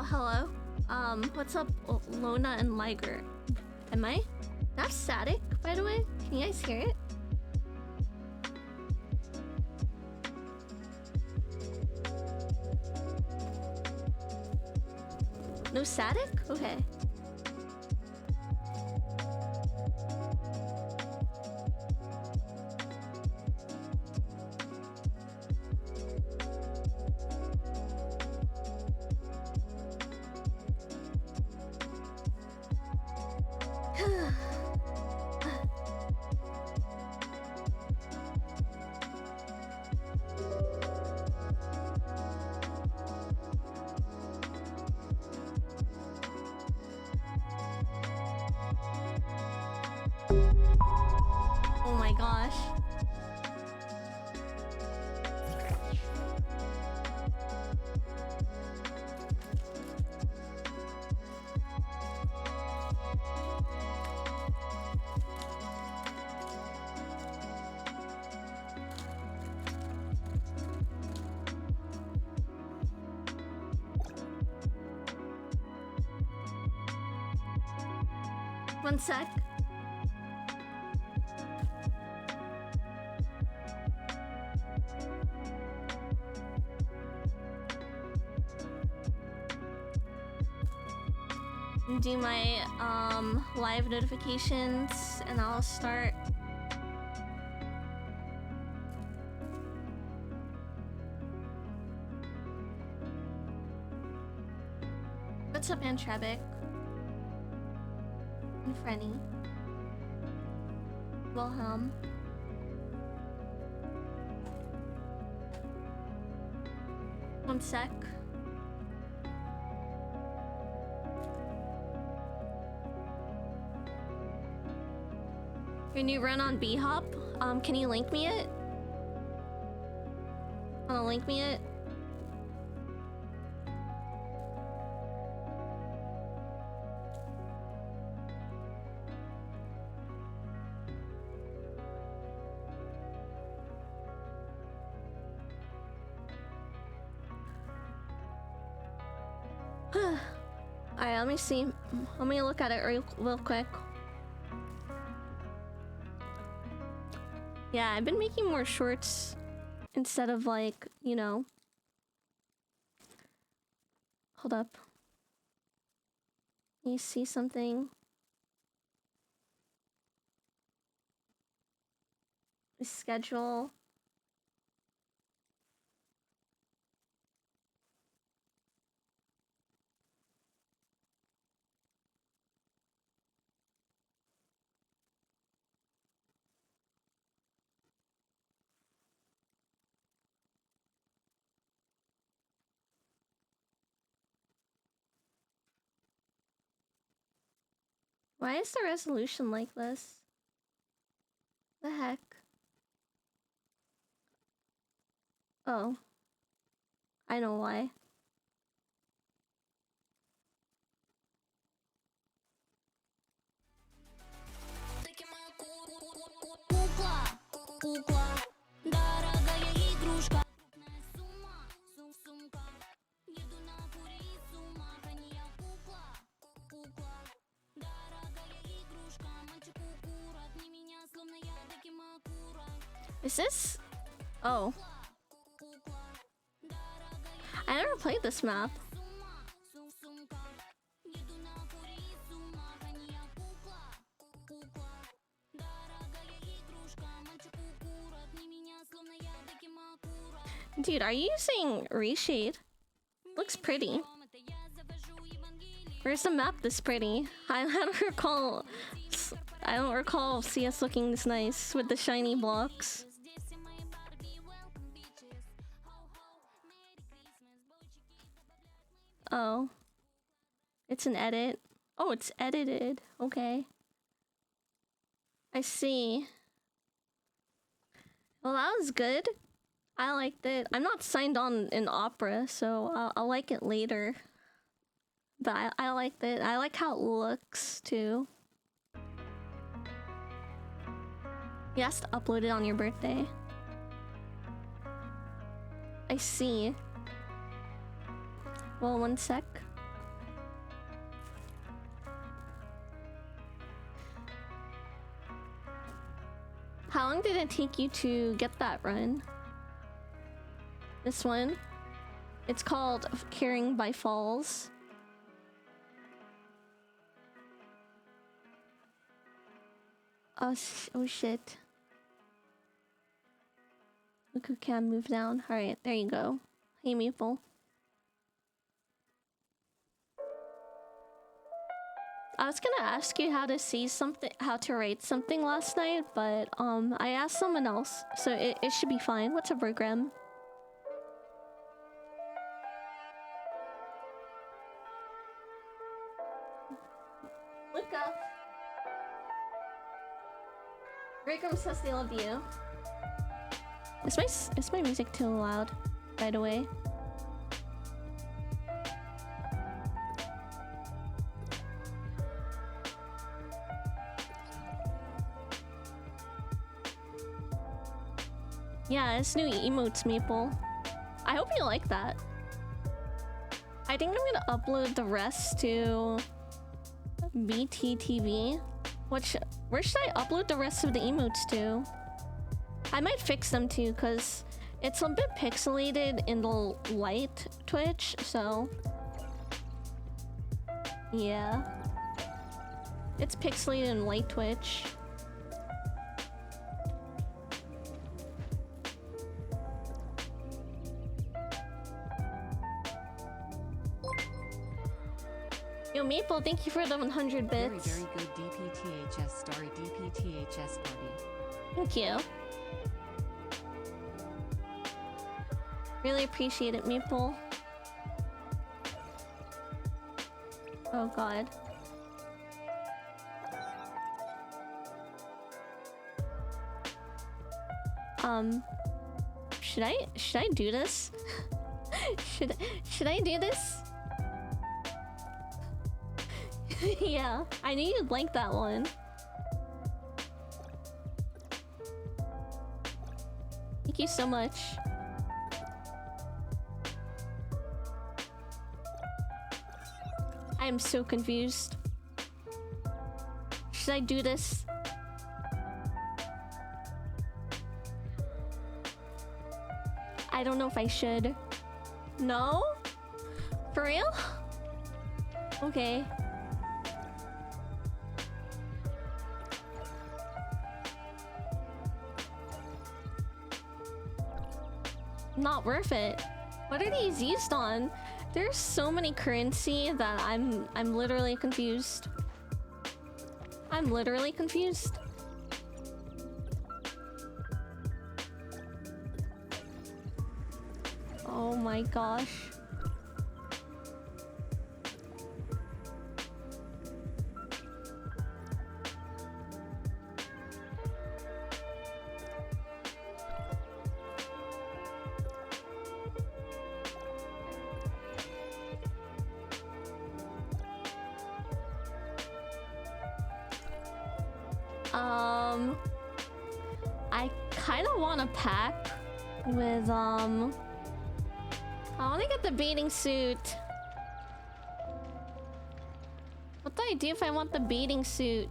Hello. What's up, Lona and Liger? Am I? That's static, by the way. Can you guys hear it? No static? Okay. Oh my gosh. One sec. Do my live notifications and I'll start. What's up, Antrebic? And Frenny. Wilhelm. One sec. Your new run on B-Hop? Can you link me it? Wanna link me it? Alright, let me see. Let me look at it real quick. Yeah, I've been making more shorts instead of like, you know. Hold up. You see something? The schedule. Why is the resolution like this? The heck? Oh. I know why. Is this? Oh. I never played this map. Dude, are you using reshade? Looks pretty. Where's the map this pretty? I don't recall CS looking this nice with the shiny blocks. Oh. It's an edit. Oh, it's edited. Okay. I see. Well, that was good. I liked it. I'm not signed on in Opera, so I'll like it later. But I liked it. I like how it looks, too. You have to upload it on your birthday. I see. Well, one sec. long did it take you to get that run? This one? It's called Caring by Falls. Oh, oh shit. Look who can move down. Alright, there you go. Hey, Maple. I was gonna ask you how to see something, how to write something last night, but I asked someone else, so it should be fine. What's a program? Look up. Brigham says they love you. Is my music too loud? By the way. Yeah, it's new emotes, Maple. I hope you like that. I think I'm gonna upload the rest to BTTV. Where should I upload the rest of the emotes to? I might fix them too, because it's a bit pixelated in the light Twitch, so... yeah. It's pixelated in light Twitch. Yo, Maple, thank you for the 100 bits. Very, very good DPTHS story, DPTHS party. Thank you. Really appreciate it, Maple. Oh god. Should I do this? should I do this? Yeah, I knew you'd like that one. Thank you so much. I am so confused. Should I do this? I don't know if I should. No? For real? Okay. Not worth it. What are these used on? There's so many currency that I'm literally confused. I'm literally confused. Oh my gosh. I kind of want to pack with, I want to get the bathing suit. What do I do if I want the bathing suit?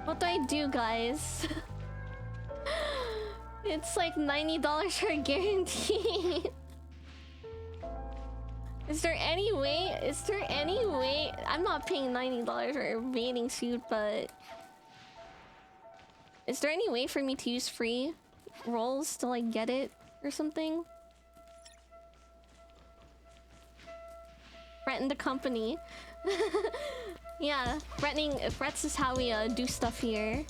What do I do, guys? It's like $90 for a guarantee. Is there any way? Is there any way? I'm not paying $90 for a bathing suit, but... is there any way for me to use free rolls to, like, get it or something? Threaten the company. Yeah, threats is how we do stuff here.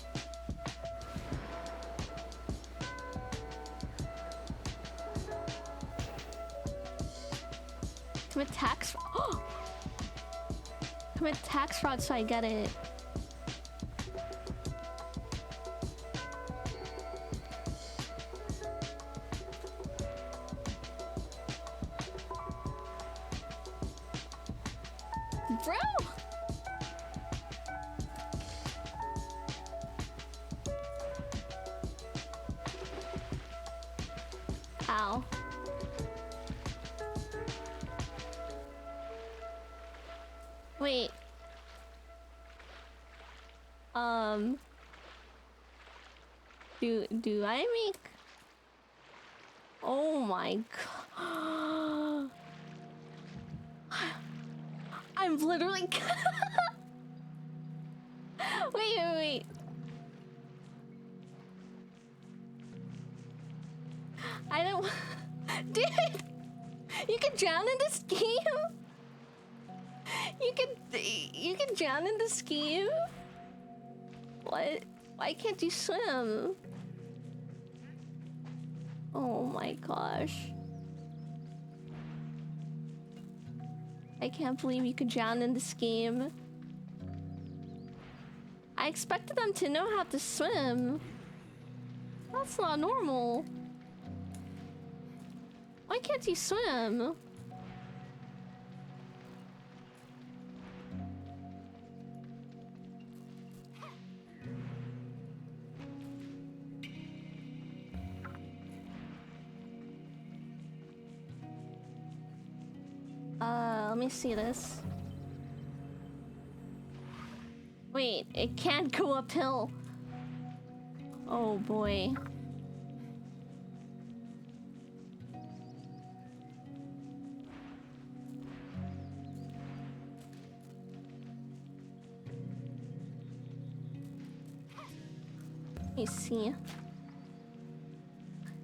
Commit tax fraud. Commit tax fraud so I get it. Bro! Ow. Wait. Do I make? Oh my god. I'm literally wait. I don't dude, you can drown in this game? You can drown in this game? What? Why can't you swim? Oh my gosh. I can't believe you could drown in this game. I expected them to know how to swim. That's not normal. Why can't you swim? Let me see this. Wait, it can't go uphill. Oh boy. Let me see.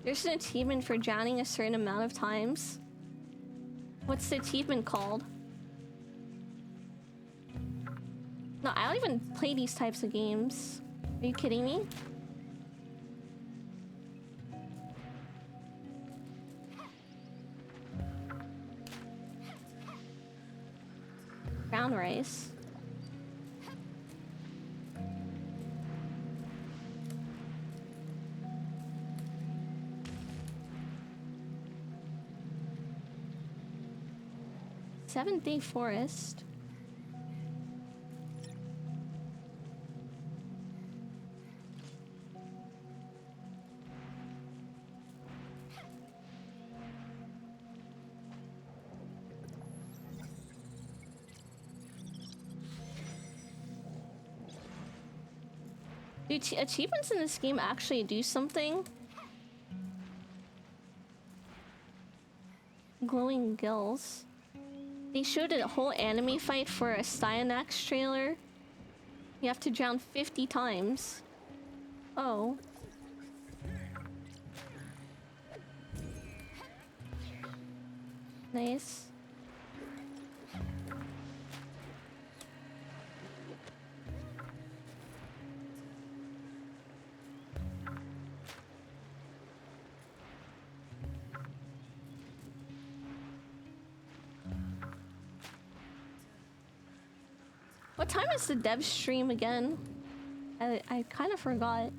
There's an achievement for drowning a certain amount of times. What's the achievement called? No, I don't even play these types of games. Are you kidding me? Brown rice. Seventh-day forest. Do achievements in this game actually do something? Glowing gills. They showed a whole anime fight for a Cyanax trailer. You have to drown 50 times. Oh. Nice. What time is the dev stream again? I kind of forgot.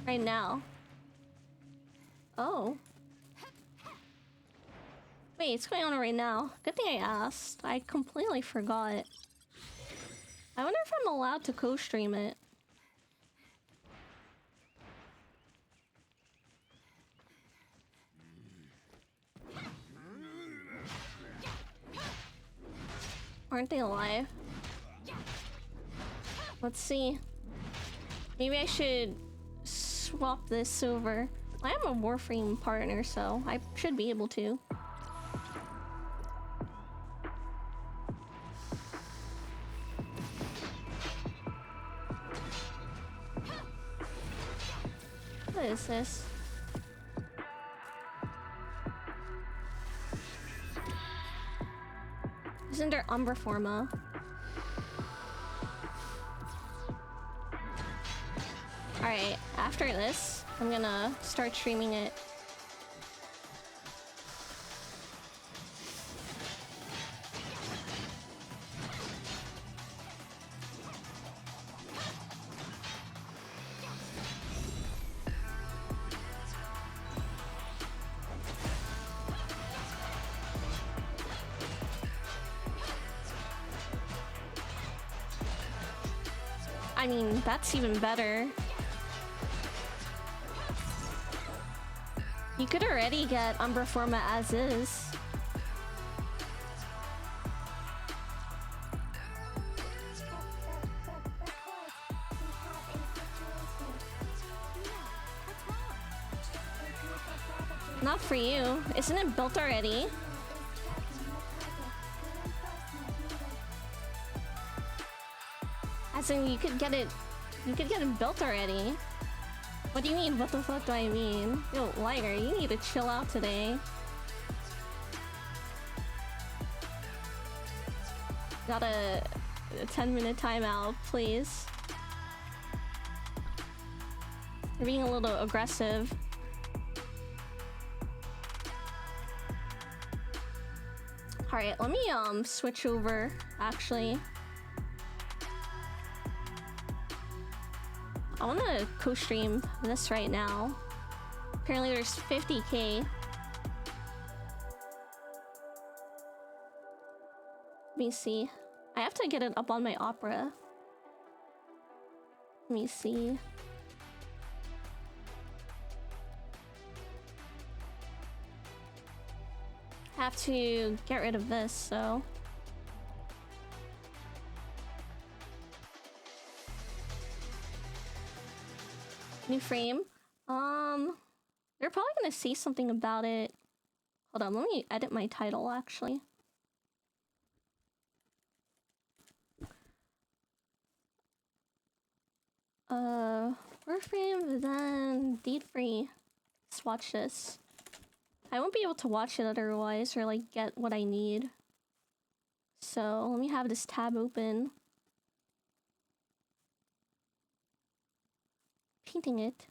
Right now. Oh. Wait, it's going on right now. Good thing I asked. I completely forgot. I wonder if I'm allowed to co-stream it. Aren't they alive? Let's see. Maybe I should swap this over. I am a Warframe partner, so I should be able to. What is this? Isn't there Umbra Forma? Alright, after this, I'm gonna start streaming it. I mean, that's even better. You could already get Umbra Forma as is. Not for you. Isn't it built already? As in, you could get it built already. What do you mean? What the fuck do I mean? Yo, liar, you need to chill out today. Got a 10-minute timeout, please. You're being a little aggressive. Alright, let me switch over, actually. I wanna co-stream this right now. Apparently there's 50k. Let me see. I have to get it up on my Opera. Let me see. I have to get rid of this, so... New frame. They're probably gonna say something about it. Hold on, let me edit my title actually. Warframe, then deed free. Let's watch this. I won't be able to watch it otherwise, or like get what I need. So let me have this tab open. Painting it.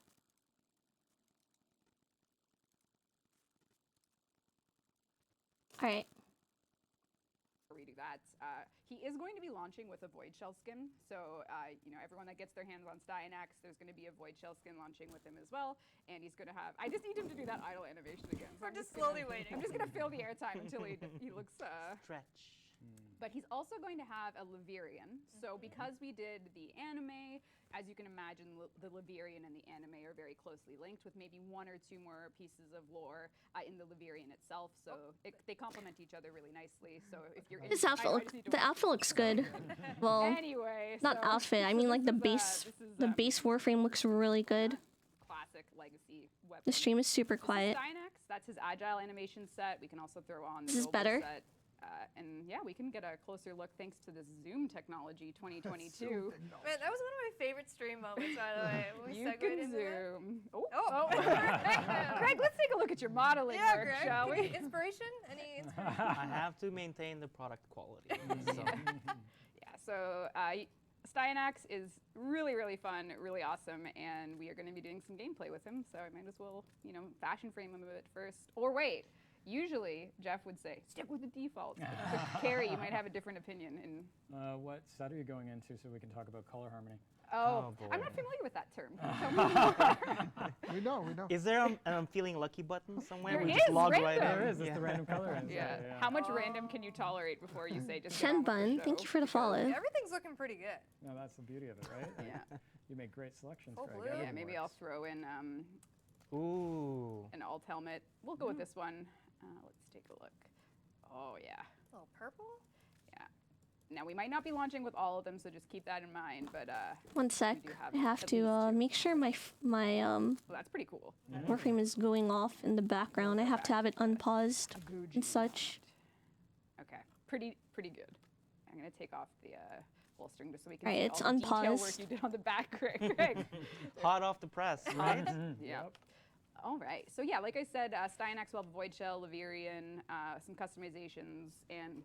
All right. Redo that. He is going to be launching with a Void Shell skin, so you know, everyone that gets their hands on Styanax, there's going to be a Void Shell skin launching with him as well, and he's going to have. I just need him to do that idle animation again. So We're just slowly waiting. I'm just going to fill the airtime until he looks. Stretch. But he's also going to have a Levirian. So because we did the anime, as you can imagine, the Levirian and the anime are very closely linked, with maybe one or two more pieces of lore in the Levirian itself. So they complement each other really nicely. So if you're This outfit, the outfit looks good. Well, anyway, not so outfit. I mean, like the base Warframe looks really good. classic legacy weapon. The stream is super quiet. This is Styanax. That's his agile animation set. We can also throw on the This is mobile better. set. And yeah, we can get a closer look thanks to this Zoom technology 2022. Man, that was one of my favorite stream moments, by the way. When we You segued can into it. zoom. Oh, Oh. Greg, let's take a look at your modeling Yeah, work, Greg. shall we? Inspiration? Any inspiration? I have to maintain the product quality. So. Yeah, so Styanax is really, really fun, really awesome, and we are going to be doing some gameplay with him, so I might as well, you know, fashion frame him a bit first. Or wait, usually Jeff would say, stick with the defaults. But Carrie, you might have a different opinion. What set are you going into so we can talk about color harmony? Oh, boy. I'm not familiar with that term. Tell me more. We know. Is there an feeling lucky button somewhere? There we is, just log right random. in. There is, it's the random color inside. Yeah. Yeah. How much random can you tolerate before you say just get on with the Shenbun, thank show? you for the follow. Everything's looking pretty good. No, that's the beauty of it, right? Yeah. You make great selections, Full Greg. blue. Yeah, Everything maybe I'll works. throw in Ooh. an alt helmet. We'll go with this one. Let's take a look. Oh, yeah. A little purple? Yeah. Now, we might not be launching with all of them, so just keep that in mind. But One sec. do have I have at to least two. make sure my well, that's pretty cool. Warframe is going off in the background. I have to have it unpaused and such. Okay. Pretty good. I'm going to take off the bolstering just so we can Alright, see it's all the detail work unpaused. you did on the back, Greg. Hot off the press, right? Yeah. All right. So yeah, like I said, Styanax will have a Void Shell, Levirian, some customizations, and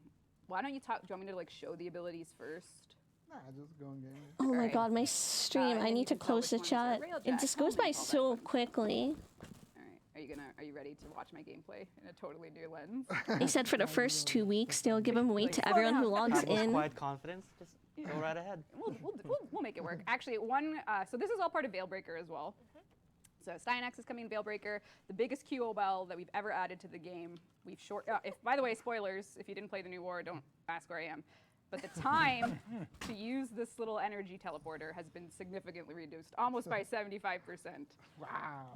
why don't you talk? Do you want me to like show the abilities first? Nah, just go and game. Oh my Alright. god, my stream. and I you need to can tell close which the ones are chat. Railjack, It just goes by helmet, all that so fun. quickly. All right. Are you ready to watch my gameplay in a totally new lens? They said for the first 2 weeks they'll give them away Like, to slow everyone who down. logs That was in. quite confidence. Just go right ahead. We'll make it work. Actually, so this is all part of Veilbreaker as well. So Styanax is coming in Veilbreaker, the biggest QOL that we've ever added to the game. By the way, spoilers, if you didn't play the new war, don't ask where I am. but the time to use this little energy teleporter has been significantly reduced, almost by 75%. Wow.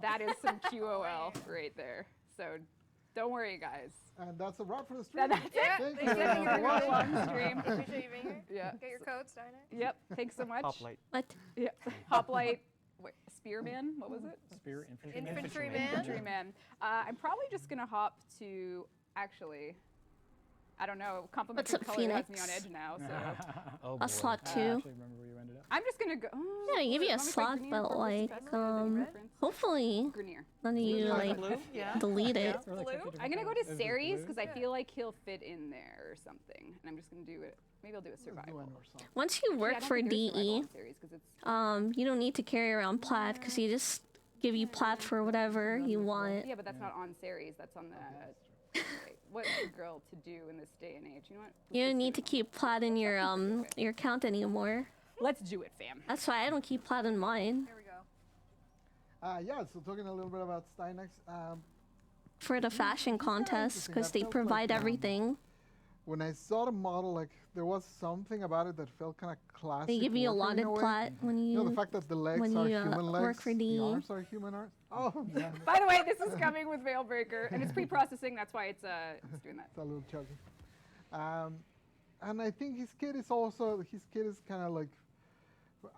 That is some QOL right there. So don't worry, guys. And that's a wrap for the stream. That's it. Yeah, Thank thanks you very for much for watching. watching. Long stream. Appreciate you being here. Yeah. Get your code, Steiner. Yep. Thanks so much. Hoplite. What? Yeah. Hoplite. Wait, Spearman. What was it? Spear infantryman. Infantryman. Infantryman. I'm probably just gonna hop to actually. I don't know. Complimentary What's up, color has me on Phoenix? edge now, so Oh, A slot I 2. actually remember where you ended up. I'm just gonna go. Yeah, I give you a let me fight slot, Grenier but for like, this reference. hopefully Grenier. none of you Blue, like blue, yeah. delete it. It's really Blue? cookie I'm gonna go different to colors. Is it Ceres blue? because I feel like he'll fit in there or something, and I'm just gonna do it. Maybe I'll do a Let's do survival. one or something. Once you Yeah, I work don't for think there's survival DE, in Ceres 'cause it's you don't need to carry around plat because you just give you plat for whatever you want. yeah, but that's not on Ceres. That's on the. Wait, what's a girl to do in this day and age? You know what? Let's You just don't do need to it. keep plat in your account anymore. Let's do it, fam. That's why I don't keep plat in mine Here we go. Yeah, so talking a little bit about Stynex. for the fashion contest because they provide everything. When I saw the model, like there was something about it that felt kind of classic. They give you Warframe in allotted way. plat when You know, the you. fact that the legs when are you, human legs, work for the DE. arms are human arms. Oh, yeah, By the way, this is coming with Veilbreaker, and it's pre-processing. That's why it's doing that. it's a little chunky. And I think his kit is kind of like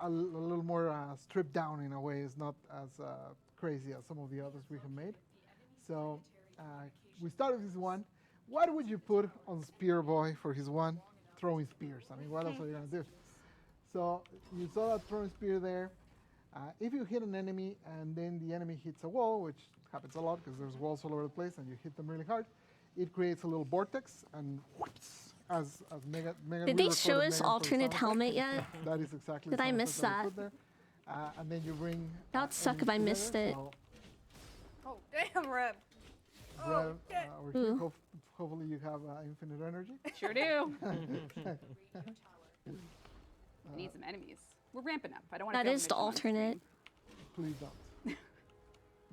a little more stripped down in a way. It's not as crazy as some of the others we have made. So we started with this one. What would you put on Spear Boy for his one? Throwing spears. I mean, what else are you gonna do? So you saw that throwing spear there. If you hit an enemy and then the enemy hits a wall, which happens a lot because there's walls all over the place and you hit them really hard, it creates a little vortex and whoops, as Megan Did they show us alternate helmet? helmet yet? That is exactly. Did the I sound miss effect we that? put there. And then you bring. That would suck if I enemies missed together, it. so Oh, damn, Reb. Oh, Rev, shit. over here, Ooh. hopefully you have infinite energy. Sure do. I need some enemies. We're ramping up. I don't want to. That is the alternate. Please don't.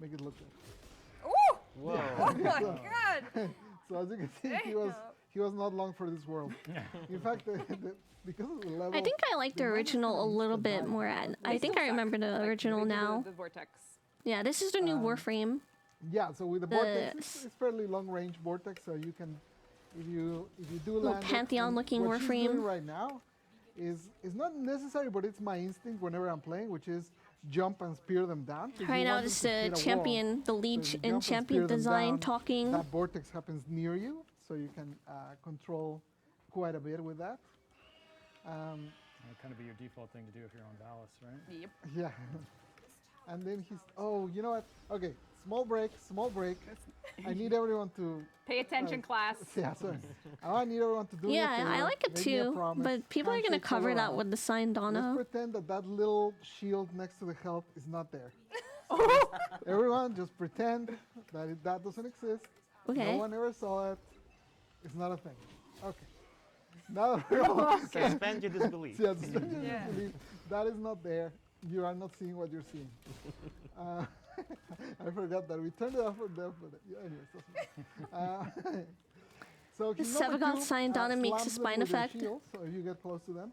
Make it look good. Ooh! Whoa. Oh my god! So as you can see, Damn. he was not long for this world. In fact, because of the level. I think I like the the original a monsters little that bit die more. from I think I remember the Like, original they do now. The vortex. Yeah, this is the new Warframe. Yeah, so with the vortex, This. it's fairly long range vortex, so you can, if you do Little land it, Pantheon-looking and what she's doing Warframe. right now is not necessary, but it's my instinct whenever I'm playing, which is jump and spear them down. So if Right you now, want it's them to the hit a wall, champion, the lead so you in jump and champion spear them design down, talking. that vortex happens near you, so you can control quite a bit with that. That would kind of be your default thing to do if you're on Valis, right? Yep. Yeah. And then he's, oh, you know what? Okay, small break. I need everyone to, Pay attention, class. yeah, sorry. I need everyone to do me a Yeah, I favor, like it make me a too, promise, but people are gonna handshake cover that Colorado. with the sign Let's Donna. pretend that that little shield next to the help is not there. Everyone just pretend that that doesn't exist. Okay. No one ever saw it. It's not a thing. Okay. Now that we're all Suspend your disbelief. yeah, suspend your Yeah. disbelief. That is not there. You are not seeing what you're seeing. I forgot that we turned it off and there, but yeah, anyways, doesn't matter. So The he's number Sevagot 2, sign Donna makes a slams them spine with their effect. shield, so if you get close to them,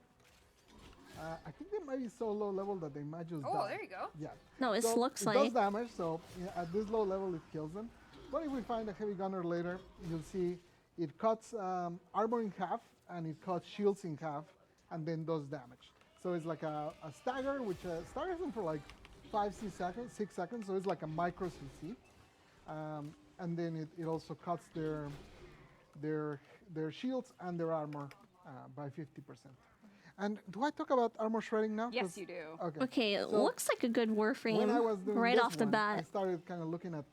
I think they might be so low level that they might just Oh, die. there you go. Yeah. No, it So looks it like. does damage, so yeah, at this low level it kills them. But if we find a heavy gunner later, you'll see it cuts armor in half and it cuts shields in half and then does damage. So it's like a stagger, which staggers them for like 6 seconds, so it's like a micro CC. And then it also cuts their shields and their armor by 50%. And do I talk about armor shredding now? Yes, 'Cause- you do. Okay. Okay, it So looks like a good when I Warframe was doing right this off the one, I bat. started kind of looking at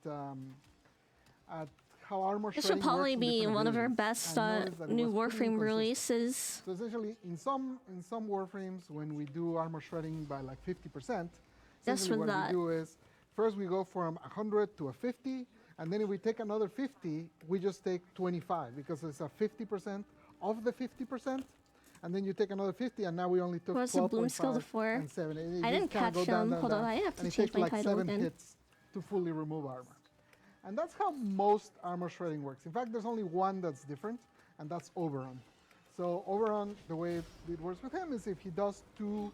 how armor This shredding should probably works in be different one of our abilities, best and noticed that it new was pretty Warframe inconsistent. releases. So essentially, in some Warframes, when we do armor shredding by like 50%, That's essentially with what that. we do is first we go from 100 to a 50, and then if we take another 50, we just take 25 because it's a 50% of the 50%. And then you take another 50, and now we only took What's the bloom skill 12.5 before? and 7. It I just didn't kinda catch go down, them. down, Hold on, down, I have to and it change takes my like title 7 again. hits to fully remove armor. And that's how most armor shredding works. In fact, there's only one that's different, and that's Oberon. So Oberon, the way it works with him is if he does 2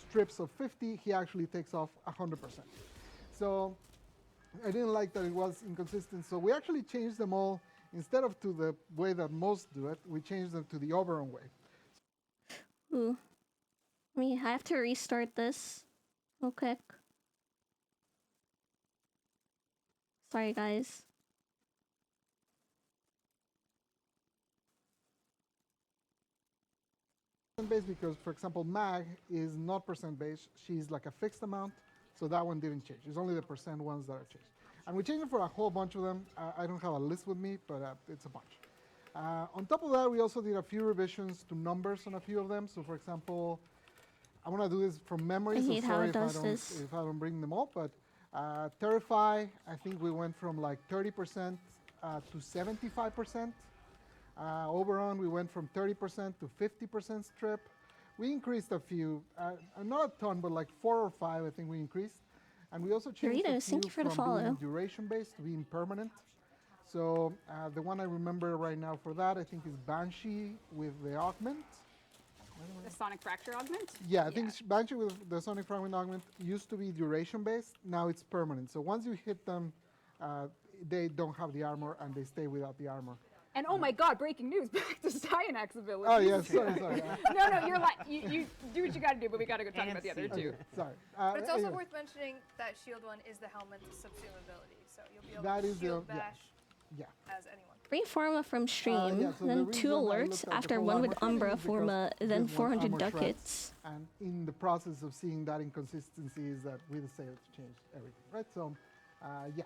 strips of 50, he actually takes off 100%. So I didn't like that it was inconsistent. So we actually changed them all. Instead of to the way that most do it, we changed them to the Oberon way. Ooh. I have to restart this real quick. Sorry, guys. Based because, for example, Mag is not percent based. She's like a fixed amount, so that one didn't change. It's only the percent ones that are changed. And we changed it for a whole bunch of them. I don't have a list with me, but it's a bunch. On top of that, we also did a few revisions to numbers on a few of them. So, for example, I want to do this from memory. I so hate how sorry it does this. if I don't bring them all. But Terrify, I think we went from like 30% to 75%. Oberon, we went from 30% to 50% strip. We increased a few, not a ton, but like 4 or 5, I think we increased. And we also changed a Doritos, few thank you for the from being follow. duration-based to being permanent. So the one I remember right now for that, I think is Banshee with the augment. The Sonic Fracture Augment? Yeah, I think Banshee with the Sonic Fragment augment used to be duration-based. Now it's permanent. So once you hit them, they don't have the armor and they stay without the armor. And oh my god, breaking news, back to Cyanac's ability. Oh, yes, sorry. No, you're like, you do what you gotta do, but we gotta go talk about the other two. Sorry. But it's also anyway. worth mentioning that shield one is the helmet subsume ability, so you'll be able That to is the- shield yeah. bash Yeah. as anyone. Free Forma from stream, yeah, so the then reason 2 I alerts looked at the after full 1 with armor shredding Umbra is because Forma, then this one 400 armor shreds, ducats. And in the process of seeing that inconsistency is that we decided to change everything, right? So, yeah.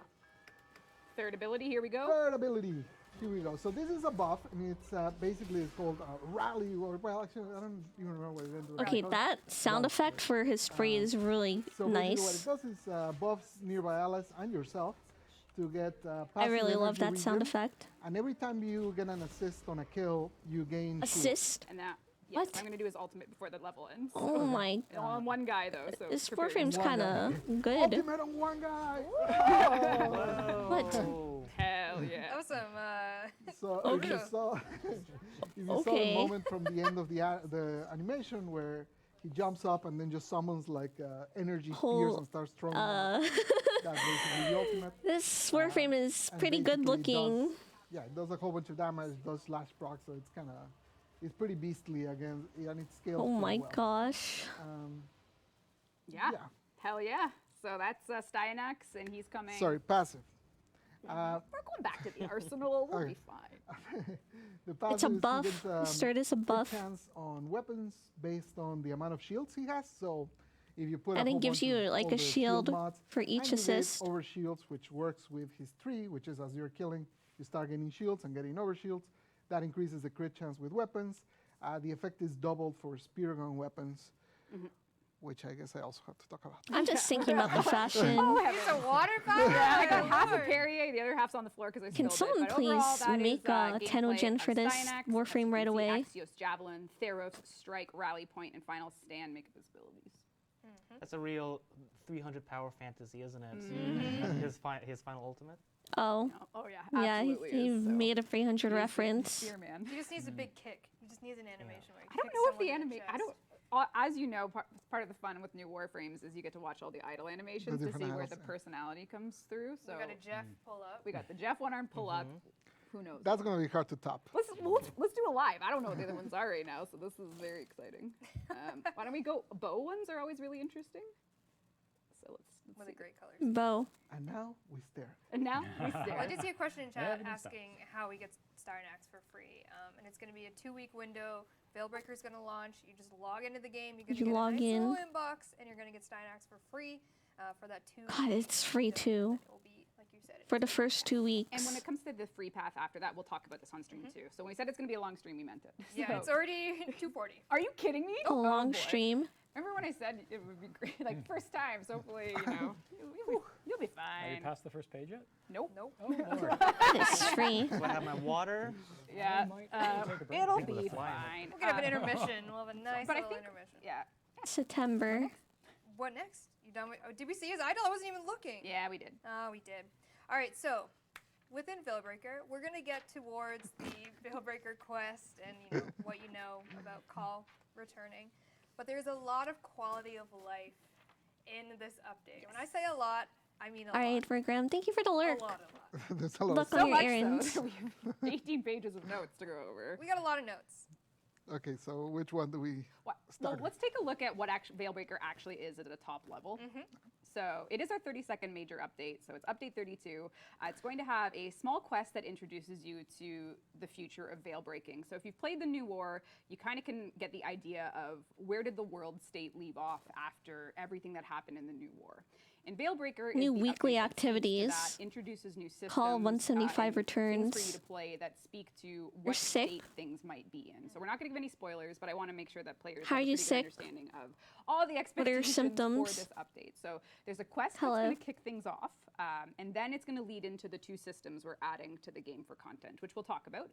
Third ability, here we go. Third ability. Here we go. So this is a buff, and it's basically it's called Rally, or well, actually, I don't even remember what it ended up Okay, called. that sound effect for his free is really So basically nice. what it does is buffs nearby allies and yourself to get I passive really love energy that sound regen. effect. And every time you get an assist on a kill, you gain shield. Assist? And that, yes, What? I'm gonna do his ultimate before the level ends. Oh my. On one guy though, so This prepare Warframe's yourself. kind of good. Ultimate on one guy. What? Whoa. Hell That yeah. was some, So if you Okay. saw, if you saw the Okay. moment from the end of the animation where he jumps up and then just summons like energy spears Whole, and starts throwing. That's basically the ultimate. This Warframe is and pretty good basically looking. Yeah, it does a whole bunch of damage. Does slash proc, so it's kind of it's pretty beastly again, and it scales. Oh my pretty well. gosh. Yeah. Yeah. Hell yeah. So that's Styanax, and he's coming. Sorry, passive. We're going back to the arsenal. We'll be fine. The passive It's a is he buff. gets, Start is a crit buff. chance on weapons based on the amount of shields he has. So if you put And a it whole gives bunch you of like all a the shield mods, for and each you get assist. over shields, which works with his tree, which is as you're killing, you start getting shields and getting over shields. That increases the crit chance with weapons. The effect is doubled for spear gun weapons, which I guess I also have to talk about. I'm just thinking about the fashion. It's a water fountain? Yeah, I got Good half a lord. Perrier, the other half's on the floor because I Can spilled someone it. But overall, please that is, make a gameplay 10 gen of for this Styanax, Warframe right SPC, away? Axios, Javelin, Theros, Strike, Rally Point, and Final Stand make up his abilities. That's a real 300 power fantasy, isn't it? His final ultimate. Oh, Oh yeah, yeah, absolutely he is, so. made a 300 He's reference. Spear man. He just needs a big kick. He just needs an animation where he I don't kicks know if the someone in anime. I chest. don't. As you know, part of the fun with new Warframes is you get to watch all the idle animations to different see where idles, the yeah. personality comes through. So We got a Jeff pull up. we got the Jeff one arm pull up. Who knows? That's gonna be hard to top. Let's do a live. I don't know what the other ones are right now, so this is very exciting. Why don't we go? Bow ones are always really interesting. So let's With see. the great colors. Bow. And now we stare. And now we Well, I stare. did see a question in Yeah, chat it is asking how we get Styanax for free, and it's going to be a 2-week window. Veilbreaker is going to launch. You just log into the game. You're going to You get log a nice in. little inbox, and you're going to get Styanax for free for that 2. God, it's free window. too. And it will be, like you said, For the first 2 weeks. And when it comes to the free path after that, we'll talk about this on stream too. So when we said it's going to be a long stream, we meant it. yeah, So- it's already 2:40. Are you kidding me? a Oh, long boy. stream. Remember when I said it would be great, like first time, so hopefully, you'll be Are you fine. past the first page yet? Nope. Nope. Oh, Lord. It's free. So I have my water. Yeah, might uh, take a break. it'll People are be flying. fine. We'll get an intermission. We'll have a nice But I little think, intermission. yeah, September. What next? You done with? Oh, did we see his idol? I wasn't even looking. yeah, we did. Oh, we did. All right, so within Veilbreaker, we're gonna get towards the Veilbreaker quest and what you know about Call returning, but there's a lot of quality of life in this update. When I say a lot, I mean a All right, lot. Program. Thank you for the lurk. A lot. There's a lot Look of on your much errands. so that we have 18 pages of notes to go over. We got a lot of notes. Okay, so which one do we Well, start? let's take a look at what Veilbreaker actually is at the top level. So it is our 32nd major update, so it's update 32. It's going to have a small quest that introduces you to the future of Veilbreaking. So if you've played the New War, you kind of can get the idea of where did the world state leave off after everything that happened in the New War. And Veilbreaker is New the weekly update that speaks to activities. that, introduces new systems, Call 175 and returns. things for you to play that speak to You're what sick. state things might be in. So we're not going to give any spoilers, but I want to make sure that players How have are a you pretty sick? good understanding of all the What are your expectations for symptoms? this update. So there's a quest Hello. that's going to kick things off, and then it's going to lead into the two systems we're adding to the game for content, which we'll talk about.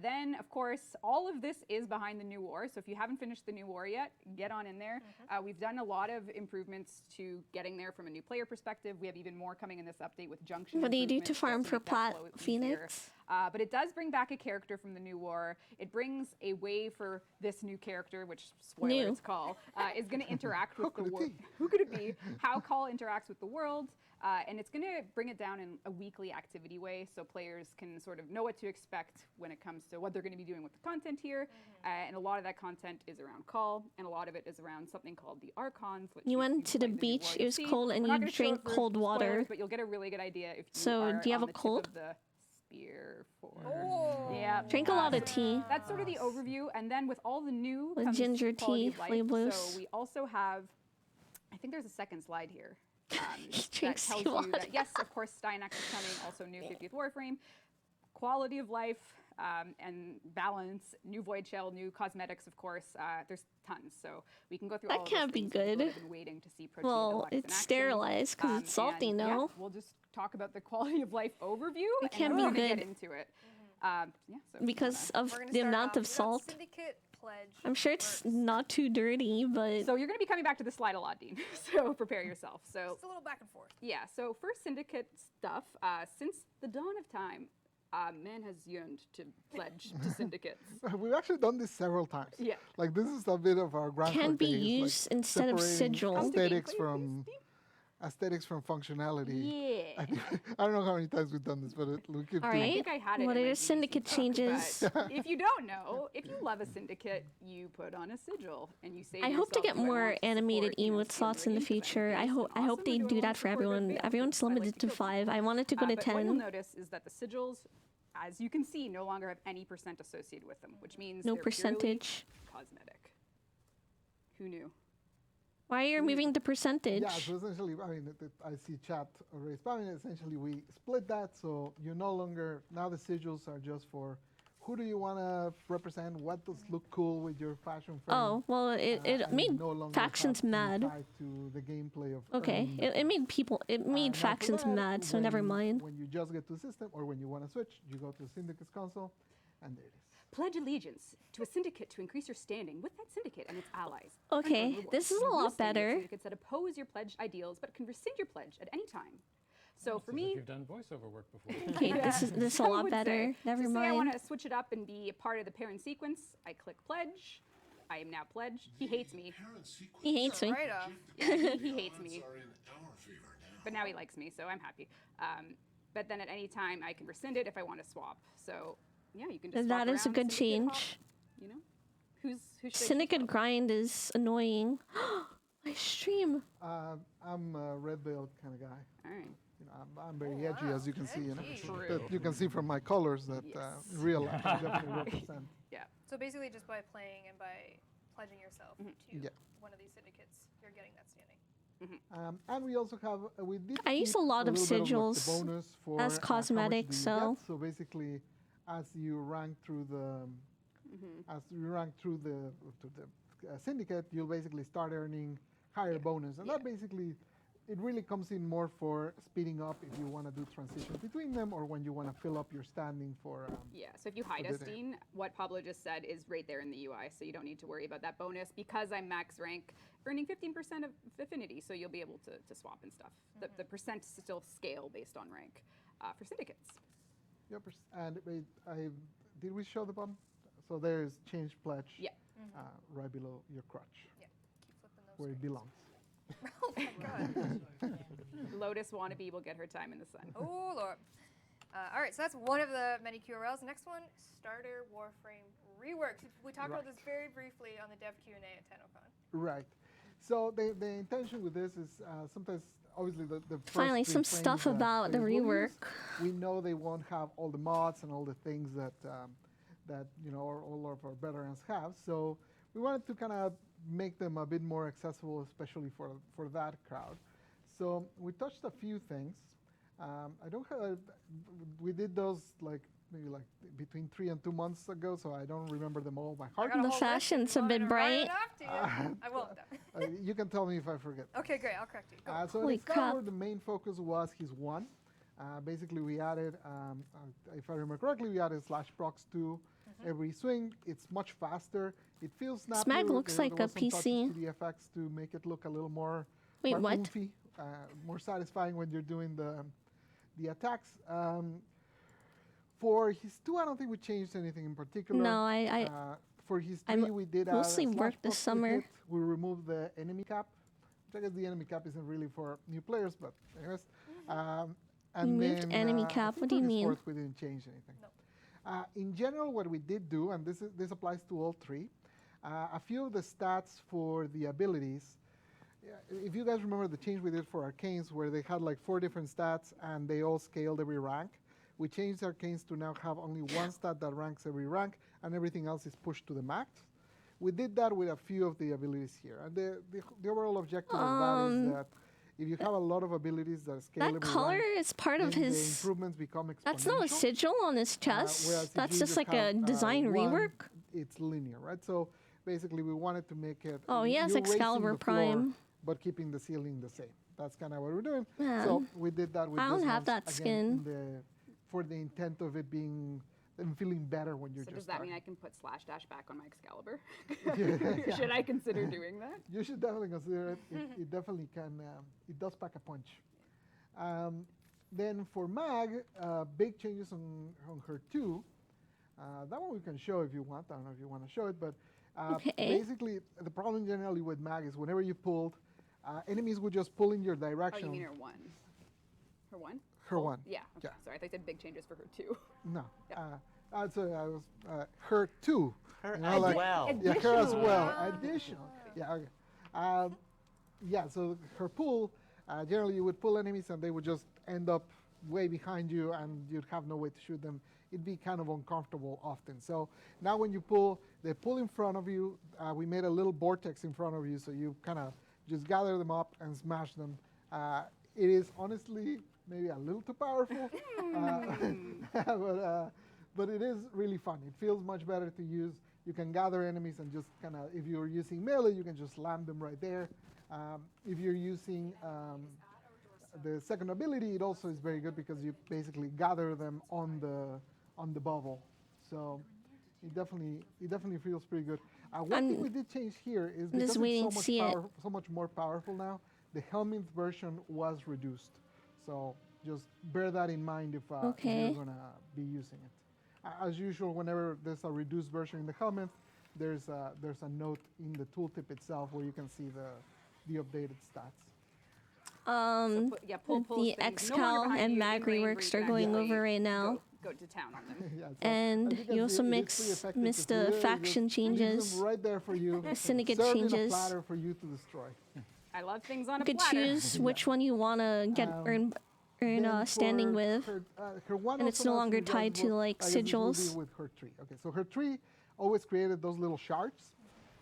Then, of course, all of this is behind the New War. So if you haven't finished the New War yet, get on in there. We've done a lot of improvements to getting there from a new player perspective. We have even more coming in this update with junction. What do you do to improvements farm to for make that Plat flow easier. Phoenix? But it does bring back a character from the New War. It brings a way for this new character, which spoiler New. it's Call, is going to interact with the could it world. be? Who could it be? How Call interacts with the world. And it's going to bring it down in a weekly activity way so players can sort of know what to expect when it comes to what they're going to be doing with the content here. And a lot of that content is around Call, and a lot of it is around something called the Archons. Which You if went you've to the played New beach, War, it you'll was see. cold, and We're not you gonna show drank it for cold water. spoilers, but you'll get a really good idea if you So, are do you have on a the tip cold? of the spear for. Oh. Yeah. Drink a lot of tea. That's sort of the overview, and then with all the new With comes ginger quality tea, of life. flavors. So we also have, I think there's a second slide here. That drinks tells tea you water. that yes, of course, Styanax is coming. Also, new 50th Warframe, quality of life and balance, new void shell, new cosmetics. Of course, there's tons. So we can go through That all of can't those be things for people good. that have been waiting to see Protein Well, Deluxe in it's action. sterilized because it's salty, And, no? Yeah, we'll just talk about the quality of life overview. It can't and be then we're gonna good. get into it. Yeah, so if you Because wanna- of We're gonna the start amount off of with salt. Syndicate Pledge. I'm sure it's first. not too dirty, but So you're going to be coming back to this slide a lot, Dean. So prepare yourself. So Just a little back and forth. yeah. So for syndicate stuff, since the dawn of time, man has yearned to pledge to syndicates. We've actually done this several times. Yeah. Like this is a bit of our groundwork can be days, like used instead of separating sigil. Come to Aesthetics gameplay, from please, aesthetics from functionality. Yeah. I don't know how many times we've done this, but we keep All doing I right. think I had it. What in are my your GDC syndicate book, changes? but if you don't know, if you love a syndicate, you put on a sigil and you say. I hope to yourself, get "Do I more want to animated support, emote Skin slots in the Raid 'cause I think future. it's I hope awesome, they or do I do want that to for support everyone. Veil Everyone's because I like limited to to kill 5. people?" I wanted to go to But what you'll 10. notice is that the sigils, as you can see, no longer have any percent associated with them, which means No they're purely percentage. cosmetic. Who knew? Why are you removing the percentage? Yeah, so essentially, I mean, I see chat already spamming. Essentially, we split that, so you no longer, now the sigils are just for who do you want to represent, what does look cool with your fashion frame. Oh, well, it and made no longer factions have to be mad. tied to the gameplay of Okay, earning it made people, it made now for factions that, mad, so never when- mind. When you just get to the system, or when you want to switch, you go to the Syndicate's console, and there it is. Pledge allegiance to a syndicate to increase your standing with that syndicate and its allies. Okay, Earn rewards. this is a You lot will stand with better. Syndicates that oppose your pledged ideals, but can rescind your pledge at any time. So for As if me, you've done voiceover work before. Okay, this is a I lot would better. say. Never So say I mind. want to switch it up and be a part of the parent sequence. I click pledge. I am now pledged. He hates me. He hates me. Right off. Yeah, he hates me. Are in our favor now. But now he likes me, so I'm happy. But then at any time I can rescind it if I want to swap. So yeah, you can just. That swap is a around, good syndicate hop, change. You know, who should I Syndicate swap? grind is annoying. My stream. I'm a red veil kind of guy. All right. You know, I'm very Oh, edgy, wow, as you can see. You know, edgy. True. that you can see from my colors that Yes. real life I definitely represent. So basically, just by playing and by pledging yourself to Yeah. one of these syndicates, you're getting that standing. And we also have we did. I use keep a lot of little bit, like, the sigils bonus for, as how much cosmetics, do you so- get. So basically, as you rank through the syndicate, you'll basically start earning higher bonus, and that basically. It really comes in more for speeding up if you want to do transitions between them, or when you want to fill up your standing for. Yeah, so if you hide for us, the day. Dean, what Pablo just said is right there in the UI, so you don't need to worry about that bonus because I'm max rank, earning 15% of affinity, so you'll be able to swap and stuff. The percent still scale based on rank for syndicates. Yep. And did we show the button? So there's change pledge. Yeah. Right below your crutch, Yeah. Keep flipping those. where it screens. belongs. Oh my god. Lotus wannabe will get her time in the sun. Oh lord. All right, so that's one of the many QRLs. Next one, starter Warframe reworks. We talked about this very briefly on the Dev Q&A at TennoCon. Right. So the intention with this is sometimes, obviously, the first Finally, three some frames stuff that about the players will use, rework. we know they won't have all the mods and all the things that all of our veterans have. So we wanted to kind of make them a bit more accessible, especially for that crowd. So we touched a few things. I don't have. We did those maybe between 3 and 2 months ago, so I don't remember them all by heart. I got a The whole list if fashion's you a want me bit to write it bright. off to you. I won't though. You can tell me if I forget. Okay, great. I'll correct you. Go. So Holy in crap. Excalibur, the main focus was his one. Basically, we added, if I remember correctly, we added /procs to every swing. It's much faster. It feels snappier. mag looks like there a was some touches PC. to the effects to make it look a little more, Wait, more what? oomphy, more satisfying when you're doing the attacks. For his 2, I don't think we changed anything in particular. No, For his I'm 3, we did mostly add a worked this /procs to summer. hit. We removed the enemy cap. Which I guess the enemy cap isn't really for new players, but anyways. And Removed then, enemy I cap? think What do you for his mean? 4th, we didn't change anything. In general, what we did do, and this applies to all 3, a few of the stats for the abilities. If you guys remember the change we did for Arcanes, where they had 4 different stats and they all scaled every rank, we changed Arcanes to now have only one stat that ranks every rank, and everything else is pushed to the max. We did that with a few of the abilities here, and the overall objective of that is that if you have a lot of abilities that scale That every color rank, is part of then the his. improvements become exponential. That's not a sigil on his whereas chest. if That's you just like a have, design one, rework. It's linear, right? So basically, we wanted to make it. Oh, he has you're raising Excalibur the floor, Prime. but keeping the ceiling the same. That's kind of what we're doing. Man, So we did that with I this don't have one, that again, skin. for the intent of it being them feeling better when you're So just does that mean starting. I can put / back on my Excalibur? Yeah. Should I consider doing that? You should definitely consider it. It definitely can. It does pack a punch. Then for Mag, big changes on her 2. That one we can show if you want. I don't know if you want to show it, but Okay. basically the problem generally with Mag is whenever you pulled, enemies would just pull in your Oh, direction. you mean her 1? Her 1? Her 1. Yeah. Okay. Yeah. Sorry, I thought you said big changes for her 2. No. Yeah. So I was her 2. Her You know, as well. Yeah, her as well. Ah. Additional. Yeah. Okay. Yeah. So her pull, generally you would pull enemies and they would just end up way behind you and you'd have no way to shoot them. It'd be kind of uncomfortable often. So now when you pull, they pull in front of you. We made a little vortex in front of you, so you kind of just gather them up and smash them. It is honestly maybe a little too powerful, but it is really fun. It feels much better to use. You can gather enemies and just kind of, if you're using melee, you can just slam them right there. If you're using the second ability, it also is very good because you basically gather them on the bubble. So it definitely feels pretty good. One thing we did change here is because just waiting it's to see it. so much more powerful now, the helmet version was reduced. So just bear that in mind if Okay. you're going to be using it. As usual, whenever there's a reduced version in the helmet, there's a note in the tooltip itself where you can see the updated stats. Pull The Excal and Mag reworks are going over right now. Go to town on them. Yeah, so And as you can you also see, it is pretty effective missed 'cause the literally faction just leaves changes. them right there for you. Syndicate served in a changes. platter for you to destroy. I love things on You a could platter. choose which one you want to get earn Then standing for with. her one and it's also no has longer some tied to, adjustable- like, I guess this will be sigils. with her tree. Okay, so her tree always created those little sharks.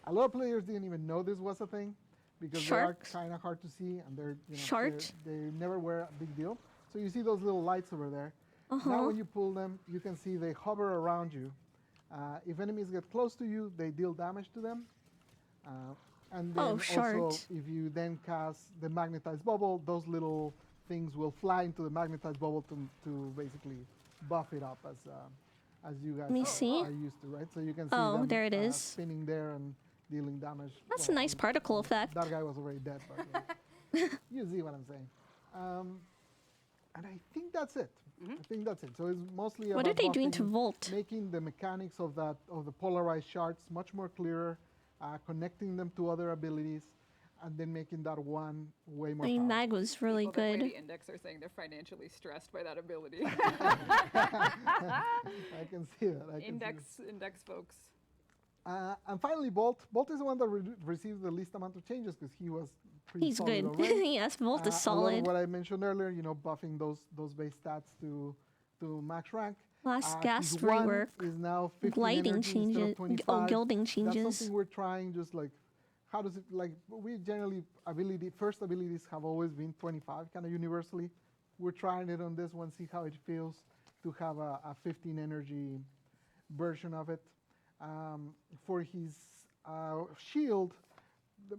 A lot of players didn't even know this was a thing because Sharks? they are kind of hard to see and they're Sharks? they never were a big deal. So you see those little lights over there. Now when you pull them, you can see they hover around you. If enemies get close to you, they deal damage to them. And then Oh, also, sharks. if you then cast the magnetized bubble, those little things will fly into the magnetized bubble to basically buff it up as you guys me are see. used to, right? So you can see Oh, them, there it is. spinning there and dealing damage. That's a nice particle effect. That guy was already dead, but you see what I'm saying. And I think that's it. I think that's it. So it's mostly What about are they doing to buffing, Volt? making the mechanics of the polarized shards much more clearer, connecting them to other abilities, and then making that one way I more mean, powerful. Mag was really People that play good. the Index are saying they're financially stressed by that ability. I can see that. I can see that. Index folks. And finally, Bolt. Bolt is the one that received the least amount of changes because he was pretty He's solid good. already. Yes, Volt is A lot of solid. what I mentioned earlier, buffing those base stats to max rank. Last His gasp one rework. is now 15 Gliding energy instead of changes. 25. Oh, gilding That's changes. something we're trying. Just like, how does it like? We generally first abilities have always been 25, kind of universally. We're trying it on this one, see how it feels to have a 15 energy version of it. For his shield,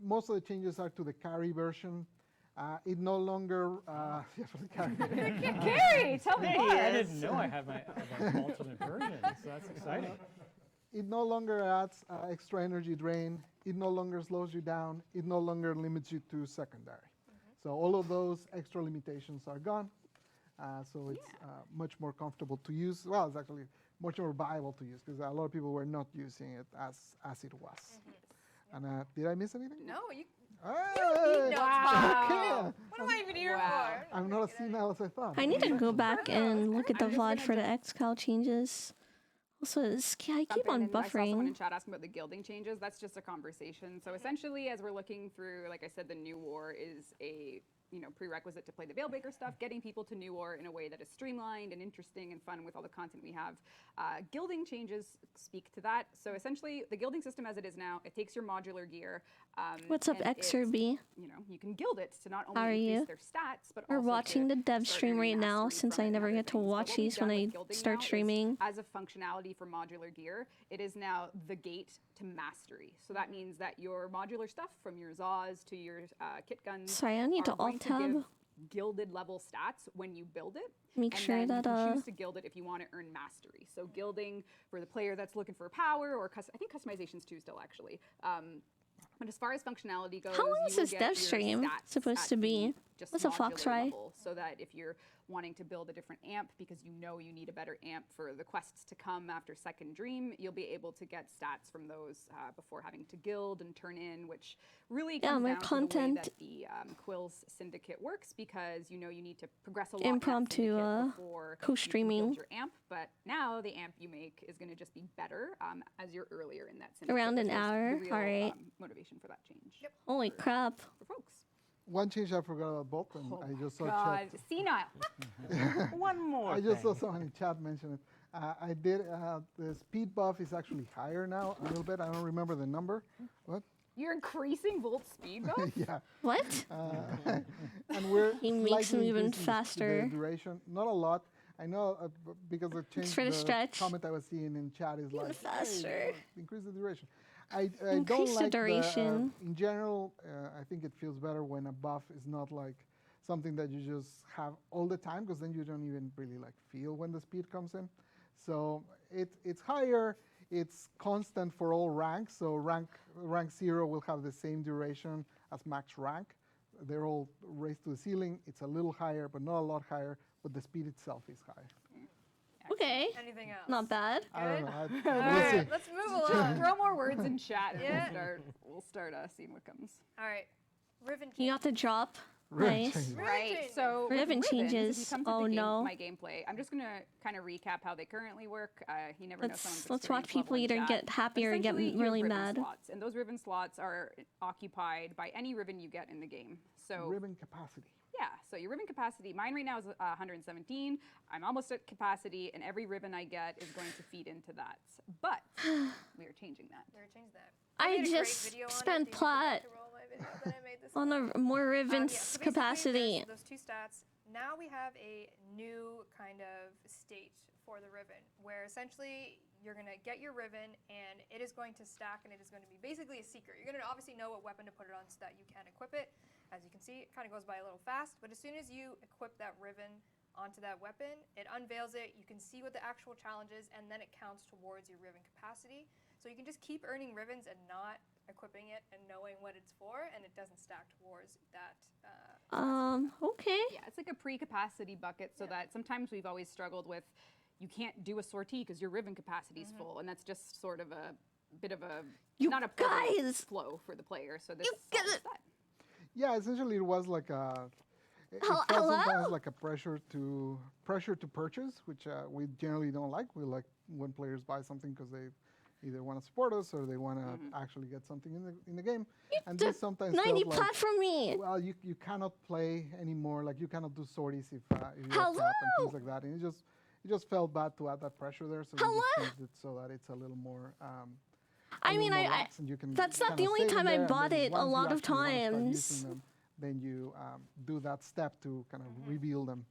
most of the changes are to the carry version. It no longer yeah, for the carry. Gary, tell me Hey, more. I didn't know I have my alternate version, so that's exciting. It no longer adds extra energy drain. It no longer slows you down. It no longer limits you to secondary. So all of those extra limitations are gone. So it's much more comfortable to use. Well, it's actually much more viable to use because a lot of people were not using it as it was. And did I miss anything? No, you. Hey! Wow. Okay. What am I even here Wow. for? I'm not as senile as I thought. I need to go back and look at the I'm just VOD gonna for the XCal changes. Also, I keep Jump on in, and I saw someone in buffering. chat asking about the gilding changes. That's just a conversation. So essentially, as we're looking through, like I said, the New War is a prerequisite to play the Veilbreaker stuff, getting people to New War in a way that is streamlined and interesting and fun with all the content we have. Gilding changes speak to that. So essentially, the gilding system as it is now, it takes your modular gear. What's up, and it, Xrb? you can gild it to not How are only increase you? their stats, but We're also watching to the dev start stream earning right now mastery since from I it and never other get to things. But watch what we've these when done I with gilding start now is, streaming. as a functionality for modular gear, it is now the gate to mastery. So that means that your modular stuff, from your Zaws to your kit guns, Sorry, I need are to going alt to give tab. gilded level stats when you build it. Make and sure then that you can choose to gild it if you want to earn mastery. So gilding for the player that's looking for power, or I think customizations too still actually. But as far as functionality goes, How long you is will this get dev your stream stats supposed at to the be? just What's a fox modular rye? level, so that if you're wanting to build a different amp because you know you need a better amp for the quests to come after Second Dream, you'll be able to get stats from those before having to guild and turn in, which really Yeah, comes my down to the way content- that the Quills Syndicate works, because you need to progress a lot Impromptu, in that syndicate before you can co-streaming. build your amp. But now the amp you make is going to just be better as you're earlier in that syndicate. Around an which is the hour? real, Alright. Motivation for that change. Yep. Holy crap. For folks. One change I forgot about Bolt, and Oh I just saw God, chat. senile. One more I just saw thing. someone in chat mention it. I did. The speed buff is actually higher now a little bit. I don't remember the number. What? You're increasing Volt's speed buff? Yeah. What? And we're He makes slightly them even increasing faster. The duration, not a lot. I know because the change. for the stretch. Comment I was seeing in chat is like, faster. Hey, increase the duration. I Increase don't the like duration. in general, I think it feels better when a buff is not like something that you just have all the time, because then you don't even really like feel when the speed comes in. So it's higher. It's constant for all ranks. So rank 0 will have the same duration as max rank. They're all raised to the ceiling. It's a little higher, but not a lot higher. But the speed itself is higher. Okay. Anything else? Not bad. I don't know. All We'll right, see. let's move Just along. throw more words in chat and Yeah. we'll start seeing what comes. All right, Riven. You got the drop. Riven Nice. changes. Right. changes. So Riven with changes. If you come to Oh, the no. my gameplay, I'm just gonna kind of recap how they currently work. You never know someone's Let's watch experience people level in either chat. get But happy or get essentially, you have really ribbon mad. Slots, and those ribbon slots are occupied by any ribbon you get in the game. So Ribbon capacity. yeah, so your ribbon capacity, mine right now is 117. I'm almost at capacity, and every ribbon I get is going to feed into that. But we are changing that. We're gonna change that. I made a great just video on it. spent Do you want plot to roll my video that I made this on morning? a more Yeah, ribbons so basically capacity. there's those two stats. Now we have a new kind of state for the ribbon, where essentially you're going to get your ribbon, and it is going to stack, and it is going to be basically a secret. You're going to obviously know what weapon to put it on so that you can equip it. As you can see, it kind of goes by a little fast, but as soon as you equip that ribbon onto that weapon, it unveils it. You can see what the actual challenge is, and then it counts towards your ribbon capacity. So you can just keep earning ribbons and not equipping it and knowing what it's for, and it doesn't stack towards that. Okay. Yeah, it's like a pre-capacity bucket, so that sometimes we've always struggled with, you can't do a sortie because your ribbon capacity is full, and that's just sort of a bit of a not a perfect guys! flow for the player. So this get solves it. that. Yeah, essentially it was like a. It felt Hello? sometimes like a pressure to purchase, which we generally don't like. We like when players buy something because they either want to support us or they want to actually get something in the game. And this sometimes 90 felt like, platform me. well, you cannot play anymore. Like you cannot do sorties if you have tap and Hello? things like that. And it just felt bad to add that pressure there. So we Hello? just changed it so that it's a little more. I mean, that's not the only time I bought it a lot of times. Then you do that step to kind of reveal them.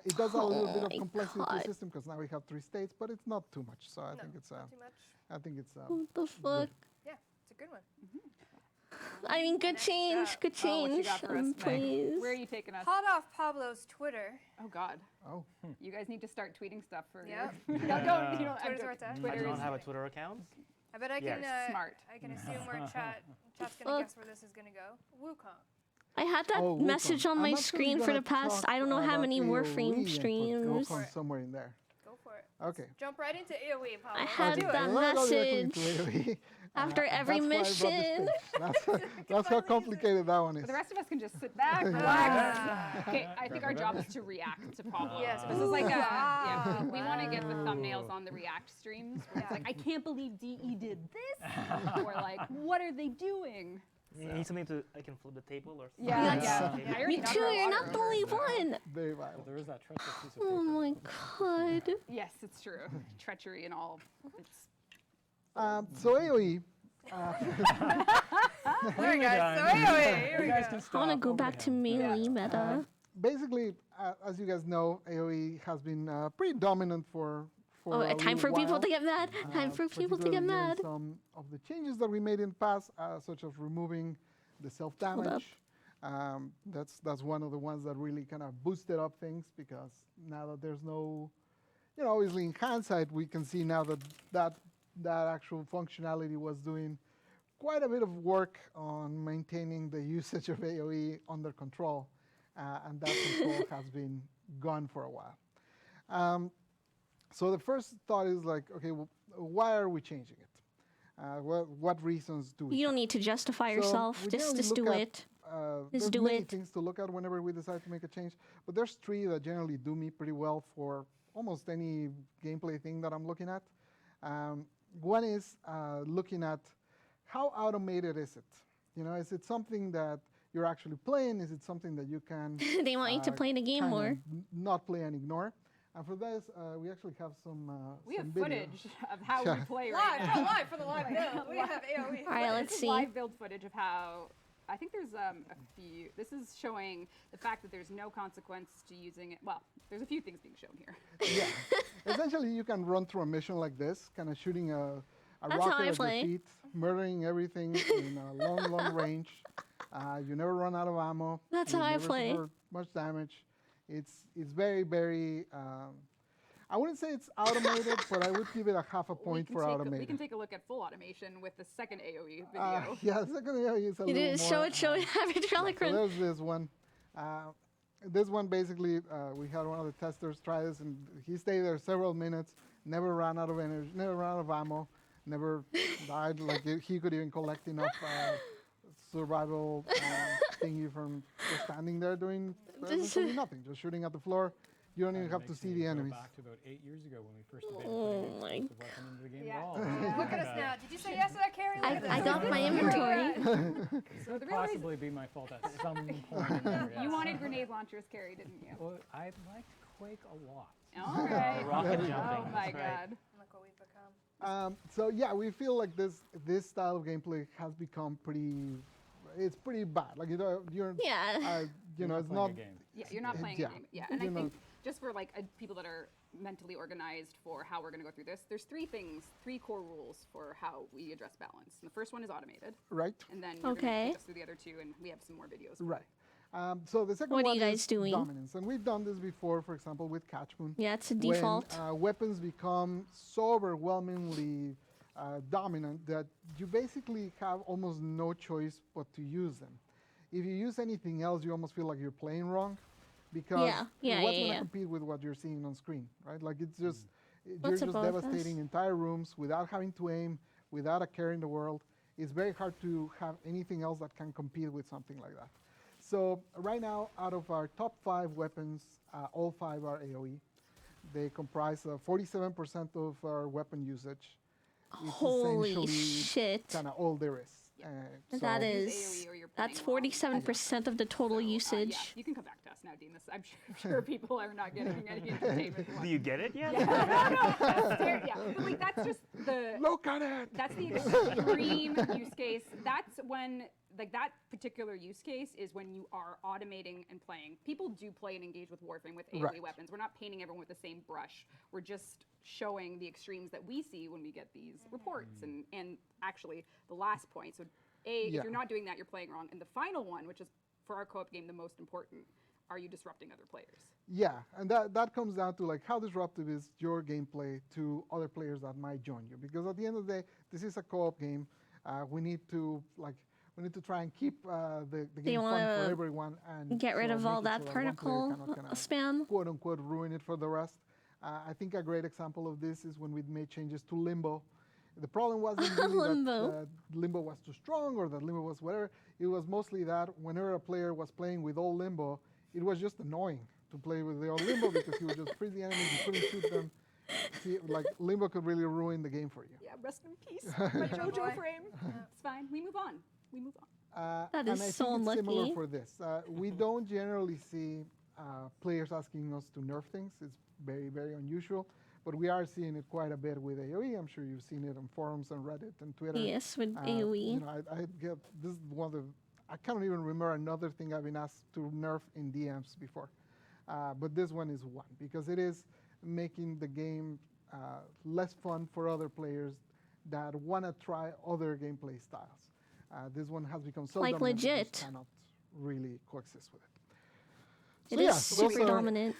It does add a little bit of my complexity to God. the system because now we have 3 states, but it's not too much. So I think it's Not too much. I think it's What the fuck? Yeah, it's a good one. I mean, good change, up. good Oh, what you change. got for us, Meg? Please. Where are you taking us? Hot off Pablo's Twitter. Oh God, oh you guys need to start tweeting stuff for Yeah. your. No, don't. You know, I'm Twitter's where joking. it's at. I Twitter do not is have a Twitter account. I bet I Yes. can. Smart. I can assume where chat's gonna guess where this is gonna go. Wukong. I had that Oh, message Wukong. on my I'm actually screen for gonna the past, talk I don't know how about many AoE Warframe and put streams. Wukong somewhere in there. Go for it. Okay. Jump right into AoE, Pablo. I had Do it. that We're gonna go directly message into AoE. after every That's why I brought this mission. page. That's how complicated that one is. But the rest of us can just sit back, relax. Okay, I think our job is to react to Pablo. Yes. This is like a, Wow. we want to get the thumbnails on the React streams. Where it's like, I can't believe DE did this. Or like, what are they doing? You need something to, I can flip the table or something. Yeah, Yes. yeah. Okay. I already Me got too, our you're water not the order. only one. Very But violent. there is that treacherous piece of Oh paper. my god. Yes, it's true. Treachery and all. It's So AoE. There we go. So AoE. Here we You guys go. can I stop want to go over back to him. melee meta. Basically, as you guys know, AoE has been pretty dominant for Oh, a time for little people while. to get mad. Time for people to get Particularly given mad. Some of the changes that we made in the past, such as removing the self-damage. That's one of the ones that really kind of boosted up things because now that there's no, obviously in hindsight we can see now that actual functionality was doing quite a bit of work on maintaining the usage of AoE under control, and that control has been gone for a while. So the first thought is like, okay, well, why are we changing it? What reasons do we? You don't need to justify So yourself. we Just generally do look at, it. there's do many it. things to look at whenever we decide to make a change, but there's 3 that generally do me pretty well for almost any gameplay thing that I'm looking at. One is looking at how automated is it? Is it something that you're actually playing? Is it something that you can They want you to play the game kinda more. not play and ignore? And for this, we actually have some. we have some video. footage of how we play right Live, now. live for the live build. We have AoE. All right, let's This is see. live build footage of how. I think there's a few. This is showing the fact that there's no consequence to using it. Well, there's a few things being shown here. Yeah. Essentially, you can run through a mission like this, kind of shooting a That's how rocket I at your play. feet, murdering everything in a long range. You never run out of ammo. That's you how I never play. suffer much damage. It's very, very. I wouldn't say it's automated, but I would give it a half a point for we automated. can take a look at full automation with the second AoE video. Yeah, the second AoE is a You little did more. show it, have it So Relic Run. there's this one. This one basically, we had one of the testers try this, and he stayed there several minutes, never ran out of energy, never ran out of ammo, never died. Like he could even collect enough survival thingy from just standing there doing essentially nothing, just shooting at the floor. You don't even have to Makes see me the go enemies. back to about 8 years ago when we first debated Oh putting my explosive weapon into the game Yeah. at all. Look at us now. Did you say yes to that, Carrie? Look at I this. got my inventory. It So the could real reason possibly be my fault at some point in there, yes. you wanted grenade launchers carried, didn't you? Well, I liked Quake a lot. All right. Rocket jumping. Oh my that's right. god. Look what we've become. So yeah, we feel like this style of gameplay has become it's pretty bad. Like you're Yeah. you know, You're it's playing a not. game. Yeah, you're not playing yeah. a game. Yeah, and I You know. think just for like people that are mentally organized for how we're going to go through this, there's 3 core rules for how we address balance. And the first one is automated, Right. and then you're going Okay. to take us through the other 2, and we have some more videos. Right. So the second What are one you guys is doing? dominance, and we've done this before. For example, with Catchmoon. Yeah, it's a When default. weapons become so overwhelmingly dominant that you basically have almost no choice but to use them. If you use anything else, you almost feel like you're playing wrong, because what's going to compete with what you're seeing on screen, right? Like it's just you're just devastating entire rooms without having to aim, without a care in the world. It's very hard to have anything else that can compete with something like that. So right now, out of our top 5 weapons, all 5 are AoE. They comprise 47% of our weapon usage. It's Holy shit. kind of all there is. That so- is, AoE or you're that's playing 47% of the total usage. Yeah, you can come back to us now, Demas. I'm sure people are not getting any entertainment. Do you get it yet? No, that's fair, yeah. But like that's just the Look at it! that's the extreme use case. That's when like that particular use case is when you are automating and playing. People do play and engage with Warframe with AoE Right. weapons. We're not painting everyone with the same brush. We're just showing the extremes that we see when we get these reports. And actually the last point. So if Yeah. you're not doing that, you're playing wrong. And the final one, which is for our co-op game the most important, are you disrupting other players? Yeah, and that comes down to like how disruptive is your gameplay to other players that might join you. Because at the end of the day, this is a co-op game. We need to try and keep the game fun for everyone and Get rid so of all make it that so one player particle cannot kinda spam. quote unquote ruin it for the rest. I think a great example of this is when we made changes to Limbo. The problem wasn't really Limbo. that Limbo was too strong or that Limbo was whatever. It was mostly that whenever a player was playing with all Limbo, it was just annoying to play with the old Limbo because you would just freeze the enemies, you couldn't shoot them. Like Limbo could really ruin the game for you. Yeah, rest in peace, my JoJo frame. It's fine. We move on. That and is I so think it's similar unlucky. for this. We don't generally see players asking us to nerf things. It's very, very unusual. But we are seeing it quite a bit with AoE. I'm sure you've seen it on forums and Reddit and Twitter. Yes, with You AoE. know, I get this is one of the. I can't even remember another thing I've been asked to nerf in DMs before, but this one is one because it is making the game less fun for other players that want to try other gameplay styles. This one has become so Like dominant that you legit. just cannot really coexist with it. It So is yeah, super those are- dominant.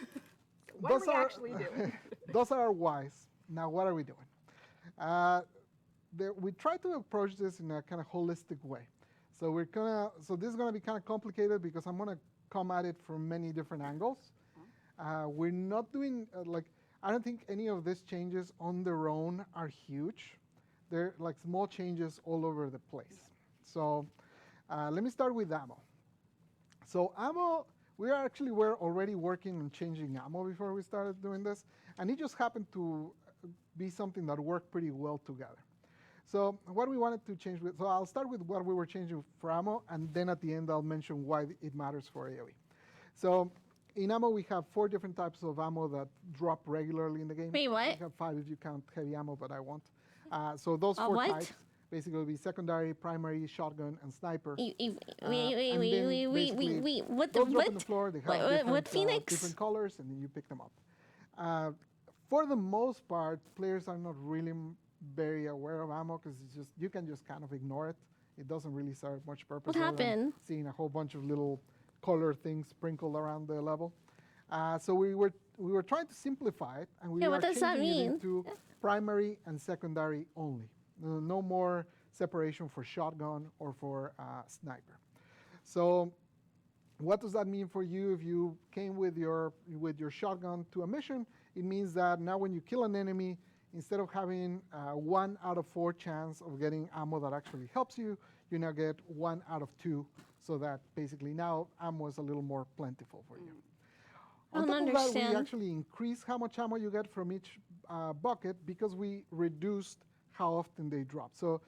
What are Those we are- actually doing? Those are our whys. Now, what are we doing? We try to approach this in a kind of holistic way. So this is gonna be kind of complicated because I'm gonna come at it from many different angles. We're not doing I don't think any of these changes on their own are huge. They're like small changes all over the place. So let me start with ammo. So ammo, we're already working on changing ammo before we started doing this, and it just happened to be something that worked pretty well together. So what we wanted to change so I'll start with what we were changing for ammo, and then at the end I'll mention why it matters for AoE. So in ammo we have 4 different types of ammo that drop regularly in the game. Wait, what? We have 5 if you count heavy ammo, but I won't. So those 4 what? types basically will be secondary, primary, shotgun, and sniper. Wait, and then basically what those drop on the floor. They have what different, Phoenix? different colors, and then you pick them up. For the most part, players are not really very aware of ammo because you can just kind of ignore it. It doesn't really serve much purpose. What other than happened? Seeing a whole bunch of little color things sprinkled around the level. So we were trying to simplify it, and we Yeah, are what does that changing it mean? into primary and secondary only. No more separation for shotgun or for sniper. So what does that mean for you if you came with your shotgun to a mission? It means that now when you kill an enemy, instead of having 1 out of 4 chance of getting ammo that actually helps you, you now get 1 out of 2, so that basically now ammo is a little more plentiful for you. On don't top of that, we understand. actually increase how much ammo you get from each bucket because we reduced how often they drop. So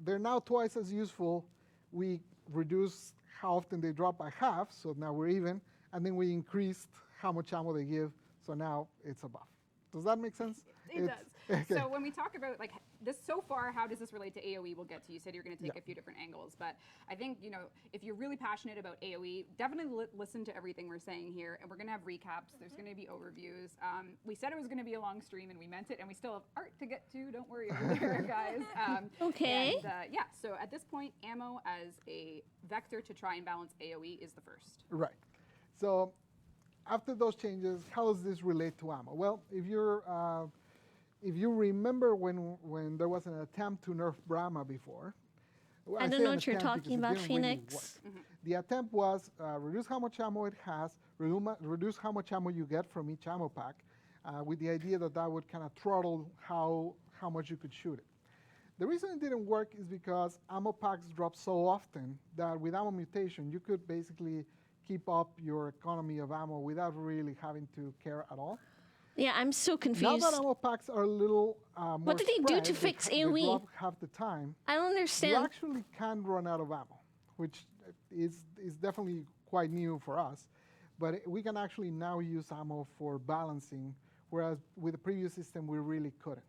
they're now twice as useful. We reduced how often they drop by half, so now we're even, and then we increased how much ammo they give, so now it's a buff. Does that make sense? It does. Okay. So when we talk about like this so far, how does this relate to AoE? We'll get to. You said you're going to take a few different angles, but I think if you're really passionate about AoE, definitely listen to everything we're saying here, and we're going to have recaps. There's going to be overviews. We said it was going to be a long stream, and we meant it, and we still have art to get to. Don't worry over there, guys. Okay. And, so at this point, ammo as a vector to try and balance AoE is the first. Right. So after those changes, how does this relate to ammo? Well, if you're if you remember when there was an attempt to nerf Brahma before. Well, I don't say know an what you're attempt talking because it about, didn't really Phoenix. work. The attempt was reduce how much ammo it has, reduce how much ammo you get from each ammo pack, with the idea that that would kind of throttle how much you could shoot it. The reason it didn't work is because ammo packs drop so often that with ammo mutation, you could basically keep up your economy of ammo without really having to care at all. Yeah, I'm so Now confused. that ammo packs are a little more What did they do to spread, fix they AoE? drop half the time. I don't You understand. actually can run out of ammo, which is definitely quite new for us. But we can actually now use ammo for balancing, whereas with the previous system, we really couldn't.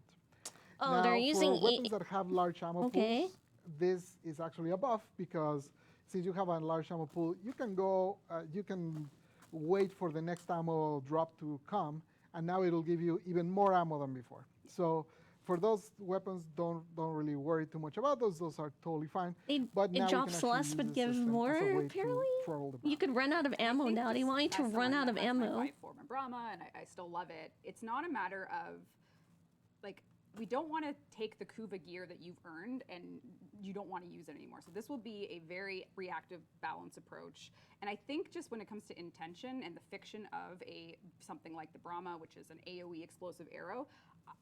Oh, Now, they're for using weapons that have large ammo Okay. pools, this is actually a buff because since you have a large ammo pool, you can wait for the next ammo drop to come, and now it'll give you even more ammo than before. So for those weapons, don't really worry too much about those. Those are totally fine. But now It we drops can actually less use but this gives system more, as a way to apparently? throttle the You battle. could run out of ammo think now. Do you just want me to as run someone out of that has ammo? My Warframe Brahma, and I still love it. It's not a matter of, like, we don't want to take the Kuva gear that you've earned and you don't want to use it anymore. So this will be a very reactive balance approach. And I think just when it comes to intention and the fiction of something like the Brahma, which is an AoE explosive arrow,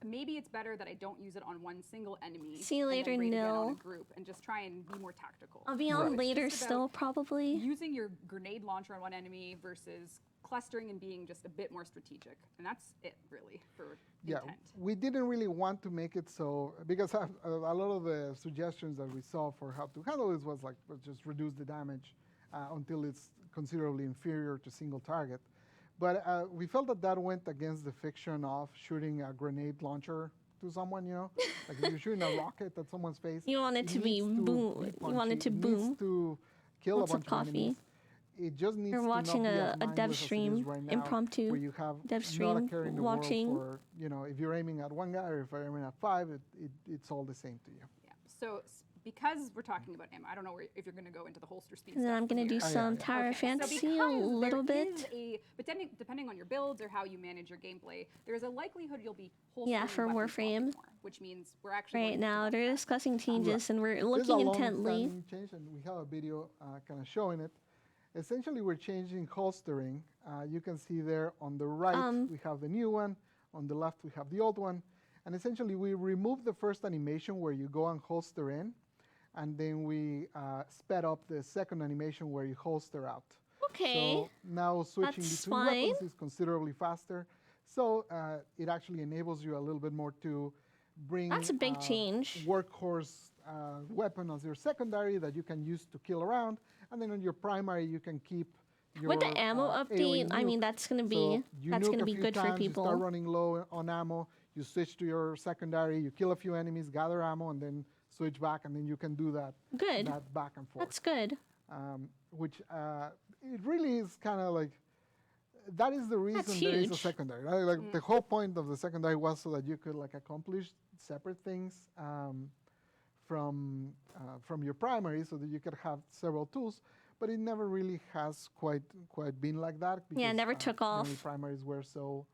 maybe it's better that I don't use it on one single enemy. See you and then later, raid again on a Nil. group and just try and be more tactical. I'll be So on it's later just about still, probably. using your grenade launcher on one enemy versus clustering and being just a bit more strategic. And that's it, really, for Yeah, intent. we didn't really want to make it so, because a lot of the suggestions that we saw for how to handle this was like, let's just reduce the damage until it's considerably inferior to single target. But we felt that went against the fiction of shooting a grenade launcher to someone, like if you're shooting a rocket at someone's face. You want it to be needs boom. You want it punchy. to It boom. needs to kill What's a up, bunch coffee? of enemies. It just needs You're to watching not be a as mindless dev as it is stream, right now, impromptu where you have dev not a stream, care in the watching. world for, if you're aiming at one guy or if you're aiming at five, it's all the same to you. Yeah. So because we're talking about ammo, I don't know if you're going to go into the holster speed And then stuff I'm going to here. do yeah, some yeah. Tower Okay, Fantasy so a because little there is bit. but depending on your builds or how you manage your gameplay, there's a likelihood you'll be holstering Yeah, for weapons a lot Warframe. more, which means we're actually Right going now, to they're discussing changes and we're This is a looking intently. long-standing change, and we have a video kind of showing it. Essentially, we're changing holstering. You can see there on the right, we have the new one. On the left, we have the old one. And essentially, we remove the first animation where you go and holster in, and then we sped up the second animation where you holster out. Okay. So now switching That's between fine. weapons is considerably faster. So it actually enables you a little bit more to bring That's a big change. workhorse weapon as your secondary that you can use to kill around, and then on your primary you can keep your With the ammo update, I mean, nuke. that's going to be So you nuke a few good for times, You start people. running low on ammo. You switch to your secondary. You kill a few enemies, gather ammo, and then switch back, and then you can do that. Good. That back and forth. That's good. Which it really is kind of like. That is the reason That's there is a huge. secondary. Right? Like the whole point of the secondary was so that you could like accomplish separate things from your primary, so that you could have several tools. But it never really has quite been like that. Because, Yeah, it never took off. Many primaries were so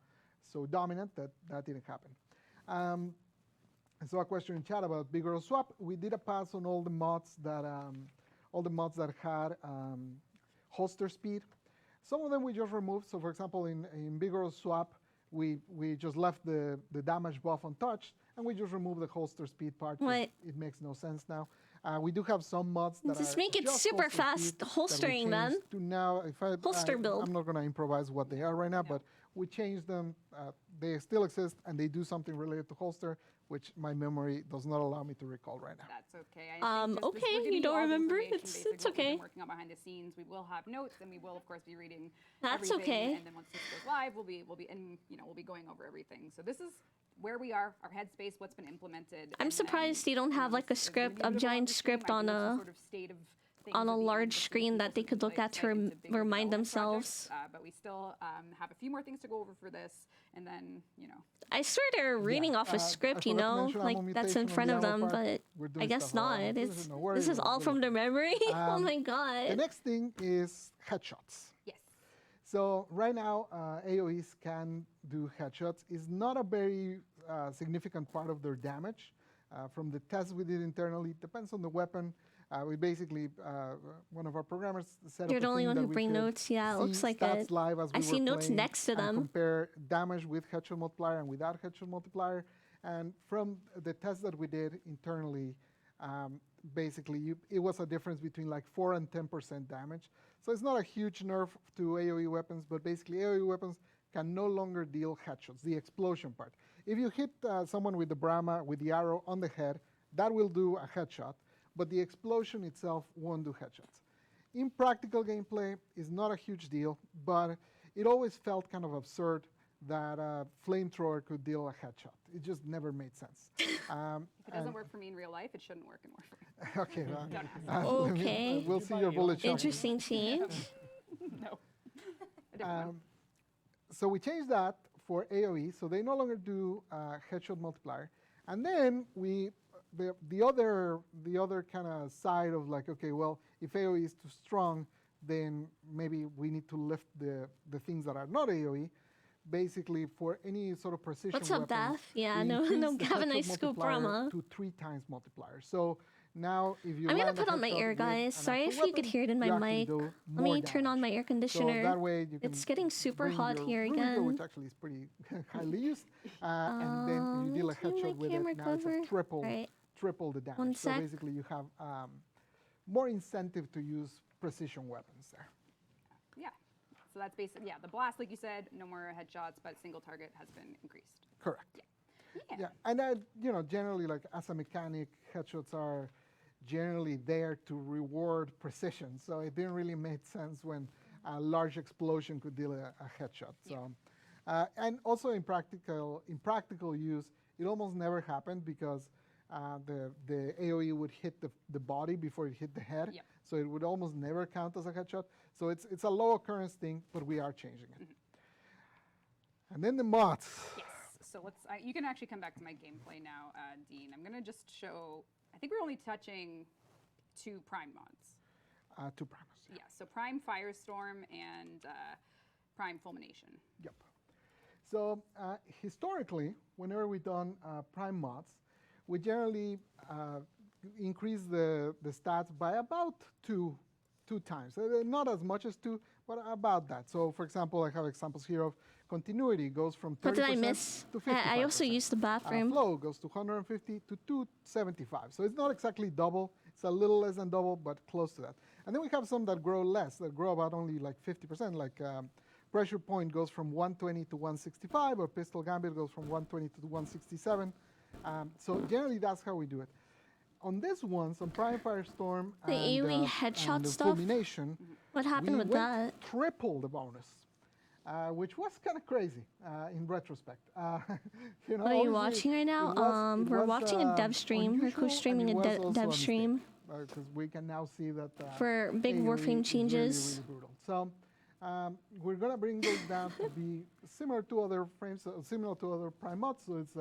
dominant that didn't happen. I saw a question in chat about Big Girl Swap. We did a pass on all the mods that had holster speed. Some of them we just removed. So for example, in Big Girl Swap, we just left the damage buff untouched, and we just removed the holster speed part. 'cause What? It makes no sense now. We do have some mods that Just are make it just super holster fast speed that we holstering, man. changed To now, Holster build. I'm not going to improvise what they are right now, but we changed them. They still exist, and they do something related to holster, which my memory does not allow me to recall right now. That's okay. I think Okay, we're giving you don't all the remember? information, It's basically what we've okay. been working on behind the scenes. We will have notes, and we will of course be reading. That's everything, okay. And then once this goes live, we'll be we'll be going over everything. So this is where we are, our headspace, what's been implemented. I'm and surprised then, you don't have, like, a there's gonna script, be a bit of giant live script stream. I on think it's a- sort of state of things on a at the end, large just for screen people that they to could be, look like, at to excited to bigger remind development projects. themselves. But we still have a few more things to go over for this, and then I swear they're reading off a I script, you forgot to know, mention like ammo that's mutation in on front the of ammo them, part. but We're doing I guess stuff all not. around. It's No worries, this is we're all from looking. their memory. Oh my The god. next thing is headshots. yes. So right now, AoEs can do headshots. It's not a very significant part of their damage. From the tests we did internally, it depends on the weapon. We basically, one of our programmers set You're up the a only thing one that who we bring could notes. Yeah, it see looks like stats it. live as I we see were notes playing next to and them. compare damage with headshot multiplier and without headshot multiplier. And from the tests that we did internally, basically it was a difference between like 4 and 10% damage. So it's not a huge nerf to AoE weapons, but basically AoE weapons can no longer deal headshots, the explosion part. If you hit someone with the Brahma, with the arrow on the head, that will do a headshot, but the explosion itself won't do headshots. In practical gameplay, it's not a huge deal, but it always felt kind of absurd that a flamethrower could deal a headshot. It just never made sense. If it doesn't work for me in real life, it shouldn't work in Warframe. Okay, well, Don't ask. Okay. we'll see your bullet shot. Interesting change. No. A different one. So we changed that for AoE, so they no longer do headshot multiplier. And then the other kind of side of like, okay, well, if AoE is too strong, then maybe we need to lift the things that are not AoE. Basically, for any sort of precision What's up, weapon, Daff? Yeah, we no, increase no, the have a headshot nice scoop, multiplier Brahma. to 3 times multiplier. So now, if you I'm gonna land a put on my headshot ear, with guys. an Sorry actual if you could weapon, hear it in my you actually mic. do Let more me turn on my damage. air So conditioner. that way you can It's getting super bring hot your here Ruger, again. which actually is pretty highly used, and then if you deal a Can my headshot with camera it, now it's cover? a triple Right. triple the damage. One So sec. basically, you have more incentive to use precision weapons there. Yeah. So that's basically, yeah, the blast, like you said, no more headshots, but single target has been increased. Correct. Yeah. Yeah, and you know, generally, like as a mechanic, headshots are generally there to reward precision. So it didn't really make sense when a large explosion could deal a headshot. So, and also in practical use, it almost never happened because the AOE would hit the body before it hit the head. Yep. So it would almost never count as a headshot. So it's a low occurrence thing, but we are changing it. And then the mods. Yes. So you can actually come back to my gameplay now, Dean. I'm going to just show, I think we're only touching 2 Prime mods. 2 primers. Yeah, so Prime Firestorm and Prime Fulmination. Yep. So historically, whenever we've done prime mods, we generally increase the stats by about two times. Not as much as 2, but about that. So for example, I have examples here of continuity goes from 30% What did I miss? to 55%. I also used the bathroom. Flow goes to 150 to 275. So it's not exactly double. It's a little less than double, but close to that. And then we have some that grow less, that grow about only like 50%, like Pressure Point goes from 120 to 165, or Pistol Gambit goes from 120 to 167. So generally, that's how we do it. On this one, some Prime Firestorm The and, AoE headshot and the stuff? Fulmination, What happened we with went that? triple the bonus, which was kind of crazy in retrospect. You know, What are you obviously watching right now? it was- it We're was, watching a dev stream. unusual, Rico's streaming and a it was also dev mistake, stream because we can now see that for big AoE Warframe is changes. Really, really brutal. So we're gonna bring those down to be similar to other frames, similar to other prime mods. So it's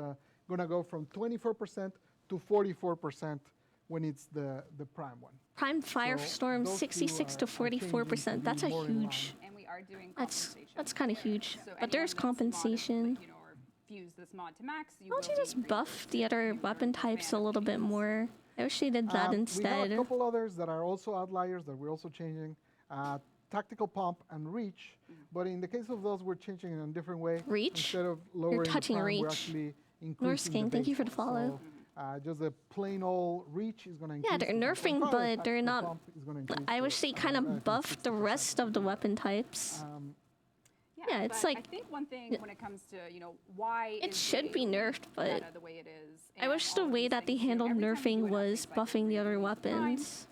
gonna go from 24% to 44% when it's the prime one. Prime Firestorm, those two 66 to are changing to 44%. be That's a more in line. huge. And we are doing That's compensation. kind of huge. So But there's anyone that's modded, compensation. like, or fuse this mod to max, Why don't you will just be buff the rewarded other for weapon types a mana little bit changes. more? I wish they did that We have instead. a couple others that are also outliers that we're also changing. Tactical Pump and Reach, but in the case of those, we're changing it in a different way. Reach? Instead of lowering touching the prime, we're Reach. actually increasing Norsking, the thank you base for the one. follow. So, just a plain old Reach is going to increase. Yeah, they're to nerfing, 1.5, but they're Tactical not. Pump is gonna increase I to, wish they kind I of think buffed the 60%. rest of the weapon types. Yeah, it's but like- I think one thing when it comes to why It is should the be AoE nerfed, but meta the way it is. I and wish all the of way these that they things, handled every time we nerfing do an was update cycle, buffing the we're other doing Prime, weapons.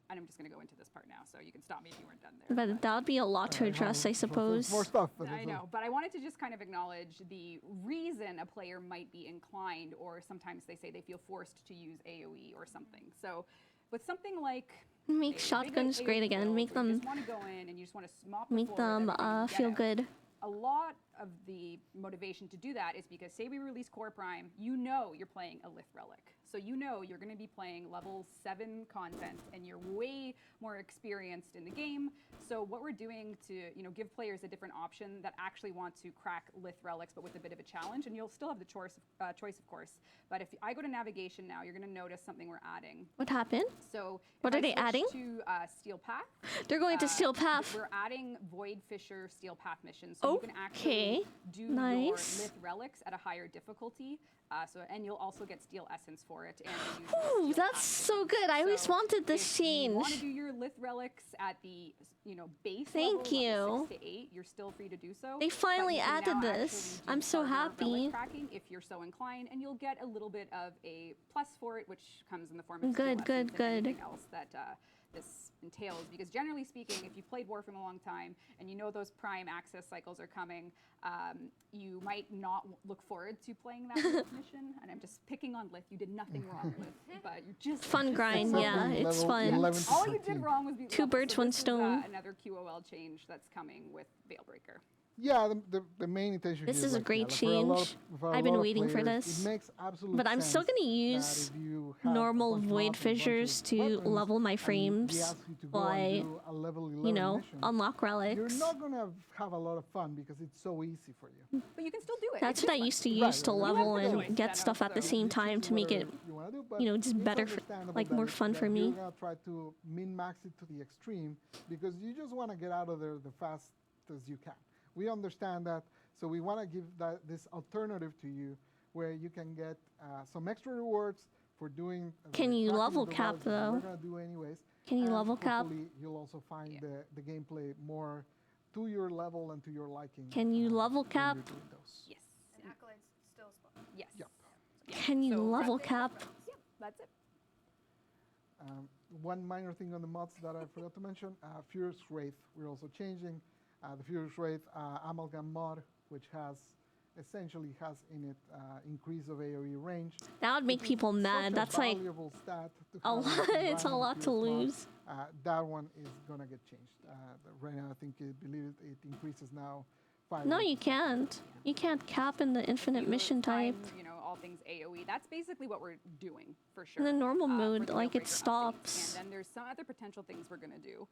and I'm just going to go into this part now, so you can stop me if you weren't done there. But that would be a lot to address, I suppose. More stuff. But I it's, know, but I wanted to just kind of acknowledge the reason a player might be inclined, or sometimes they say they feel forced to use AoE or something. So with something like Make a shotguns big great AoE again. build Make where you them just want to go in and you just want to mop the make floor with them everything you can feel get good. out. A lot of the motivation to do that is because say we release Core Prime, you know you're playing a Lith Relic. So you know you're going to be playing level 7 content and you're way more experienced in the game. So what we're doing to give players a different option that actually want to crack Lith Relics but with a bit of a challenge, and you'll still have the choice of course. But if I go to navigation now, you're going to notice something we're adding. What happened? So What if are I they switch adding? to Steel Path. They're going to Steel Path. We're adding Void Fisher Steel Path missions, so you can Okay, actually do your nice. Lith Relics at a higher difficulty. And you'll also get Steel Essence for it. And you use Ooh, Steel that's Path so missions. good. I always So wanted this if you want to change. do your Lith Relics at the base Thank level, you. 6 to 8, you're still free to do so. They but finally you can added now this. actually do I'm so harder relic happy. cracking if you're so inclined, and you'll get a little bit of a plus for it, which comes in the form of Good, Steel good, Essence and good. anything else that this entails. Because generally speaking, if you played Warframe a long time and you know those Prime access cycles are coming, you might not look forward to playing that Lith mission. And I'm just picking on Lith. You did nothing wrong, Lith, but you just Fun just grind, Except yeah, in it's level fun. 11 to all you 13. did wrong was be Two level. birds, So one this is, stone. another QOL change that's coming with Veilbreaker. Yeah, the main intention This here is a like, great yeah, for a lot change. of- for a I've been lot of waiting for players, this. It makes absolute But I'm still sense gonna that use if you have a normal bunch of void mods and a bunch of fissures to weapons, level my and frames we ask you to go while and I, do a level 11 mission, unlock you're relics. not going to have a lot of fun because it's so easy for you. But you can still do it. That's It's what I just used to fun. use to right, right. level You have the and choice, get Dano, stuff at the so same You time choose to make it, whatever you wanna do, but just it's better, understandable like that more it- fun that for me. You're gonna try to min-max it to the extreme because you just want to get out of there the fastest you can. We understand that, so we want to give this alternative to you where you can get some extra rewards for doing. Can you cracking level the cap, relics that We're though? gonna do anyways. Can you and level cap? hopefully you'll also find Yeah. the gameplay more to your level and to your liking. Can you level when cap? you're doing those. Yes. And accolades still spawn. Yes. Yep. Yeah. Can you So level Friendly cap? friends. Yeah, that's it. One minor thing on the mods that I forgot to mention, Furious Wraith, we're also changing. The Furious Wraith Amalgam mod, which essentially has in it increase of AoE range. That would make which is people such mad. a That's like valuable stat to a have in lot. the It's a environment lot to Furious mod. lose. That one is gonna get changed. Right now, I think it increases now 5. No, you can't. You can't cap in the infinite You mission type. find, all things AoE. That's basically what we're doing for sure. In the normal for mode, the like, it Veilbreaker updates. stops. And then there's some other potential things we're gonna do.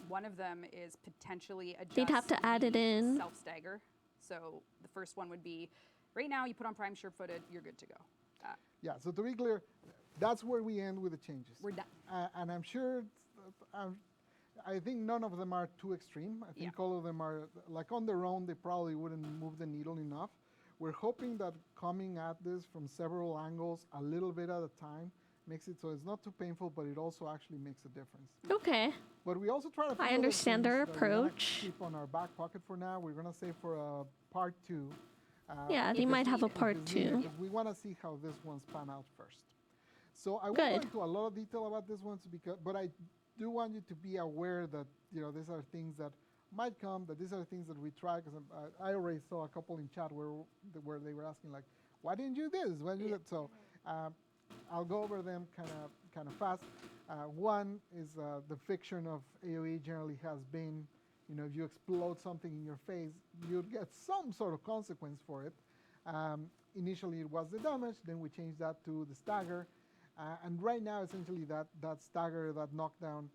One of them is potentially adjust. They'd have to add it the in. Self stagger. So the first one would be, right now you put on Prime sure-footed, you're good to go. Yeah. So to be clear, that's where we end with the changes. We're done. And I'm sure, I think none of them are too extreme. I think Yeah. all of them are, like on their own, they probably wouldn't move the needle enough. We're hoping that coming at this from several angles, a little bit at a time, makes it so it's not too painful, but it also actually makes a difference. Okay. But we also try to. I put other understand their things that we wanna approach. Keep on our back pocket for now. We're gonna save for a part 2. Yeah, they if might have a needed. part If needed, 2. because we want to see how this one's pan out first. So I won't Good. go into a lot of detail about this one, but I do want you to be aware that these are things that might come. That these are things that we try. Because I already saw a couple in chat where they were asking like, "Why didn't you do this? Why did you do that?" So I'll go over them kind of fast. One is the fiction of AoE generally has been, if you explode something in your face, you'd get some sort of consequence for it. Initially it was the damage, then we changed that to the stagger. And right now, essentially, that stagger, that knockdown,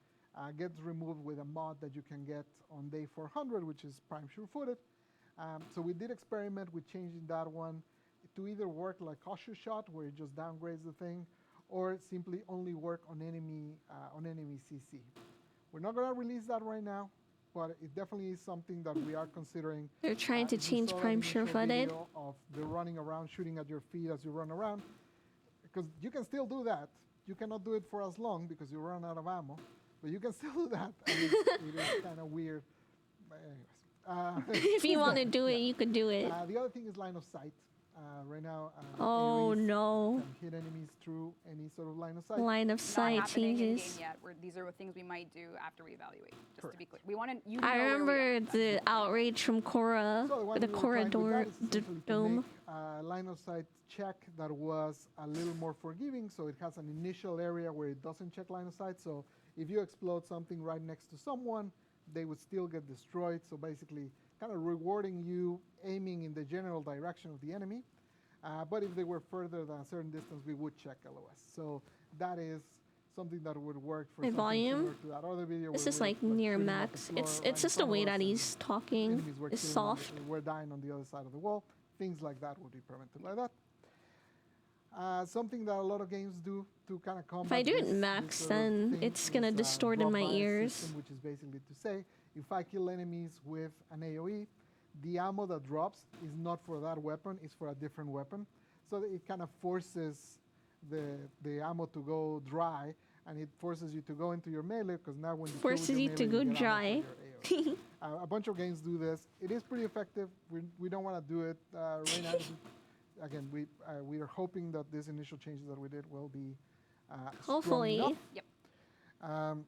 gets removed with a mod that you can get on day 400, which is Prime Sure-Footed. So we did experiment with changing that one to either work like Cautious Shot, where it just downgrades the thing, or simply only work on enemy CC. We're not going to release that right now, but it definitely is something that we are considering. They're trying to If you change saw that Prime initial Sure-Footed. video of the running around, shooting at your feet as you run around, because you can still do that. You cannot do it for as long because you run out of ammo, but you can still do that. And it is kind of weird. But anyways, If you want to do it, you could do it. the other thing is line of sight. Right now, Oh AoEs no. can hit enemies through any sort of line of sight. Line of Not sight happening in game changes. yet. These are things we might do after we evaluate. Just to be Correct. clear, we want to. I remember the outrage from Cora, So one the we were Cora trying with that is d- essentially to dome. make a line of sight check that was a little more forgiving. So it has an initial area where it doesn't check line of sight. So if you explode something right next to someone, they would still get destroyed. So basically, kind of rewarding you aiming in the general direction of the enemy. But if they were further than a certain distance, we would check LOS. So that is something that would work for My something volume? similar to that other video. This where is we're, like near shooting off the max. floor It's right in just the front of way us that and he's talking enemies were is killing soft. we're dying on the other side of the wall. Things like that would be permitted like that. Something that a lot of games do to kind of combat If I do it this max, sort of then thing it's gonna is, distort in drop my by ears. system, which is basically to say, if I kill enemies with an AoE, the ammo that drops is not for that weapon, it's for a different weapon. So that it kind of forces the ammo to go dry, and it forces you to go into your melee, because now when you kill with Forces your you to melee, go get ammo dry. for your AoE. A bunch of games do this. It is pretty effective. We don't want to do it right now. Again, we are hoping that these initial changes that we did will be strong Hopefully. Yep. enough.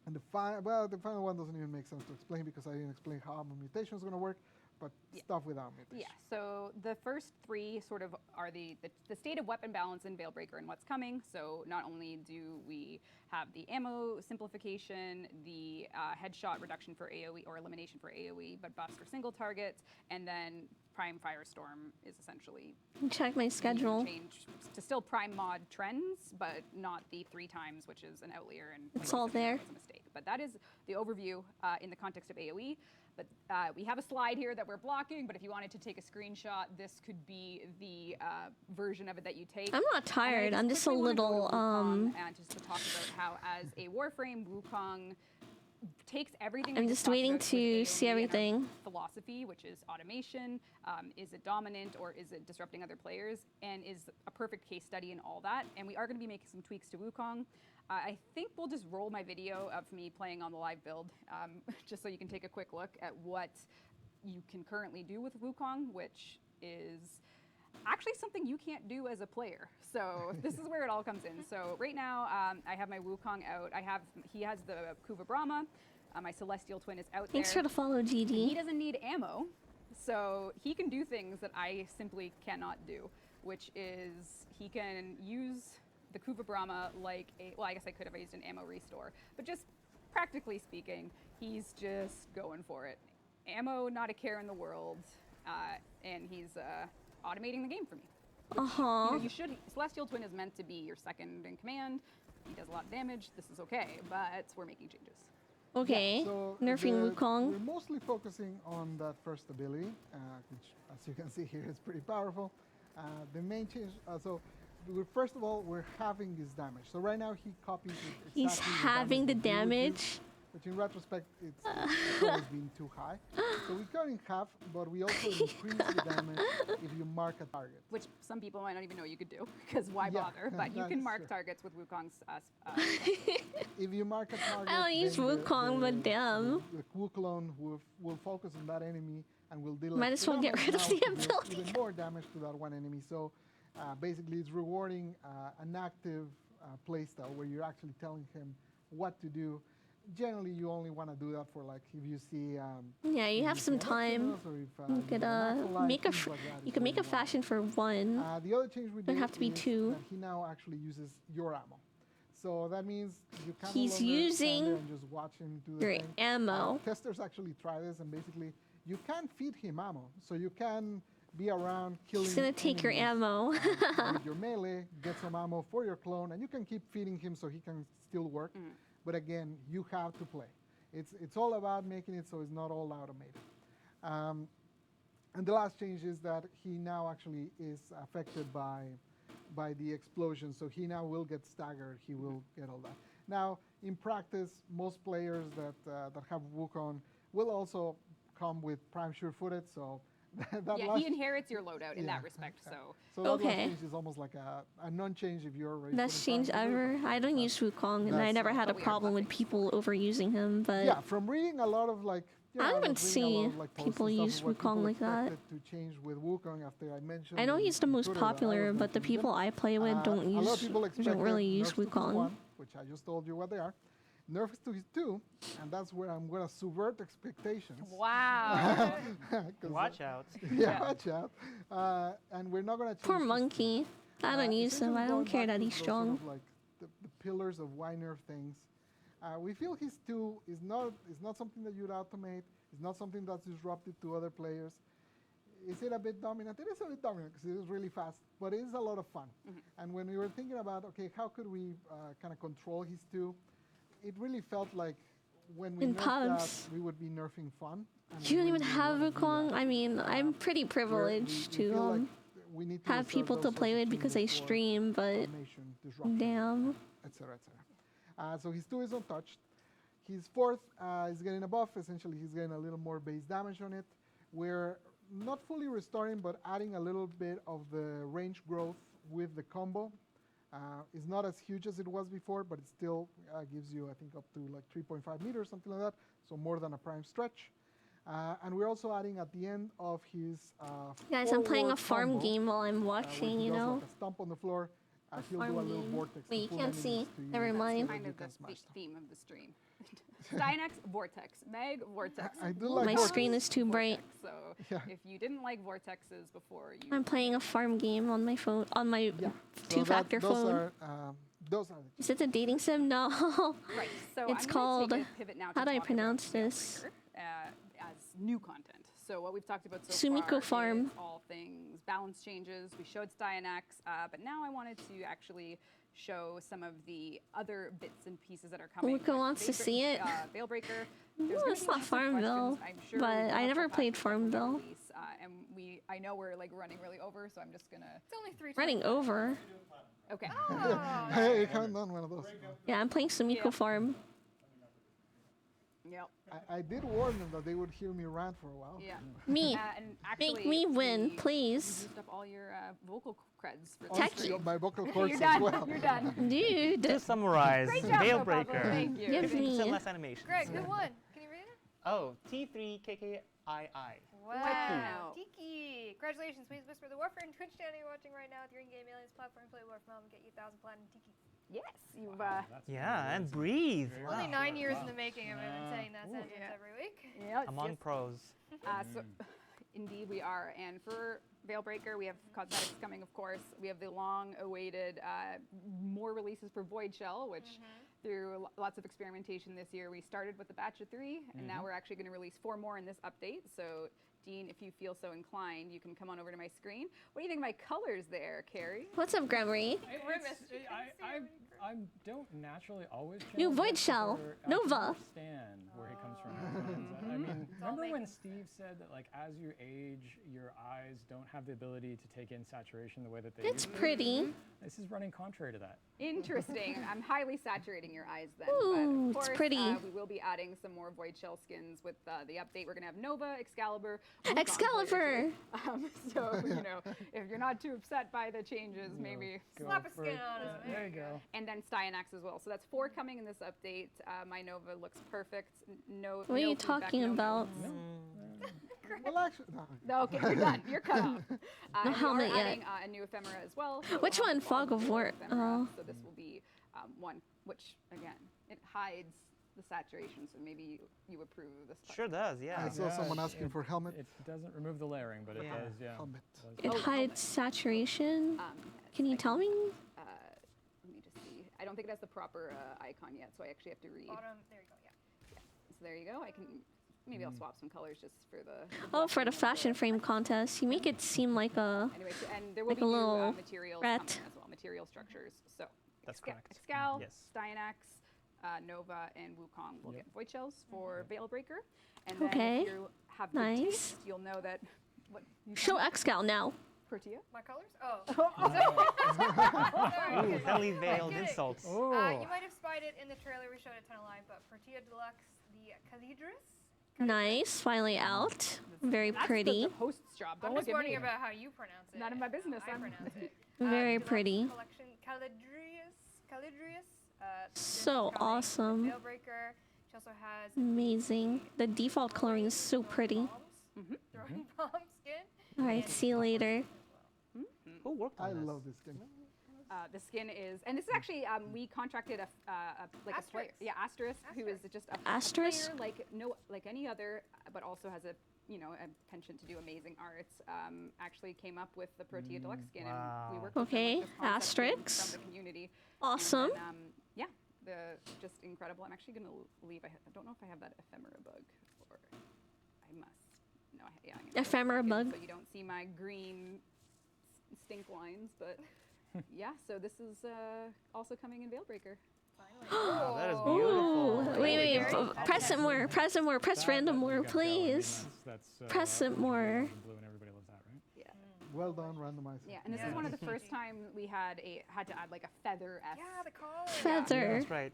And the final one doesn't even make sense to explain because I didn't explain how ammo mutation is going to work, but stuff without mutation. Yeah, so the first three sort of are the state of weapon balance in Veilbreaker and what's coming. So not only do we have the ammo simplification, the headshot reduction for AoE or elimination for AoE, but buffs for single targets, and then Prime Firestorm is essentially Check my schedule. change to still Prime mod trends, but not the 3 times, which is an outlier and It's all there. was a mistake. But that is the overview in the context of AoE. But we have a slide here that we're blocking, but if you wanted to take a screenshot, this could be the version of it that you take. I'm not tired. And I I'm just a quickly wanna go to little Wukong and just to talk about how, as a Warframe, Wukong takes everything. I'm we just talked waiting about with to AoE see and our everything. philosophy, which is automation. Is it dominant or is it disrupting other players? And is a perfect case study in all that. And we are going to be making some tweaks to Wukong. I think we'll just roll my video of me playing on the live build, just so you can take a quick look at what you can currently do with Wukong, which is actually something you can't do as a player. So this is where it all comes in. So right now, I have my Wukong out. He has the Kuva Brahma. My Celestial Twin is out Thanks there. for the follow, He GD. doesn't need ammo, so he can do things that I simply cannot do, which is he can use the Kuva Brahma like well, I guess I could have used an ammo restore, but just practically speaking, he's just going for it. Ammo, not a care in the world, and he's automating the game for me. You should. Celestial Twin is meant to be your second in command. He does a lot of damage. This is okay, but we're making changes. Okay. So Nerfing we're Wukong. mostly focusing on that first ability, which, as you can see here, is pretty powerful. The main change, first of all, we're halving his damage. So right now he copies exactly He's having the that you would do, damage. which in retrospect, it's always been too high. So we cut in half, but we also increase the damage if you mark a target. Which some people might not even know you could do, because why Yeah, bother? But you that can is mark true. targets with Wukong's. If you mark a target, I don't use then Wukong, but damn. The Wu clone will focus on that enemy and will deal Might as well get rid of the ability. even more damage to that one enemy. So basically, it's rewarding an active playstyle where you're actually telling him what to do. Generally, you only want to do that for like if you see. Yeah, you if have see some an time. Exodus or if, You you could have an acolyte, make a things like that you is could what make a want. fashion for one. The other change we did have to be is two. that he now actually uses your ammo. So that means you can't He's no longer stand using there and just watch him do the Your thing. ammo. Testers actually try this, and basically you can feed him ammo. So you can be around killing. He's gonna take your enemies, ammo. with your melee, get some ammo for your clone, and you can keep feeding him so he can still work. But again, you have to play. It's all about making it so it's not all automated. And the last change is that he now actually is affected by the explosion, so he now will get staggered. He will get all that. Now, in practice, most players that have Wukong will also come with prime sure-footed, so that Yeah, last, he inherits your loadout in Yeah, that respect. yeah. So so that last Okay. change is almost like a non-change if you're already. Best putting change prime sure-footed. ever. I don't use Wukong, and I That's- never had a But we are problem with buffing people overusing him. But Yeah, from reading a lot of like. I don't even like, reading a lot see of, like, posts people and stuff use of what Wukong people like that. expected to change with Wukong after I mentioned. I know in- he's the in most Twitter that I popular, was but the mentioning people them. I play with A lot of people don't expected really use nerfs to his Wukong. 1, which I just told you what they are. Nerfs to his 2, and that's where I'm gonna subvert expectations. wow. 'Cause, Watch out. Yeah, watch out. And we're not gonna change. Poor system. monkey. I don't use him. Essentially I don't going care back that to he's those strong. Sort of like the pillars of why nerf things. We feel his 2 is not something that you'd automate. It's not something that's disruptive to other players. Is it a bit dominant? It is a bit dominant because it is really fast, but it is a lot of fun. And when we were thinking about, okay, how could we kind of control his 2, it really felt like when we In nerfed that, pubs. we would be nerfing fun. and You we don't even really have wanna do Wukong. that. I mean, I'm pretty Where privileged we to feel like we need to have reserve people those to sorts play of with because I changes for stream, but automation, disruption, damn. etc., etc. So his 2 is untouched. His 4th is getting a buff. Essentially, he's getting a little more base damage on it. We're not fully restoring, but adding a little bit of the range growth with the combo. It's not as huge as it was before, but it still gives you, I think, up to like 3.5 meters, something like that. So more than a prime stretch. And we're also adding at the end of his Guys, I'm playing a forward farm combo, game while I'm where watching, he you does know? like a stomp on the floor. He'll do a farm little game. vortex. Wait, to you pull can't enemies see. to you Never so mind. that Kind you of can the smash them. theme of the stream. Styanax, Vortex. Meg, Vortex. I do like My vortex. screen is too bright. Vortex. So Yeah. if you didn't like vortexes before, you I'm playing a farm game on my phone, on my Yeah. two-factor those phone. Those are the Is it a dating sim? No. Right. So It's I'm called- gonna take a pivot now to how do I talk about pronounce this? Veilbreaker, as new content. So what we've talked about so Sumiko far Farm. is all things balance changes. We showed Styanax, but now I wanted to actually show some of the other bits and pieces that are coming. Luca wants to see it. Veilbreaker. No, There's gonna it's be not lots of Farmville, questions. I'm sure but we will I have never some played questions that we'll Farmville. release, and I know we're like running really over, so I'm just gonna. It's only 3. Running over. Okay. Oh, Hey, you haven't done one of those. Yeah, I'm playing Sumiko Yeah. Farm. Yep. I did warn them that they would hear me rant for a while. Yeah. Me. And actually, Make me win, you please. used up all your vocal creds for Tech this you. stream. My vocal cords You're as done. well. You're done. Dude. To summarize, Great job, Pablo. Veilbreaker. Thank you. Give me. 50% less animation. Greg, who won? Can you read it? Oh, T3KKII. Wow. Tiki. Congratulations. Please whisper the Warframe Twitch channel you're watching right now. If you're in Game Aliens platform, play Warframe and get you 1,000 platinum Tiki. Yes, you've. That's Yeah, really and amazing. breathe. Very Only wow. 9 years Wow. in the making of it. I've been saying that Ooh. sentence Yeah. every week. Yes, Among yes. pros. So, indeed, we are. And for Veilbreaker, we have cosmetics coming, of course. We have the long-awaited more releases for Void Shell, which through lots of experimentation this year, we started with a batch of 3, and now we're actually going to release 4 more in this update. So, Dean, if you feel so inclined, you can come on over to my screen. What do you think of my colors there, Carrie? What's up, Gregory? Grimace. I don't naturally always New channel Void this, Shell. or I Nova. can understand where he comes from. I mean, remember when making Steve said that like as you age, your eyes don't have the ability to take in saturation the way that they It's used to? pretty. This is running contrary to that. Interesting. I'm highly saturating your eyes then. Ooh, but of it's course, pretty. we will be adding some more Void Shell skins with the update. We're going to have Nova, Excalibur, Wukong Excalibur! players. So, you know, if you're not too upset by the changes, maybe. Go Slap a for skin it. on it. There you go. And then Styanax as well. So that's 4 coming in this update. My Nova looks perfect. No. What are no you feedback, talking no about? notes. Well, actually, no. No, okay, you're done. You're cut off. And we helmet are yet. adding a new ephemera as well. So Which we'll have one? the Fog of War. ephemera. Oh. So this will be one, which again, it hides the saturation. So maybe you approve of this. part. Sure does, yeah. I saw someone asking it- for helmet. It doesn't remove the layering, but it Yeah. does, yeah. Helmet. It Oh, hides saturation. Um, Can you tell me? let me just see. I don't think it has the proper icon yet, so I actually have to read. Bottom. There you go. Yeah. So there you go. I can. Maybe I'll swap some colors just for the. Oh, for the blushing fashion and frame contest. You make it seem like a... Anyway, so, and there will Like be a new little materials rat. coming as well, material structures. So That's correct. Excal, Yes. Styanax, Nova, and Wukong will Yep. get void shells for Veilbreaker. And then Okay. if you have good Nice. taste, you'll know that what you Show Excal now. Protea. My colors? Oh. Ooh, Sorry. heavily veiled kidding. insults. Oh, You might have spied it in the trailer we showed at 10 Live, but Protea Deluxe, the Calidris. Nice. Finally out. Very That's pretty. The host's job. Don't I'm look just at wondering me. about how you pronounce it. None of my business. I I'm- pronounce it. Very Deluxe pretty. Collection Calidrius. This So is coming with awesome. Veilbreaker. She also has Amazing. The default coloring is so pretty. Throwing bomb skin. Alright, and see you later. Who worked on I this? love this skin. The skin is, and this is actually we contracted a player, Asterisk. Asterisk, who is just a Asterisk? player like any other, but also has a a penchant to do amazing arts. Actually came up with the Protea Deluxe skin, and we wow. worked with them Okay, with this concept Asterisk. from the community. Awesome. And then, yeah, just incredible. I'm actually going to leave. I don't know if I have that ephemera bug, or I must. No, yeah. I'm gonna Ephemera put it back in bug. So you don't see my green stink lines, but yeah. So this is also coming in Veilbreaker. Finally. Wow, that is Oh. beautiful. Ooh, wait, Very press it more, press it more, press random more, please. Press it more. Blue and everybody loves that, right? Yeah. Well done, randomizer. Yeah, and this is one of the first time we had to add like a feather S. Yeah, the collar. Feather. That's right.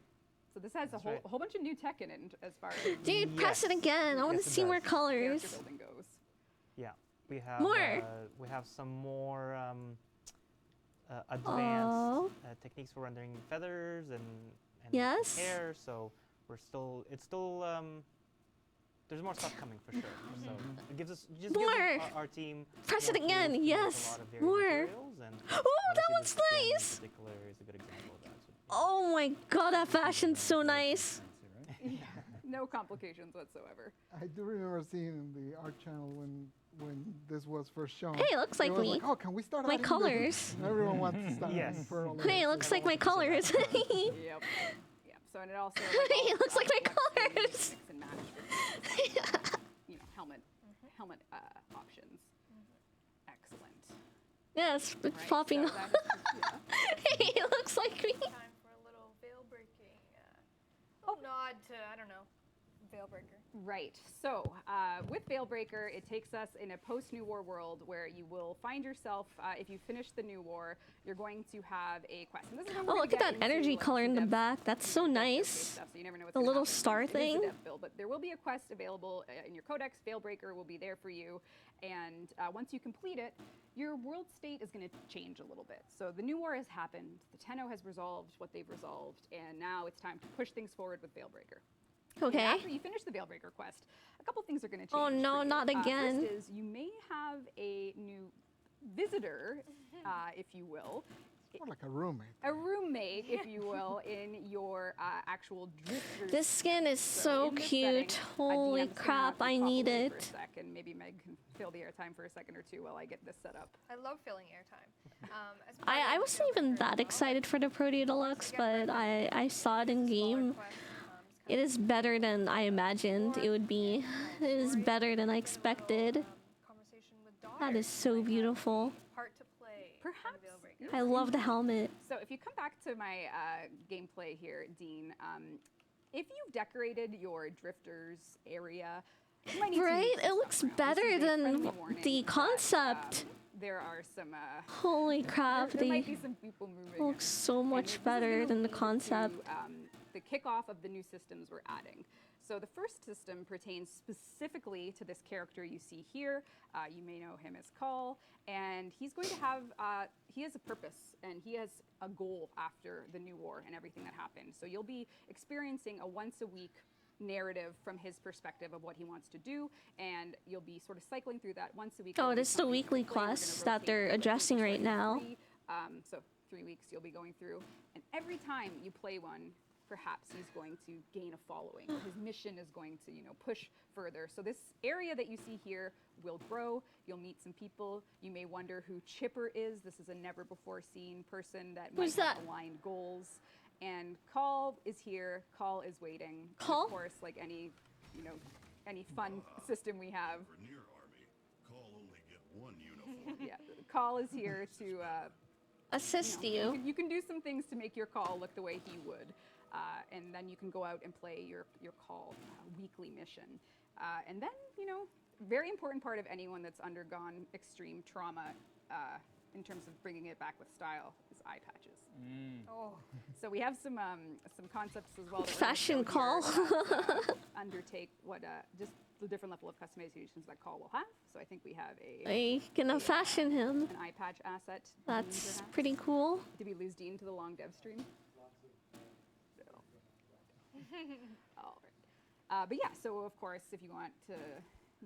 So this has That's a right. whole bunch of new tech in it as far as Dude, press it Yes. again. I want Yes, to it see more does. colors. character building goes. Yeah, we have More. We have some more Aw. advanced techniques for rendering feathers and Yes. hair. So it's still there's more stuff coming for sure. So it gives us gives More. our team. Press more it again, tools to make a yes. lot of varied More. materials, and Oh, obviously that looks this skin nice. in particular is a good example of that. So, Oh my god, that fashion's so nice. Fancy, right? No complications whatsoever. I do remember seeing in the art channel when this was first shown. Hey, it looks like it was me. Like, oh, can we start My adding this?" colors. Everyone wants to start Yes. adding pearl. Hey, it looks like my colors. Yep. Yep. So and it also It looks like my collects and colors. mix and match with, helmet options. Excellent. Yeah, it's Right, popping so up. that is- yeah. Hey, it looks like me. Time for a little veil breaking. Nod to, I don't know, veil breaker. Right. So with Veilbreaker, it takes us in a post-New War world where you will find yourself, if you finish the New War, you're going to have a quest. And this is when we're Oh, gonna look at get that energy into, color in the dev- back. That's so dev nice. showcase stuff, so you never know what's The gonna little happen. star It is a thing. dev build, but there will be a quest available in your codex. Veilbreaker will be there for you. And once you complete it, your world state is going to change a little bit. So the New War has happened. The Tenno has resolved what they've resolved. And now it's time to push things forward with Veilbreaker. And Okay. after you finish the Veilbreaker quest, a couple things are going to change. Oh, no, for you. not again. First is you may have a new visitor, if you will, More like a roommate. a roommate, if you will, in your actual drifters. This skin is so in this cute. setting, Holy DM's gonna crap, pop I away need for it. a sec, and maybe Meg can fill the airtime for a second or two while I get this set up. I love filling airtime. As part I of wasn't Veil even Breaker as that well, excited for the Protea Deluxe, but I saw it in smaller game. quests, just It is better than I imagined it would be. It is better than I expected. Conversation with That is so beautiful. Part to play. in Perhaps. Veil Breaker. I love the helmet. So if you come back to my gameplay here, Dean, if you've decorated your drifters area, you might need to Right? move some It looks stuff around. better This is a than friendly warning the that, concept. there are some. Holy crap, there might be they some people moving. look so And much this is better gonna than the lead concept. To, the kickoff of the new systems we're adding. So the first system pertains specifically to this character you see here. You may know him as Call, and he's going to have, he has a purpose, and he has a goal after the New War and everything that happened. So you'll be experiencing a once-a-week narrative from his perspective of what he wants to do, and you'll be sort of cycling through that once a week. Oh, There'll be this is the something weekly to play. We're gonna quests that rotate they're through it. addressing There's right like now. so 3 weeks you'll be going through, and every time you play one, perhaps he's going to gain a following. His mission is going to, push further. So this area that you see here will grow. You'll meet some people. You may wonder who Chipper is. This is a never before seen person that Who's might have that? aligned goals. And Call is here. Call is waiting. And Call? of course, like any fun system we have. Near army, call only get one uniform. Yeah, Call is here to Assist you you. can do some things to make your call look the way he would. And then you can go out and play your call weekly mission. And then, very important part of anyone that's undergone extreme trauma in terms of bringing it back with style is eye patches. Oh, So we have some concepts as well. That we're gonna Fashion show Call. here that, undertake what just the different level of customizations that Call will have. So I think we have I gonna fashion him. an eye patch asset. Dean, That's perhaps? pretty cool. Did we lose Dean to the long dev stream? No. All right. But yeah, so of course, if you want to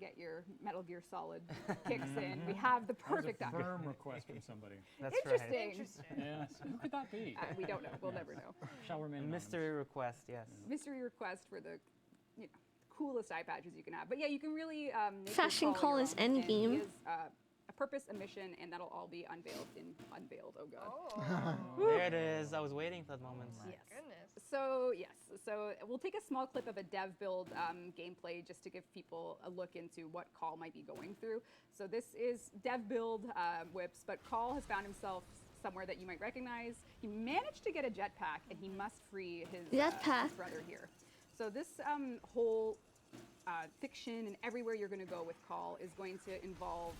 get your Metal Gear Solid kicks in, we have the That was perfect a option. firm request from somebody. That's Interesting. interesting. Yes. Who could that be? We don't know. We'll never know. Shall remain right. anonymous. Mystery request, yes. Mystery request for the, coolest eye patches you can have. But yeah, you can really make your Fashion Call your is own, and he endgame. is, a purpose, a mission, and that'll all be unveiled in Unveiled. Oh god. Oh. There it is. I was waiting for that moment. Yes. Goodness. So yes, so we'll take a small clip of a dev build gameplay just to give people a look into what Call might be going through. So this is dev build whips, but Call has found himself somewhere that you might recognize. He managed to get a jetpack, and he must free his Jetpack. brother here. So this whole fiction and everywhere you're going to go with Call is going to involve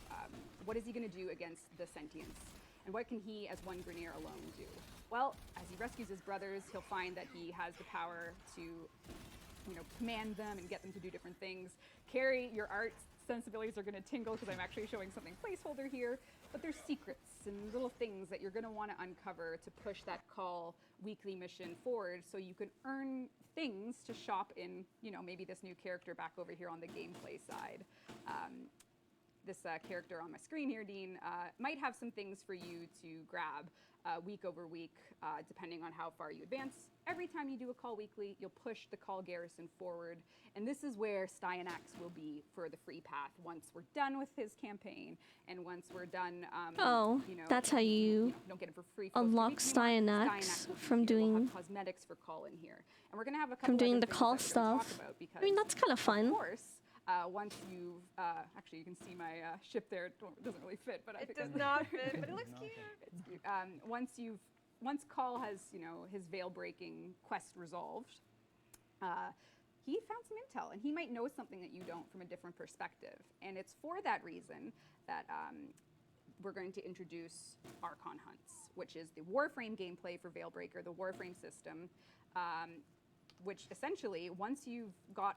what is he going to do against the sentience, and what can he, as one Grineer alone, do? Well, as he rescues his brothers, he'll find that he has the power to, command them and get them to do different things. Carrie, your art sensibilities are going to tingle because I'm actually showing something placeholder here, but there's secrets and little things that you're going to want to uncover to push that Call weekly mission forward, so you can earn things to shop in, maybe this new character back over here on the gameplay side. This character on my screen here, Dean, might have some things for you to grab week over week, depending on how far you advance. Every time you do a Call weekly, you'll push the Call garrison forward, and this is where Styanax will be for the free path once we're done with his campaign, and once we're done, That's how you don't get it for free. For unlock those 2 weeks anymore. Styanax will from we'll doing have cosmetics for Call in here, and we're gonna have a couple from doing other the things Call that we're gonna talk stuff. about because, I mean, that's kind of fun. of course, once you've actually, you can see my ship there. It doesn't really fit, but I It think does I'm- not fit, but it looks cute. it's cute. Once Call has his veil breaking quest resolved, he found some intel, and he might know something that you don't from a different perspective. And it's for that reason that we're going to introduce Archon Hunts, which is the Warframe gameplay for Veilbreaker, the Warframe system, which essentially, once you've got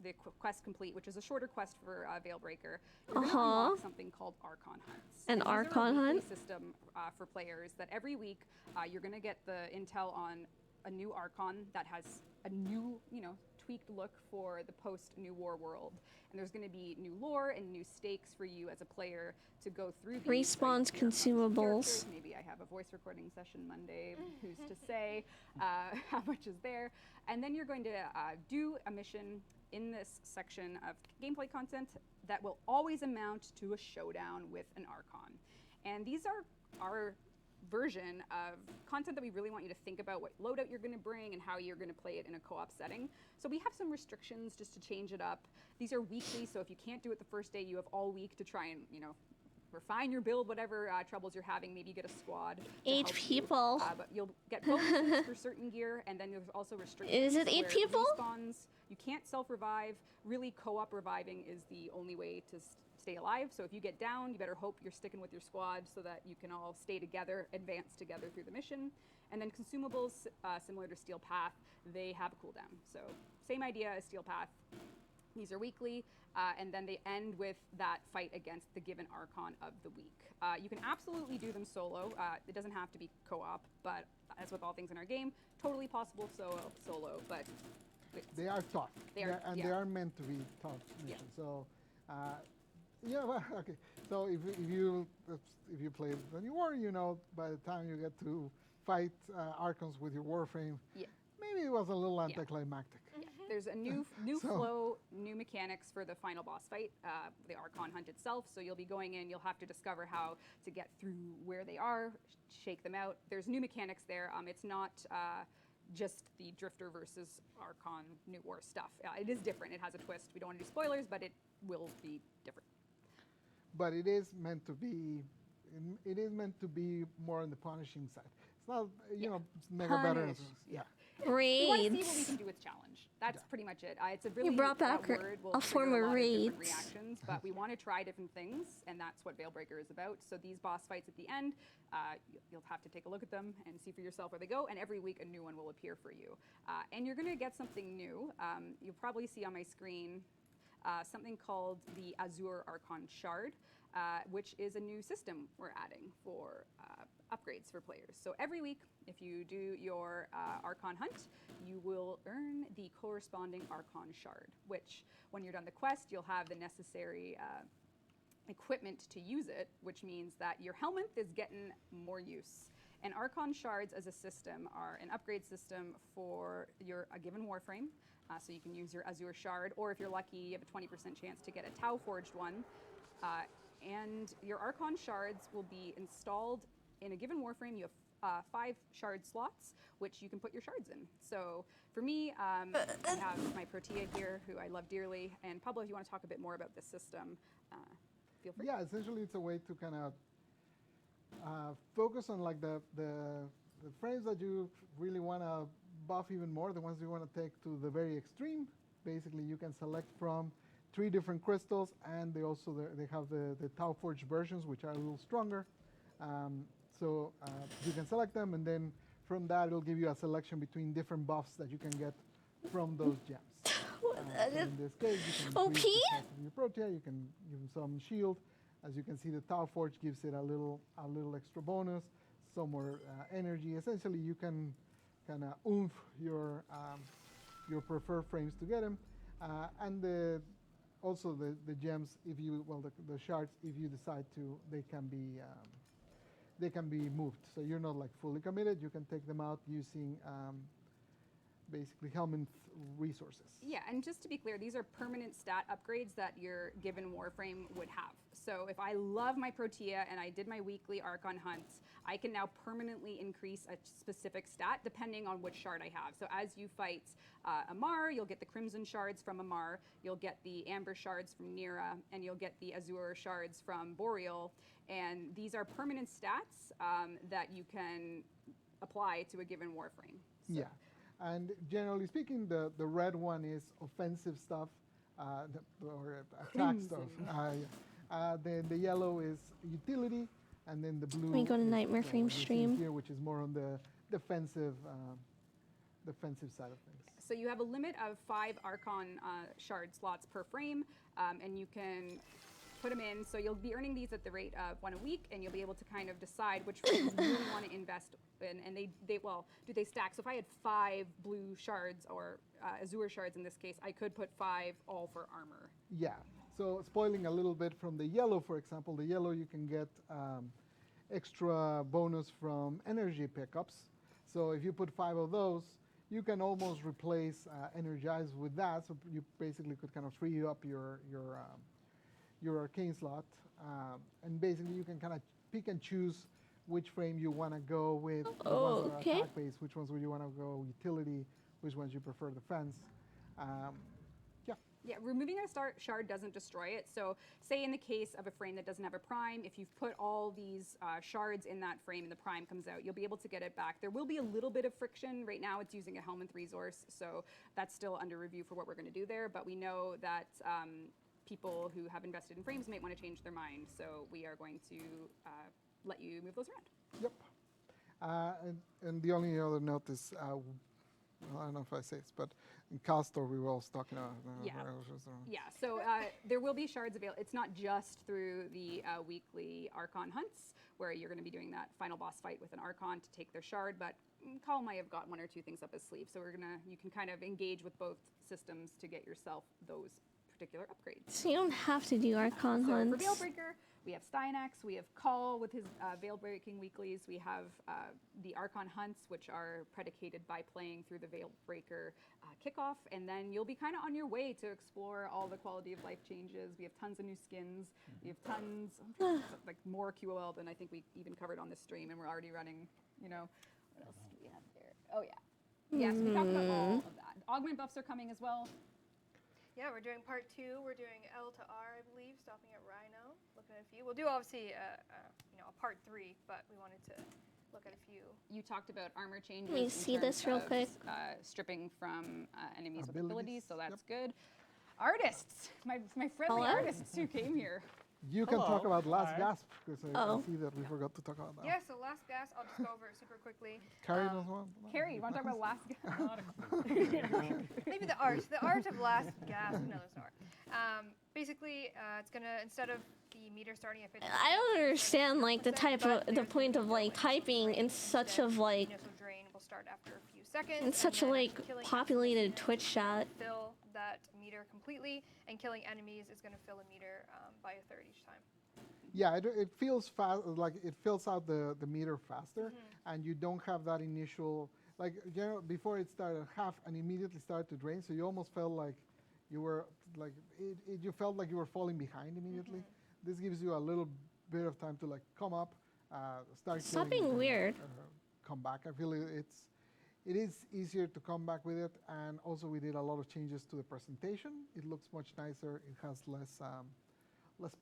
the quest complete, which is a shorter quest for Veilbreaker, you're going to unlock something called Archon Hunts. An And these are a Archon weekly hunt? system for players that every week you're going to get the intel on a new Archon that has a new, tweaked look for the post-New War world. And there's going to be new lore and new stakes for you as a player to go through these. Respawns consumables. Maybe I have a voice recording session Monday. Who's to say how much is there? And then you're going to do a mission in this section of gameplay content that will always amount to a showdown with an Archon. And these are our version of content that we really want you to think about what loadout you're going to bring and how you're going to play it in a co-op setting. So we have some restrictions just to change it up. These are weekly, so if you can't do it the first day, you have all week to try and, refine your build, whatever troubles you're having. Maybe you get a squad. to 8 help you. people. But you'll get bonuses for certain gear, and then there's also restrictions. Is it 8 where people? Respawns, you can't self-revive. Really, co-op reviving is the only way to stay alive. So if you get down, you better hope you're sticking with your squad so that you can all stay together, advance together through the mission. And then consumables, similar to Steel Path, they have a cooldown. So same idea as Steel Path. These are weekly, and then they end with that fight against the given Archon of the week. You can absolutely do them solo. It doesn't have to be co-op, but as with all things in our game, totally possible solo, but They are tough. They are- and yeah. they are meant to be tough Yeah. missions. So, well, okay. So if you play the New War, by the time you get to fight Archons with your Warframe, Yeah. maybe it was a little anticlimactic. there's a new So- flow, new mechanics for the final boss fight, the Archon hunt itself. So you'll be going in, you'll have to discover how to get through where they are, shake them out. There's new mechanics there. It's not just the Drifter versus Archon New War stuff. It is different. It has a twist. We don't want to do spoilers, but it will be different. But it is meant to be. It is meant to be more on the punishing side. It's not, it's mega better. Punish. Yeah. We want to see what we Raids. can do with challenge. That's pretty much it. It's a really brought that back word will a form trigger of lot of different raids. reactions, but we want to try different things, and that's what Veilbreaker is about. So these boss fights at the end, you'll have to take a look at them and see for yourself where they go. And every week a new one will appear for you, and you're going to get something new. You'll probably see on my screen something called the Azure Archon Shard, which is a new system we're adding for upgrades for players. So every week, if you do your Archon hunt, you will earn the corresponding Archon Shard, which when you're done the quest, you'll have the necessary equipment to use it, which means that your helmet is getting more use. And Archon Shards as a system are an upgrade system for a given Warframe. So you can use your Azure Shard, or if you're lucky, you have a 20% chance to get a Tau Forged one. and your Archon shards will be installed in a given Warframe. You have 5 shard slots, which you can put your shards in. So for me, I have my Protea here, who I love dearly. And Pablo, if you want to talk a bit more about this system, feel free. Yeah, essentially it's a way to kind of focus on like the frames that you really want to buff even more, the ones you want to take to the very extreme. Basically, you can select from 3 different crystals, and they have the Tau Forge versions, which are a little stronger. So you can select them, and then from that, it'll give you a selection between different buffs that you can get from those gems. So in this case, you can increase the cost of your Protea, you can give them some shield. As you can see, the Tau Forge gives it a little extra bonus, some more energy. Essentially, you can kind of oomph your preferred frames to get them, and also the gems. If you the shards, if you decide to, they can be moved. So you're not like fully committed. You can take them out using basically Helminth resources. Yeah, and just to be clear, these are permanent stat upgrades that your given Warframe would have. So if I love my Protea and I did my weekly Archon hunts, I can now permanently increase a specific stat depending on which shard I have. So as you fight Amar, you'll get the Crimson shards from Amar, you'll get the Amber shards from Nira, and you'll get the Azure shards from Boreal. And these are permanent stats that you can apply to a given Warframe. So. Yeah. And generally speaking, the red one is offensive stuff, or attack stuff. The yellow is utility, and then the blue. We go to is, KnightmareFrame stream here, which is more on the defensive side of things. So you have a limit of 5 Archon shard slots per frame, and you can put them in. So you'll be earning these at the rate of 1 a week, and you'll be able to kind of decide which frames you really want to invest in. And do they stack? So if I had 5 blue shards, or Azure shards in this case, I could put 5 all for armor. Yeah. So spoiling a little bit from the yellow, for example, the yellow you can get extra bonus from energy pickups. So if you put 5 of those, you can almost replace Energize with that. So you basically could kind of free up your arcane slot, and basically you can kind of pick and choose which frame you want to go with. Oh, okay. Attack base, which ones would you want to go utility, which ones you prefer defense. Yeah, removing a shard doesn't destroy it. So say in the case of a frame that doesn't have a prime, if you've put all these shards in that frame and the prime comes out, you'll be able to get it back. There will be a little bit of friction. Right now it's using a Helminth resource, so that's still under review for what we're going to do there. But we know that people who have invested in frames might want to change their mind. So we are going to let you move those around. Yep. And the only other note is, I don't know if I say this, but in Castor we were also talking about. Yeah, so there will be shards available. It's not just through the weekly Archon hunts, where you're going to be doing that final boss fight with an Archon to take their shard, but Call might have got 1 or 2 things up his sleeve. So you can kind of engage with both systems to get yourself those particular upgrades. So you don't have to do Archon So hunts. for Veilbreaker, we have Styanax, we have Call with his Veilbreaking weeklies, we have the Archon hunts, which are predicated by playing through the Veilbreaker kickoff, and then you'll be kind of on your way to explore all the quality of life changes. We have tons of new skins, we have tons, like more QOL than I think we even covered on this stream, and we're already running, what else do we have there? Oh yeah. Yes, we talked about all of that. Augment buffs are coming as well. Yeah, we're doing part 2. We're doing L to R, I believe, stopping at Rhino. Looking at a few. We'll do obviously a part 3, but we wanted to look at a few. You talked about armor changes. Let me see this real quick. Stripping from enemies with Abilities. abilities, so that's good. Artists, my friendly Hello? artists who came here. You can talk about Last Hi. Gasp, because I Oh. see that we forgot to talk about that. Yeah, so last gas, I'll just go over it super quickly. Carrie knows one? Carrie, you want to talk about last? Maybe the art of last gas. No, there's no art. Basically, it's gonna, instead of the meter starting at 50. I don't understand like the point of like typing in such of like So drain will start after a few seconds. in such a and then like killing populated enemies Twitch chat. Fill that meter completely, and killing enemies is gonna fill a meter by a third each time. Yeah, it feels fast. Like it fills out the meter faster, and you don't have that initial before it started half and immediately started to drain. So you almost felt like you were you felt like you were falling behind immediately. This gives you a little bit of time to like come up, start. Stop killing, being and, weird. come back. I feel it is easier to come back with it, and also we did a lot of changes to the presentation. It looks much nicer. It has less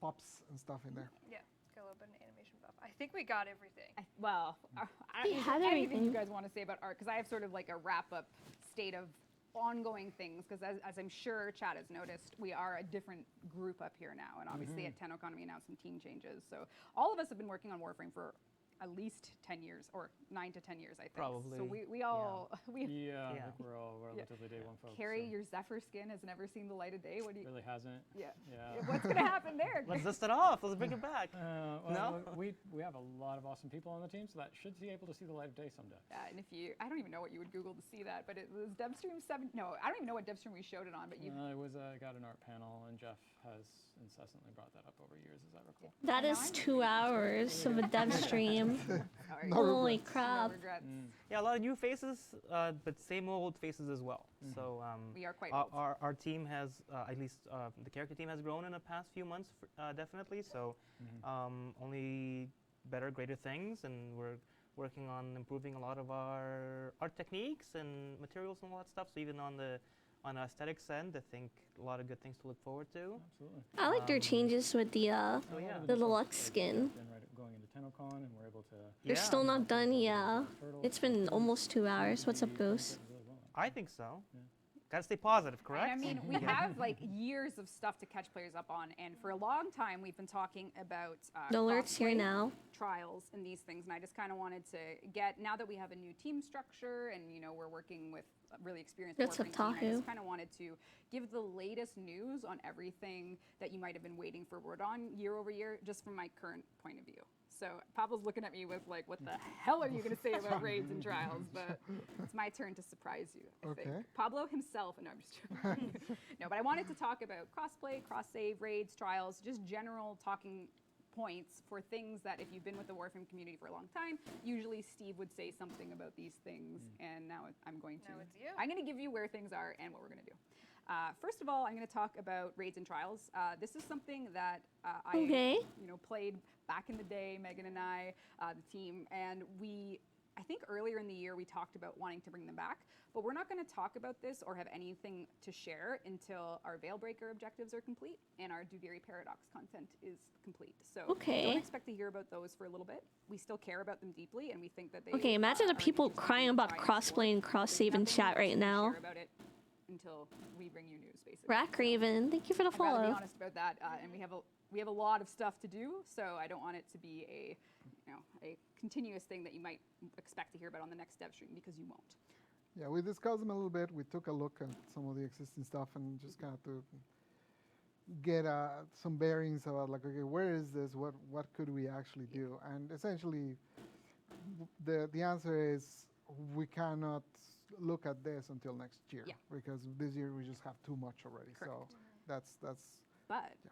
pops and stuff in there. Yeah, got a little bit of animation buff. I think we got everything. We is had there anything everything. you guys want to say about art? Because I have sort of like a wrap-up state of ongoing things, because as I'm sure chat has noticed, we are a different group up here now, and obviously at TennoCon we announced some team changes. So all of us have been working on Warframe for at least 10 years, or 9 to 10 years, I think. Probably, So we all, we Yeah, I Yeah. think we're all relatively day one folks. Carrie, so your Zephyr skin has never seen the light of day. What do you, really hasn't. yeah. Yeah. What's going to happen there? Let's dust it off. Let's bring it back. Well, we have a lot of awesome people on the team, so that should be able to see the light of day someday. And if you, I don't even know what you would Google to see that, but it was DevStream 7. No, I don't even know what DevStream we showed it on, but you. It was got an art panel, and Jeff has incessantly brought that up over years, as I recall. That I know, is I'm 2 hours of a dev stream. Sorry. No Holy regrets. crap. No regrets. Yeah, a lot of new faces, but same old faces as well. So We are quite our, old. our team has, at least the character team has grown in the past few months, definitely. So only better, greater things, and we're working on improving a lot of our art techniques and materials and all that stuff. So even on the aesthetics end, I think a lot of good things to look forward to. Absolutely. I like their changes with the So yeah, the deluxe skin. Been going into TennoCon, and we're able to. They're still not done, yeah. turtle. It's been almost 2 hours. What's up, Ghost? Really well. I think so. Gotta stay positive, correct? And I mean, we have like years of stuff to catch players up on, and for a long time we've been talking about The alert's here crossplay, now. trials and these things, and I just kind of wanted to get, now that we have a new team structure and we're working with a really experienced That's Warframe team, I Otaku. just kind of wanted to give the latest news on everything that you might have been waiting for word on year over year, just from my current point of view. So Pablo's looking at me with like, what the hell are you going to say about raids and trials? But it's my turn to surprise you, I think. Okay. Pablo himself, no, I'm just joking. No, but I wanted to talk about crossplay, cross-save, raids, trials, just general talking points for things that if you've been with the Warframe community for a long time, usually Steve would say something about these things, and now I'm going to. Now it's you. I'm going to give you where things are and what we're going to do. First of all, I'm going to talk about raids and trials. This is something that I Okay. played back in the day, Megan and I, the team, and I think earlier in the year we talked about wanting to bring them back, but we're not going to talk about this or have anything to share until our Veilbreaker objectives are complete and our Dugiri Paradox content is complete. So Okay. don't expect to hear about those for a little bit. We still care about them deeply, and we think that they Okay, imagine are the people interesting crying to about try and crossplay and explore. cross-save in Nothing chat right to now. share about it until we bring you news, basically. Rack Raven, thank you for the I'd rather be follow. honest about that, and we have a lot of stuff to do, so I don't want it to be a continuous thing that you might expect to hear about on the next dev stream, because you won't. Yeah, we discussed them a little bit. We took a look at some of the existing stuff and just kind of to get some bearings about like, okay, where is this? What could we actually do? And essentially, the answer is we cannot look at this until next year, Yeah. because this year we just have too much already. So Correct. that's But Yeah.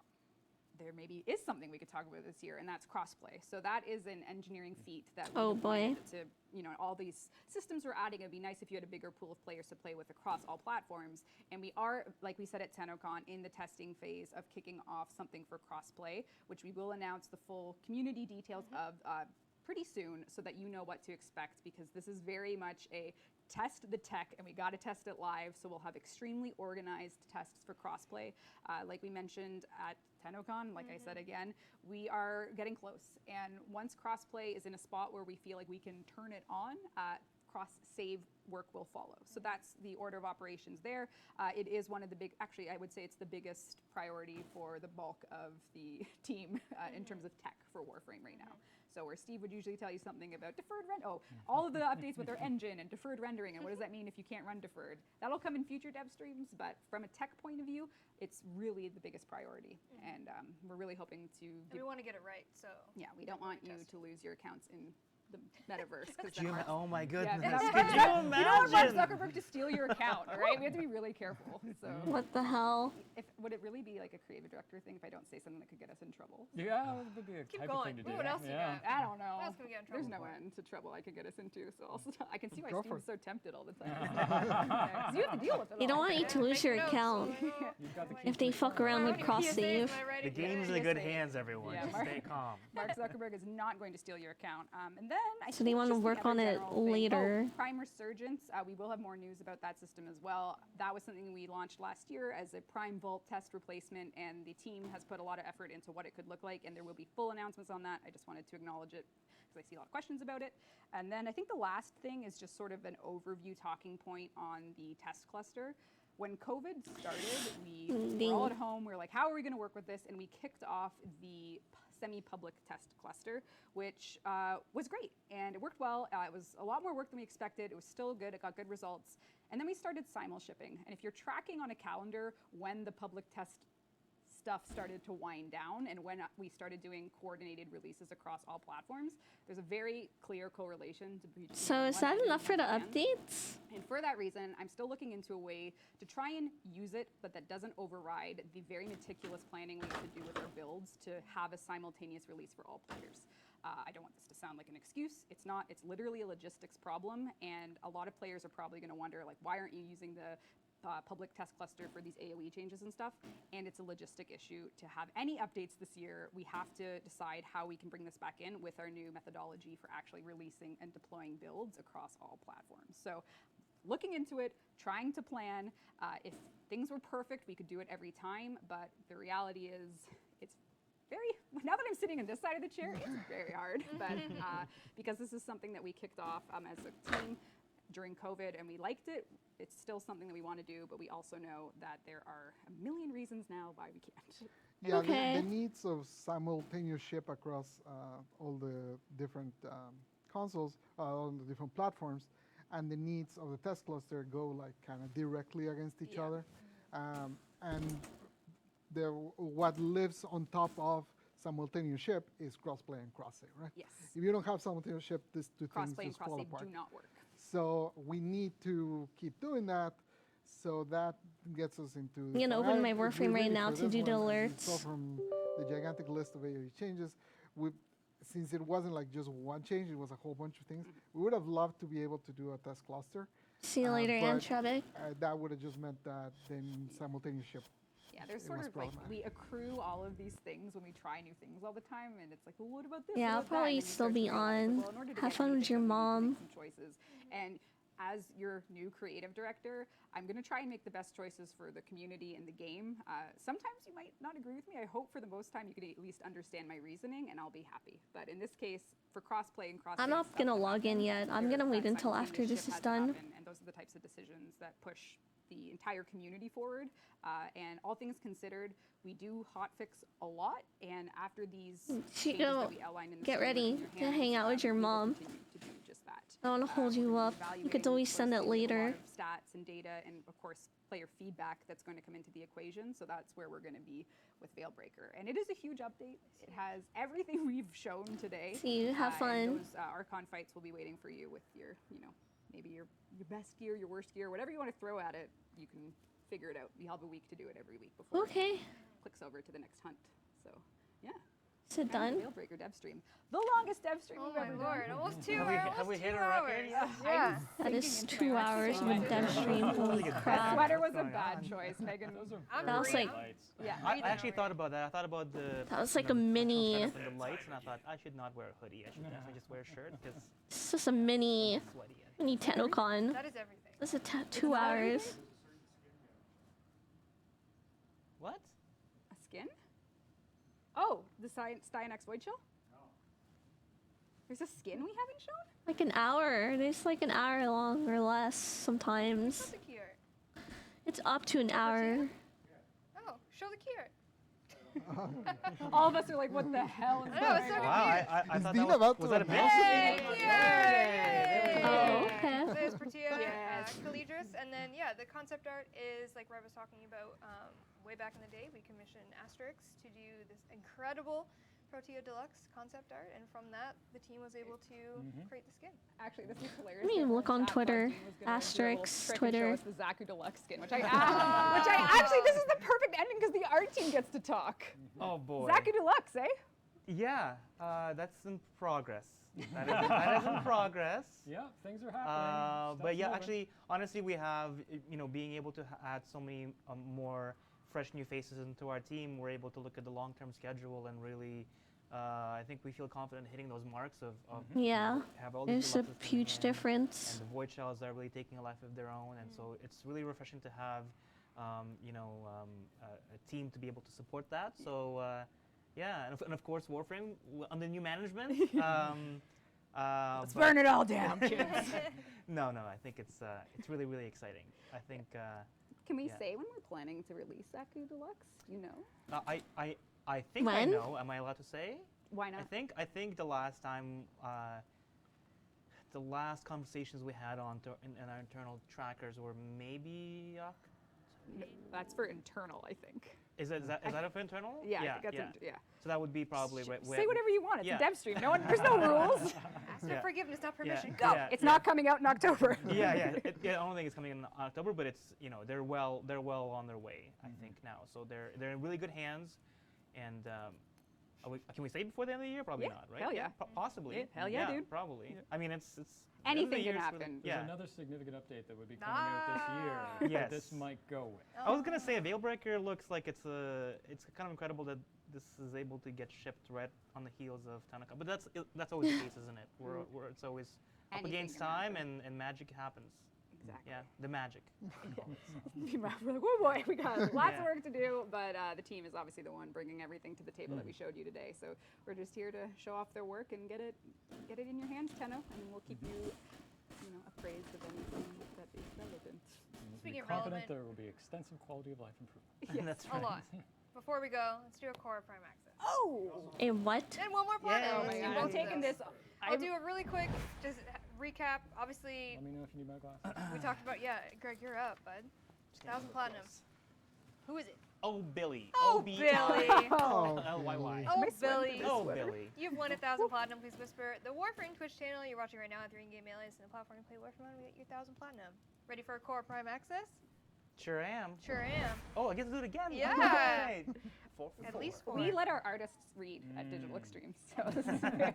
there maybe is something we could talk about this year, and that's crossplay. So that is an engineering feat that we Oh, deployed boy. to, all these systems we're adding. It'd be nice if you had a bigger pool of players to play with across all platforms. And we are, like we said at TennoCon, in the testing phase of kicking off something for crossplay, which we will announce the full community details of pretty soon, so that you know what to expect, because this is very much a test the tech, and we got to test it live. So we'll have extremely organized tests for crossplay. Like we mentioned at TennoCon, like I said again, we are getting close. And once crossplay is in a spot where we feel like we can turn it on, cross-save work will follow. So that's the order of operations there. It is one of the actually I would say it's the biggest priority for the bulk of the team in terms of tech for Warframe right now. So where Steve would usually tell you something about deferred all of the updates with their engine and deferred rendering, and what does that mean if you can't run deferred? That'll come in future dev streams, but from a tech point of view, it's really the biggest priority. And we're really hoping to And we want to get it right, so. we don't want you test. to lose your accounts in the metaverse. Oh my goodness! Yeah, Could you imagine? You don't want Mark Zuckerberg to steal your account, all right? We have to be really careful. So, What the hell? would it really be like a creative director thing if I don't say something that could get us in trouble? Yeah, that would be a Keep type going. of thing to do. Ooh, what else you yeah. got? I don't know. What else can we get in There's trouble no for? end to trouble I could get us into. So I can see why Go for Steve's so tempted all the time. 'Cause you have to deal with it. You don't all. want you to lose your account You've got the if they fuck around with cross save. The game's in good hands, everyone. Yeah, Just Mark- stay calm. Mark Zuckerberg is not going to steal your account. And then I So think they wanna just the work other on it general thing- later. Oh, Prime Resurgence. We will have more news about that system as well. That was something we launched last year as a Prime Vault test replacement, and the team has put a lot of effort into what it could look like, and there will be full announcements on that. I just wanted to acknowledge it because I see a lot of questions about it. And then I think the last thing is just sort of an overview talking point on the test cluster. When COVID started, we were all at home. We were like, how are we going to work with this? And we kicked off the semi-public test cluster, which was great. And it worked well. It was a lot more work than we expected. It was still good. It got good results. And then we started simul shipping. And if you're tracking on a calendar when the public test stuff started to wind down and when we started doing coordinated releases across all platforms, there's a very clear correlation to between So is one that end enough for and the one end. updates? And for that reason, I'm still looking into a way to try and use it, but that doesn't override the very meticulous planning we need to do with our builds to have a simultaneous release for all players. I don't want this to sound like an excuse. It's not. It's literally a logistics problem, and a lot of players are probably going to wonder, like, why aren't you using the public test cluster for these AoE changes and stuff? And it's a logistic issue. To have any updates this year, we have to decide how we can bring this back in with our new methodology for actually releasing and deploying builds across all platforms. So looking into it, trying to plan. If things were perfect, we could do it every time, but the reality is it's very, now that I'm sitting on this side of the chair, it's very hard. But because this is something that we kicked off as a team during COVID and we liked it, it's still something that we want to do, but we also know that there are a million reasons now why we can't. Yeah, Okay. the needs of simultaneous ship across all the different consoles, all the different platforms, and the needs of the test cluster go like kind of directly against each Yeah. other. And what lives on top of simultaneous ship is crossplay and cross-save, right? Yes. If you don't have simultaneous ship, these two things Crossplay and just fall cross-save apart. do not work. So we need to keep doing that. So that gets us into. I'm gonna open my Warframe right now to do the alerts. So from the gigantic list of AoE changes, since it wasn't like just one change, it was a whole bunch of things. We would have loved to be able to do a test cluster. See you later, but, Antrabic. that would have just meant that then simultaneous ship. Yeah, there's It sort was of like, problematic. we accrue all of these things when we try new things all the time, and it's like, well, what about this? Yeah, What I'll about that? probably And then you still start be to realize, on. well, in order to Have get fun with anything, your we need to mom. make some choices. And as your new creative director, I'm going to try and make the best choices for the community and the game. Sometimes you might not agree with me. I hope for the most time you can at least understand my reasoning, and I'll be happy. But in this case, for crossplay and cross, I'm not gonna log in yet. I'm gonna wait until after this is done. And those are the types of decisions that push the entire community forward. And all things considered, we do hotfix a lot. And after these changes Chico, that we outlined in the get story ready in your to hands, hang out with your we will mom. continue to do just that. I don't want to hold We're you gonna up. be You could evaluating always send it closely a lot later. of stats and data, and of course player feedback that's going to come into the equation. So that's where we're going to be with Veilbreaker. And it is a huge update. It has everything we've shown today. See you. Have And fun. those Archon fights will be waiting for you with your, maybe your best gear, your worst gear, whatever you want to throw at it. You can figure it out. You have a week to do it every week before Okay. it clicks over to the next hunt. So yeah. Is it Kind of done? a Veilbreaker dev stream, the longest dev stream Oh we've my ever lord, done. almost 2 Have we- hours. have we hit a 2 record hours. yet? Yeah. That is Sinking into 2 my hours of a electricity. dev stream. Holy That crap. sweater was a What's going bad on? choice, Megan. Those are I'm That was very like- lights. Yeah. I Breathing actually over thought it. about that. I thought about the. That was like a the mini- setup and the lights, and I thought I should not wear a hoodie. I should definitely just wear a shirt because It's just a mini, it's sweaty. mini TennoCon. That is everything. This is 2 hours. What? A skin? Oh, the Styanax Void Chill? There's a skin we haven't shown? Like an hour. It's like an hour long or less sometimes. Show the key art. It's up to an hour. Oh, show the key art. All of us are like, what the hell is I know, it's going so on? Wow, confused. I Is thought Dean that about was to that a announce bit? Hey, key art! Oh, okay. So there's Protea, Yes. Calidris, and then yeah, the concept art is like Rev was talking about way back in the day. We commissioned Asterix to do this incredible Protea Deluxe concept art, and from that, the team was able to create the skin. Actually, this is hilarious. Let me because look on chat bot Twitter. Dean was gonna do a little Asterisk trick and Twitter. Show us the Zaku Deluxe skin, which I actually, this is the perfect ending because the art team gets to talk. Oh boy. Zaku Deluxe, eh? Yeah, that's in progress. That is in progress. Yeah, things are happening. But Stuff's yeah, moving. actually, honestly, we have being able to add so many more fresh new faces into our team. We're able to look at the long-term schedule and really, I think we feel confident hitting those marks of Yeah, have all these there's a deluxes coming huge in, difference. And the void shells are really taking a life of their own, and so it's really refreshing to have, a team to be able to support that. So. Yeah, and of course Warframe under new management. Let's burn it all down, kids. No, I think it's really really exciting. I think. Can we Yeah. say when we're planning to release Zaku Deluxe? Do you know? I think I When? know. Am I allowed to say? Why not? I think the last time, the last conversations we had in our internal trackers were maybe. No, that's for internal, I think. Is that for internal? Yeah, I think that's yeah. So that would be probably. Say whatever you want. It's Yeah. a dev stream. There's no rules. Ask for Yeah. forgiveness, not Yeah, permission. Go. yeah, It's yeah. not coming out in October. Yeah. I don't think it's coming in October, but it's they're well on their way. I think now, so they're in really good hands, and can we say before the end of the year? Probably Yeah, not, right? hell yeah. Possibly. Yeah, hell yeah, dude. Probably. I mean, it's the end of the Anything year can is really- happen. There's yeah. another significant update that would be coming out this year that Yes. this might go with. I was gonna say Veilbreaker looks like it's kind of incredible that this is able to get shipped right on the heels of Tanaka, but that's always the case, isn't it? Where it's always up Anything against can time happen. and magic happens. Exactly. Yeah, the magic. We're like, oh boy, we got lots Yeah. of work to do, but the team is obviously the one bringing everything to the table that we showed you today. So we're just here to show off their work and get it in your hands, Tenno, and we'll keep you, appraised of anything that is relevant. And Speaking be of confident relevant- there will be extensive quality of life improvement. Yes. That's A right. lot. Before we go, let's do a core prime access. Oh, A what? And one more planet. Yeah, oh Let's my do God, both I'm of taking those. this. I'll do it really quick. Just recap. Obviously, Let me know if you need my glasses. we talked about Greg, you're up, bud. 1,000 platinum. Who is it? Oh, Billy. Oh, O-B-I. Billy. Oh, L-Y-Y. Oh, Am I sweating Billy. through this Oh, sweater? Billy. You've won 1,000 platinum. Please whisper. The Warframe Twitch channel you're watching right now, the in-game alias and the platform you play Warframe on, we get your 1,000 platinum. Ready for a core prime access? Sure am. Sure am. Oh, I get to do it again. Yeah. Alright. 4 for At 4. least 4. We let our artists read at Digital Extremes, so this is fair.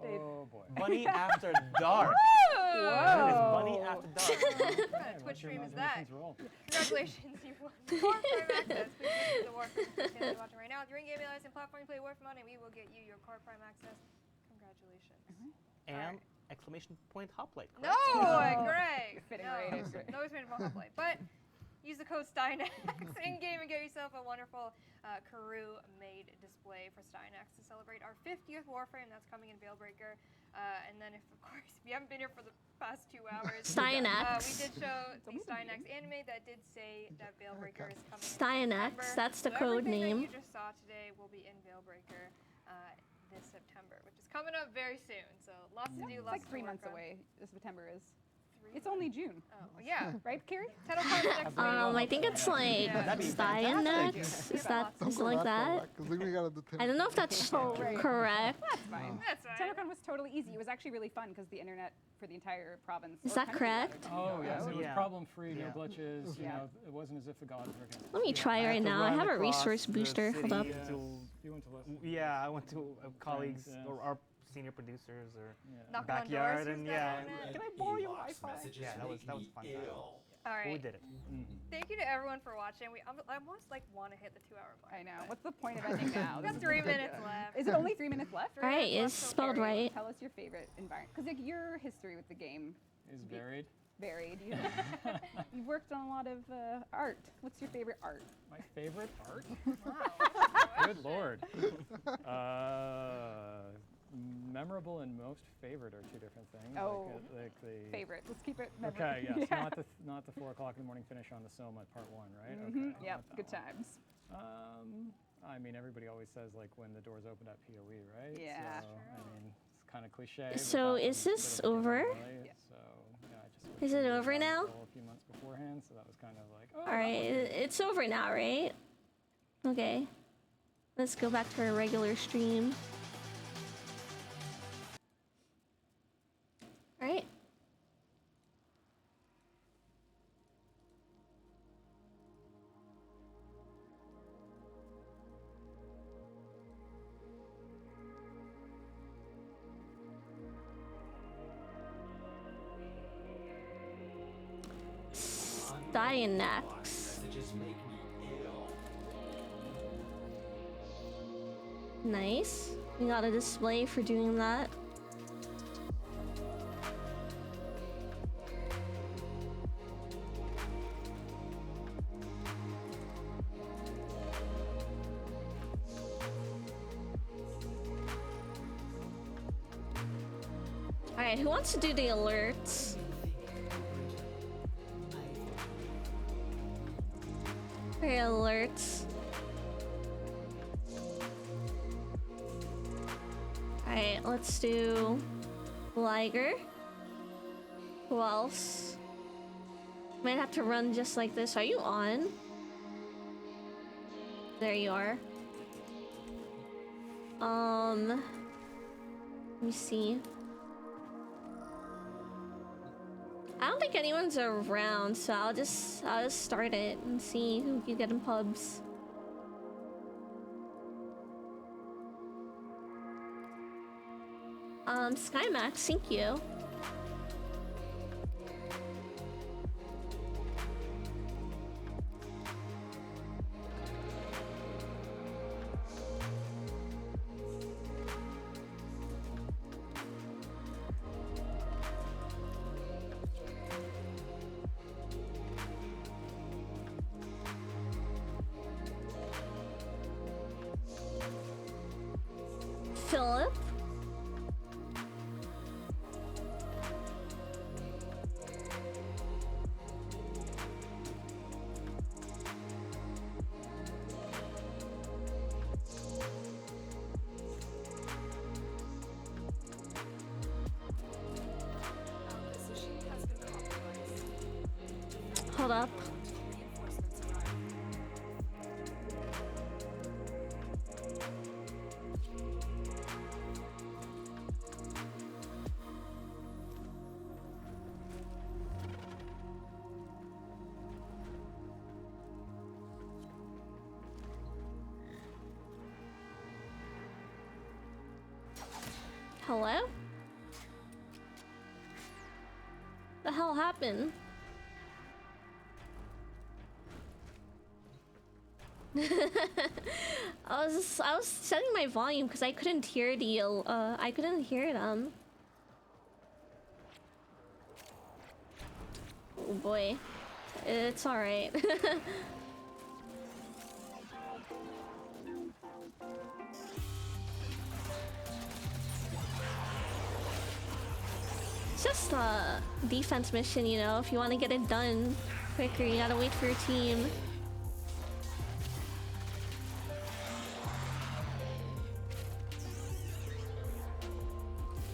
They- Oh boy. Bunny After Dark. Whoa. That is Bunny After Dark. What kind of Let Twitch your stream is that? imaginations roll. Congratulations, you've won core prime access. Please visit the Warframe Twitch channel you're watching right now. If you're in-game alias and platform you play Warframe on, and we will get you your core prime access. Congratulations. And exclamation point hoplite. No, correct? Greg. Fitting no. right into it. No expansion for play. But use the code Stynax in game and get yourself a wonderful Karoo made display for Stynax to celebrate our 50th Warframe that's coming in Veilbreaker. And then, if you haven't been here for the past 2 hours, Stynax. we did show the only the Stynax anime that did say that Veilbreaker is coming. in Stynax, September. that's the So code everything name. that you just saw today will be in Veilbreaker this September, which is coming up very soon. So lots to do, It's lots like 3 to months work on. away. This September is. 3 It's only June, Oh, yeah. right, Carrie? Title card next week. I think it's like Yeah. That'd be Stynax. fantastic. Is that don't is it go like that far that? back, 'cause then we gotta do I don't know if that's right. correct. That's fine. That's right. TennoCon was totally easy. It was actually really fun because the internet for the entire province. Is or that country correct? rather, Oh yes, it was Yeah. problem free, Yeah. no glitches. You Yeah. know, it wasn't as if the gods were against. Let me try right now. I have a resource booster. Hold up. Yes. You went to listen. Yeah, I went to colleagues yes. or our senior producers or Yeah. Knocking on backyard doors, and who's yeah. got internet? Can I borrow your Box Wi-Fi? messages Yeah, that was make fun me time. ill. All right. We did it. Thank you to everyone for watching. I almost want to hit the 2-hour mark. I know. What's the point of ending now? We This got is 3 ridiculous. minutes left. Is it only 3 minutes left? All right, Let's it's go, spelled Carrie. right. Tell us your favorite environment, because your history with the game Is varied. varied. You've worked on a lot of art. What's your favorite art? My favorite art. Wow. Good lord. Memorable and most favorite are 2 different things. Oh. Like the Favorite. Let's keep it. Okay, memorable. yes, Yeah. not the 4 o'clock in the morning finish on the Soma part 1, right? Mhm, Okay, Yep. not that Good one. times. I mean, everybody always says like when the doors opened at PoE, right? Yeah. So, I mean, it's kind of cliche. but So that is was a this bit of a over? giveaway, Yeah. So, yeah, I just Is switched it to over the now? console a few months beforehand, so that was kind of like, oh, All right, it's over now, right? Okay. Let's go back to our regular stream. Right? Dianax. Nice. We got a display for doing that. Alright, who wants to do the alerts? Okay, alerts. Alright, let's do Liger. Who else? Might have to run just like this. Are you on? There you are. Let me see. I don't think anyone's around, so I'll just start it and see who can get in pubs. Skymax, thank you. Philip. Hold up. Hello? The hell happened? I was setting my volume because I couldn't hear the I couldn't hear them. Oh boy, it's all right. It's just a defense mission, you know. If you want to get it done quicker, you gotta wait for your team.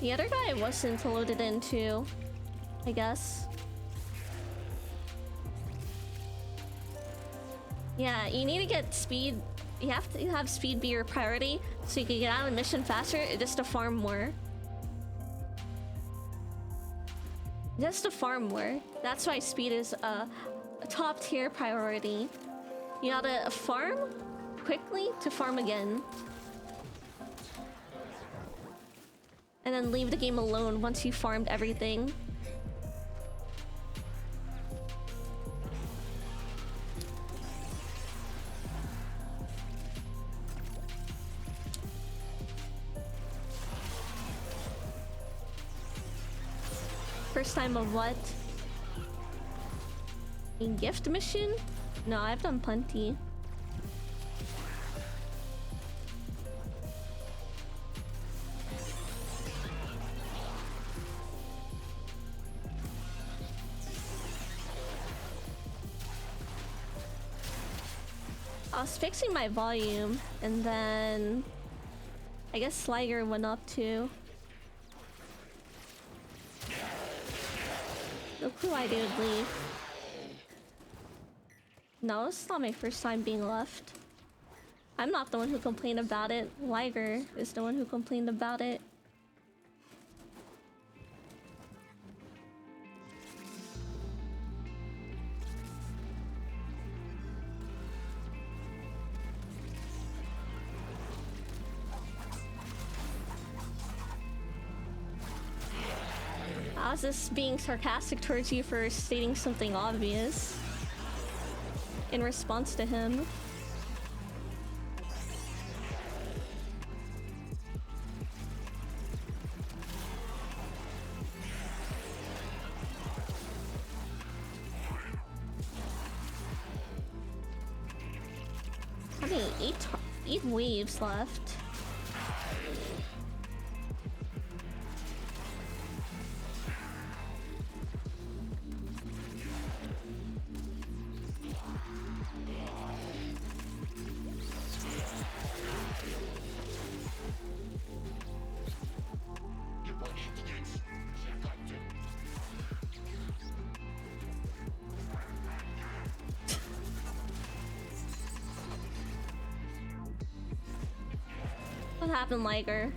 The other guy wasn't loaded in too, I guess. Yeah, you need to get speed. You have to have speed be your priority so you can get out of the mission faster, just to farm more. Just to farm more. That's why speed is a top tier priority. You gotta farm quickly to farm again. And then leave the game alone once you farmed everything. First time of what? A gift mission? No, I've done plenty. I was fixing my volume, and then I guess Sliger went up too. No clue why they would leave. No, it's not my first time being left. I'm not the one who complained about it. Liger is the one who complained about it. I was just being sarcastic towards you for stating something obvious in response to him. I mean, eight waves left. What happened, Liger?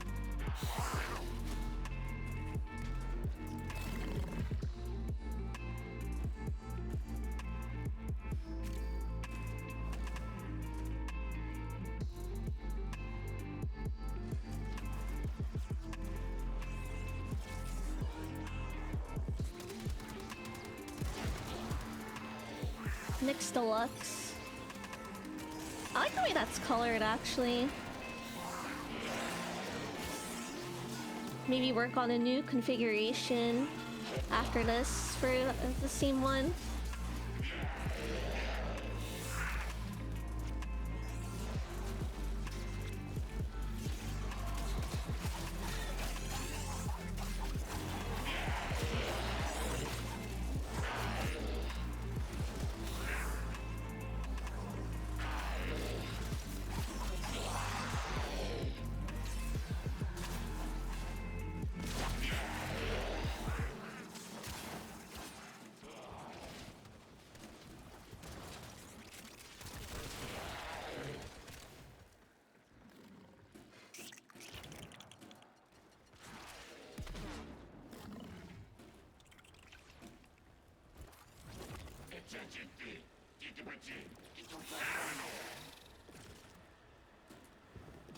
Mixed Deluxe. I like the way that's colored, actually. Maybe work on a new configuration after this for the same one.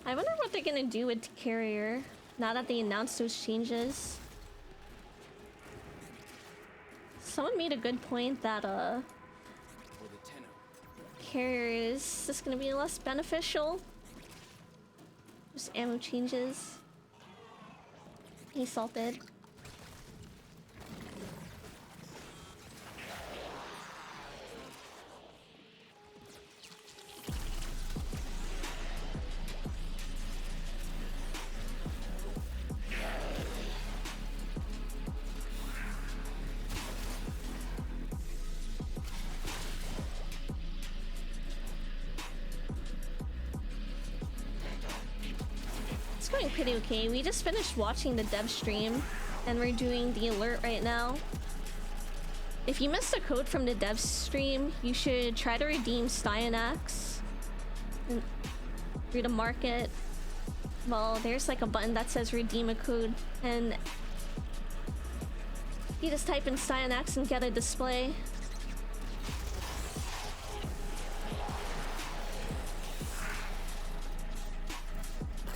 I wonder what they're gonna do with Carrier now that they announced those changes. Someone made a good point that Carrier is just gonna be less beneficial. Just ammo changes. He salted. Pretty okay. We just finished watching the dev stream and we're doing the alert right now. If you missed the code from the dev stream, you should try to redeem Styanax through the market. Well, there's like a button that says redeem a code and you just type in Styanax and get a display.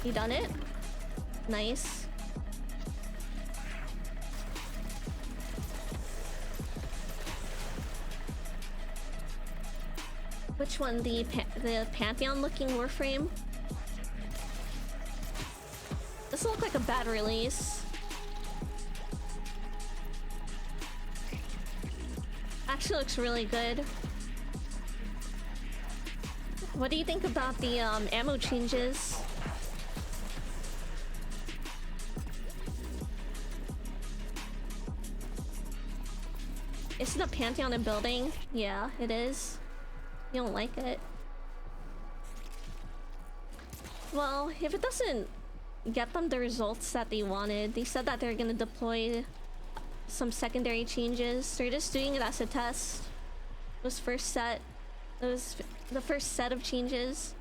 You done it? Nice. Which one? The Pantheon looking Warframe? This look like a bad release. Actually looks really good. What do you think about the ammo changes? Isn't the Pantheon a building? Yeah, it is. You don't like it? Well, if it doesn't get them the results that they wanted, they said that they're gonna deploy some secondary changes. They're just doing it as a test. It was the first set of changes.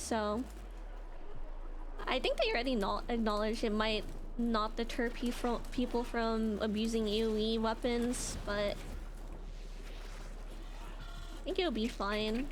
So I think they already acknowledge it might not deter people from abusing AoE weapons, but I think it'll be fine.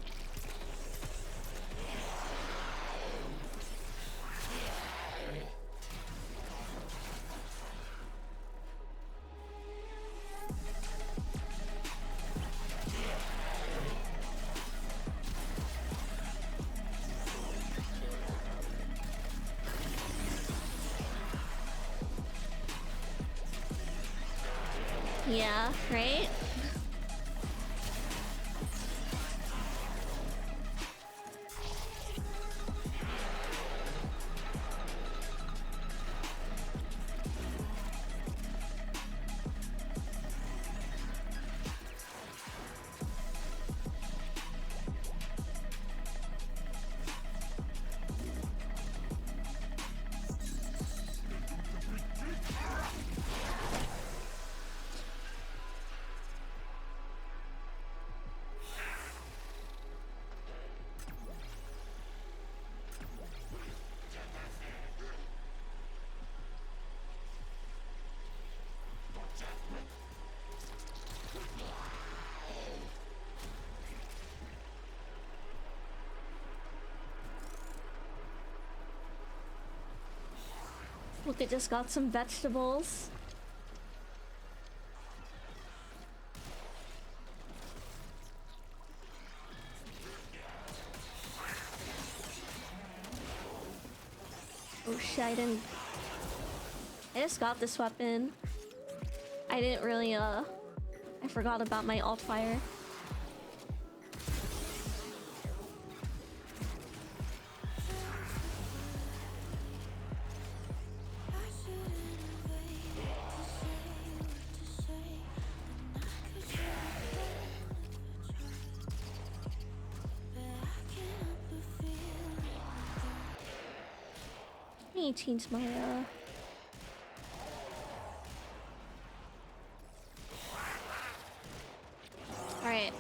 Yeah, right? Look, I just got some vegetables. Oh shit, I just got this weapon. I didn't really, I forgot about my alt fire. Let me change my, Alright.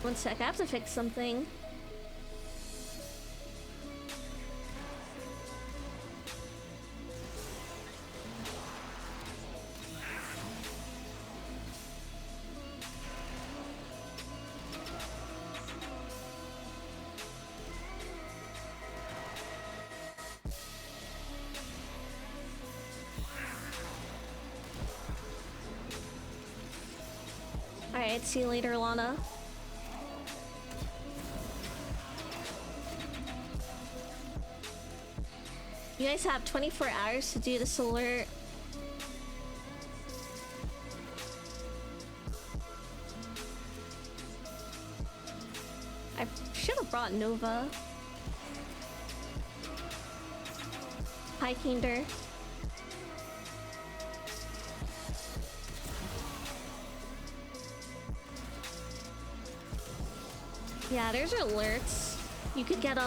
One sec, I have to fix something. Alright, see you later, Lana. You guys have 24 hours to do this alert. I should have brought Nova. Hi, Kinder. Yeah, there's alerts. You could get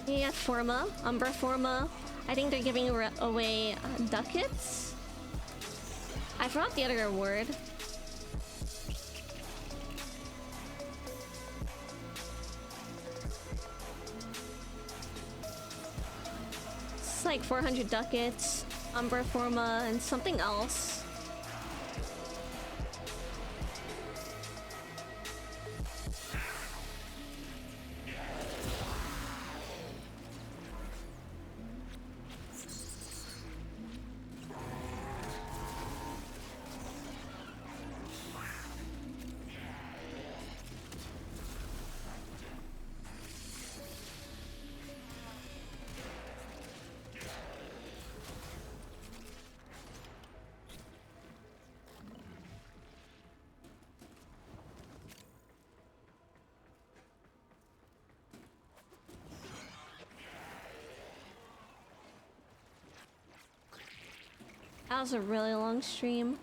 yeah, Forma, Umbra Forma. I think they're giving away ducats. I forgot the other reward. It's like 400 ducats, Umbra Forma, and something else. That was a really long stream.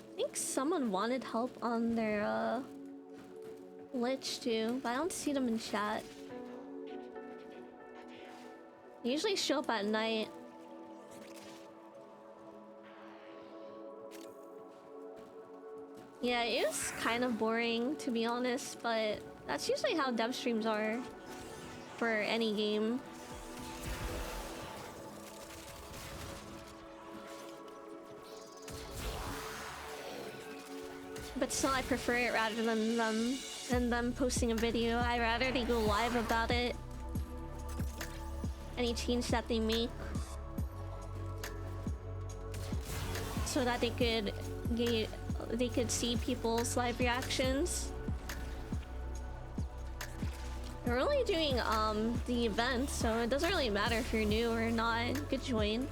I think someone wanted help on their Lich too, but I don't see them in chat. They usually show up at night. Yeah, it was kind of boring to be honest, but that's usually how dev streams are for any game. But still, I prefer it rather than them posting a video. I'd rather they go live about it. Any change that they make, so that they could see people's live reactions. We're only doing the event, so it doesn't really matter if you're new or not. You could join.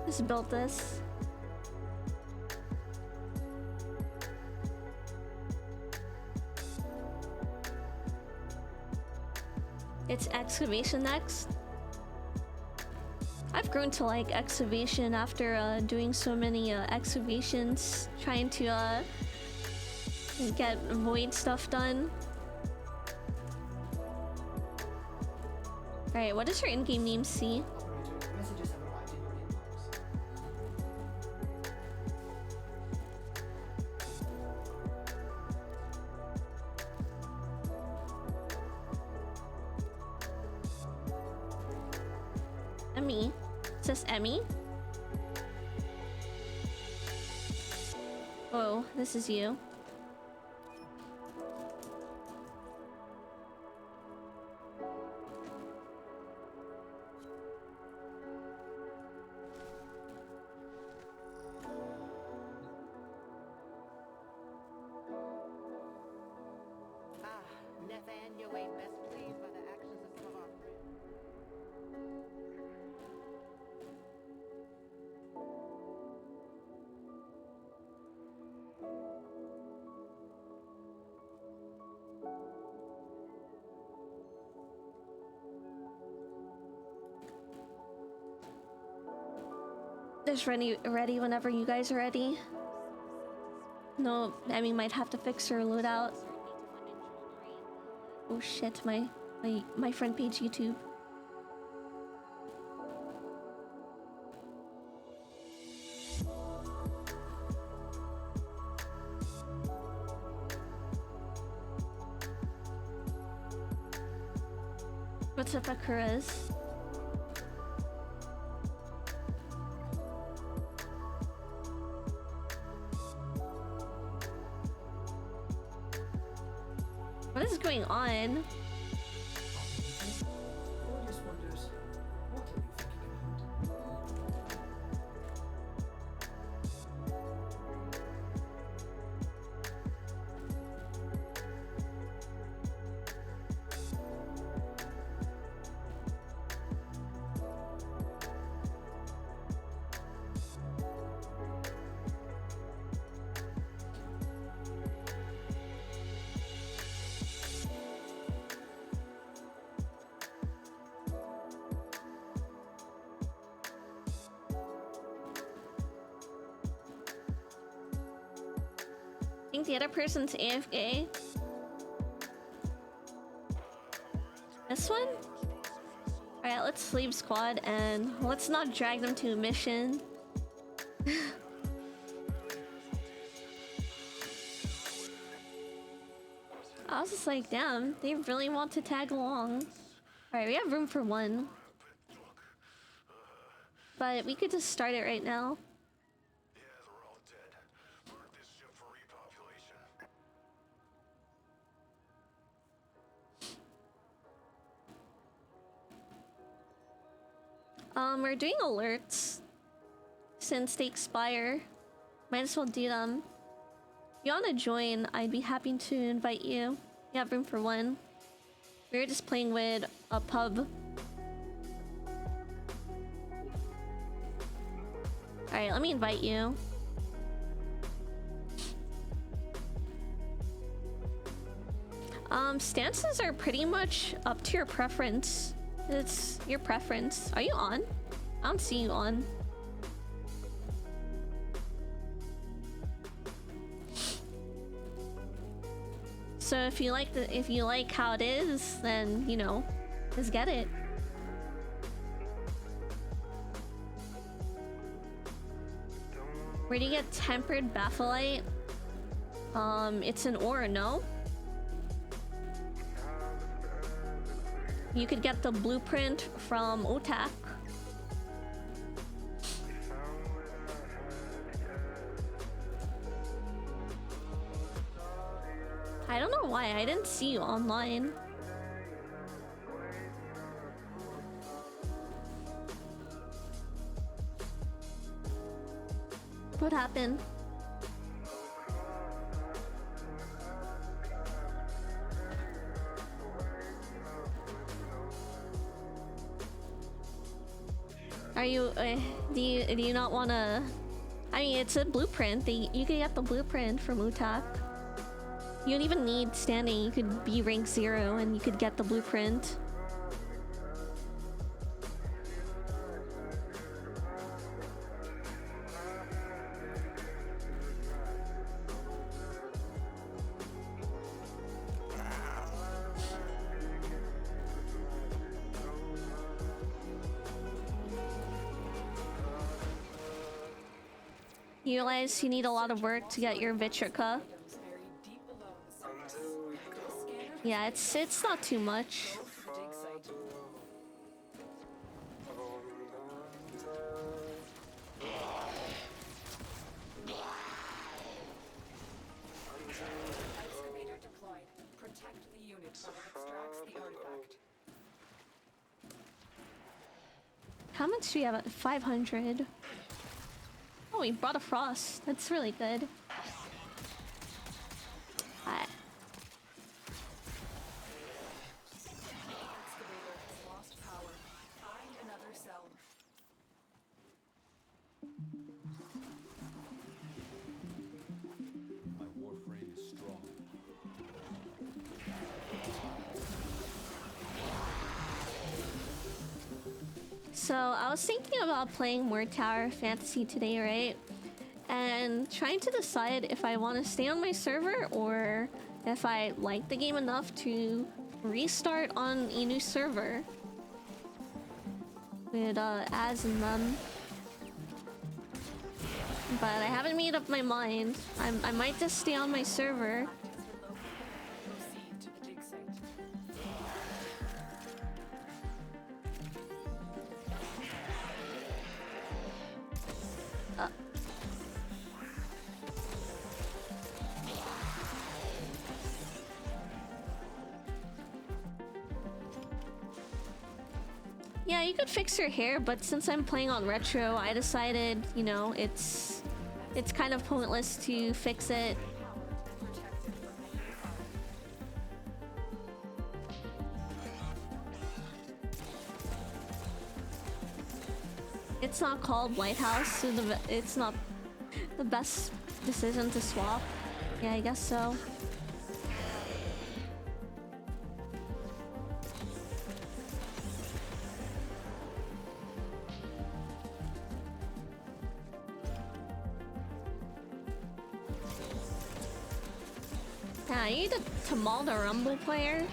Just built this. It's excavation next. I've grown to like excavation after doing so many excavations, trying to get void stuff done. Alright, what does your in-game name see? Messages have arrived in your inbox. Emmy. It says Emmy. Oh, this is you. Nathan, you ain't best pleased by the actions of some of our friends. Just ready whenever you guys are ready. No, Emmy might have to fix her loadout. Oh shit, my front page YouTube. What's up, Akuras? What is going on? Audience wonders, what are you thinking about? I think the other person's AFK. This one? Alright, let's leave squad and let's not drag them to a mission. I was just like, damn, they really want to tag along. Alright, we have room for one. But we could just start it right now. Yeah, they're all dead. Mark this ship for repopulation. We're doing alerts. since they expire. Might as well do them. If you wanna join, I'd be happy to invite you. You have room for one. We were just playing with a pub. Alright, let me invite you. Stances are pretty much up to your preference. It's your preference. Are you on? I don't see you on. So if you like how it is, then you know, just get it. Where do you get tempered baphilite? It's an ore, no? You could get the blueprint from Otak. I don't know why I didn't see you online. What happened? Are you, do you not wanna... I mean, it's a blueprint. You can get the blueprint from Utak. You don't even need standing. You could be rank 0 and you could get the blueprint. You realize you need a lot of work to get your Vitrica. Yeah, it's not too much. Excavator deployed. Protect the unit while it extracts the artifact. How much do we have? 500. Oh, we brought a frost. That's really good. Alright. Excavator has lost power. Find another cell. My Warframe is strong. So I was thinking about playing more Tower Fantasy today, right? And trying to decide if I want to stay on my server or if I like the game enough to restart on a new server with Az and them. But I haven't made up my mind. I might just stay on my server. Proceed to the dig site. Yeah, you could fix your hair, but since I'm playing on retro, I decided, you know, it's kind of pointless to fix it. It's not called Lighthouse, so it's not the best decision to swap. Yeah, I guess so. Yeah, are you the Tamal the Rumble player?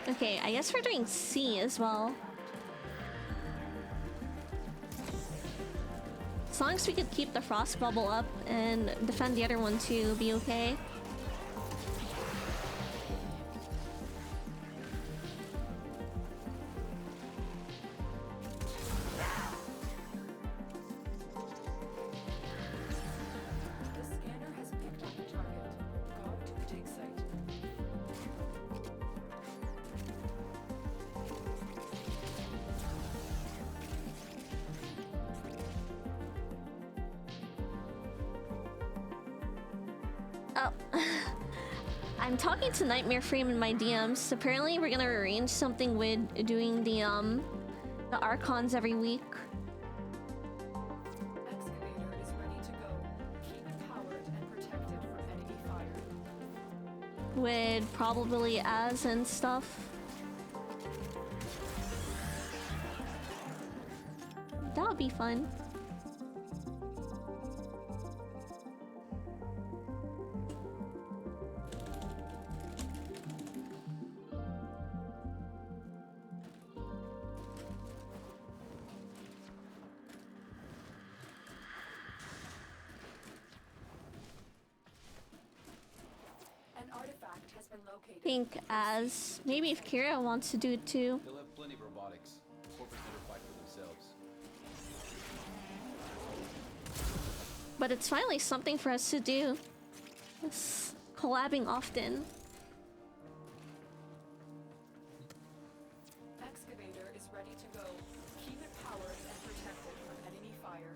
Okay, I guess we're doing C as well. As long as we could keep the frost bubble up and defend the other one too, it'll be okay. The scanner has picked up the target. Go to the dig site. Oh. I'm talking to KnightmareFrame in my DMs. Apparently we're gonna arrange something with doing the Archons every week. Excavator is ready to go. Keep it powered and protected from enemy fire. With probably Az and stuff. That would be fun. An artifact has been located. Think Az. Maybe if Kira wants to do it too. They'll have plenty of robotics. Corpus never fight for themselves. But it's finally something for us to do. It's collabing often. Excavator is ready to go. Keep it powered and protected from enemy fire.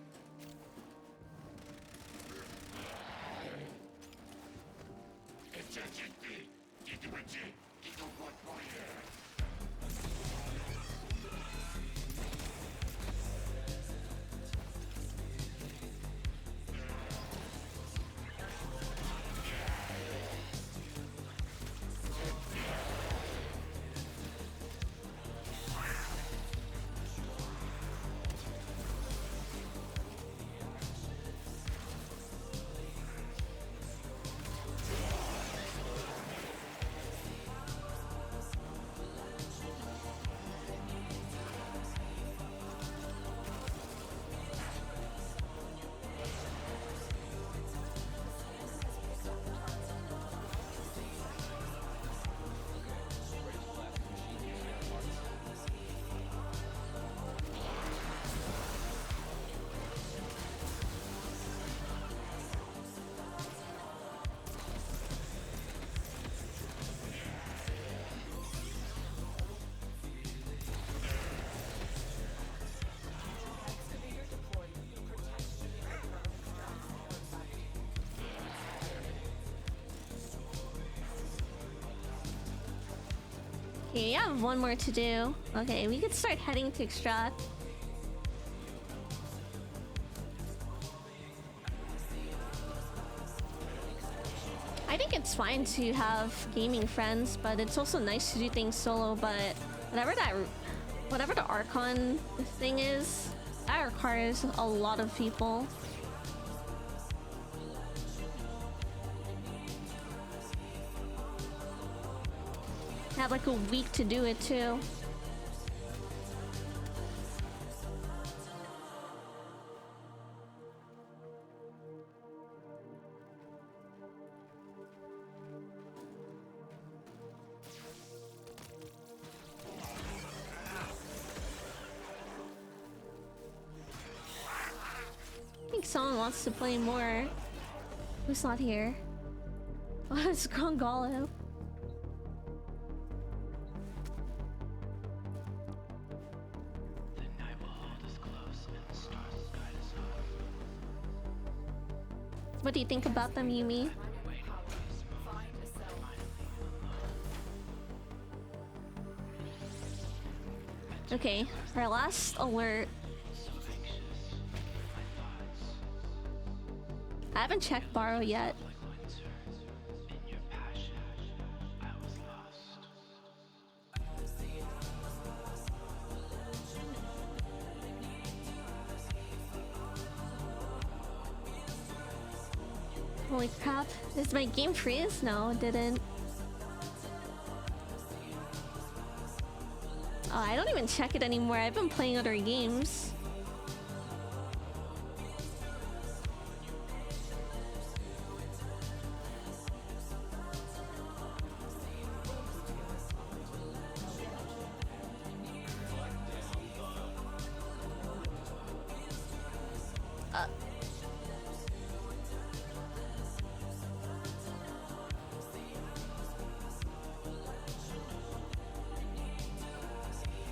Excavator deployed. Protect the unit while it extracts the artifact. Okay, I have one more to do. Okay, we could start heading to extract. I think it's fine to have gaming friends, but it's also nice to do things solo. But whatever the Archon thing is, that requires a lot of people. Have like a week to do it too. I think someone wants to play more. Who's not here? Oh, it's Gongalo. What do you think about them, Yumi? Find a cell. Okay, our last alert. I haven't checked borrow yet. Holy crap, is my game freeze? No, it didn't. Oh, I don't even check it anymore. I've been playing other games.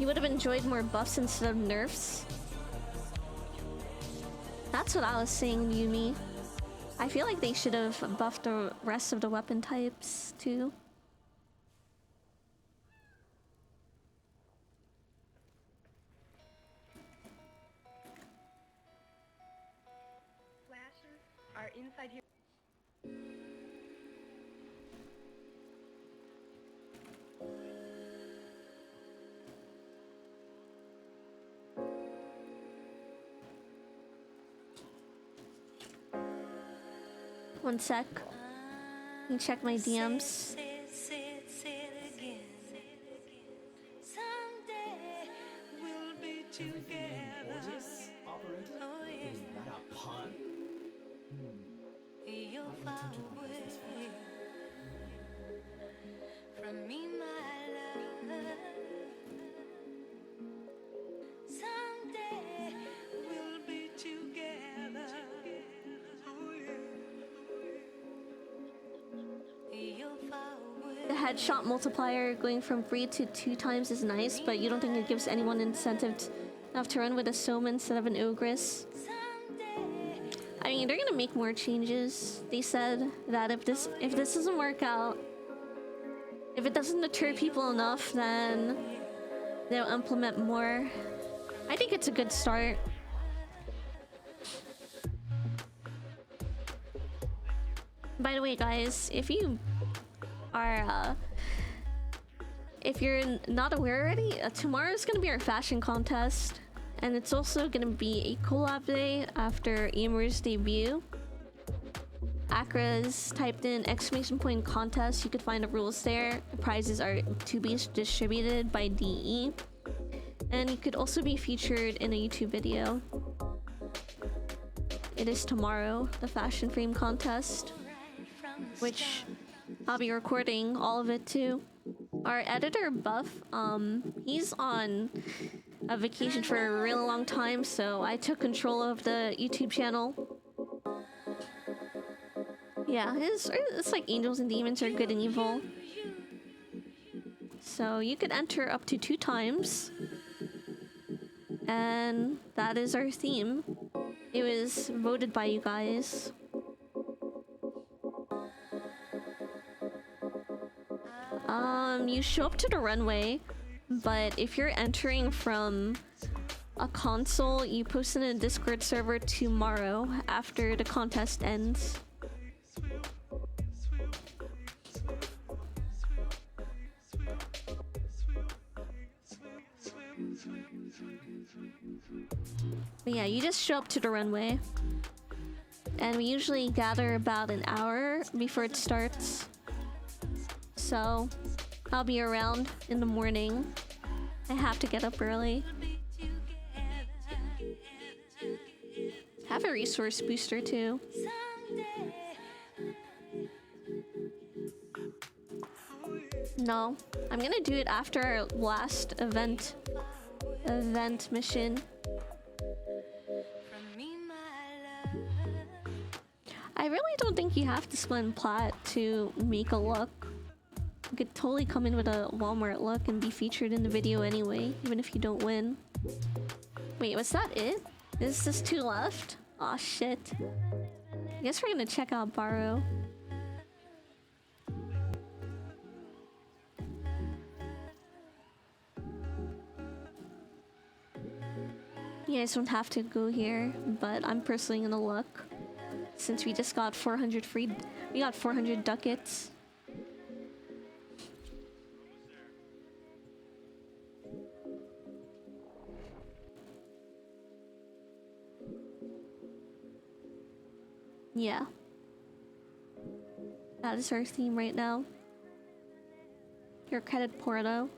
You would have enjoyed more buffs instead of nerfs. That's what I was saying, Yumi. I feel like they should have buffed the rest of the weapon types too. Flashes are inside here. One sec. Let me check my DMs. Is that a pun? From me, my love. Someday we'll be together. The headshot multiplier going from 3 to 2 times is nice, but you don't think it gives anyone incentive enough to run with a Soma instead of an Ogress? I mean, they're gonna make more changes. They said that if this doesn't work out, if it doesn't deter people enough, then they'll implement more. I think it's a good start. By the way, guys, if you are if you're not aware already, tomorrow's gonna be our fashion contest, and it's also gonna be a collab day after Emer's debut. Akra's typed in !! contest. You could find the rules there. The prizes are to be distributed by DE, and you could also be featured in a YouTube video. It is tomorrow, the fashion frame contest, which I'll be recording all of it too. Our editor Buff, he's on a vacation for a really long time, so I took control of the YouTube channel. Yeah, it's like Angels and Demons are good and evil. So you could enter up to 2 times. And that is our theme. It was voted by you guys. You show up to the runway, but if you're entering from a console, you post in a Discord server tomorrow after the contest ends. But yeah, you just show up to the runway. And we usually gather about an hour before it starts. So I'll be around in the morning. I have to get up early. Have a resource booster too. No, I'm gonna do it after our last event mission. I really don't think you have to spend plat to make a look. You could totally come in with a Walmart look and be featured in the video anyway, even if you don't win. Wait, was that it? Is this 2 left? Aw, shit. I guess we're gonna check out Borrow. You guys don't have to go here, but I'm personally gonna look. Since we just got 400 we got 400 ducats. Yeah. That is our theme right now. Your credit Porto.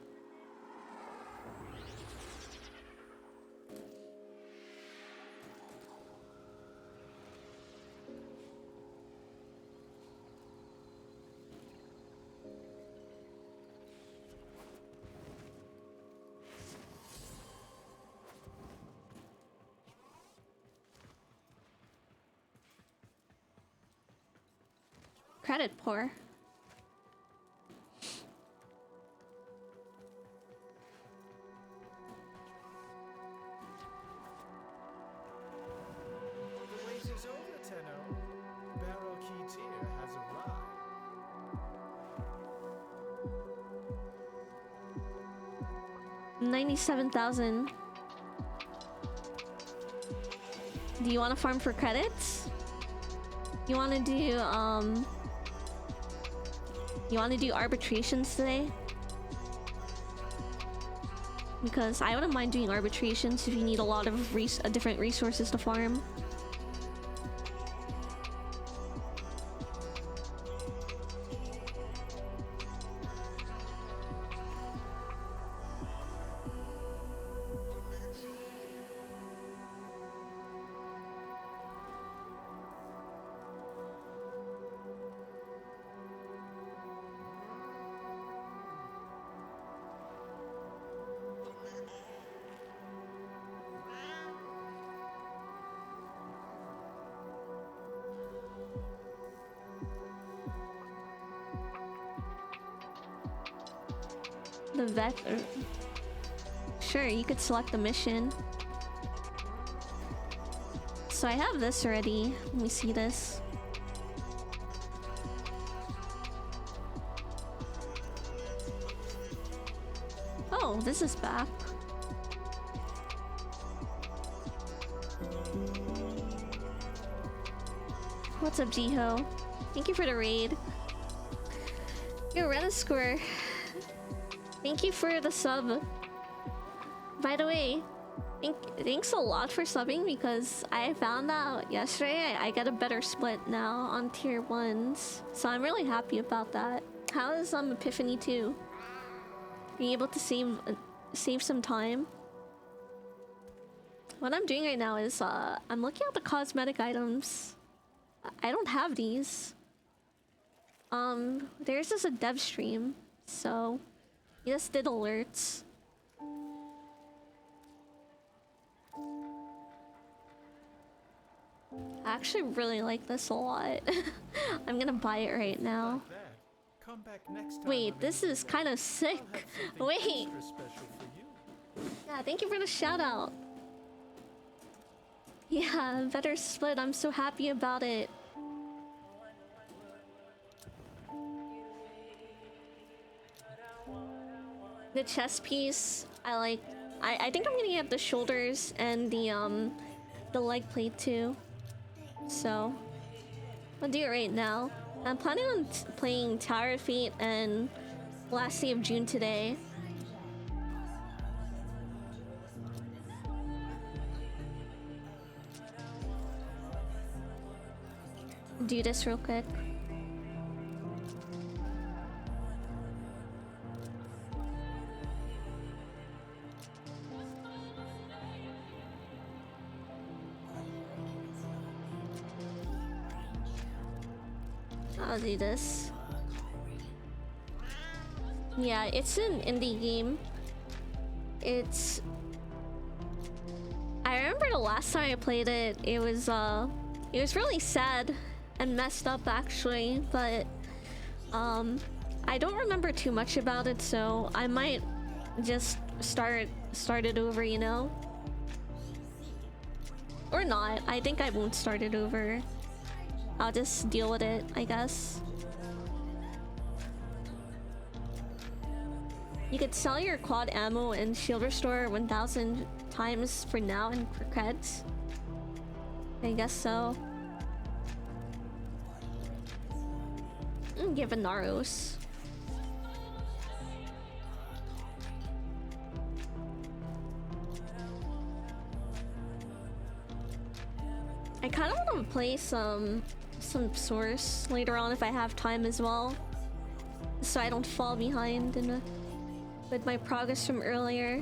credit pour. The wait is over, Tenno. Barrow Key Tier has arrived. 97,000. Do you want to farm for credits? You want to do you want to do arbitrations today? Because I wouldn't mind doing arbitrations if you need a lot of different resources to farm. The vet. Sure, you could select the mission. So I have this already. Let me see this. Oh, this is back. What's up, Jiho? Thank you for the raid. Yo, Rediscore. Thank you for the sub. By the way, thanks a lot for subbing, because I found out yesterday I get a better split now on tier 1s. So I'm really happy about that. How is Epiphany 2? Are you able to save some time? What I'm doing right now is I'm looking at the cosmetic items. I don't have these. There's just a dev stream, so he just did alerts. I actually really like this a lot. I'm gonna buy it right now. Come back next time. Wait, this is kind of sick. Wait. Yeah, thank you for the shout out. Yeah, better split. I'm so happy about it. The chest piece, I like. I think I'm gonna get the shoulders and the leg plate too. So I'll do it right now. I'm planning on playing Tower of Fate and last day of June today. Do this real quick. I'll do this. Yeah, it's an indie game. I remember the last time I played it, it was really sad and messed up actually, but I don't remember too much about it, so I might just start it over, you know? Or not. I think I won't start it over. I'll just deal with it, I guess. You could sell your quad ammo and shield restore 1,000 times for now and for creds. I guess so. Give a Naros. I kind of want to play some Source later on if I have time as well, so I don't fall behind with my progress from earlier.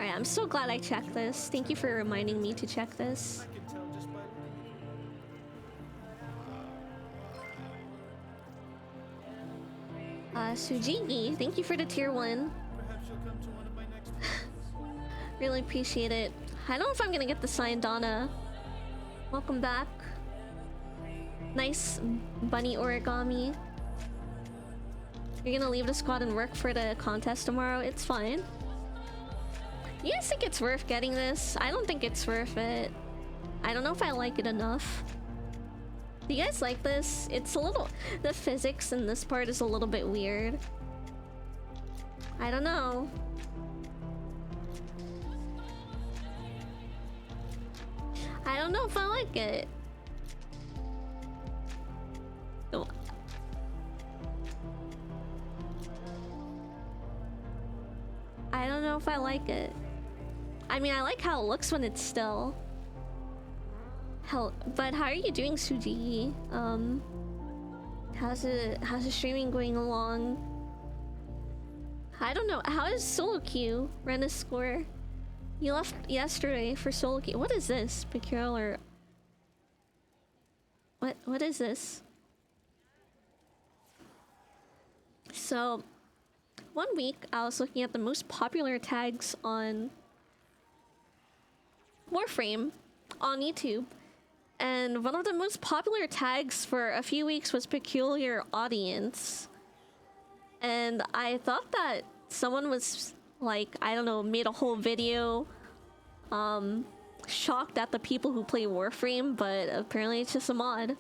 Alright, I'm so glad I checked this. Thank you for reminding me to check this. Sujigi, thank you for the tier 1. Really appreciate it. I don't know if I'm gonna get the sign, Donna. Welcome back. Nice bunny origami. You're gonna leave the squad and work for the contest tomorrow? It's fine. You guys think it's worth getting this? I don't think it's worth it. I don't know if I like it enough. Do you guys like this? It's a little... The physics in this part is a little bit weird. I don't know. I don't know if I like it. Oh. I don't know if I like it. I mean, I like how it looks when it's still. Hell, but how are you doing, Suji? How's the streaming going along? I don't know. How is solo queue? Renna score. You left yesterday for solo queue. What is this? Peculiar. What is this? So, one week I was looking at the most popular tags on Warframe on YouTube. And one of the most popular tags for a few weeks was peculiar audience. And I thought that someone was like, I don't know, made a whole video shocked at the people who play Warframe, but apparently it's just a mod.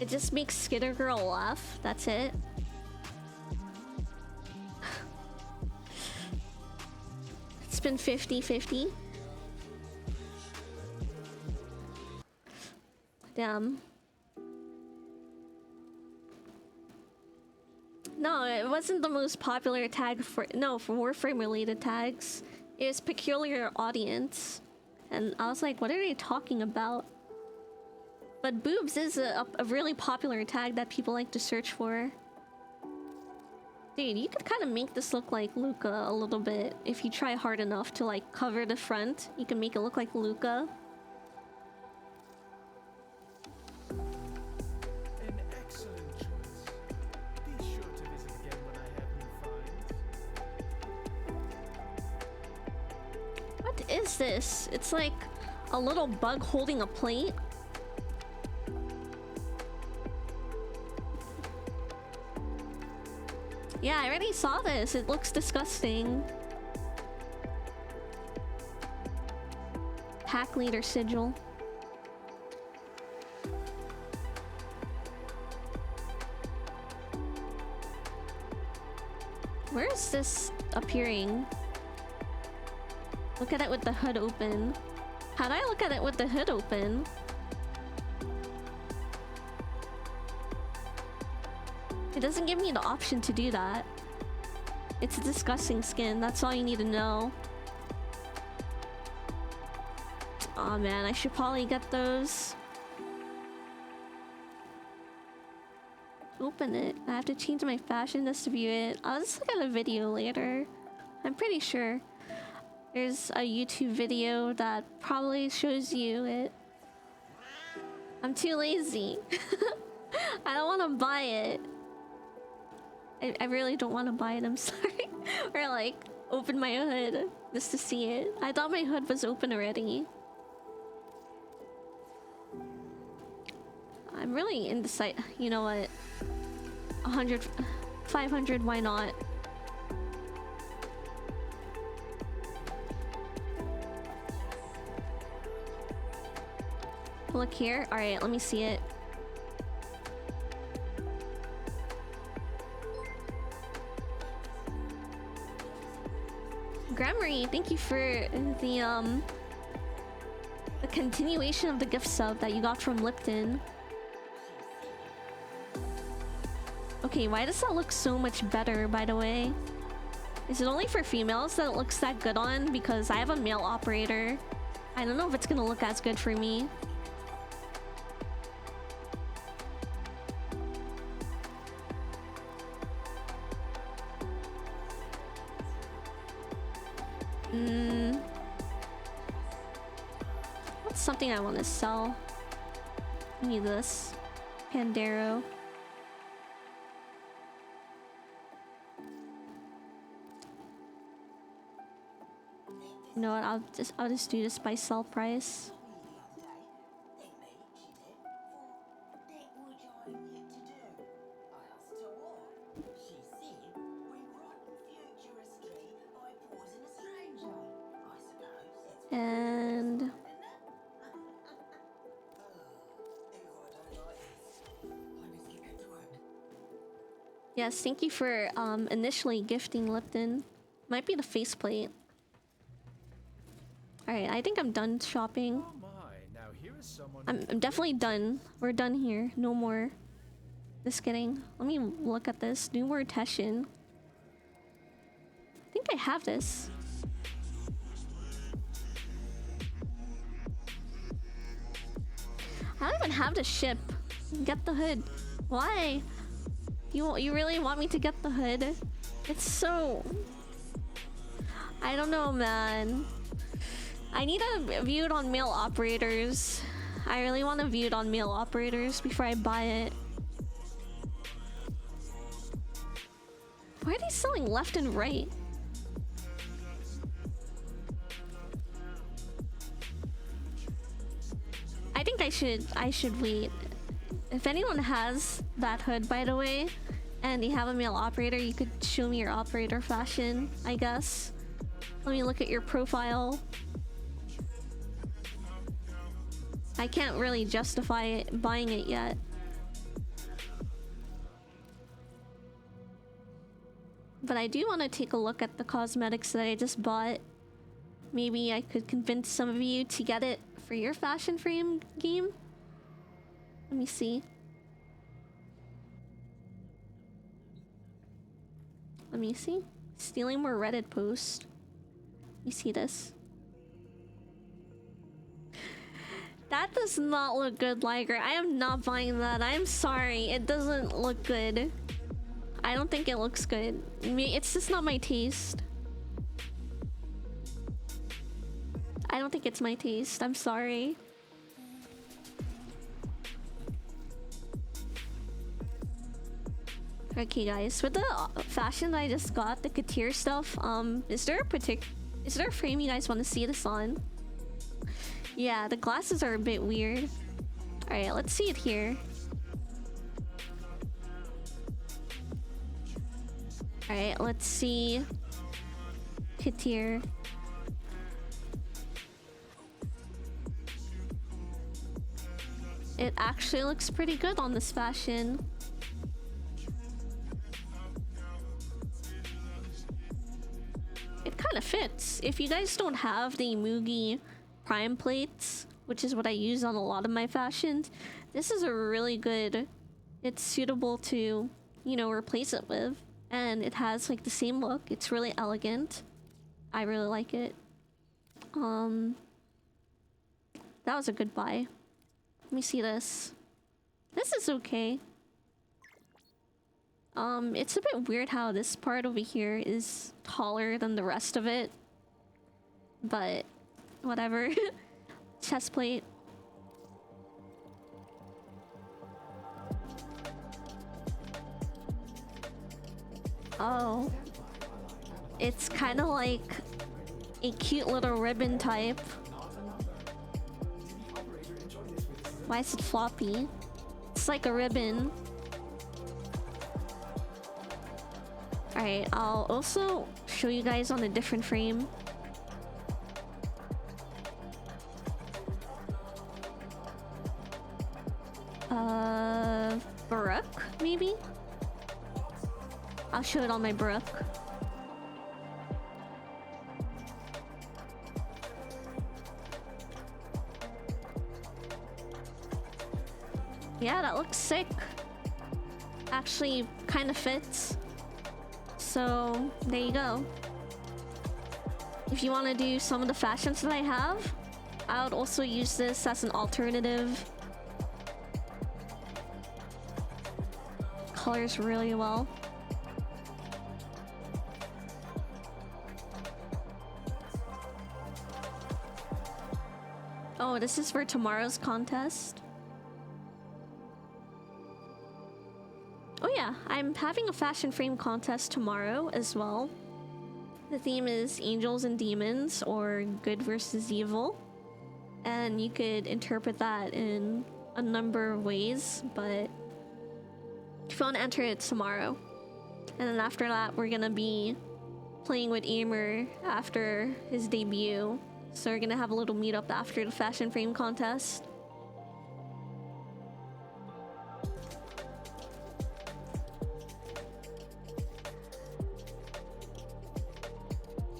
It just makes Skitter Girl laugh, that's it. It's been 50-50. Damn. No, it wasn't the most popular tag for Warframe related tags. It was peculiar audience. And I was like, what are they talking about? But boobs is a really popular tag that people like to search for. Dude, you could kind of make this look like Luca a little bit. If you try hard enough to like cover the front, you can make it look like Luca. An excellent choice. Be sure to visit again when I have new finds. What is this? It's like a little bug holding a plate. Yeah, I already saw this. It looks disgusting. Pack leader sigil. Where is this appearing? Look at it with the hood open. How do I look at it with the hood open? It doesn't give me the option to do that. It's a disgusting skin. That's all you need to know. Aw, man, I should probably get those. Open it. I have to change my fashion just to view it. I'll just look at a video later. I'm pretty sure there's a YouTube video that probably shows you it. I'm too lazy. I don't want to buy it. I really don't want to buy it, I'm sorry. Or like, open my hood just to see it. I thought my hood was open already. I'm really indecisive. You know what? 100, 500, why not? Look here. Alright, let me see it. Grammary, thank you for the continuation of the gift sub that you got from Lipton. Okay, why does that look so much better, by the way? Is it only for females that it looks that good on? Because I have a male operator. I don't know if it's gonna look as good for me. What's something I want to sell? I need this. Pandero. You know what? I'll just do this by sell price. And yes, thank you for initially gifting Lipton. Might be the faceplate. Alright, I think I'm done shopping. Oh my, now here is someone I'm definitely done. We're done here. No more. Just kidding. Let me look at this. New Mortician. I think I have this. I don't even have the ship. Get the hood. Why? You really want me to get the hood? It's so... I don't know, man. I need to view it on mail operators. I really want to view it on mail operators before I buy it. Why are they selling left and right? I think I should wait. If anyone has that hood, by the way, and you have a mail operator, you could show me your operator fashion, I guess. Let me look at your profile. I can't really justify buying it yet. But I do want to take a look at the cosmetics that I just bought. Maybe I could convince some of you to get it for your fashion frame game. Let me see. Let me see. Stealing more Reddit posts. You see this? That does not look good, Liger. I am not buying that. I'm sorry. It doesn't look good. I don't think it looks good. It's just not my taste. I don't think it's my taste. I'm sorry. Okay, guys. With the fashion that I just got, the couture stuff, is there a frame you guys want to see this on? Yeah, the glasses are a bit weird. Alright, let's see it here. Alright, let's see. Couture. It actually looks pretty good on this fashion. It kind of fits. If you guys don't have the Mugi prime plates, which is what I use on a lot of my fashions, this is a really good... It's suitable to, you know, replace it with. And it has like the same look. It's really elegant. I really like it. That was a good buy. Let me see this. This is okay. It's a bit weird how this part over here is taller than the rest of it. But whatever. Chest plate. Oh. It's kind of like a cute little ribbon type. Why is it floppy? It's like a ribbon. Alright, I'll also show you guys on a different frame. Baroque, maybe? I'll show it on my Baroque. Yeah, that looks sick. Actually, kind of fits. So, there you go. If you want to do some of the fashions that I have, I would also use this as an alternative. Colors really well. Oh, this is for tomorrow's contest. yeah, I'm having a fashion frame contest tomorrow as well. The theme is Angels and Demons, or Good versus Evil. And you could interpret that in a number of ways, but if you want to enter it tomorrow. And then after that, we're gonna be playing with Aimer after his debut. So we're gonna have a little meetup after the fashion frame contest.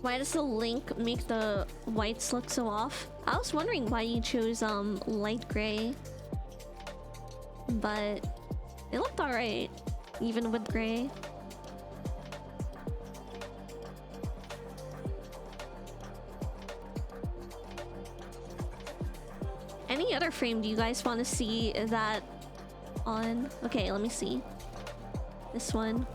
Why does the link make the whites look so off? I was wondering why you chose light gray, but it looked alright, even with gray. Any other frame do you guys want to see that on? Okay, let me see. This one.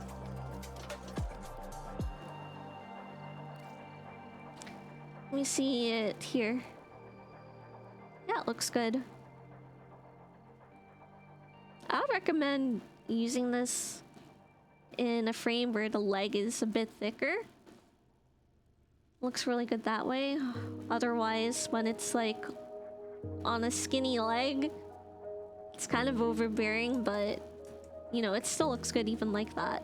Let me see it here. Yeah, it looks good. I would recommend using this in a frame where the leg is a bit thicker. Looks really good that way. Otherwise, when it's like on a skinny leg, it's kind of overbearing, but you know, it still looks good even like that.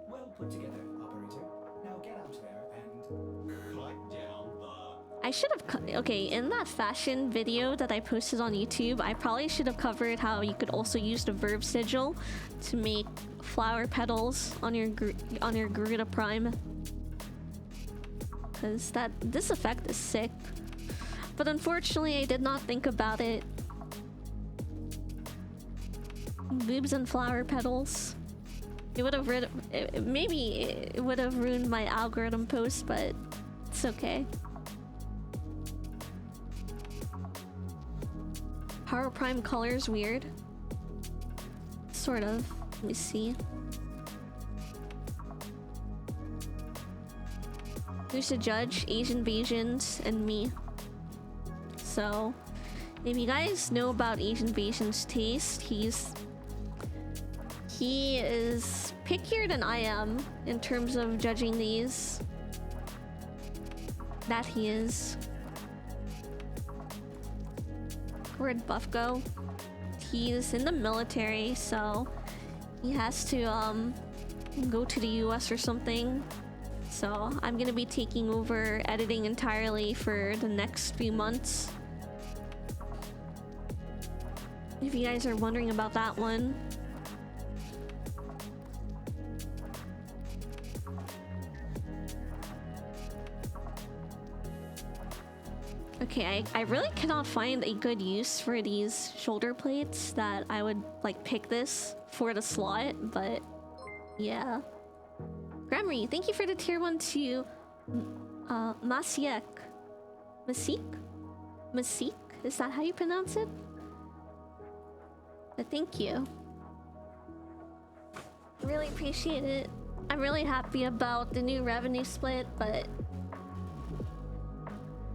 Well put together, operator. Now get out there and climb down the... I should have okay, in that fashion video that I posted on YouTube, I probably should have covered how you could also use the verb sigil to make flower petals on your Garuda Prime. Cause this effect is sick. But unfortunately, I did not think about it. Boobs and flower petals. It would have maybe it would have ruined my algorithm post, but it's okay. Power Prime color's weird. Sort of. Let me see. Who's the judge? Aznvasions and me. So, if you guys know about Aznvasions' taste, he is pickier than I am in terms of judging these. That he is. Where'd Buff go? He's in the military, so he has to go to the US or something. So I'm gonna be taking over editing entirely for the next few months. If you guys are wondering about that one. Okay, I really cannot find a good use for these shoulder plates that I would like pick this for the slot, but yeah. Grammary, thank you for the tier 1 to Masiek. Masik? Is that how you pronounce it? But thank you. Really appreciate it. I'm really happy about the new revenue split, but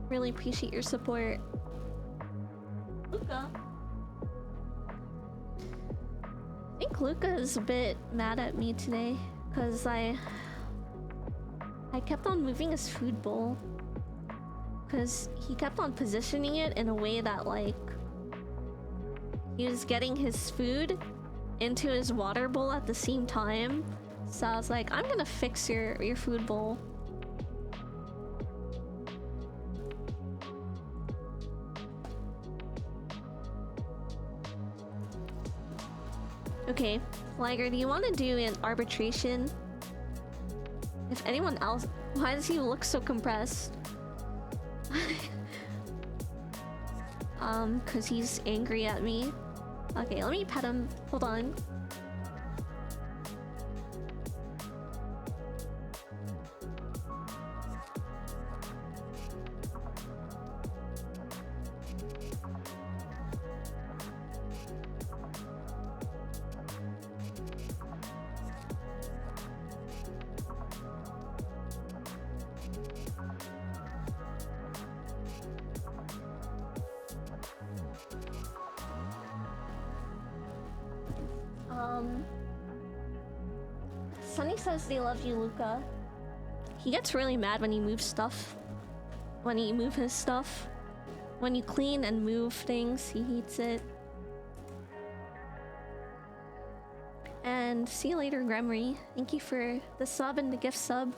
really appreciate your support. Luca. I think Luca is a bit mad at me today because I kept on moving his food bowl because he kept on positioning it in a way that like he was getting his food into his water bowl at the same time. So I was like, I'm gonna fix your food bowl. Okay, Liger, do you want to do an arbitration? If anyone else... Why does he look so compressed? Cause he's angry at me. Okay, let me pet him. Hold on. Sunny says they love you, Luca. He gets really mad when you move stuff. When you move his stuff. When you clean and move things, he hates it. And see you later, Gremory. Thank you for the sub and the gift sub.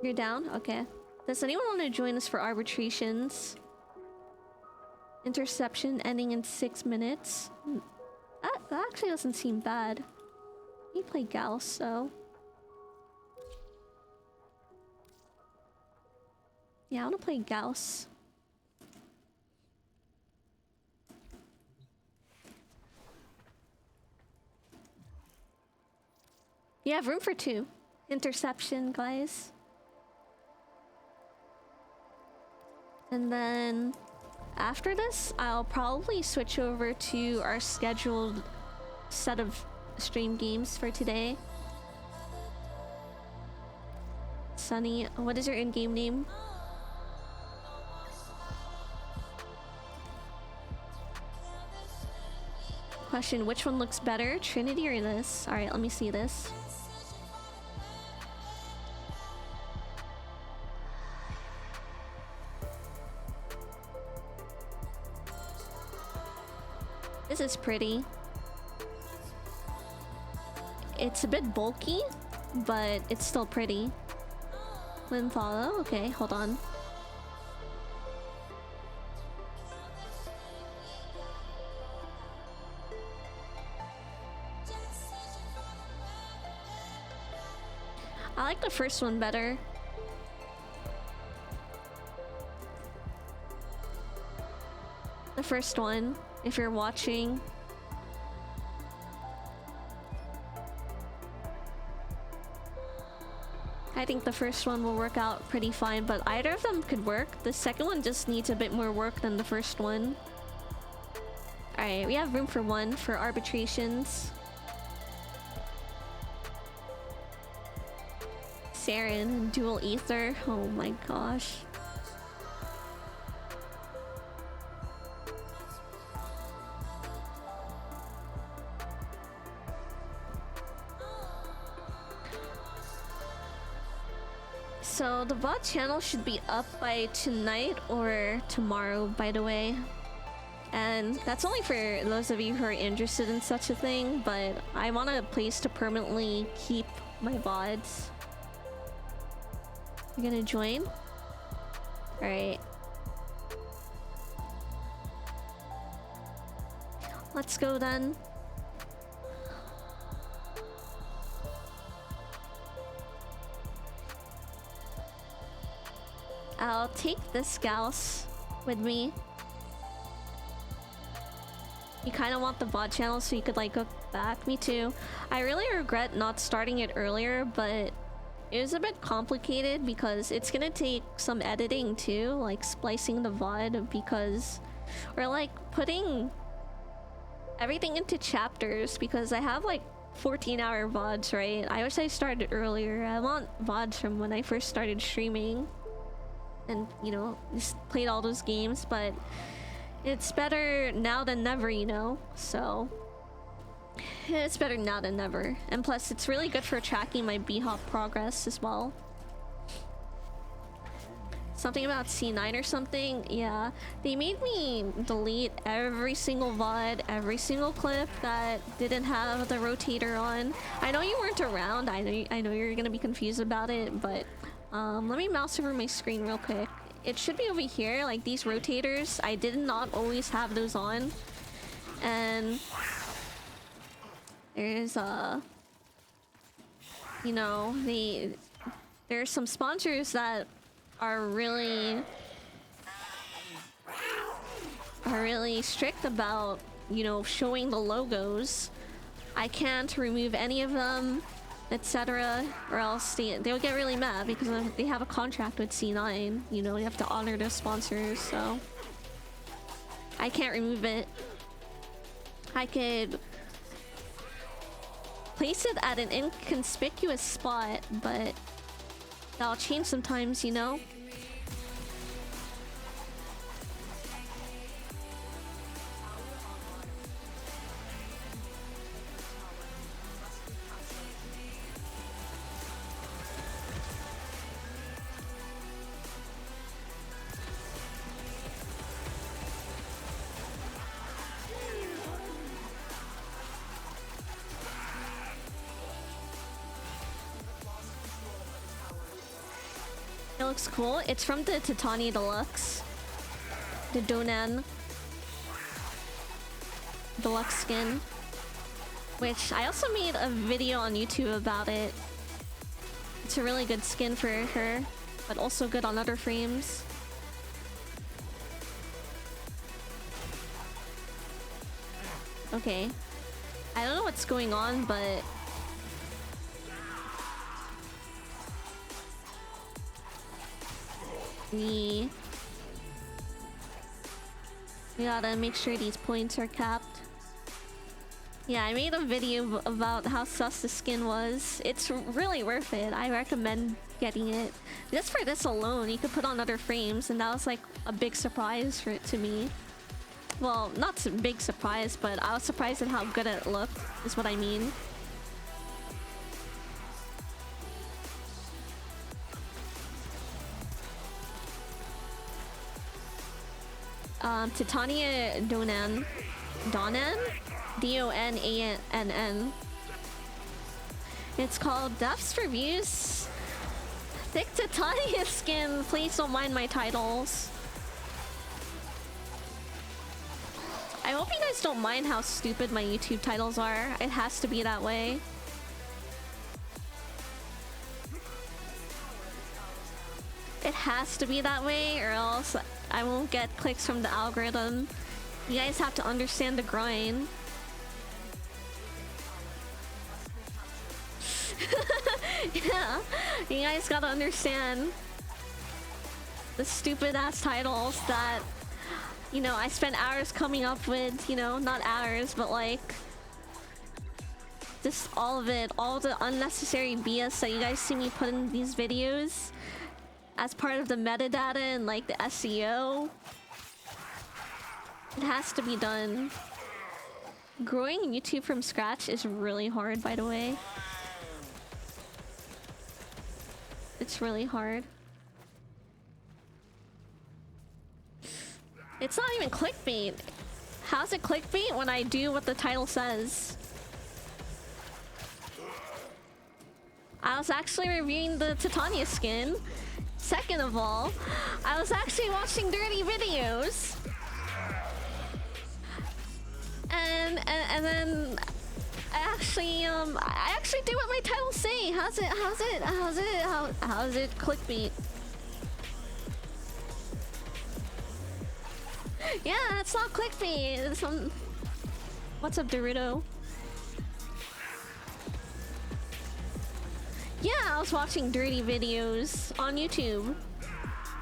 You're down? Okay. Does anyone want to join us for arbitrations? Interception ending in 6 minutes. That actually doesn't seem bad. You play Gauss, so... Yeah, I want to play Gauss. You have room for 2. Interception, guys. And then after this, I'll probably switch over to our scheduled set of stream games for today. Sunny, what is your in-game name? Question, which one looks better, Trinity or this? Alright, let me see this. This is pretty. It's a bit bulky, but it's still pretty. Lymphala, okay, hold on. I like the first one better. The first one, if you're watching. I think the first one will work out pretty fine, but either of them could work. The second one just needs a bit more work than the first one. Alright, we have room for 1 for arbitrations. Saren, Dual Ether. Oh my gosh. So the VOD channel should be up by tonight or tomorrow, by the way. And that's only for those of you who are interested in such a thing, but I want a place to permanently keep my VODs. You're gonna join? Alright. Let's go then. I'll take this Gauss with me. You kind of want the VOD channel so you could like go back. Me too. I really regret not starting it earlier, but it was a bit complicated because it's gonna take some editing too, like splicing the VOD, because we're like putting everything into chapters because I have like 14-hour VODs, right? I wish I started earlier. I want VODs from when I first started streaming and, you know, just played all those games, but it's better now than never, you know? So it's better now than never. And plus, it's really good for tracking my B-Hop progress as well. Something about C9 or something? Yeah. They made me delete every single VOD, every single clip that didn't have the rotator on. I know you weren't around. I know you're gonna be confused about it, but let me mouse over my screen real quick. It should be over here, like these rotators. I did not always have those on. And there's you know, there's some sponsors that are really strict about, you know, showing the logos. I can't remove any of them, etc., or else they'll get really mad because they have a contract with C9. You know, you have to honor their sponsors, so I can't remove it. I could place it at an inconspicuous spot, but that'll change sometimes, you know? looks cool. It's from the Titania Deluxe. The Donan Deluxe skin. Which I also made a video on YouTube about it. It's a really good skin for her, but also good on other frames. Okay. I don't know what's going on, but... We gotta make sure these points are capped. Yeah, I made a video about how sus the skin was. It's really worth it. I recommend getting it. Just for this alone, you could put on other frames, and that was like a big surprise to me. Well, not a big surprise, but I was surprised at how good it looked, is what I mean. Titania Donan. Donan? D-O-N-A-N-N. It's called Depths Reviews. Thick Titania skin. Please don't mind my titles. I hope you guys don't mind how stupid my YouTube titles are. It has to be that way. It has to be that way, or else I won't get clicks from the algorithm. You guys have to understand the grind. Yeah, you guys gotta understand the stupid ass titles that, you know, I spent hours coming up with, you know, not hours, but like just all of it, all the unnecessary BS that you guys see me put in these videos as part of the metadata and like the SEO. It has to be done. Growing YouTube from scratch is really hard, by the way. It's really hard. It's not even clickbait. How's it clickbait when I do what the title says? I was actually reviewing the Titania skin. Second of all, I was actually watching dirty videos. And then I actually do what my titles say. How's it clickbait? Yeah, it's not clickbait. It's what's up, Dorito? Yeah, I was watching dirty videos on YouTube.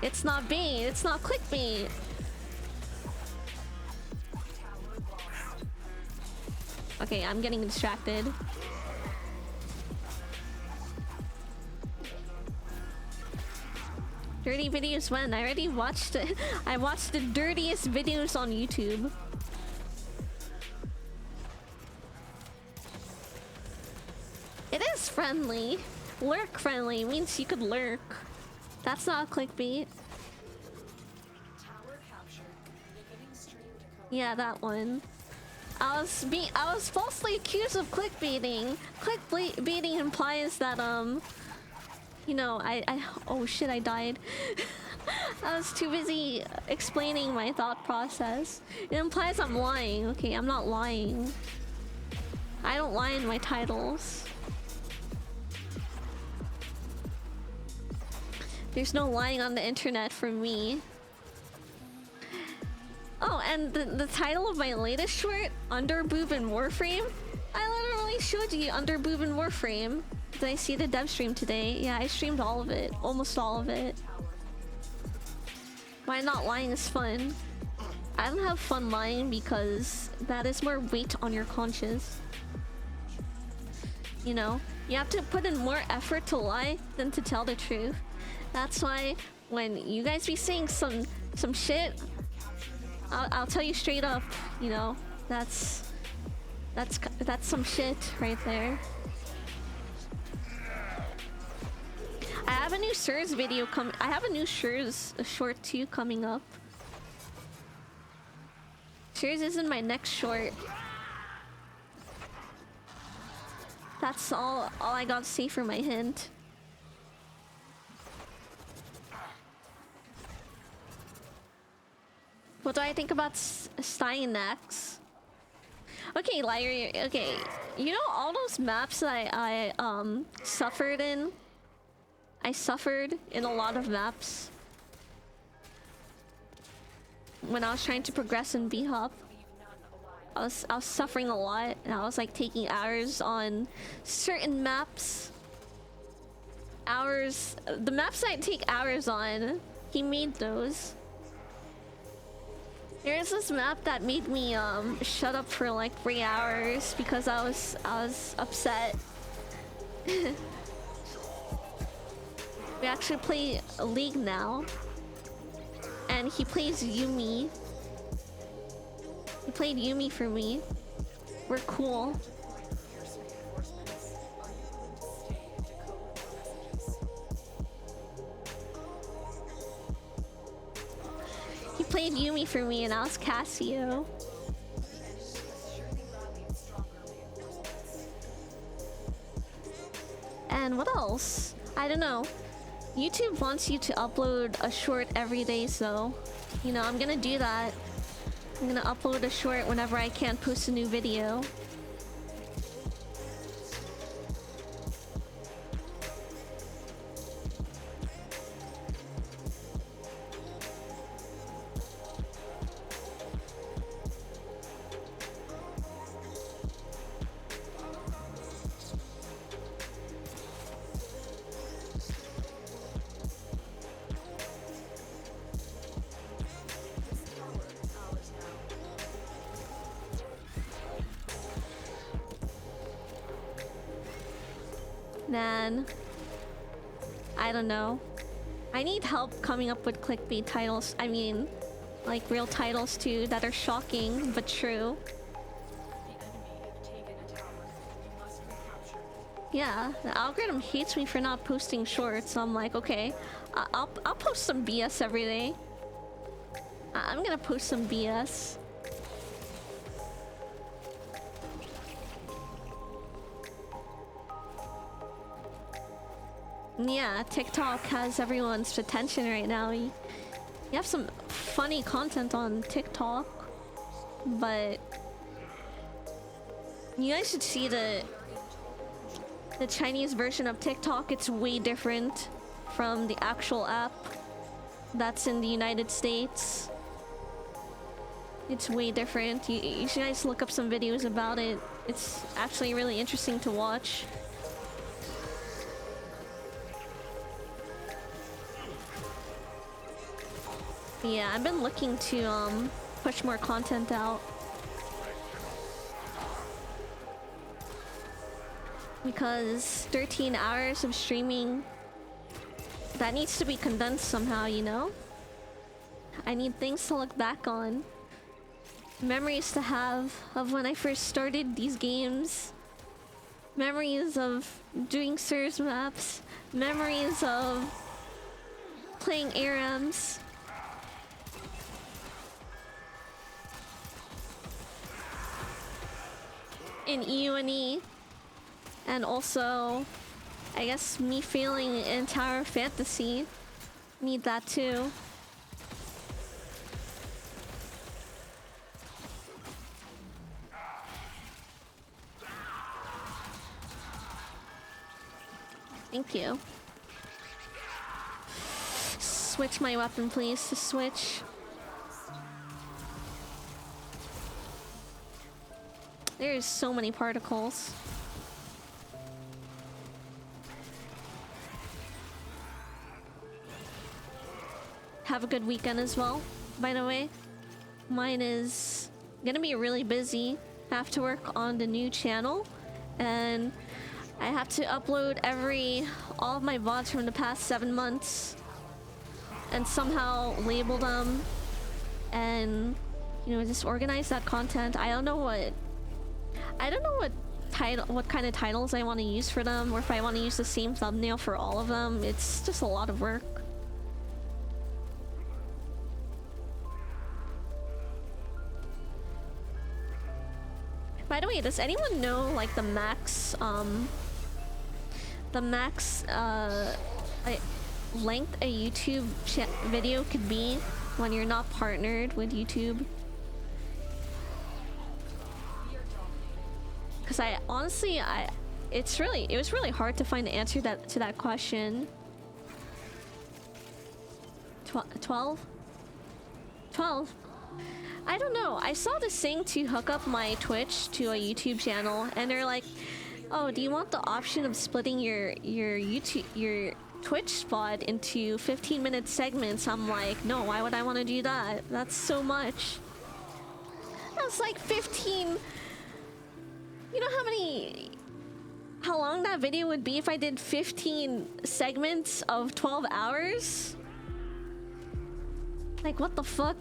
It's not bait. It's not clickbait. Okay, I'm getting distracted. Dirty videos when? I already watched it. I watched the dirtiest videos on YouTube. It is friendly. Lurk friendly means you could lurk. That's not clickbait. Yeah, that one. I was falsely accused of clickbaiting. Clickbaiting implies that you know, oh shit, I died. I was too busy explaining my thought process. It implies I'm lying. Okay, I'm not lying. I don't lie in my titles. There's no lying on the internet for me. Oh, and the title of my latest short, Underboob in Warframe? I literally showed you Underboob in Warframe. Did I see the dev stream today? Yeah, I streamed all of it. Almost all of it. Why not lying is fun? I don't have fun lying because that is more weight on your conscience. You know? You have to put in more effort to lie than to tell the truth. That's why when you guys be saying some shit, I'll tell you straight up, you know, that's some shit right there. I have a new Sirs video I have a new Sirs short too coming up. Sirs is in my next short. That's all I got to say for my hint. What do I think about Steinax? Okay, Lyra, okay. You know all those maps that I suffered in? I suffered in a lot of maps. When I was trying to progress in B-Hop. I was suffering a lot, and I was like taking hours on certain maps. Hours, the maps I take hours on, he made those. There's this map that made me shut up for like 3 hours because I was upset. We actually play a league now, and he plays Yumi. He played Yumi for me. We're cool. He played Yumi for me and I was Casio. And what else? I don't know. YouTube wants you to upload a short every day, so you know, I'm gonna do that. I'm gonna upload a short whenever I can post a new video. Man, I don't know. I need help coming up with clickbait titles. I mean, like real titles too that are shocking but true. Yeah, the algorithm hates me for not posting shorts. So I'm like, okay, I'll post some BS every day. I'm gonna post some BS. Yeah, TikTok has everyone's attention right now. You have some funny content on TikTok, but you guys should see the Chinese version of TikTok. It's way different from the actual app that's in the United States. It's way different. You should guys look up some videos about it. It's actually really interesting to watch. Yeah, I've been looking to push more content out. Because 13 hours of streaming, that needs to be condensed somehow, you know? I need things to look back on. Memories to have of when I first started these games. Memories of doing Sirs maps. Memories of playing ARAMs. In EUNE, and also I guess me failing in Tower of Fantasy. Need that too. Thank you. Switch my weapon, please. To switch. There's so many particles. Have a good weekend as well, by the way. Mine is gonna be really busy. I have to work on the new channel, and I have to upload all of my VODs from the past 7 months and somehow label them and, you know, just organize that content. I don't know what kind of titles I want to use for them, or if I want to use the same thumbnail for all of them. It's just a lot of work. By the way, does anyone know like the max length a YouTube video could be when you're not partnered with YouTube? Because I honestly, it was really hard to find the answer to that question. 12? 12? I don't know. I saw this thing to hook up my Twitch to a YouTube channel, and they're like, "Oh, do you want the option of splitting your Twitch spot into 15-minute segments?" I'm like, "No, why would I want to do that? That's so much." That's like 15. You know how long that video would be if I did 15 segments of 12 hours? Like, what the fuck?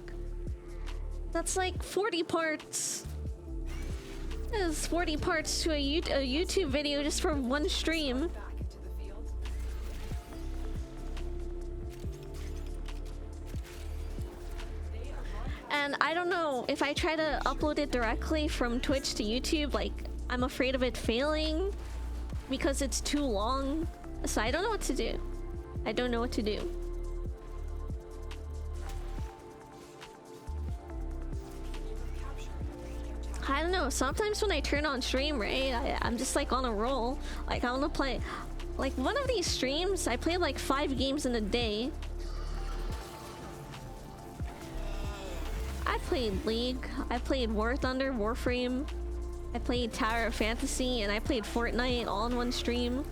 That's like 40 parts. That is 40 parts to a YouTube video just for one stream. And I don't know, if I try to upload it directly from Twitch to YouTube, like, I'm afraid of it failing because it's too long. So I don't know what to do. I don't know what to do. I don't know, sometimes when I turn on stream, right, I'm just like on a roll. Like, I want to play, like, one of these streams, I played like 5 games in a day. I played League, I played War Thunder, Warframe, I played Tower of Fantasy, and I played Fortnite all in one stream.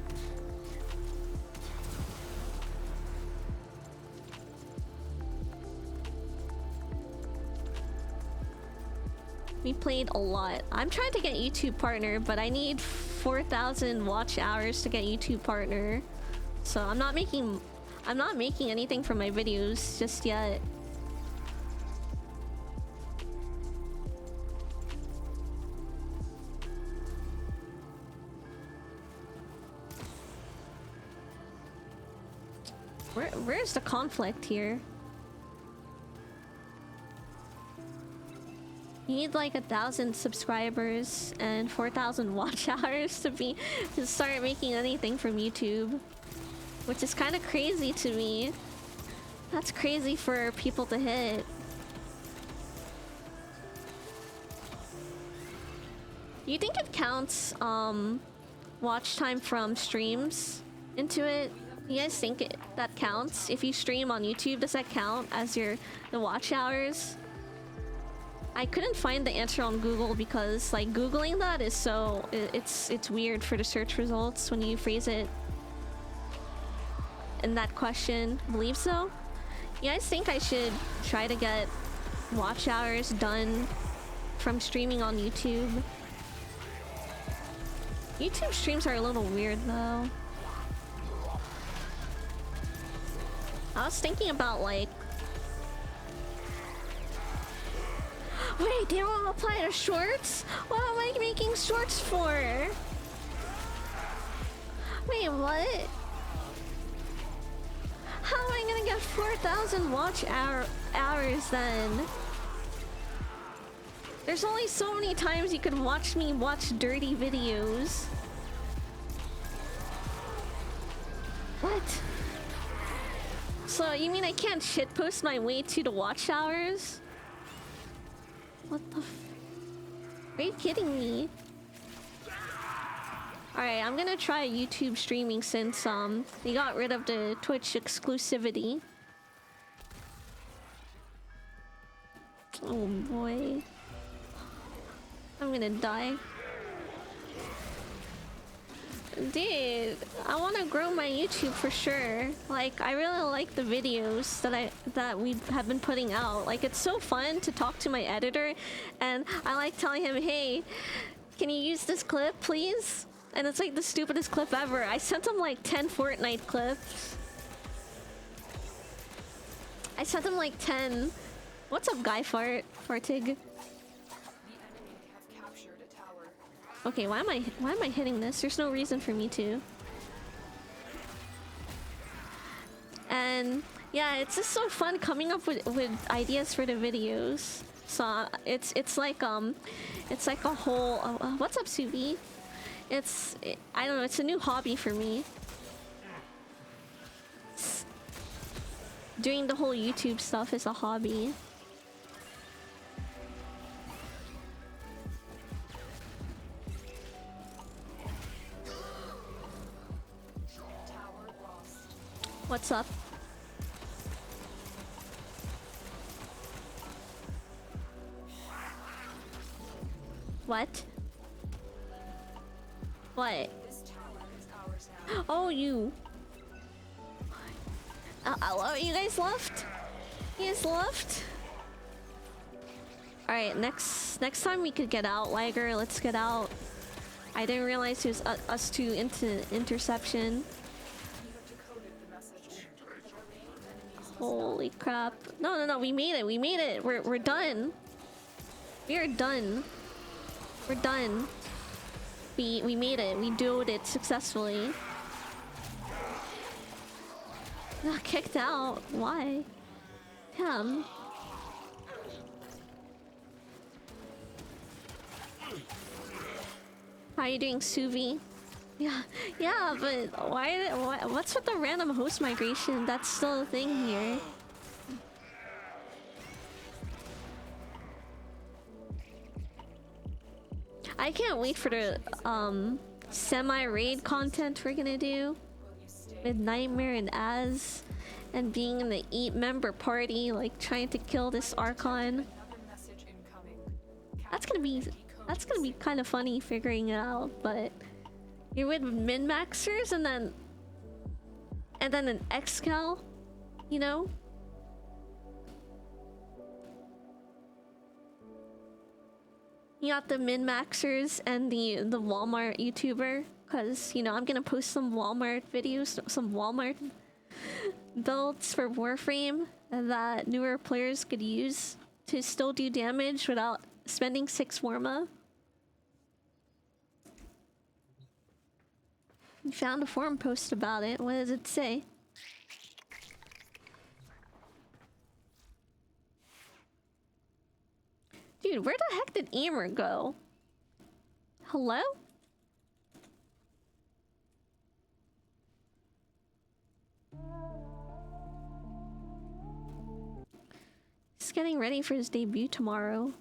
We played a lot. I'm trying to get YouTube partner, but I need 4,000 watch hours to get YouTube partner. So I'm not making anything from my videos just yet. Where's the conflict here? You need like 1,000 subscribers and 4,000 watch hours to start making anything from YouTube, which is kind of crazy to me. That's crazy for people to hit. You think it counts watch time from streams into it? You guys think that counts? If you stream on YouTube, does that count as the watch hours? I couldn't find the answer on Google because, like, Googling that is so... It's weird for the search results when you phrase it in that question. Believe so? You guys think I should try to get watch hours done from streaming on YouTube? YouTube streams are a little weird, though. I was thinking about, like... Wait, they don't apply to shorts? What am I making shorts for? Wait, what? How am I gonna get 4,000 watch hours then? There's only so many times you can watch me watch dirty videos. What? So you mean I can't shitpost my way to the watch hours? What the Are you kidding me? Alright, I'm gonna try YouTube streaming since they got rid of the Twitch exclusivity. Oh boy. I'm gonna die. Dude, I want to grow my YouTube for sure. Like, I really like the videos that we have been putting out. Like, it's so fun to talk to my editor, and I like telling him, "Hey, can you use this clip, please?" And it's like the stupidest clip ever. I sent him like 10 Fortnite clips. I sent him like 10. What's up, Guy Fartig? Okay, why am I hitting this? There's no reason for me to. And yeah, it's just so fun coming up with ideas for the videos. So it's like a whole what's up, Subi? I don't know, it's a new hobby for me. doing the whole YouTube stuff is a hobby. What's up? What? What? Oh, you. You guys left? You guys left? Alright, next time we could get out, Liger. Let's get out. I didn't realize it was us two into interception. Holy crap. No, we made it. We made it. We're done. We are done. We're done. We made it. We duoed it successfully. Got kicked out. Why? Damn. How are you doing, Suvi? Yeah, but why? What's with the random host migration? That's still a thing here. I can't wait for the semi-raid content we're gonna do with Nightmare and Az, and being in the EAT member party, like trying to kill this Archon. That's gonna be kind of funny figuring it out, but you're with min-maxers and then an Excal, you know? You got the min-maxers and the Walmart YouTuber, because, you know, I'm gonna post some Walmart videos, some Walmart builds for Warframe that newer players could use to still do damage without spending 6 Warma. You found a forum post about it. What does it say? Dude, where the heck did Emer go? Hello? He's getting ready for his debut tomorrow.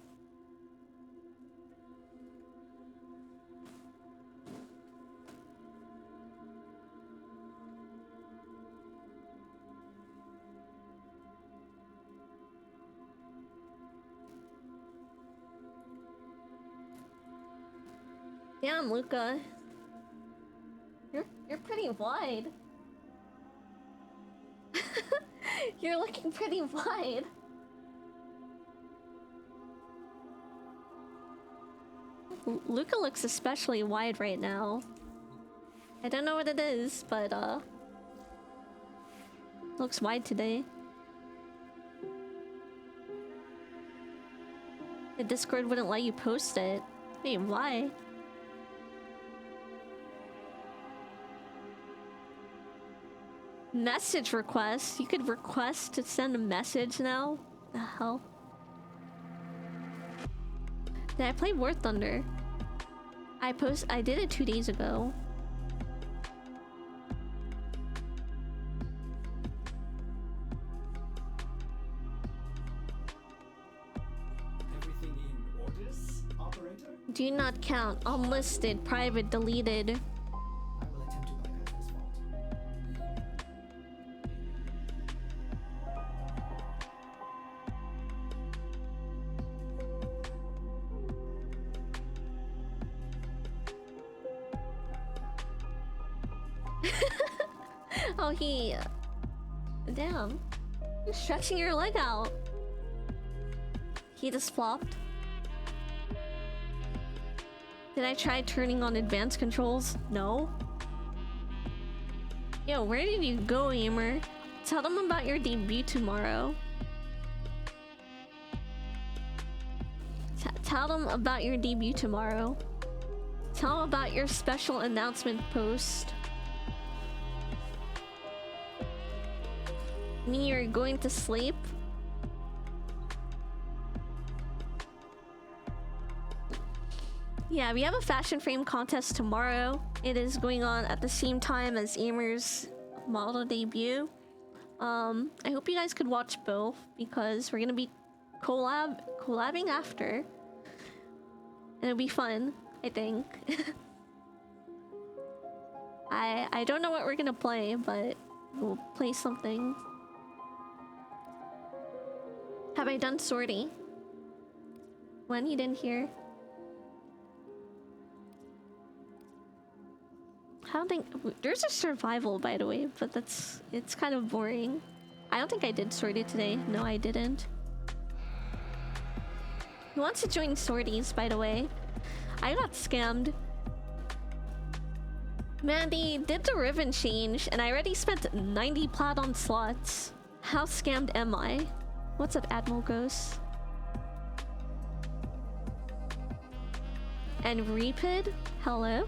Damn, Luca. You're pretty wide. You're looking pretty wide. Luca looks especially wide right now. I don't know what it is, but looks wide today. The Discord wouldn't let you post it. Wait, why? Message request? You could request to send a message now? The hell? Did I play War Thunder? I did it 2 days ago. Everything in orders, operator? Do not count. Unlisted, private, deleted. I will attempt to bypass this fault. Oh, he... Damn. You're stretching your leg out. He just flopped. Did I try turning on advanced controls? No. Yo, where did you go, Emer? Tell them about your debut tomorrow. Tell them about your debut tomorrow. Tell them about your special announcement post. Me, you're going to sleep? Yeah, we have a fashion frame contest tomorrow. It is going on at the same time as Emer's model debut. I hope you guys could watch both because we're gonna be collabing after. And it'll be fun, I think. I don't know what we're gonna play, but we'll play something. Have I done sortie? When you didn't hear? I don't think there's a survival, by the way, but it's kind of boring. I don't think I did sortie today. No, I didn't. Who wants to join sorties, by the way? I got scammed. Mandy did the ribbon change, and I already spent 90 plat on slots. How scammed am I? What's up, Admiral Ghost? And Repid, hello.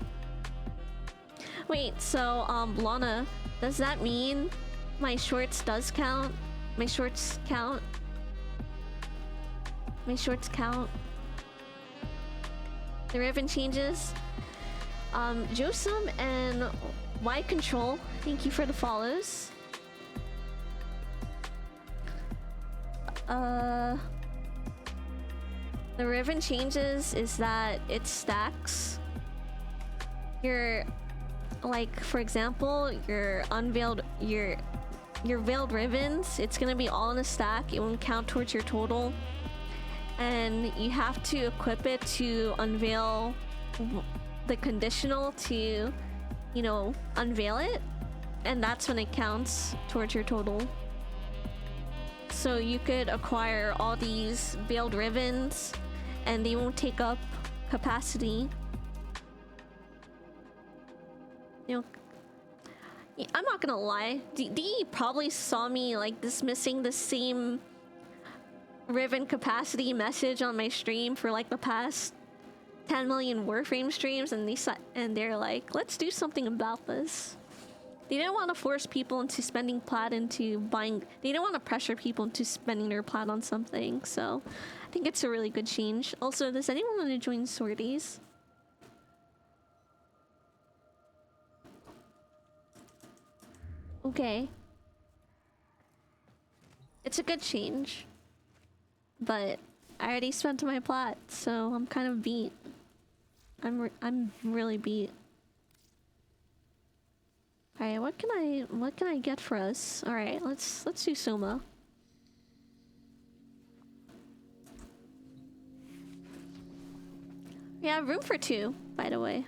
Wait, so Lana, does that mean my shorts does count? My shorts count? My shorts count? The ribbon changes? Josum and Y Control, thank you for the follows. The ribbon changes is that it stacks. Your, like, for example, your unveiled, your veiled ribbons, it's gonna be all in a stack. It won't count towards your total. And you have to equip it to unveil the conditional to, you know, unveil it. And that's when it counts towards your total. So you could acquire all these veiled ribbons and they won't take up capacity. You know, I'm not gonna lie, D probably saw me like dismissing the same ribbon capacity message on my stream for like the past 10 million Warframe streams, and they're like, let's do something about this. They didn't want to force people into spending plat into buying. They didn't want to pressure people into spending their plat on something. So I think it's a really good change. Also, does anyone want to join sorties? Okay. It's a good change. But I already spent my plat, so I'm kind of beat. I'm really beat. Alright, what can I get for us? Alright, let's do Soma. We have room for 2, by the way.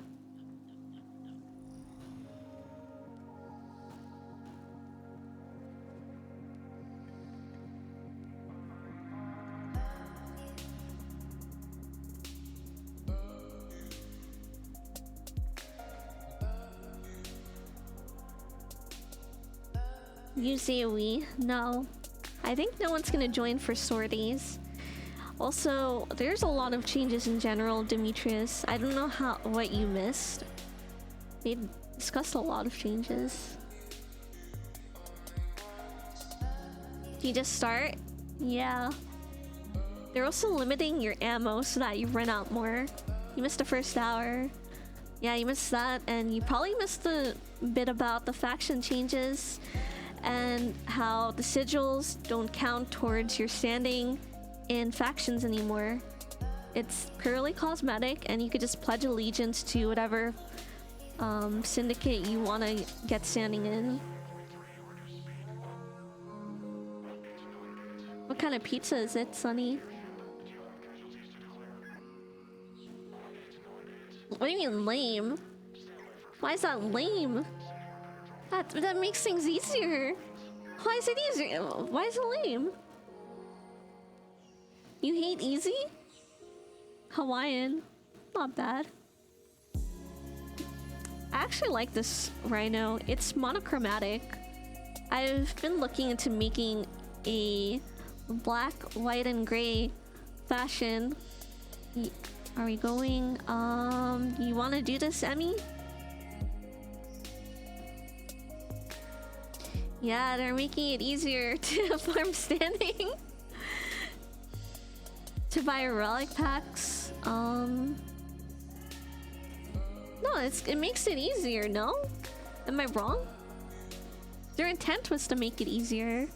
Use AoE? No. I think no one's gonna join for sorties. Also, there's a lot of changes in general, Demetrius. I don't know what you missed. We discussed a lot of changes. Do you just start? Yeah. They're also limiting your ammo so that you run out more. You missed the first hour. Yeah, you missed that, and you probably missed the bit about the faction changes and how the sigils don't count towards your standing in factions anymore. It's purely cosmetic, and you could just pledge allegiance to whatever syndicate you want to get standing in. What kind of pizza is it, Sonny? What do you mean lame? Why is that lame? That makes things easier. Why is it easier? Why is it lame? You hate easy? Hawaiian. Not bad. I actually like this rhino. It's monochromatic. I've been looking into making a black, white, and gray fashion. Are we going? You want to do this, Emmy? Yeah, they're making it easier to farm standing. To buy relic packs. No, it makes it easier, no? Am I wrong? Their intent was to make it easier.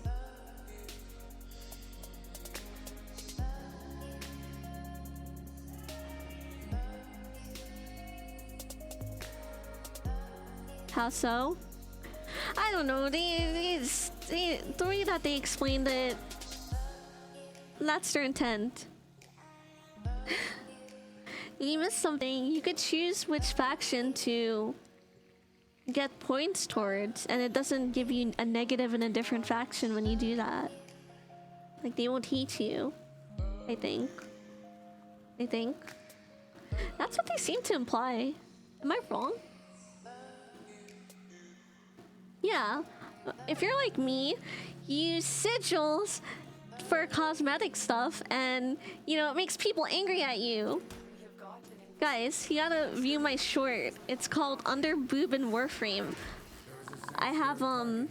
How so? I don't know. The way that they explained it, that's their intent. If you missed something, you could choose which faction to get points towards, and it doesn't give you a negative in a different faction when you do that. Like, they won't hate you, I think. That's what they seem to imply. Am I wrong? Yeah. If you're like me, you use sigils for cosmetic stuff, and, you know, it makes people angry at you. Guys, you gotta view my short. It's called Under Boob and Warframe. I have some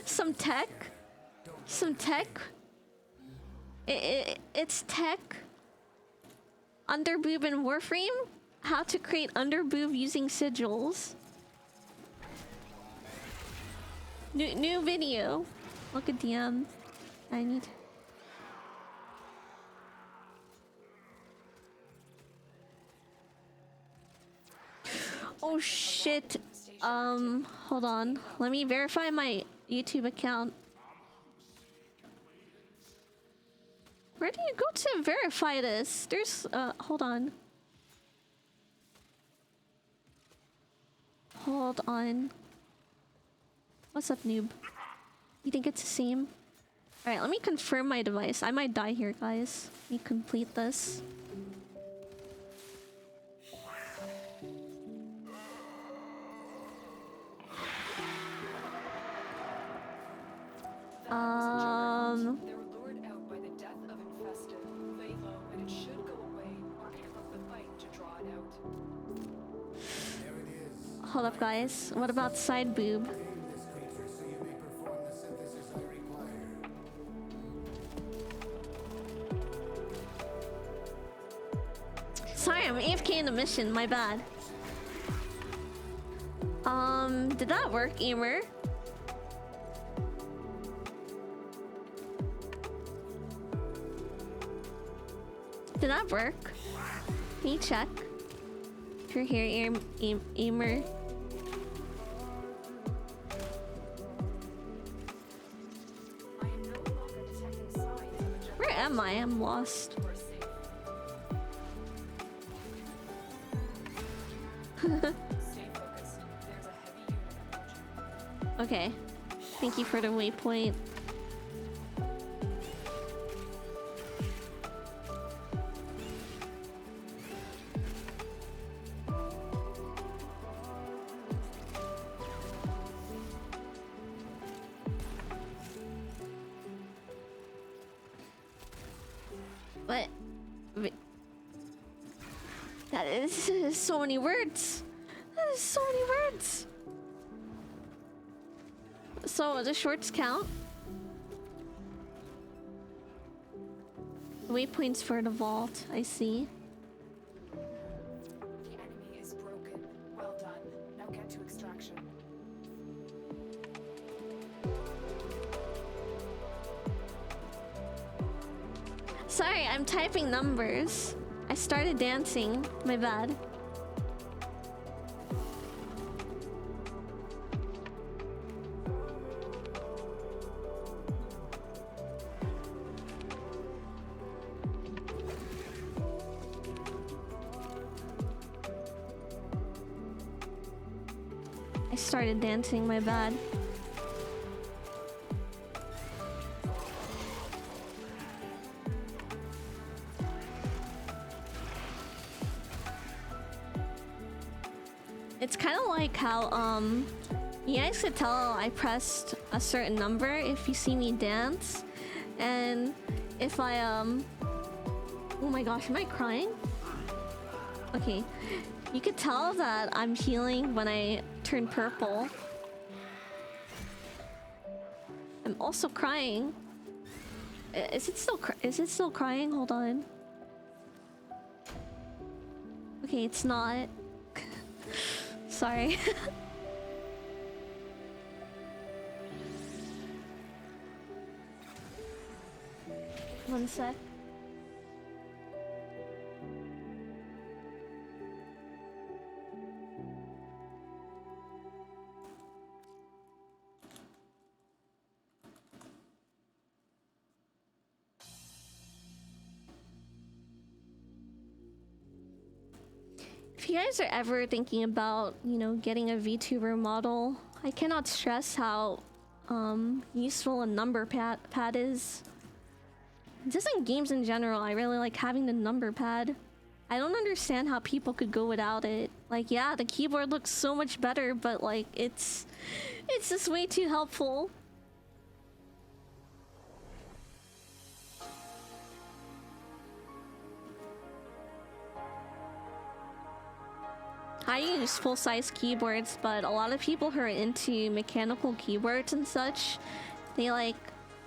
some tech. It's tech. Under Boob and Warframe. How to create under boob using sigils. New video. Look at DM. I need. Oh shit. Hold on. Let me verify my YouTube account. Where do you go to verify this? There's hold on. Hold on. What's up, noob? You think it's the same? Alright, let me confirm my device. I might die here, guys. Let me complete this. They were lured out by the death of infested. Lay low and it should go away, or interrupt the fight to draw it out. Hold up, guys. What about side boob? Sorry, I'm AFK in the mission. My bad. Did that work, Emer? Did that work? Can you check? If you're here, Emer. Where am I? I'm lost. Okay. Thank you for the waypoint. What? That is so many words. That is so many words. So the shorts count. Waypoints for the vault. I see. The enemy is broken. Well done. Now get to extraction. Sorry, I'm typing numbers. I started dancing. My bad. I started dancing. My bad. It's kind of like how, you guys could tell I pressed a certain number if you see me dance. And if I, oh my gosh, am I crying? Okay. You could tell that I'm healing when I turn purple. I'm also crying. Is it still crying? Hold on. Okay, it's not. Sorry. One sec. If you guys are ever thinking about, you know, getting a VTuber model, I cannot stress how useful a number pad is. Just in games in general, I really like having the number pad. I don't understand how people could go without it. Like, yeah, the keyboard looks so much better, but like, it's just way too helpful. I use full-size keyboards, but a lot of people who are into mechanical keyboards and such, they like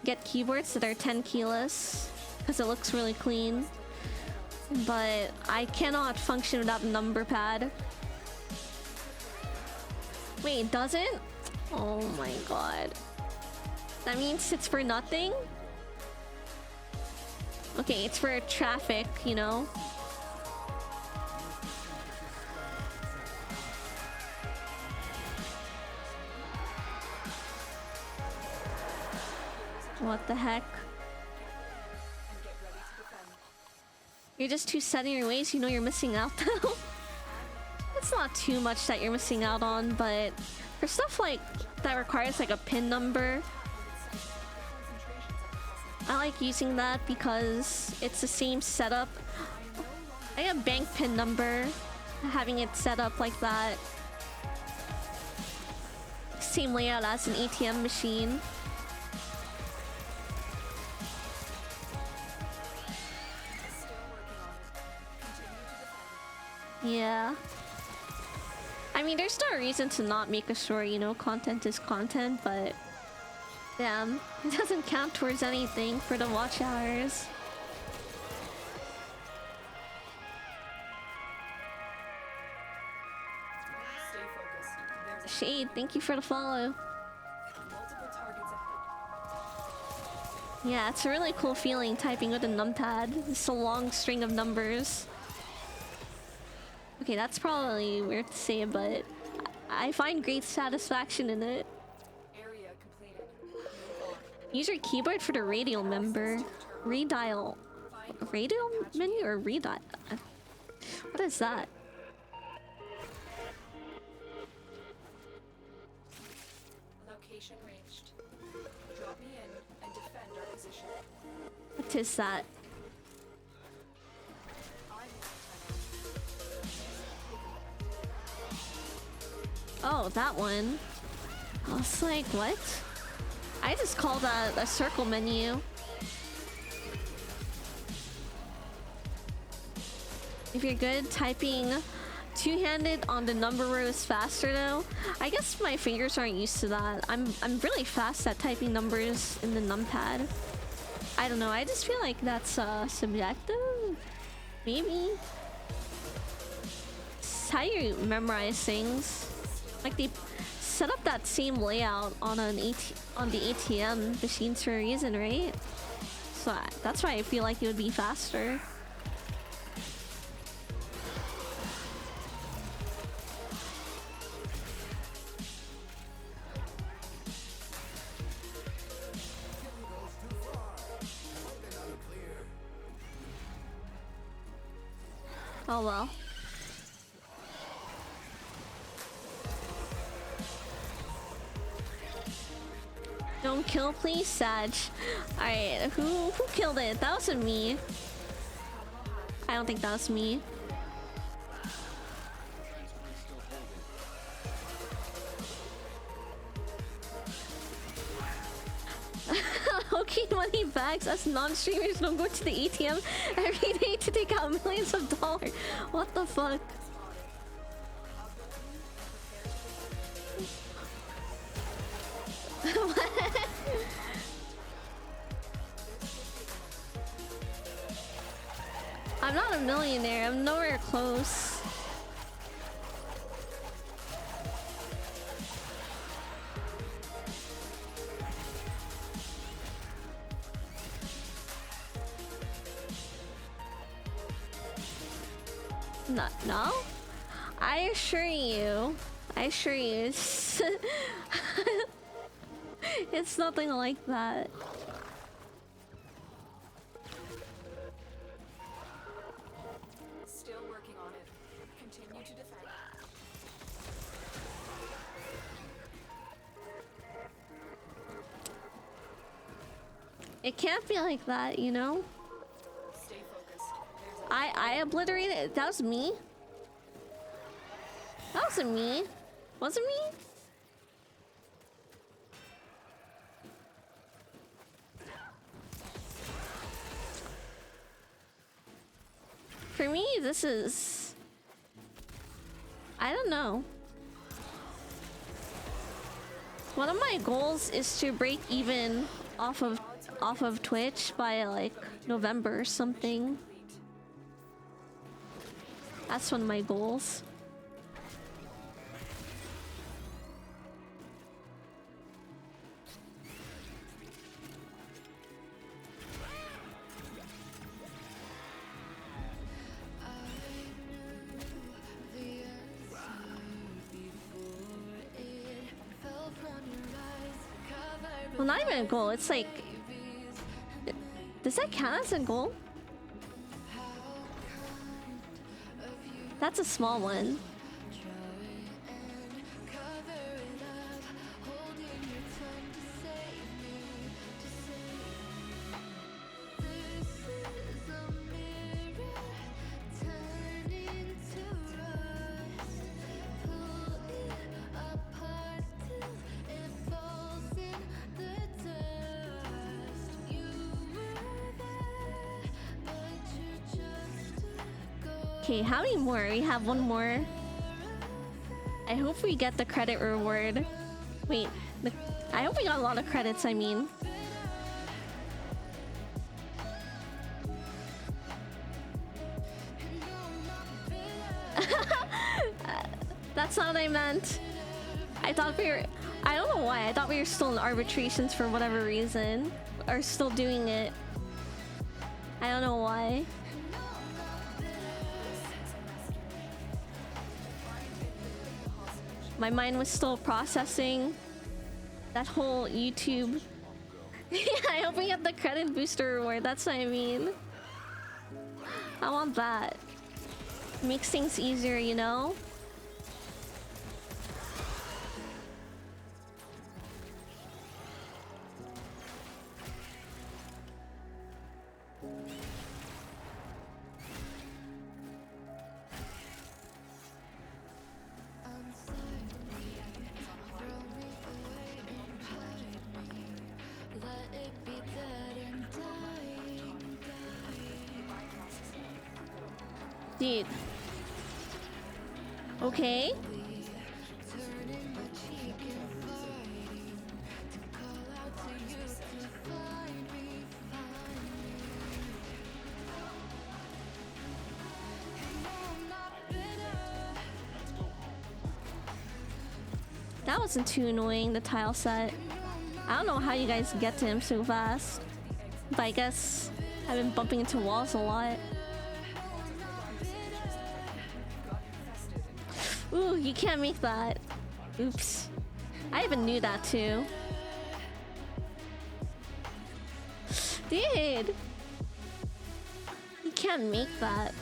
get keyboards that are 10 keyless because it looks really clean. But I cannot function without a number pad. Wait, it doesn't? Oh my god. That means it's for nothing? Okay, it's for traffic, you know? What the heck? You're just too set in your ways, you know you're missing out though. It's not too much that you're missing out on, but for stuff like that requires like a pin number, I like using that because it's the same setup. I have bank pin number, having it set up like that. Same layout as an ATM machine. Yeah. I mean, there's no reason to not make a story, you know, content is content, but damn, it doesn't count towards anything for the watch hours. Shade, thank you for the follow. Yeah, it's a really cool feeling typing with a numpad. It's a long string of numbers. Okay, that's probably weird to say, but I find great satisfaction in it. Use your keyboard for the radial member. Redial. Radial menu or redial? What is that? Location ranged. Drop me in and defend our position. What is that? Oh, that one. I was like, what? I just called that a circle menu. If you're good typing two-handed on the number rows faster though, I guess my fingers aren't used to that. I'm really fast at typing numbers in the numpad. I don't know, I just feel like that's subjective? Maybe? It's how you memorize things. Like they set up that same layout on the ATM machines for a reason, right? So that's why I feel like it would be faster. Oh well. Don't kill, please, Sag. Alright, who killed it? That wasn't me. I don't think that was me. Okay, money bags. Us non-streamers don't go to the ATM every day to take out millions of dollars. What the fuck? I'm not a millionaire. I'm nowhere close. No? I assure you, it's, it's nothing like that. Still working on it. Continue to defend. It can't be like that, you know? Stay focused. I obliterated it. That was me. That wasn't me. Was it me? For me, this is... I don't know. One of my goals is to break even off of Twitch by like November or something. That's one of my goals. Well, not even a goal. It's like... Does that count as a goal? That's a small one. Okay, how many more? We have one more. I hope we get the credit reward. Wait, I hope we got a lot of credits, I mean. That's not what I meant. I thought we were... I don't know why. I thought we were still in arbitrations for whatever reason. Or still doing it. I don't know why. My mind was still processing that whole YouTube. Yeah, I hope we get the credit booster reward. That's what I mean. I want that. Makes things easier, you know? Dude. Okay. That wasn't too annoying, the tile set. I don't know how you guys get to him so fast. But I guess I've been bumping into walls a lot. Ooh, you can't make that. Oops. I even knew that too. Dude! You can't make that.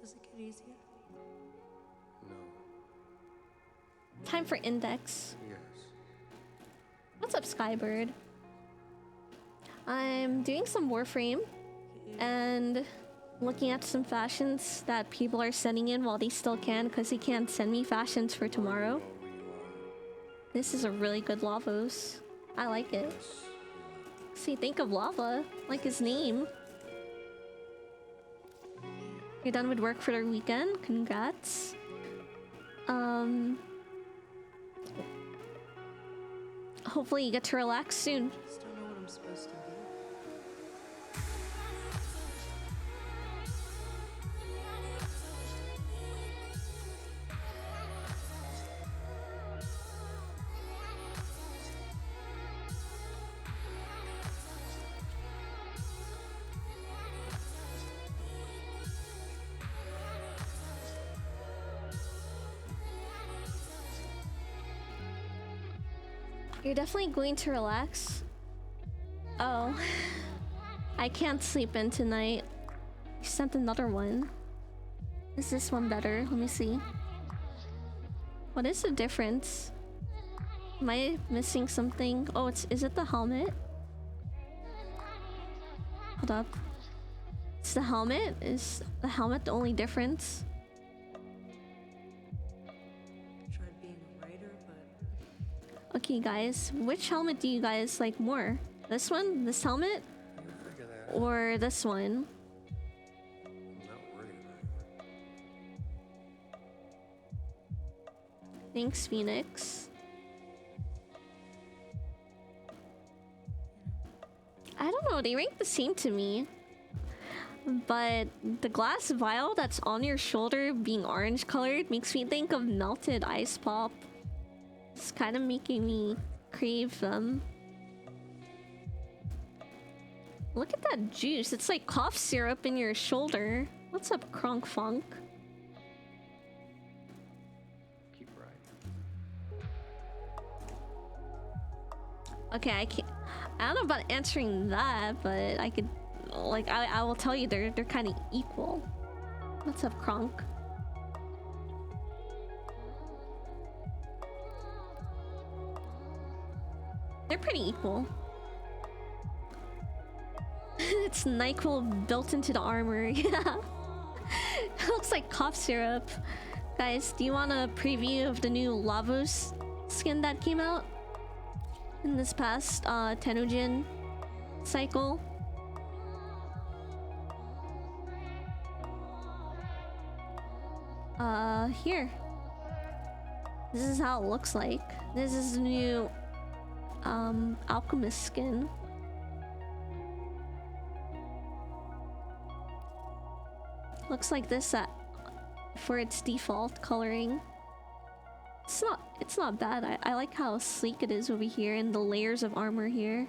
Does it get easier? No. Time for index. Yes. What's up, Skybird? I'm doing some Warframe and looking at some fashions that people are sending in while they still can, because they can't send me fashions for tomorrow. This is a really good Lavos. I like it. See, think of Lava, like his name. You're done with work for the weekend? Congrats. Hopefully you get to relax soon. Just don't know what I'm supposed to be. You're definitely going to relax. Oh. I can't sleep in tonight. You sent another one. Is this one better? Let me see. What is the difference? Am I missing something? Oh, is it the helmet? Hold up. It's the helmet? Is the helmet the only difference? Tried being a writer, but Okay, guys, which helmet do you guys like more? This one? This helmet? Figure that out. Or this one? I'm not worried about it. Thanks, Phoenix. I don't know, they rank the same to me. But the glass vial that's on your shoulder being orange colored makes me think of melted ice pop. It's kind of making me crave them. Look at that juice. It's like cough syrup in your shoulder. What's up, Kronk Funk? Keep right. Okay, I don't know about answering that, but I could, like, I will tell you they're kind of equal. What's up, Kronk? They're pretty equal. It's NyQuil built into the armor. Yeah. It looks like cough syrup. Guys, do you want a preview of the new Lavos skin that came out in this past Tenujin cycle? Here. This is how it looks like. This is the new alchemist skin. Looks like this for its default coloring. It's not bad. I like how sleek it is over here and the layers of armor here.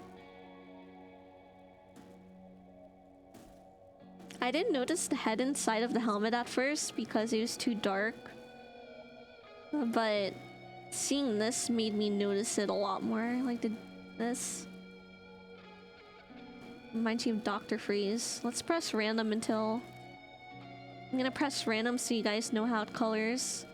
I didn't notice the head inside of the helmet at first because it was too dark. But seeing this made me notice it a lot more. Like this. Reminds you of Dr. Freeze. Let's press random until... I'm gonna press random so you guys know how it colors.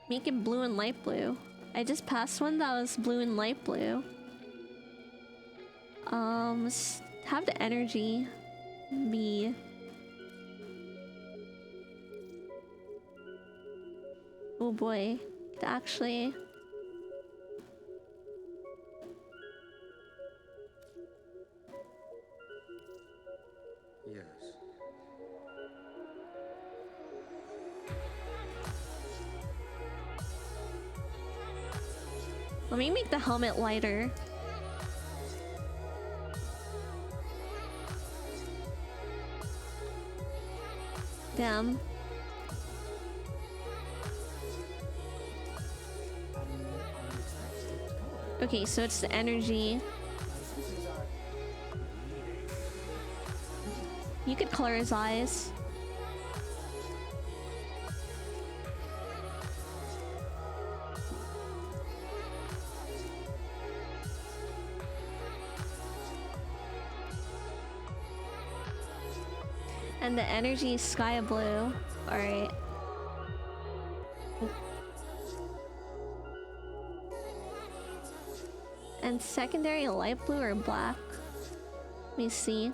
Make it blue and light blue. I just passed one that was blue and light blue. Have the energy be... Oh boy, actually... Yes. Let me make the helmet lighter. Damn. Okay, so it's the energy. You could color his eyes. And the energy is sky blue. Alright. And secondary light blue or black? Let me see.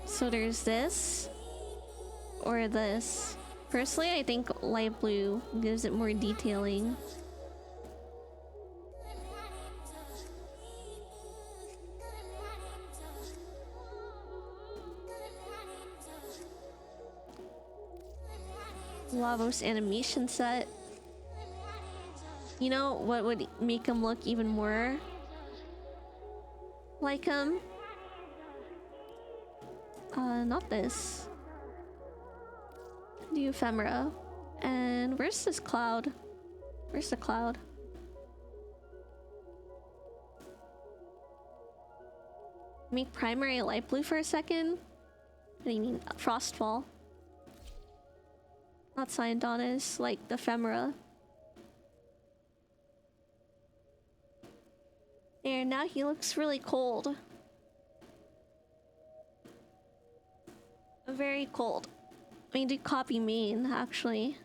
So there's this. Or this. Personally, I think light blue gives it more detailing. Lavos animation set. You know what would make him look even more like him? Not this. The ephemera. And where's this cloud? Where's the cloud? Make primary light blue for a second? What do you mean? Frostfall. Not Cyandonis, like the ephemera. There, now he looks really cold. Very cold. I mean, do copy main, actually.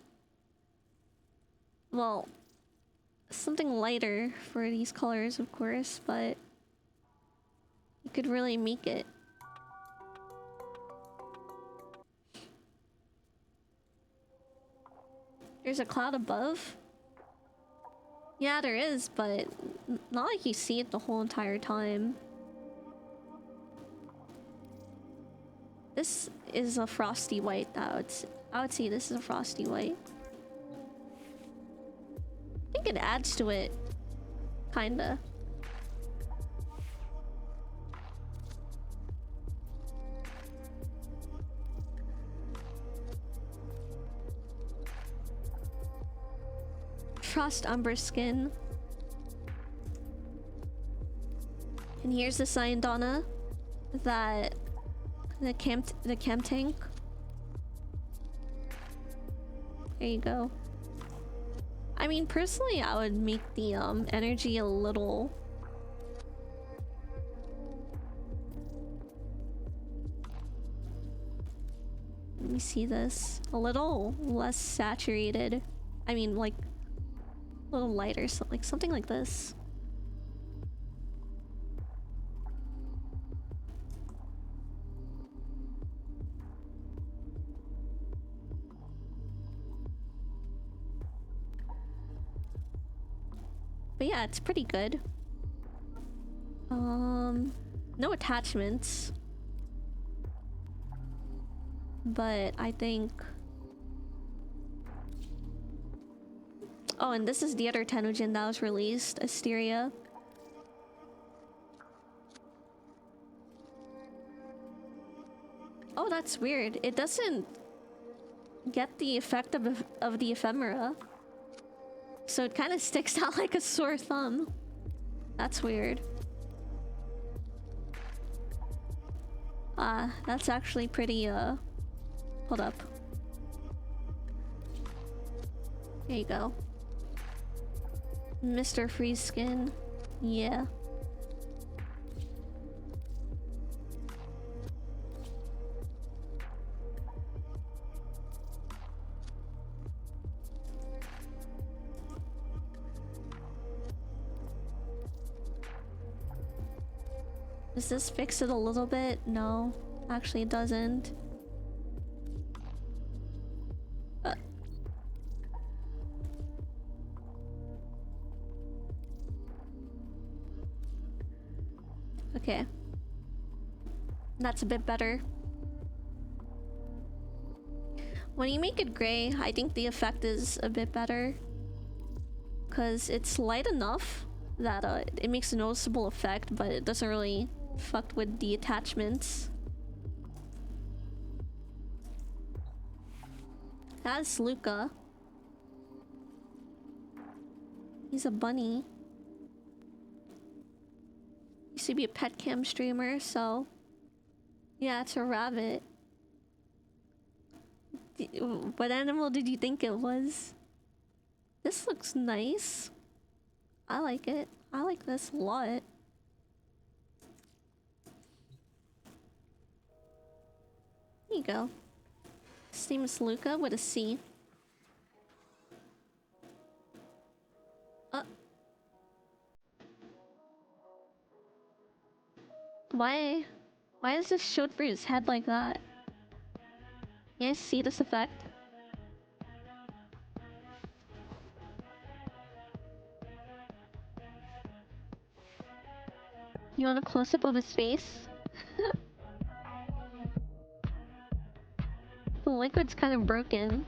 Well, something lighter for these colors, of course, but you could really make it. There's a cloud above? Yeah, there is, but not like you see it the whole entire time. This is a frosty white. I would say this is a frosty white. I think it adds to it. Kinda. Frost umber skin. And here's the Cyandana that the camp tank. There you go. I mean, personally, I would make the energy a little. Let me see this. A little less saturated. I mean, like a little lighter, so like something like this. But yeah, it's pretty good. No attachments. But I think... Oh, and this is the other Tenujin that was released, Asteria. Oh, that's weird. It doesn't get the effect of the ephemera. So it kind of sticks out like a sore thumb. That's weird. That's actually pretty, hold up. There you go. Mr. Freeze skin. Yeah. Does this fix it a little bit? No, actually it doesn't. Okay. That's a bit better. When you make it gray, I think the effect is a bit better. Because it's light enough that it makes a noticeable effect, but it doesn't really fuck with the attachments. That's Luca. He's a bunny. Used to be a pet cam streamer, so yeah, it's a rabbit. What animal did you think it was? This looks nice. I like it. I like this a lot. There you go. His name is Luca with a C. Why? Why is this showed for his head like that? You guys see this effect? You want a close-up of his face? The liquid's kind of broken.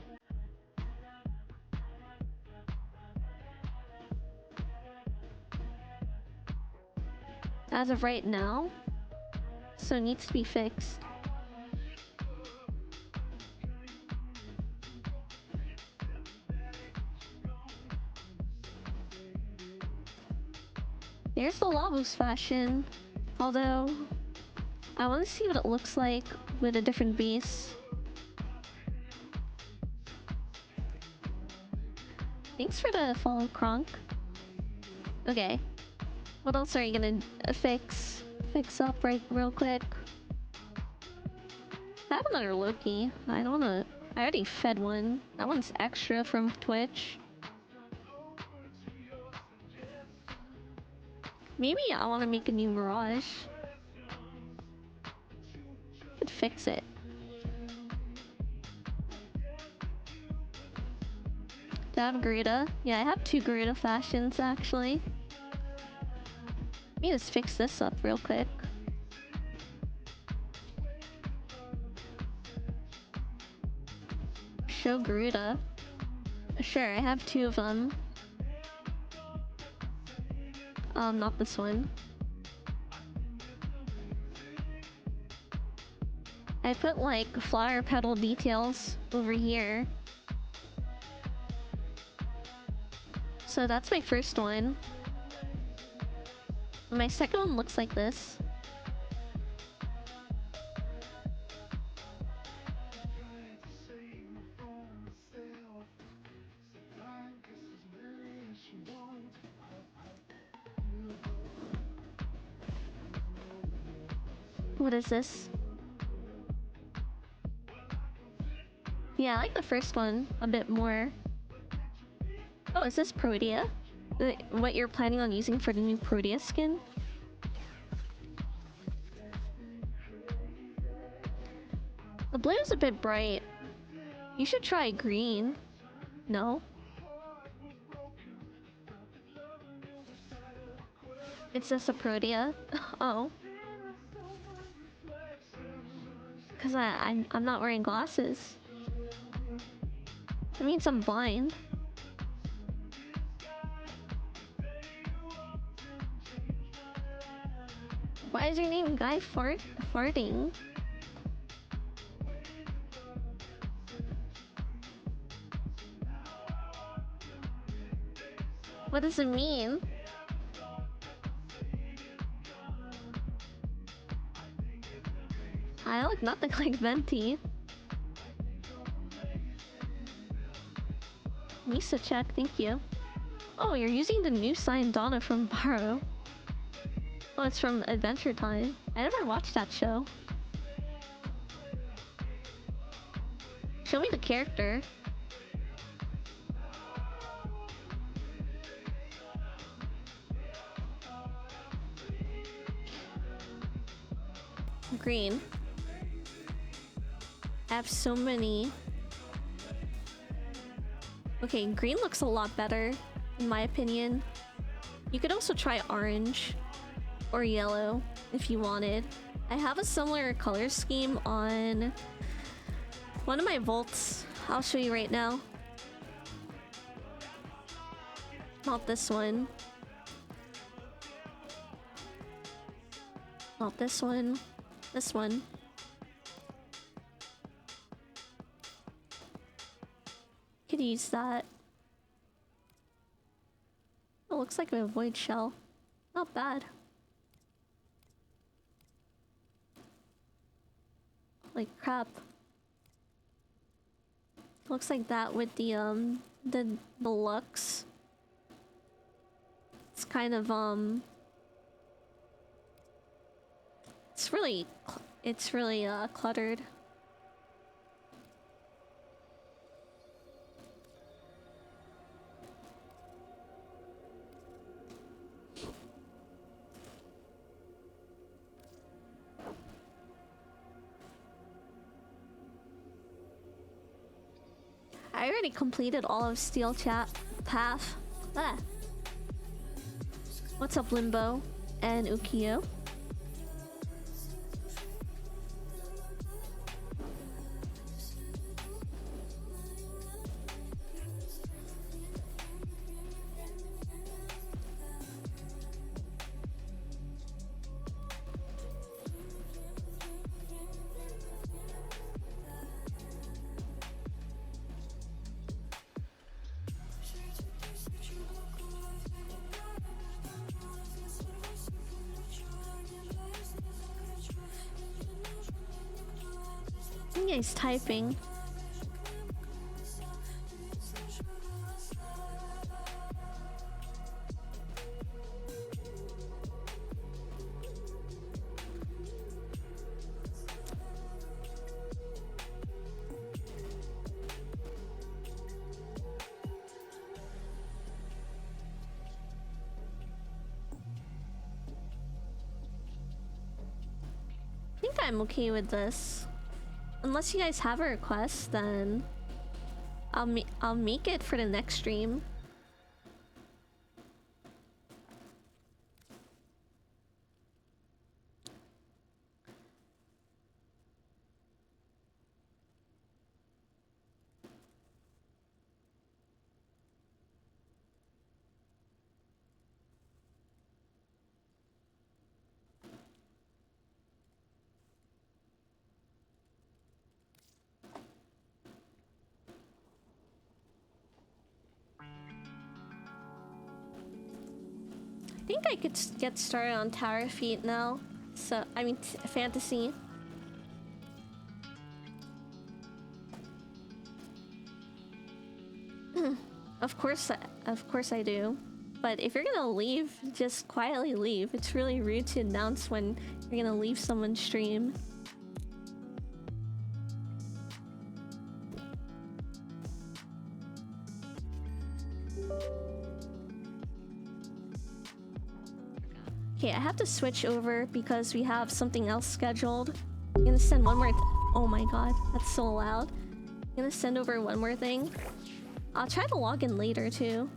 As of right now, so it needs to be fixed. There's the Lavos fashion. Although, I want to see what it looks like with a different base. Thanks for the follow, Kronk. Okay. What else are you gonna fix up right real quick? I have another Loki. I don't wanna... I already fed one. That one's extra from Twitch. Maybe I want to make a new Mirage. Could fix it. Do I have Garita? Yeah, I have 2 Garita fashions actually. Let me just fix this up real quick. Show Garita. Sure, I have 2 of them. Not this one. I put like flower petal details over here. So that's my first one. My second one looks like this. What is this? Yeah, I like the first one a bit more. Oh, is this Protea? What you're planning on using for the new Protea skin? The blue is a bit bright. You should try green. No? It's just a Protea? Oh. Cause I'm not wearing glasses. That means I'm blind. Why is your name Guy Farting? What does it mean? I look nothing like Venti. Misa check, thank you. Oh, you're using the new sign Donna from Barrow. Oh, it's from Adventure Time. I never watched that show. Show me the character. Green. I have so many. Okay, green looks a lot better, in my opinion. You could also try orange or yellow if you wanted. I have a similar color scheme on one of my vaults. I'll show you right now. Not this one. Not this one. This one. Could use that. It looks like a void shell. Not bad. Like crap. Looks like that with the lux. It's kind of it's really cluttered. I already completed all of Steel Chat Path. Ah. What's up, Limbo and Ukiyo? I think he's typing. I think I'm okay with this. Unless you guys have a request, then I'll make it for the next stream. I think I could get started on Tower of Feet now. So, I mean, fantasy. Of course I do. But if you're gonna leave, just quietly leave. It's really rude to announce when you're gonna leave someone's stream. Okay, I have to switch over because we have something else scheduled. I'm gonna send one more. Oh my god, that's so loud. I'm gonna send over one more thing. I'll try to log in later too.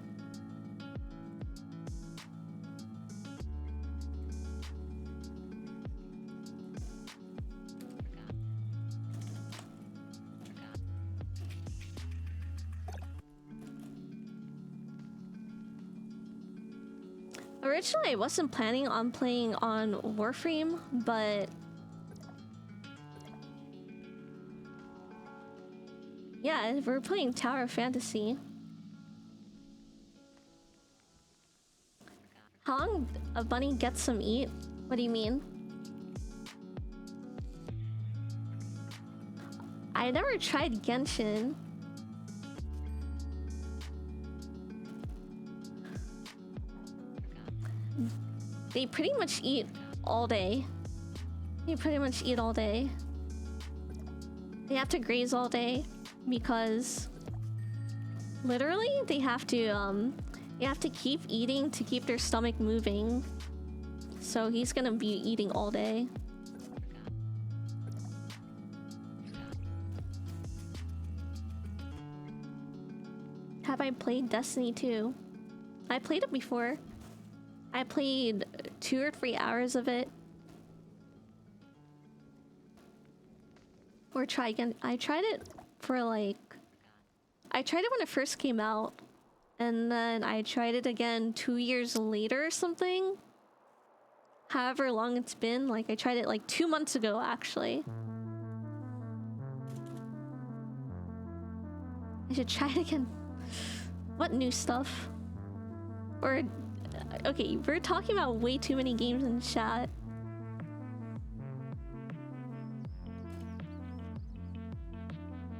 Originally, I wasn't planning on playing on Warframe, but yeah, we're playing Tower of Fantasy. How long a bunny gets some eat? What do you mean? I never tried Genshin. They pretty much eat all day. They pretty much eat all day. They have to graze all day because literally they have to keep eating to keep their stomach moving. So he's gonna be eating all day. Have I played Destiny 2? I played it before. I played 2 or 3 hours of it. Or try again. I tried it for like... I tried it when it first came out. And then I tried it again 2 years later or something. However long it's been. Like, I tried it like 2 months ago, actually. I should try it again. What new stuff? Or... Okay, we're talking about way too many games in chat.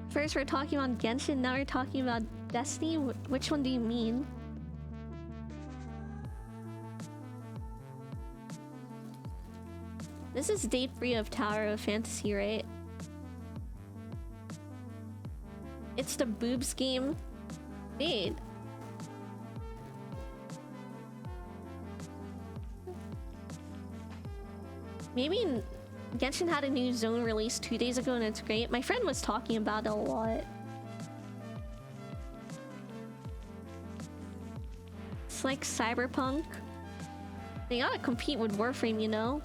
First we're talking about Genshin, now we're talking about Destiny. Which one do you mean? This is date free of Tower of Fantasy, right? It's the boobs game. Dude. Maybe Genshin had a new zone release 2 days ago and it's great. My friend was talking about it a lot. like Cyberpunk. They gotta compete with Warframe, you know?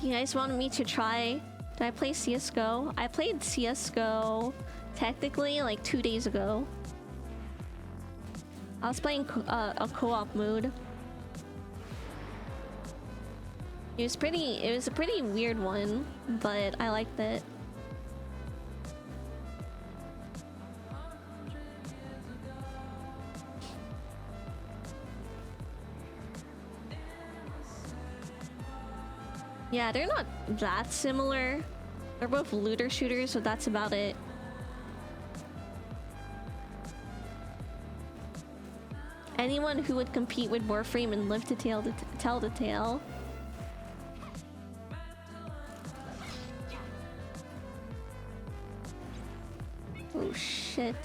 You guys wanted me to try... Did I play CSGO? I played CSGO technically like 2 days ago. I was playing a co-op mode. It was a pretty weird one, but I liked it. Yeah, they're not that similar. They're both looter shooters, so that's about it. Anyone who would compete with Warframe and live to tell the tale. Oh shit.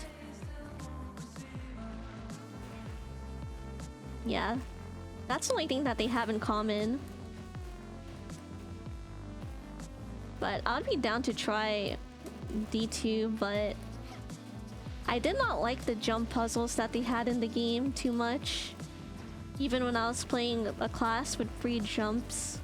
Yeah. That's the only thing that they have in common. But I'd be down to try D2, but I did not like the jump puzzles that they had in the game too much. Even when I was playing a class with free jumps.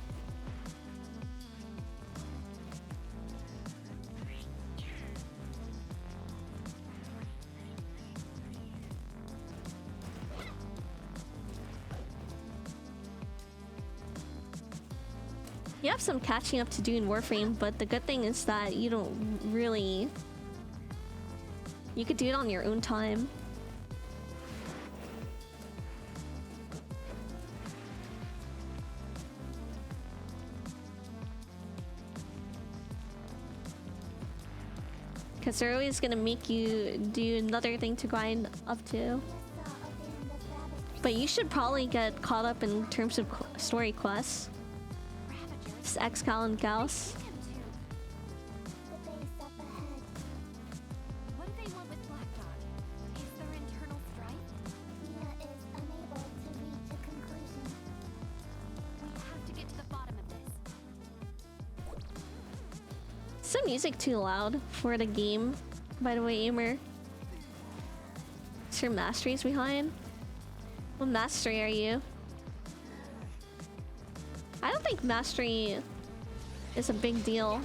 You have some catching up to do in Warframe, but the good thing is that you don't really... You could do it on your own time. Because they're always gonna make you do another thing to grind up to. But you should probably get caught up in terms of story quests. Excal and Gauss. What do they want with Black Dog? Is there internal strife? Mia is unable to reach a conclusion. We have to get to the bottom of this. Is the music too loud for the game? By the way, Aimer. Is your masteries behind? What mastery are you? I don't think mastery is a big deal.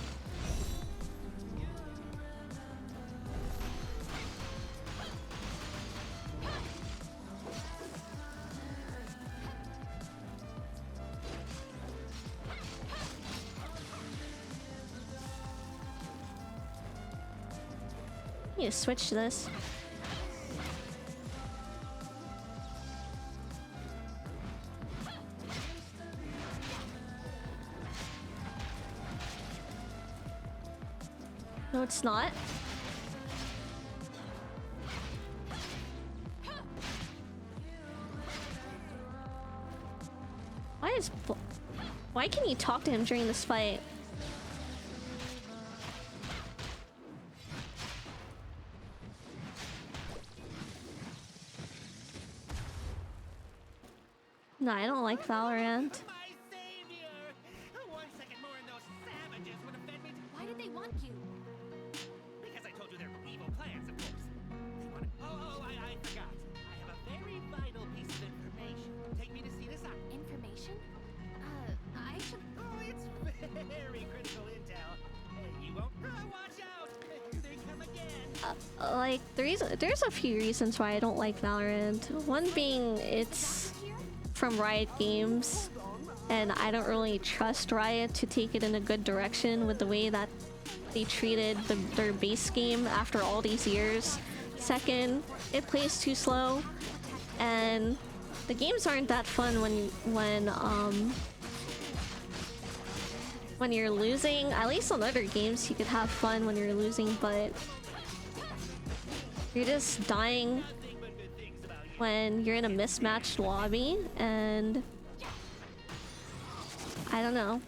I need to switch to this. No, it's not. Why can you talk to him during this fight? No, I don't like Valorant. Why did they want you? Because I told you their evil plans, of course. They wanted... I forgot. I have a very vital piece of information. Take me to see this out. Information? I should... Oh, it's very critical intel. You won't... watch out! They come again! Like, there's a few reasons why I don't like Valorant. One being it's from Riot Games, and I don't really trust Riot to take it in a good direction with the way that they treated their base game after all these years. Second, it plays too slow, and the games aren't that fun when you're losing. At least on other games you could have fun when you're losing, but you're just dying when you're in a mismatched lobby, and I don't know.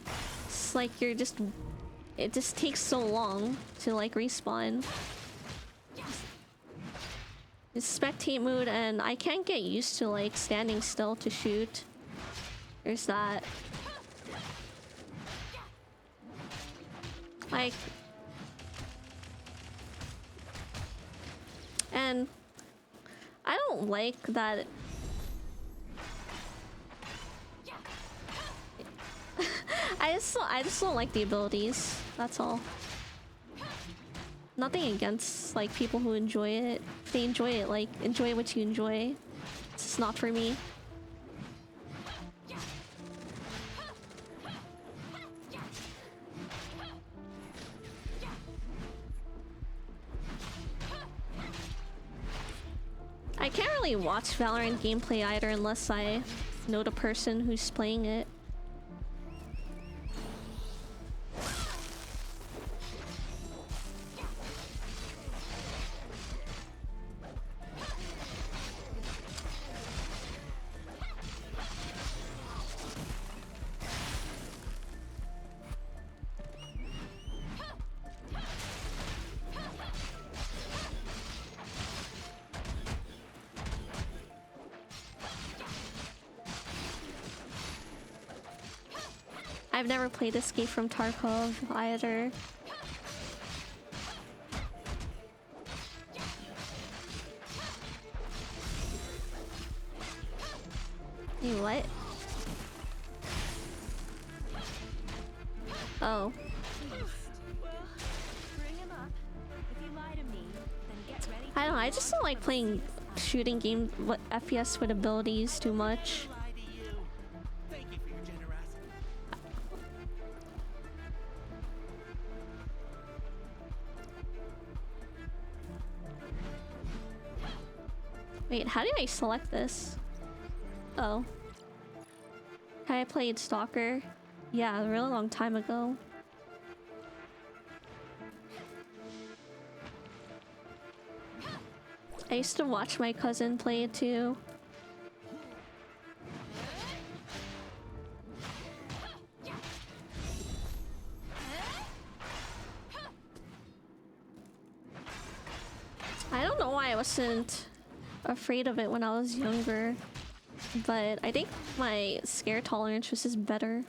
It's like it just takes so long to like respawn. It's spectate mode, and I can't get used to like standing still to shoot. There's that. Like, and I don't like that. I just don't like the abilities. That's all. Nothing against like people who enjoy it. If they enjoy it, like enjoy what you enjoy. It's just not for me. I can't really watch Valorant gameplay either unless I know the person who's playing it. I've never played Escape from Tarkov either. Hey, what? Oh. I don't know, I just don't like playing shooting game FPS with abilities too much. Wait, how did I select this? Oh. I played Stalker. Yeah, a really long time ago. I used to watch my cousin play it too. I don't know why I wasn't afraid of it when I was younger, but I think my scare tolerance was just better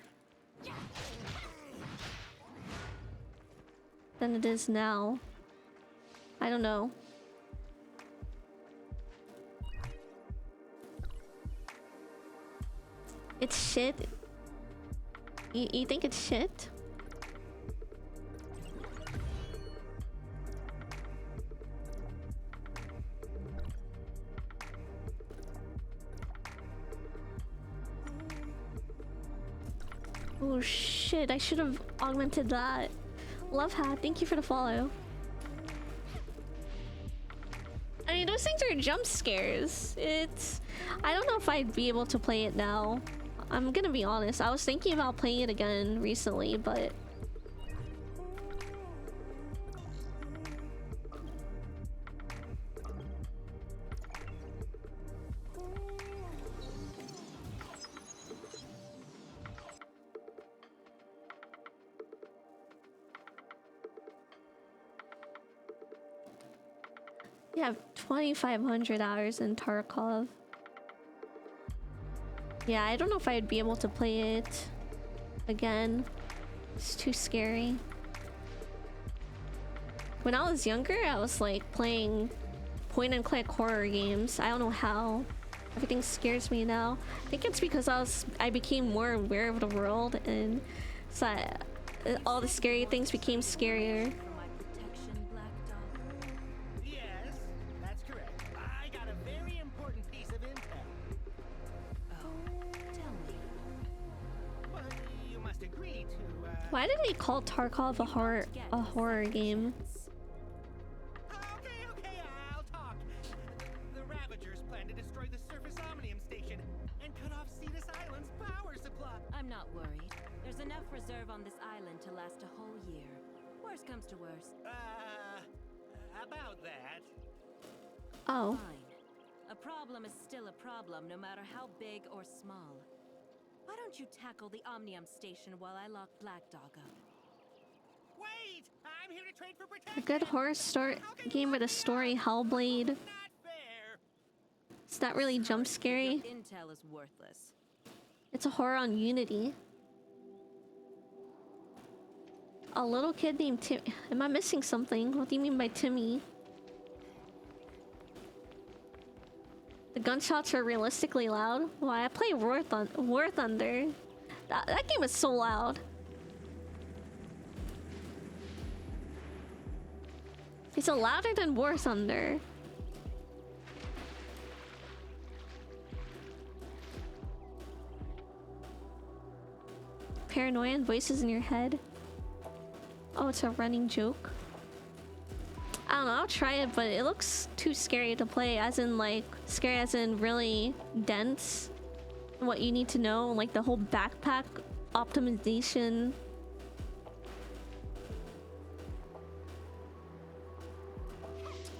than it is now. I don't know. It's shit. You think it's shit? Oh shit, I should have augmented that. Love hat, thank you for the follow. I mean, those things are jump scares. I don't know if I'd be able to play it now. I'm gonna be honest. I was thinking about playing it again recently, but you have 2,500 hours in Tarkov. Yeah, I don't know if I'd be able to play it again. It's too scary. When I was younger, I was like playing point and click horror games. I don't know how. Everything scares me now. I think it's because I became more aware of the world, and so all the scary things became scarier. Why did they call Tarkov a horror game? Okay, I'll talk. The Ravagers plan to destroy the surface Omnium station and cut off Cetus Island's power supply. I'm not worried. There's enough reserve on this island to last a whole year. Worst comes to worst. About that. Oh. Fine. A problem is still a problem, no matter how big or small. Why don't you tackle the Omnium station while I lock Black Dog up? Wait! I'm here to trade for protection. A good horror game with a story, Hellblade. It's not really jump scary. Intel is worthless. It's a horror on Unity. A little kid named Tim. Am I missing something? What do you mean by Timmy? The gunshots are realistically loud. Why? I play War Thunder. That game is so loud. It's louder than War Thunder. Paranoia and voices in your head. Oh, it's a running joke. I don't know, I'll try it, but it looks too scary to play, as in like, scary as in really dense. What you need to know, like the whole backpack optimization.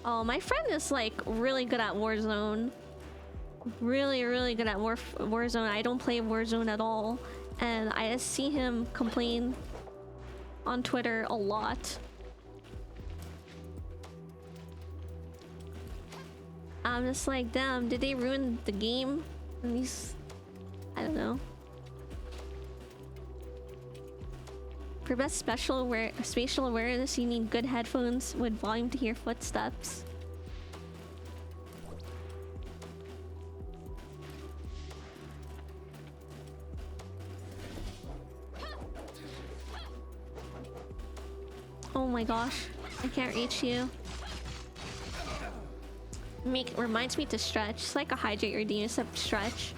Oh, my friend is like really good at Warzone. Really good at Warzone. I don't play Warzone at all. And I just see him complain on Twitter a lot. I'm just like, damn, did they ruin the game? And these, I don't know. For best spatial awareness, you need good headphones with volume to hear footsteps. Oh my gosh, I can't reach you. Reminds me to stretch. It's like a hydrate redeem except stretch.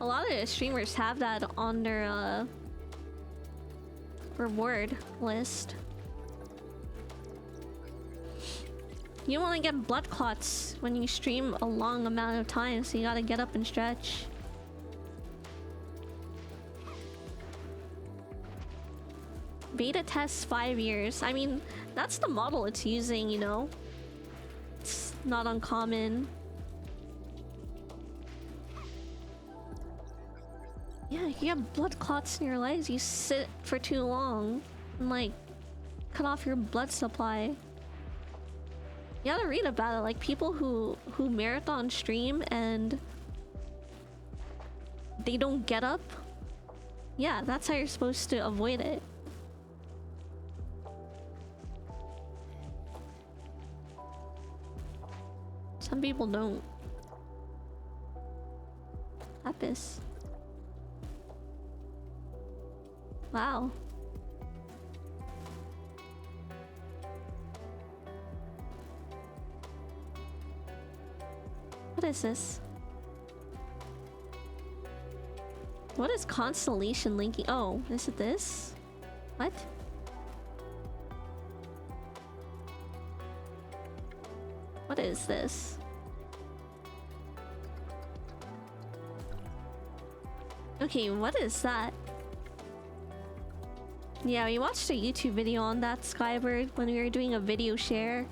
A lot of streamers have that on their reward list. You don't want to get blood clots when you stream a long amount of time, so you gotta get up and stretch. Beta tests 5 years. I mean, that's the model it's using, you know? It's not uncommon. Yeah, you have blood clots in your legs. You sit for too long and like cut off your blood supply. You gotta read about it. Like people who marathon stream and they don't get up. Yeah, that's how you're supposed to avoid it. Some people don't. Apis. Wow. What is this? What is constellation linking? Oh, is it this? What? What is this? Okay, what is that? Yeah, we watched a YouTube video on that, Skybird, when we were doing a video share.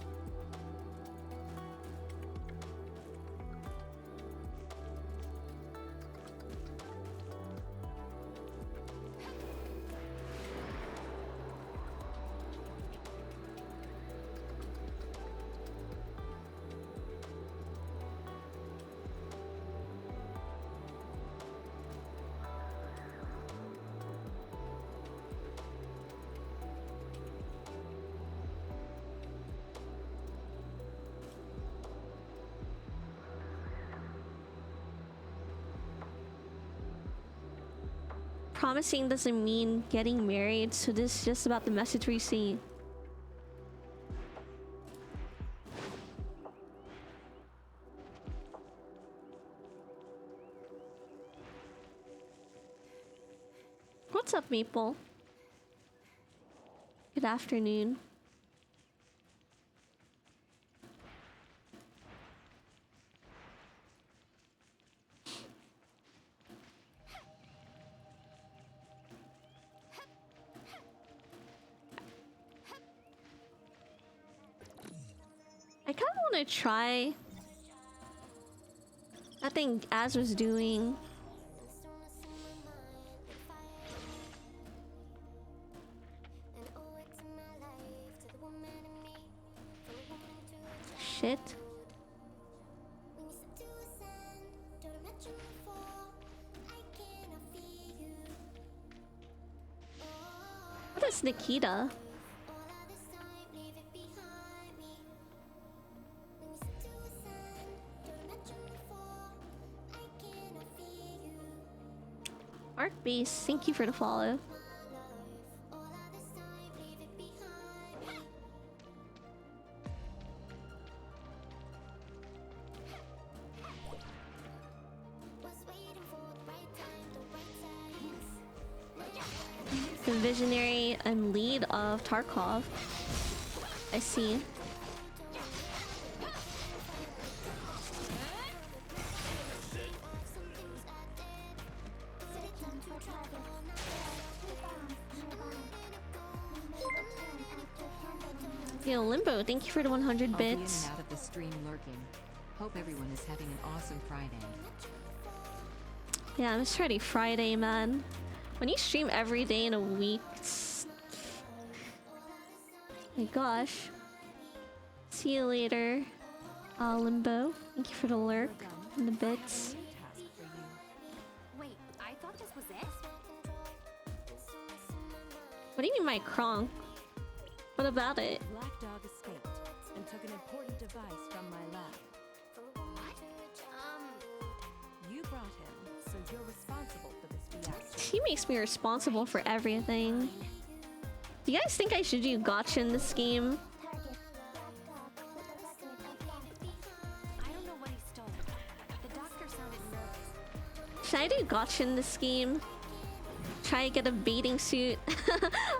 Promising doesn't mean getting married, so this is just about the message we see. What's up, Maple? Good afternoon. want to try that thing Az was doing. Shit. What is Nikita? Arc Base, thank you for the follow. The visionary and lead of Tarkov. I see. Yo, Limbo, thank you for the 100 I'll be in bits. and out of the stream lurking. Hope everyone is having an awesome Friday. Yeah, I'm just ready Friday, man. When you stream every day in a week, my gosh. See you later, Limbo. Thank you for the lurk and the bits. Wait, I thought this was it? What do you mean my Kronk? What about it? Black Dog escaped and took an important device from my lab. What? You brought him, so you're responsible for this fiasco. He makes me responsible for everything. Do you guys think I should do gotcha in this game? I don't know what he stole. The doctor sounded nervous. Should I do gotcha in this game? Try to get a baiting suit?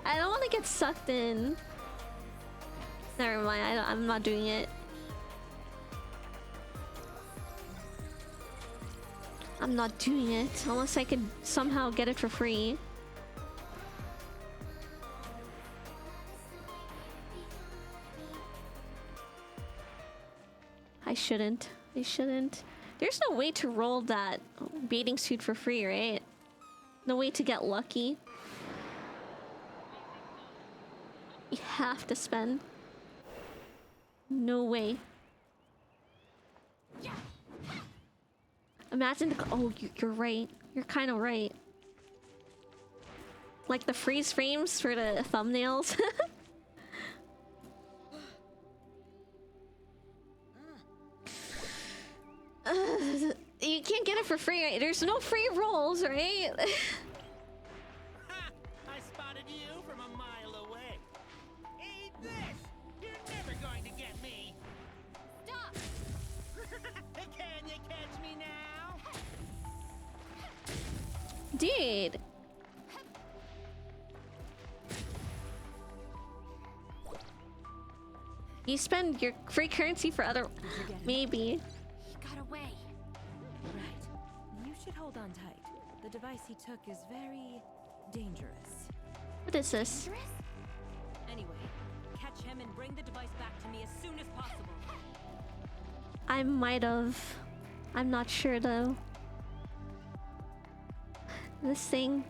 I don't want to get sucked in. Never mind, I'm not doing it. I'm not doing it unless I could somehow get it for free. I shouldn't. I shouldn't. There's no way to roll that baiting suit for free, right? No way to get lucky. You have to spend. No way. Imagine the— oh, you're right. You're kind of right. Like the freeze frames for the thumbnails. You can't get it for free, right? There's no free rolls, right? I spotted you from a mile away. Eat this! You're never going to get me. Stop! Can you catch me now? Dude. You spend your free currency for other— maybe. He got away. Right. You should hold on tight. The device he took is very dangerous. What is this? Anyway, catch him and bring the device back to me as soon as possible. I might have. I'm not sure though. This thing.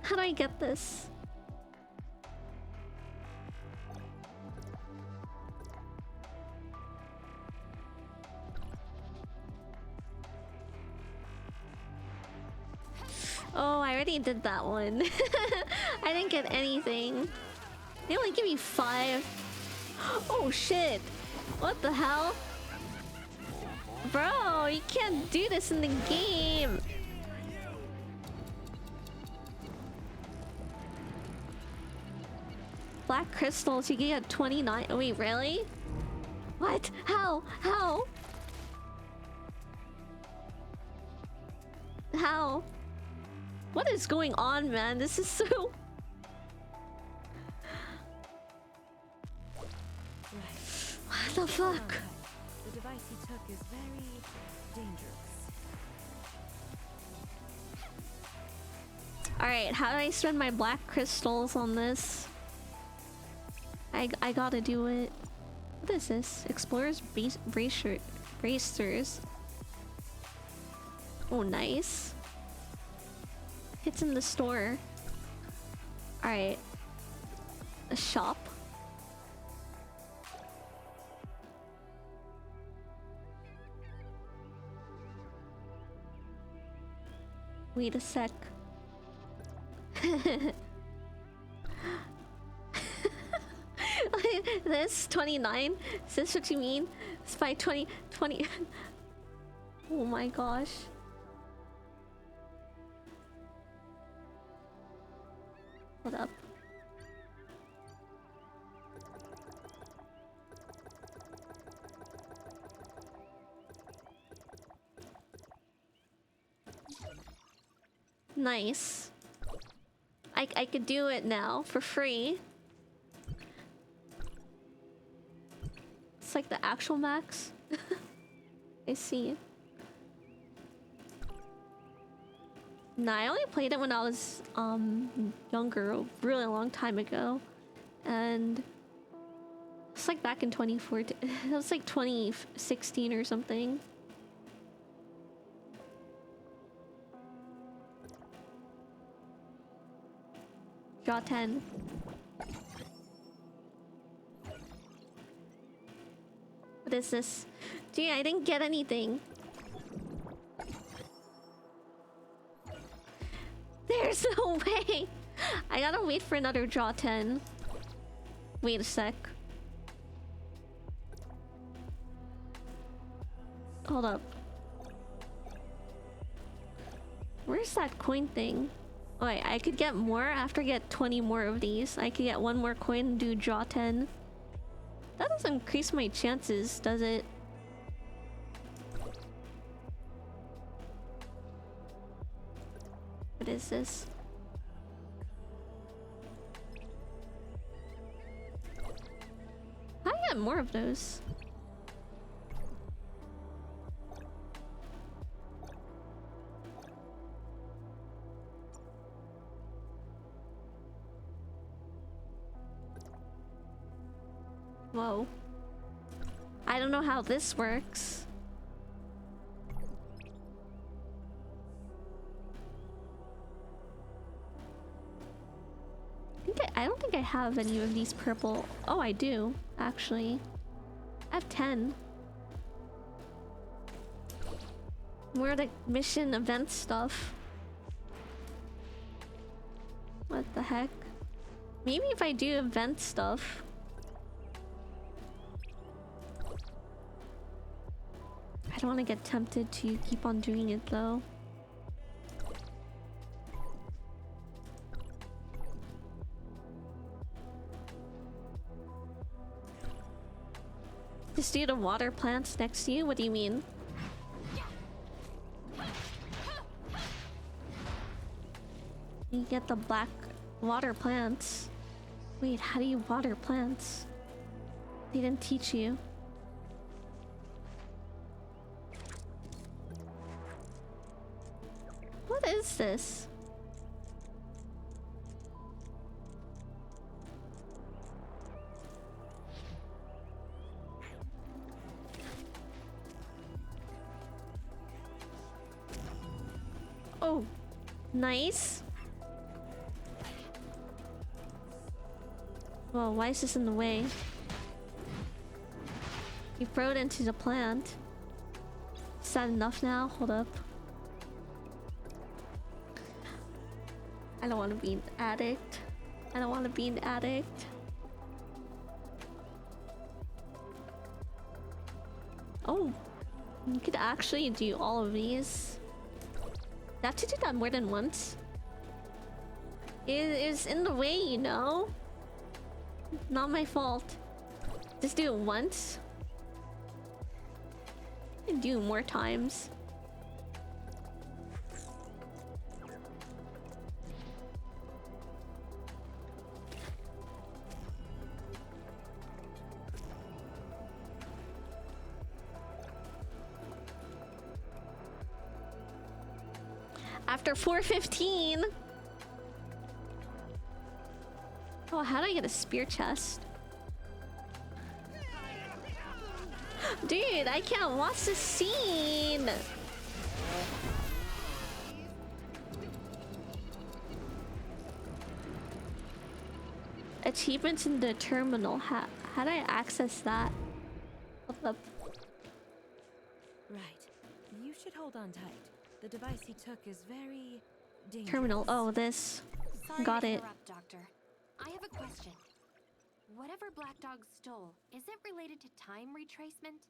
How do I get this? Oh, I already did that one. I didn't get anything. They only give me 5. Oh shit. What the hell? Bro, you can't do this in the game. Black crystals, you get 29. Oh, wait, really? What? How? How? How? What is going on, man? This is so... What the fuck? The device he took is very dangerous. Alright, how do I spend my black crystals on this? I gotta do it. What is this? Explorers bracers. Oh, nice. It's in the store. Alright. A shop. Wait a sec. This 29? Is this what you mean? It's by 20. Oh my gosh. Hold up. Nice. I could do it now for free. It's like the actual max. I see. Nah, I only played it when I was younger, a really long time ago. And it's like back in 2014. It was like 2016 or something. Draw 10. What is this? Gee, I didn't get anything. There's no way! I gotta wait for another draw 10. Wait a sec. Hold up. Where's that coin thing? Oh, wait, I could get more after I get 20 more of these. I could get one more coin and do draw 10. That doesn't increase my chances, does it? What is this? How do I get more of those? Whoa. I don't know how this works. I don't think I have any of these purple. Oh, I do, actually. I have 10. More of the mission event stuff. What the heck? Maybe if I do event stuff. I don't want to get tempted to keep on doing it though. Just do the water plants next to you? What do you mean? You get the black water plants. Wait, how do you water plants? They didn't teach you. What is this? Oh, nice. Well, why is this in the way? You throw it into the plant. Is that enough now? Hold up. I don't want to be an addict. I don't want to be an addict. Oh, you could actually do all of these. You have to do that more than once. It is in the way, you know? Not my fault. Just do it once. You can do it more times. After 4:15. Oh, how do I get a spear chest? Dude, I can't watch the scene. Achievements in the terminal. How do I access that? What the? Right. You should hold on tight. The device he took is very dangerous. Terminal. Oh, this. Sorry Got to it. interrupt, Doctor. I have a question. Whatever Black Dog stole, is it related to time retracement?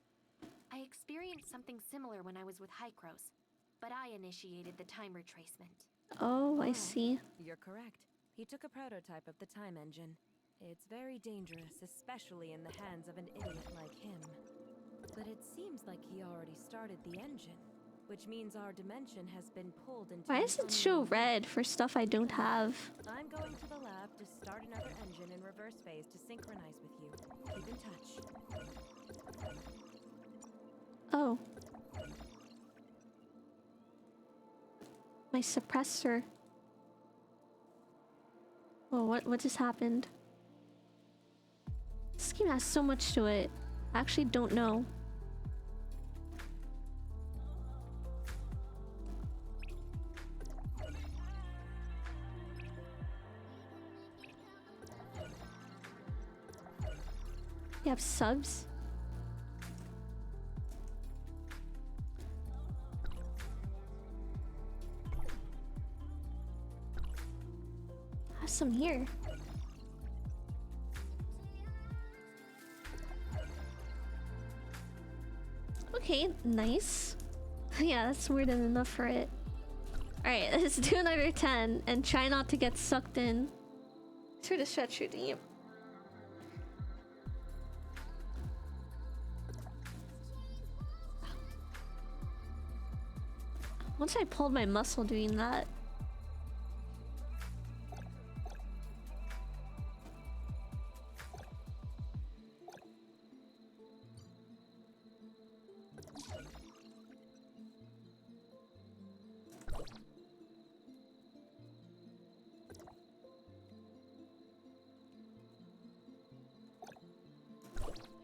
I experienced something similar when I was with Hykros, but I initiated the time retracement. Oh, I see. You're correct. He took a prototype of the time engine. It's very dangerous, especially in the hands of an idiot like him. But it seems like he already started the engine, which means our dimension has been pulled into. Why does it show red for stuff I don't have? I'm going to the lab to start another engine in reverse phase to synchronize with you. Keep in touch. Oh. My suppressor. Oh, what just happened? This game has so much to it. I actually don't know. You have subs? I have some here. Okay, nice. Yeah, that's more than enough for it. Alright, let's do another 10 and try not to get sucked in. Sort of stretch your deep. Once I pulled my muscle doing that.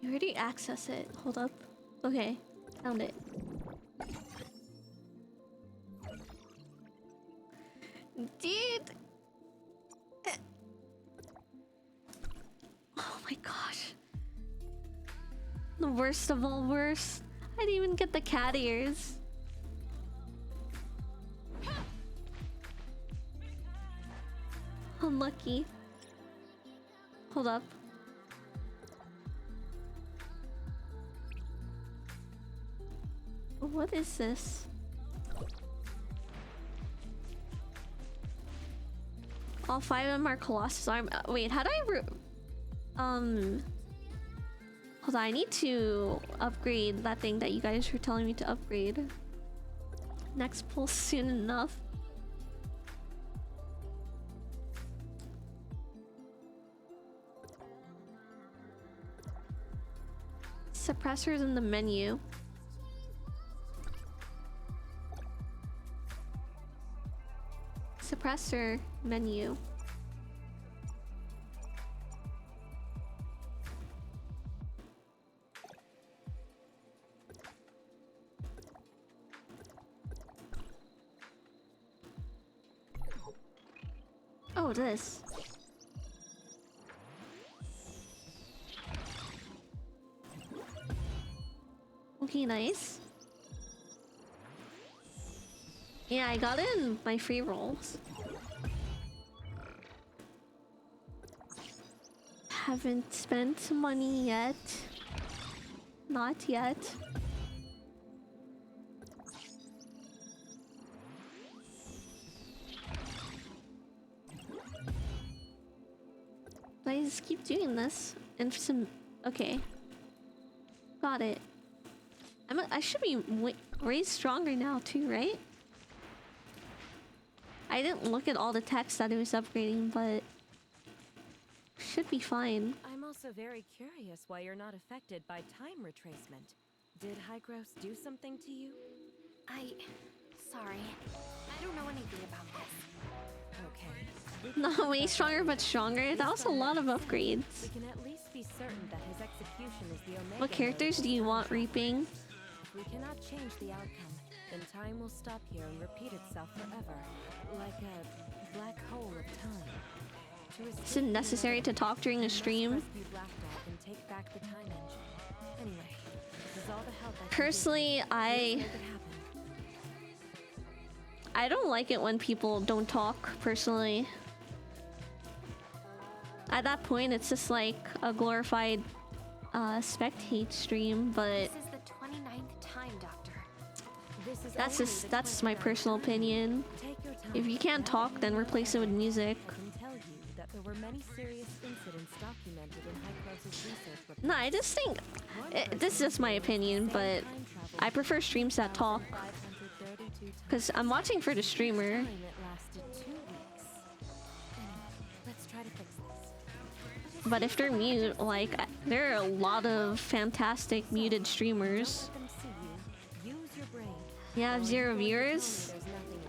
You already access it. Hold up. Okay, found it. Dude! Oh my gosh. The worst of all worst. I didn't even get the cat ears. Unlucky. Hold up. What is this? All 5 of them are Colossus arm. Wait, how do I hold on, I need to upgrade that thing that you guys were telling me to upgrade. Next pull soon enough. Suppressors in the menu. Suppressor menu. Oh, this. Okay, nice. Yeah, I got in my free rolls. Haven't spent money yet. Not yet. I just keep doing this and some. Okay, got it. I should be way stronger now too, right? I didn't look at all the text that it was upgrading, but should be fine. I'm also very curious why you're not affected by time retracement. Did Hykros do something to you? Sorry. I don't know anything about this. Okay. Not way stronger, but stronger. That was a lot of upgrades. We can at least be be certain that his execution is the Omega. What characters do you want reaping? If we cannot change the outcome, then time will stop here and repeat itself forever, like a black hole of time. Is it necessary to talk during a stream? Rescue Black Dog and take back the time engine. Anyway, this is all the help I can Personally, give. Let's make it happen. I don't like it when people don't talk, personally. At that point, it's just like a glorified spectate stream, but This is the 29th time, Doctor. that's my personal opinion. If you can't talk, then replace it with music. I can tell you that there were many serious incidents documented in Hycrose's research report. No, I just think this is just my opinion, but I prefer streams that talk. Because I'm watching for the streamer. It lasted 2 weeks. Let's try to fix this. But if they're mute, like, there are a lot of fantastic muted streamers. Let them see you. Use your brain. You have 0 viewers?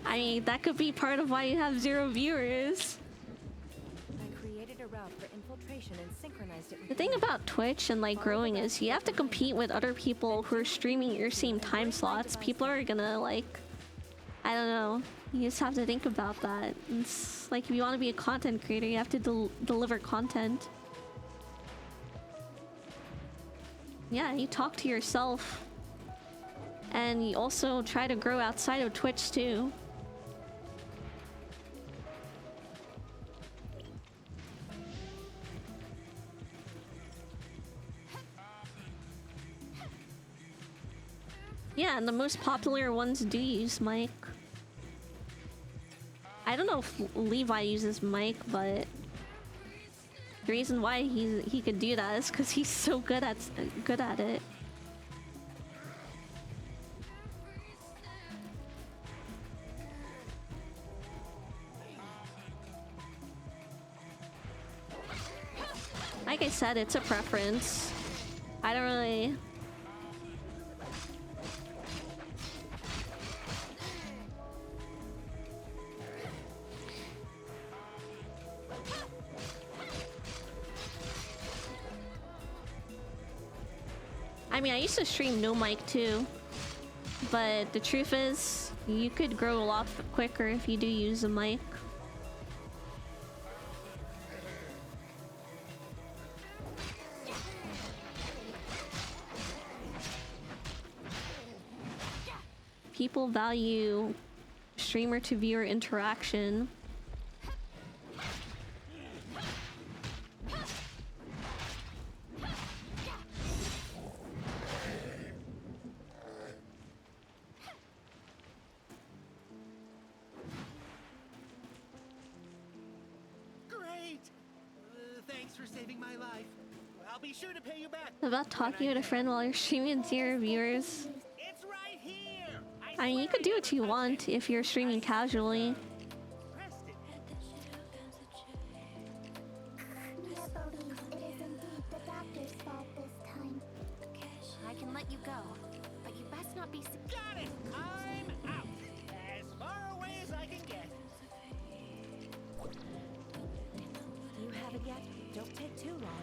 I mean, that could be part of why you have 0 viewers. I created a route for infiltration and synchronized it with The thing about Twitch and like growing is you have to compete with other people who are streaming at your same time slots. People are gonna like, I don't know. You just have to think about that. It's like if you want to be a content creator, you have to deliver content. Yeah, you talk to yourself. And you also try to grow outside of Twitch too. Yeah, and the most popular ones do use mic. I don't know if Levi uses mic, but the reason why he could do that is because he's so good at it. Like I said, it's a preference. I don't really. I mean, I used to stream no mic too, but the truth is, you could grow a lot quicker if you do use a mic. People value streamer to viewer interaction. Great! Thanks for saving my life. I'll be sure to pay you back. About talking with a friend while you're streaming with 0 viewers. It's right here. I mean, you could do what you want if you're streaming casually. I can let you go, but you best not be. Got it. I'm out. As far away as I can get. You have it yet? Don't take too long.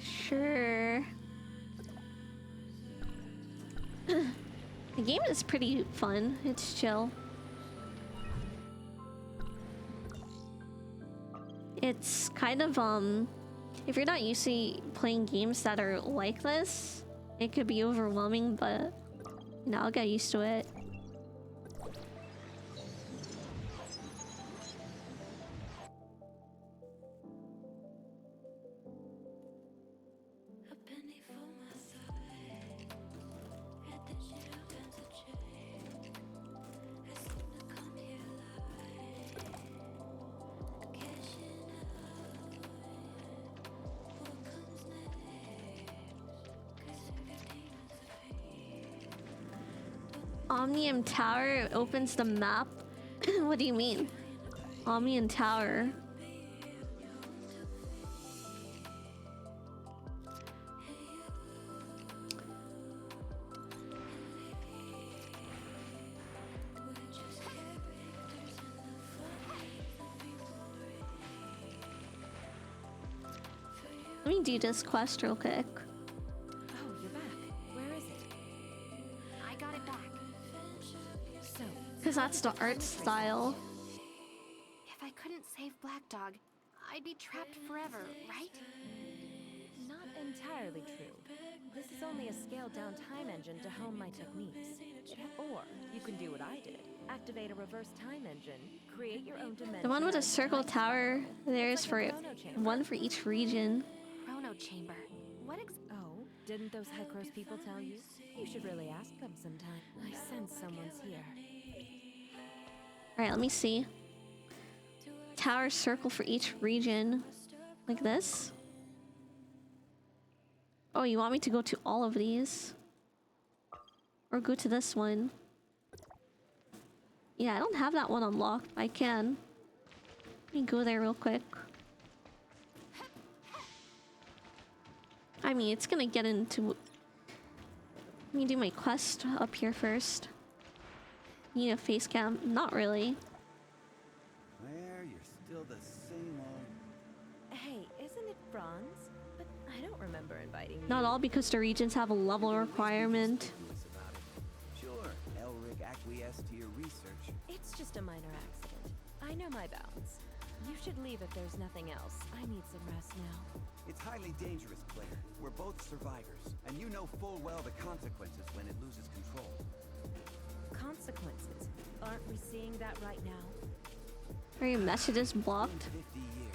Sure. The game is pretty fun. It's chill. It's kind of if you're not used to playing games that are like this, it could be overwhelming, but you know, I'll get used to it. Omnium Tower opens the map. What do you mean? Omnium Tower. Let me do this quest real quick. Oh, you're back. Where is it? I got it back. So, Because that's the art style. If I couldn't save Black Dog, I'd be trapped forever, right? not entirely true. This is only a scaled-down time engine to hone my techniques. Or you can do what I did. Activate a reverse time engine, create your own dimension. The one with a circle tower, there's It's for like a chrono chamber. one for each region. Chrono Chamber. What Oh, didn't those Hycros people tell you? You should really ask them sometime. I sense someone's here. Alright, let me see. Tower circle for each region. Like this? Oh, you want me to go to all of these? Or go to this one? Yeah, I don't have that one unlocked. I can. Let me go there real quick. I mean, it's gonna get into... Let me do my quest up here first. Need a face cam? Not really. Claire, you're still the same old... Hey, isn't it bronze? But I don't remember inviting you. Not all, because the regions have a level requirement. Sure, Elric acquiesced to your research. It's just a minor accident. I know my bounds. You should leave if there's nothing else. I need some rest now. It's highly dangerous, Claire. We're both survivors, and you know full well the consequences when it loses control. Consequences? Aren't we seeing that right now? Are your messages blocked? 50 years.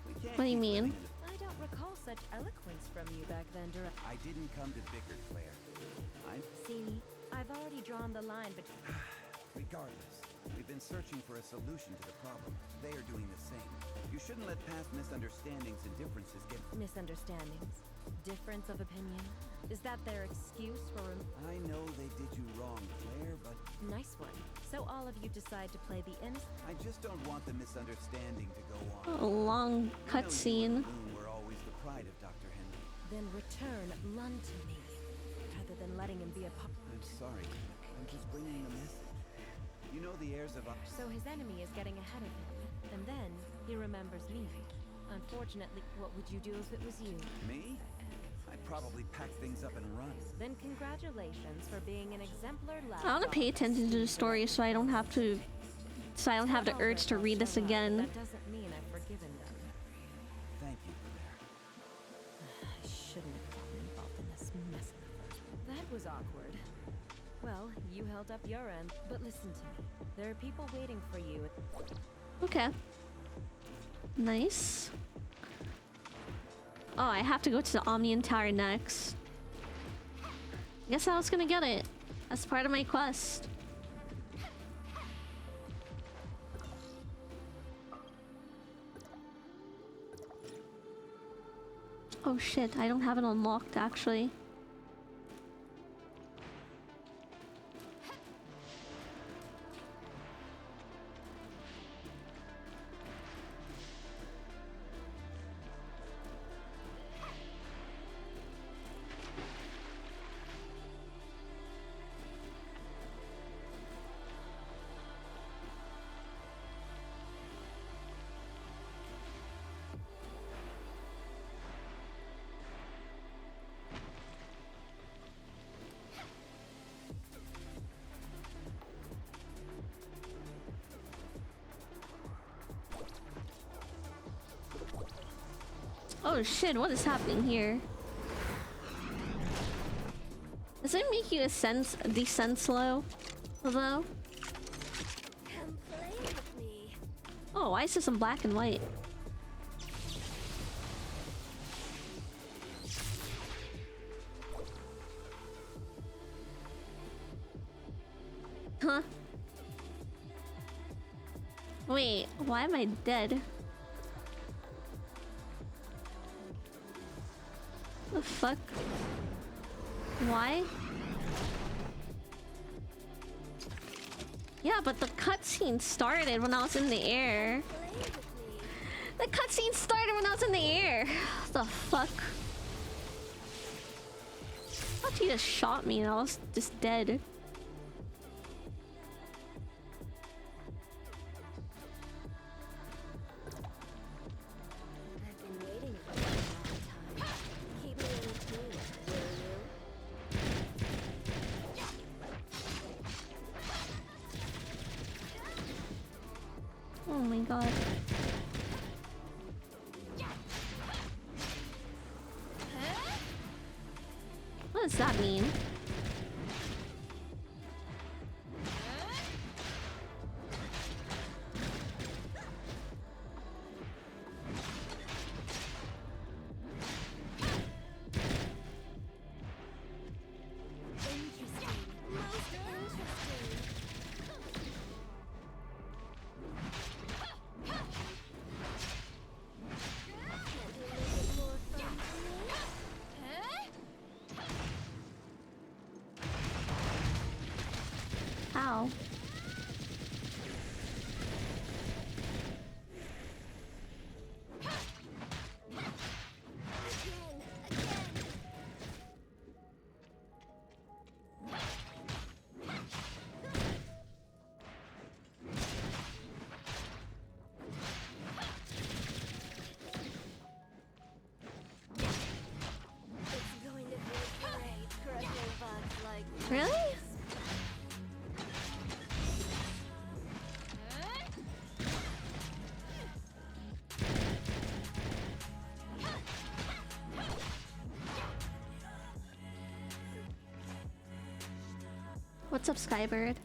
We can't What do you keep mean? living in the- I don't recall such eloquence from you back then, I didn't come to bicker, Claire. See me? I've already drawn the line between... Regardless, we've been searching for a solution to the problem. They are doing the same. You shouldn't let past misunderstandings and differences get... Misunderstandings? Difference of opinion? Is that their excuse for... I know they did you wrong, Claire, but... Nice one. So all of you decide to play the innocent... I just don't want the misunderstanding to go on. A long cutscene. We're always the pride of Dr. Henry. Then return Lund to me, rather than letting him be a pup. I'm sorry. I'm just bringing the message. You know the heirs of... So his enemy is getting ahead of him, and then he remembers me. Unfortunately, what would you do if it was you? Me? I'd probably pack things up and run. Then congratulations for being an exemplar lad. I want to pay attention to the story so I don't have to... So I don't have the urge to read this again. That doesn't mean I've forgiven them. Thank you, Claire. I shouldn't have gotten involved in this mess in the first place. That was awkward. Well, you held up your end, but listen to me. There are people waiting for you. Okay. Nice. Oh, I have to go to the Omnium Tower next. Guess I was gonna get it. That's part of my quest. Oh shit, I don't have it unlocked actually. Oh shit, what is happening here? Does it make you descend slow? Though? Come play with me. Oh, why is this in black and white? Huh? Wait, why am I dead? The fuck? Why? Yeah, but the cutscene started when I was in the air. The cutscene started when I was in the air. What the fuck? I thought you just shot me and I was just dead. I've been waiting for a long time. Keep me entertained, will you? Oh my god. What does that mean? Ow. Really? What's up, Skybird?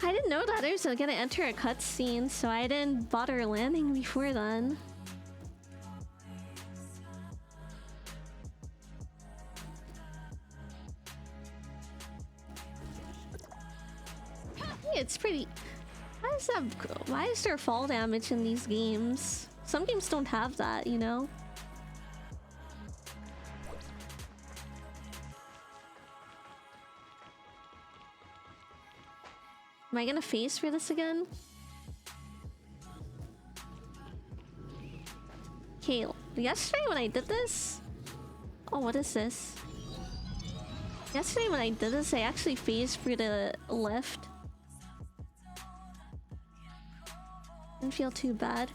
I didn't know that I was gonna enter a cutscene, so I didn't bother landing before then. It's pretty... Why is there fall damage in these games? Some games don't have that, you know? Am I gonna face for this again? Okay, yesterday when I did this... Oh, what is this? Yesterday when I did this, I actually phased for the lift. Didn't feel too bad.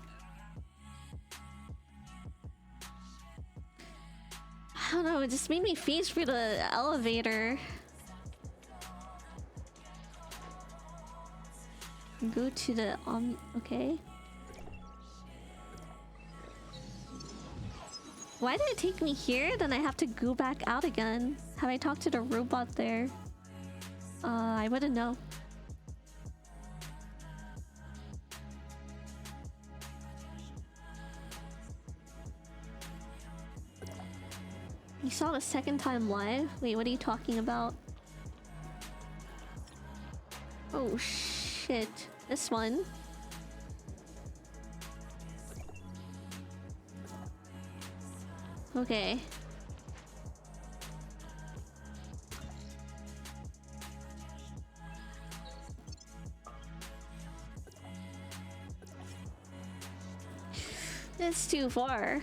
I don't know, it just made me phase for the elevator. Go to the okay. Why did it take me here? Then I have to go back out again. Have I talked to the robot there? I wouldn't know. You saw the second time live? Wait, what are you talking about? Oh shit. This one. Okay. It's too far.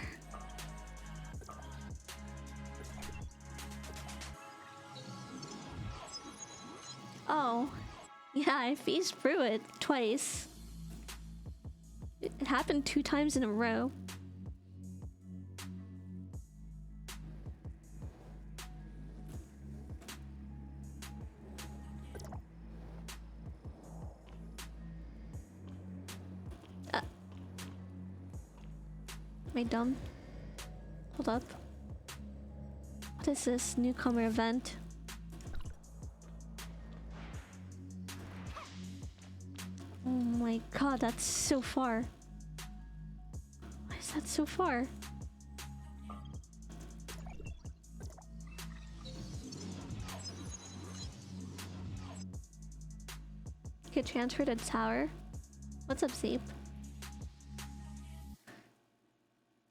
Oh. Yeah, I phased through it twice. It happened 2 times in a row. Am I dumb? Hold up. What is this newcomer event? Oh my god, that's so far. Why is that so far? Could transfer to tower. What's up, Zape?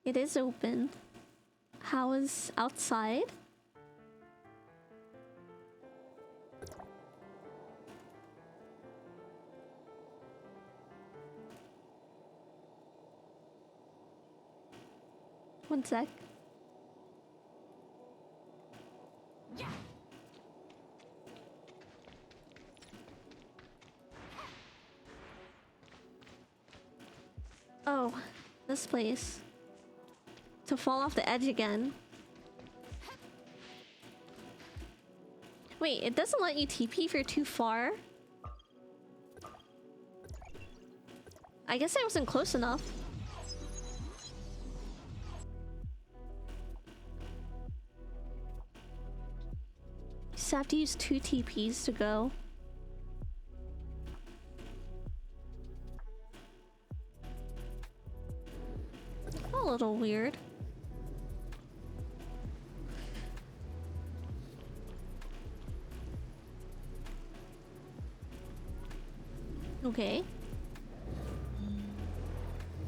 It is open. How is outside? One sec. Oh, this place. To fall off the edge again. Wait, it doesn't let you TP if you're too far? I guess I wasn't close enough. Just have to use 2 TPs to go. A little weird. Okay.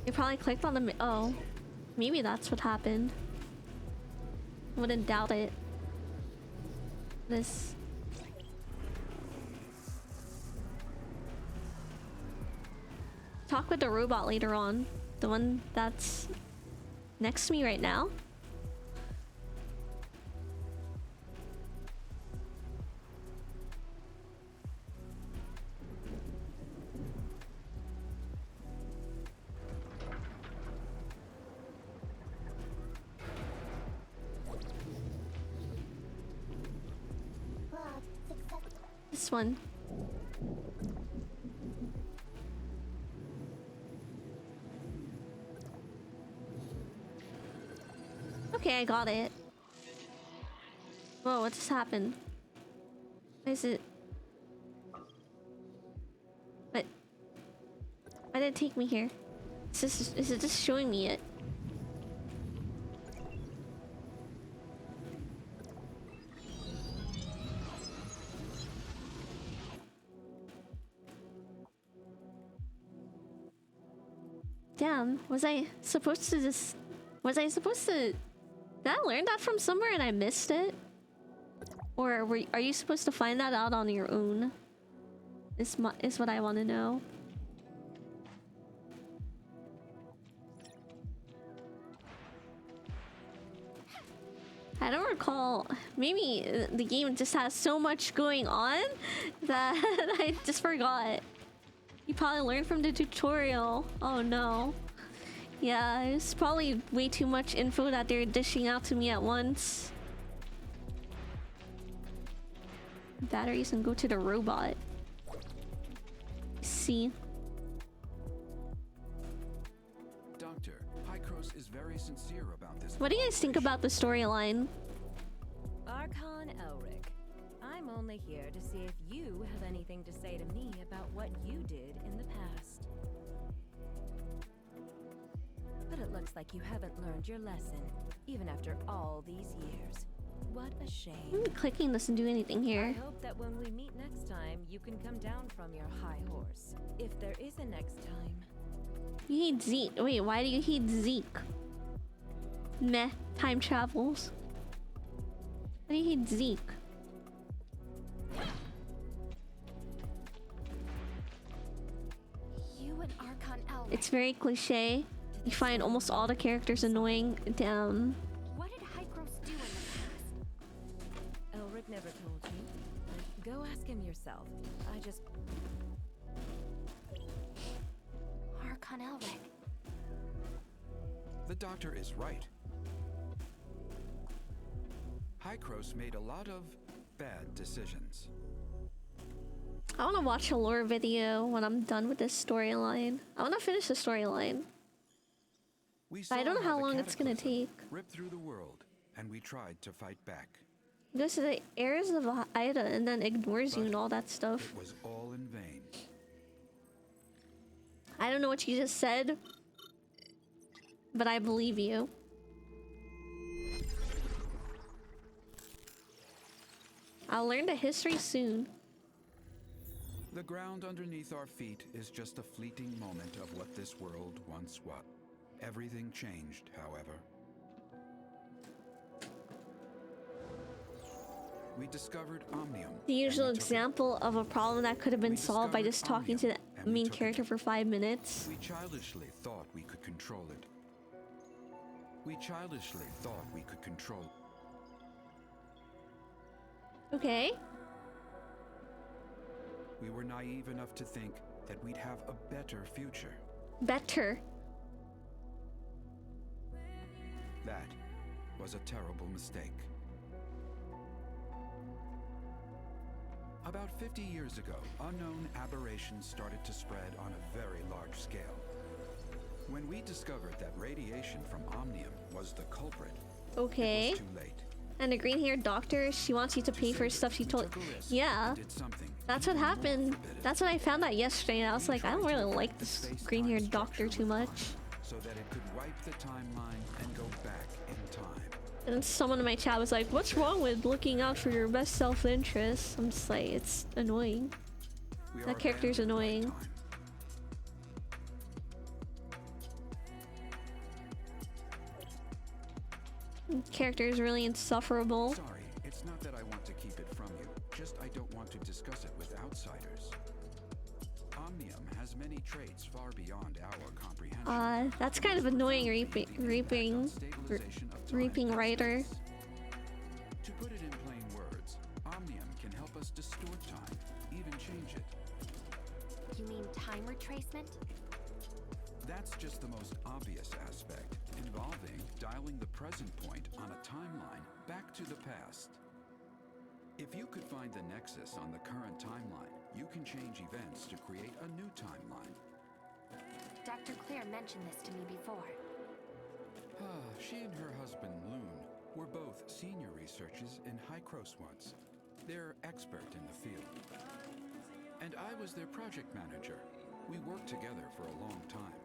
You probably clicked on the oh. Maybe that's what happened. Wouldn't doubt it. This. Talk with the robot later on. The one that's next to me right now. This one. Okay, I got it. Whoa, what just happened? Why is it? What? Why did it take me here? Is it just showing me it? Damn, was I supposed to just... Was I supposed to... Did I learn that from somewhere and I missed it? Or are you supposed to find that out on your own? Is what I want to know. I don't recall. Maybe the game just has so much going on that I just forgot. You probably learned from the tutorial. Oh no. Yeah, it's probably way too much info that they're dishing out to me at once. Batteries and go to the robot. See. Doctor, Hykros is very sincere about this. What do you guys think about the storyline? Archon Elric, I'm only here to see if you have anything to say to me about what you did in the past. But it looks like you haven't learned your lesson, even after all these years. What a shame. Clicking doesn't do anything here. I hope that when we meet next time, you can come down from your high horse. If there is a next time. You hate Zeke. Wait, why do you hate Zeke? Meh. Time travels. Why do you hate Zeke? You and Archon Elric. It's very cliche. You find almost all the characters annoying. Damn. What did Hykros do in the past? Elric never told you. Go ask him yourself. I just... Archon Elric. The doctor is right. Hykros made a lot of bad decisions. I want to watch a lore video when I'm done with this storyline. I want to finish the storyline. But I don't know how long it's gonna take. Ripped through the world, and we tried to fight back. He goes to the heirs of Ida and then ignores you and all that stuff. It was all in vain. I don't know what you just said, but I believe you. I'll learn the history soon. The ground underneath our feet is just a fleeting moment of what this world once was. Everything changed, however. We discovered Omnium. The usual example of a problem that could have been solved by just talking to the main character for 5 minutes. We childishly thought we could control it. We childishly thought we could control. Okay. We were naive enough to think that we'd have a better future. Better. That was a terrible mistake. About 50 years ago, unknown aberrations started to spread on a very large scale. When we discovered that radiation from Omnium was the culprit, Okay. it was too late. And the green-haired doctor, she wants you to pay for stuff she told. Yeah. That's what happened. That's what I found out yesterday, and I was like, I don't really like this green-haired doctor too much. So that it could wipe the timeline and go back in time. And then someone in my chat was like, what's wrong with looking out for your best self-interest? I'm just like, it's annoying. That character's annoying. Character is really insufferable. Sorry, it's not that I want to keep it from you. Just I don't want to discuss it with outsiders. Omnium has many traits far beyond our comprehension. That's kind of annoying, reaping writer. To put it in plain words, Omnium can help us distort time, even change it. You mean time retracement? That's just the most obvious aspect, involving dialing the present point on a timeline back to the past. If you could find the nexus on the current timeline, you can change events to create a new timeline. Dr. Claire mentioned this to me before. She and her husband, Loon, were both senior researchers in Hycros once. They're expert in the field. And I was their project manager. We worked together for a long time.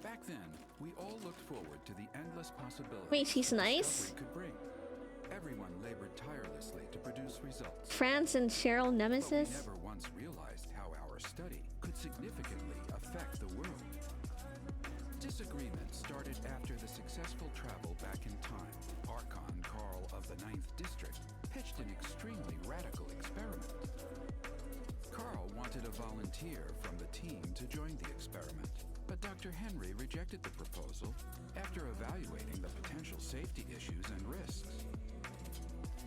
Back then, we all looked forward to the endless possibilities. Wait, she's nice? discovery could bring. Everyone labored tirelessly to produce results. Franz and Cheryl But we Nemesis? never once realized how our study could significantly affect the world. Disagreement started after the successful travel back in time. Archon Carl of the 9th District pitched an extremely radical experiment. Carl wanted a volunteer from the team to join the experiment, but Dr. Henry rejected the proposal after evaluating the potential safety issues and risks.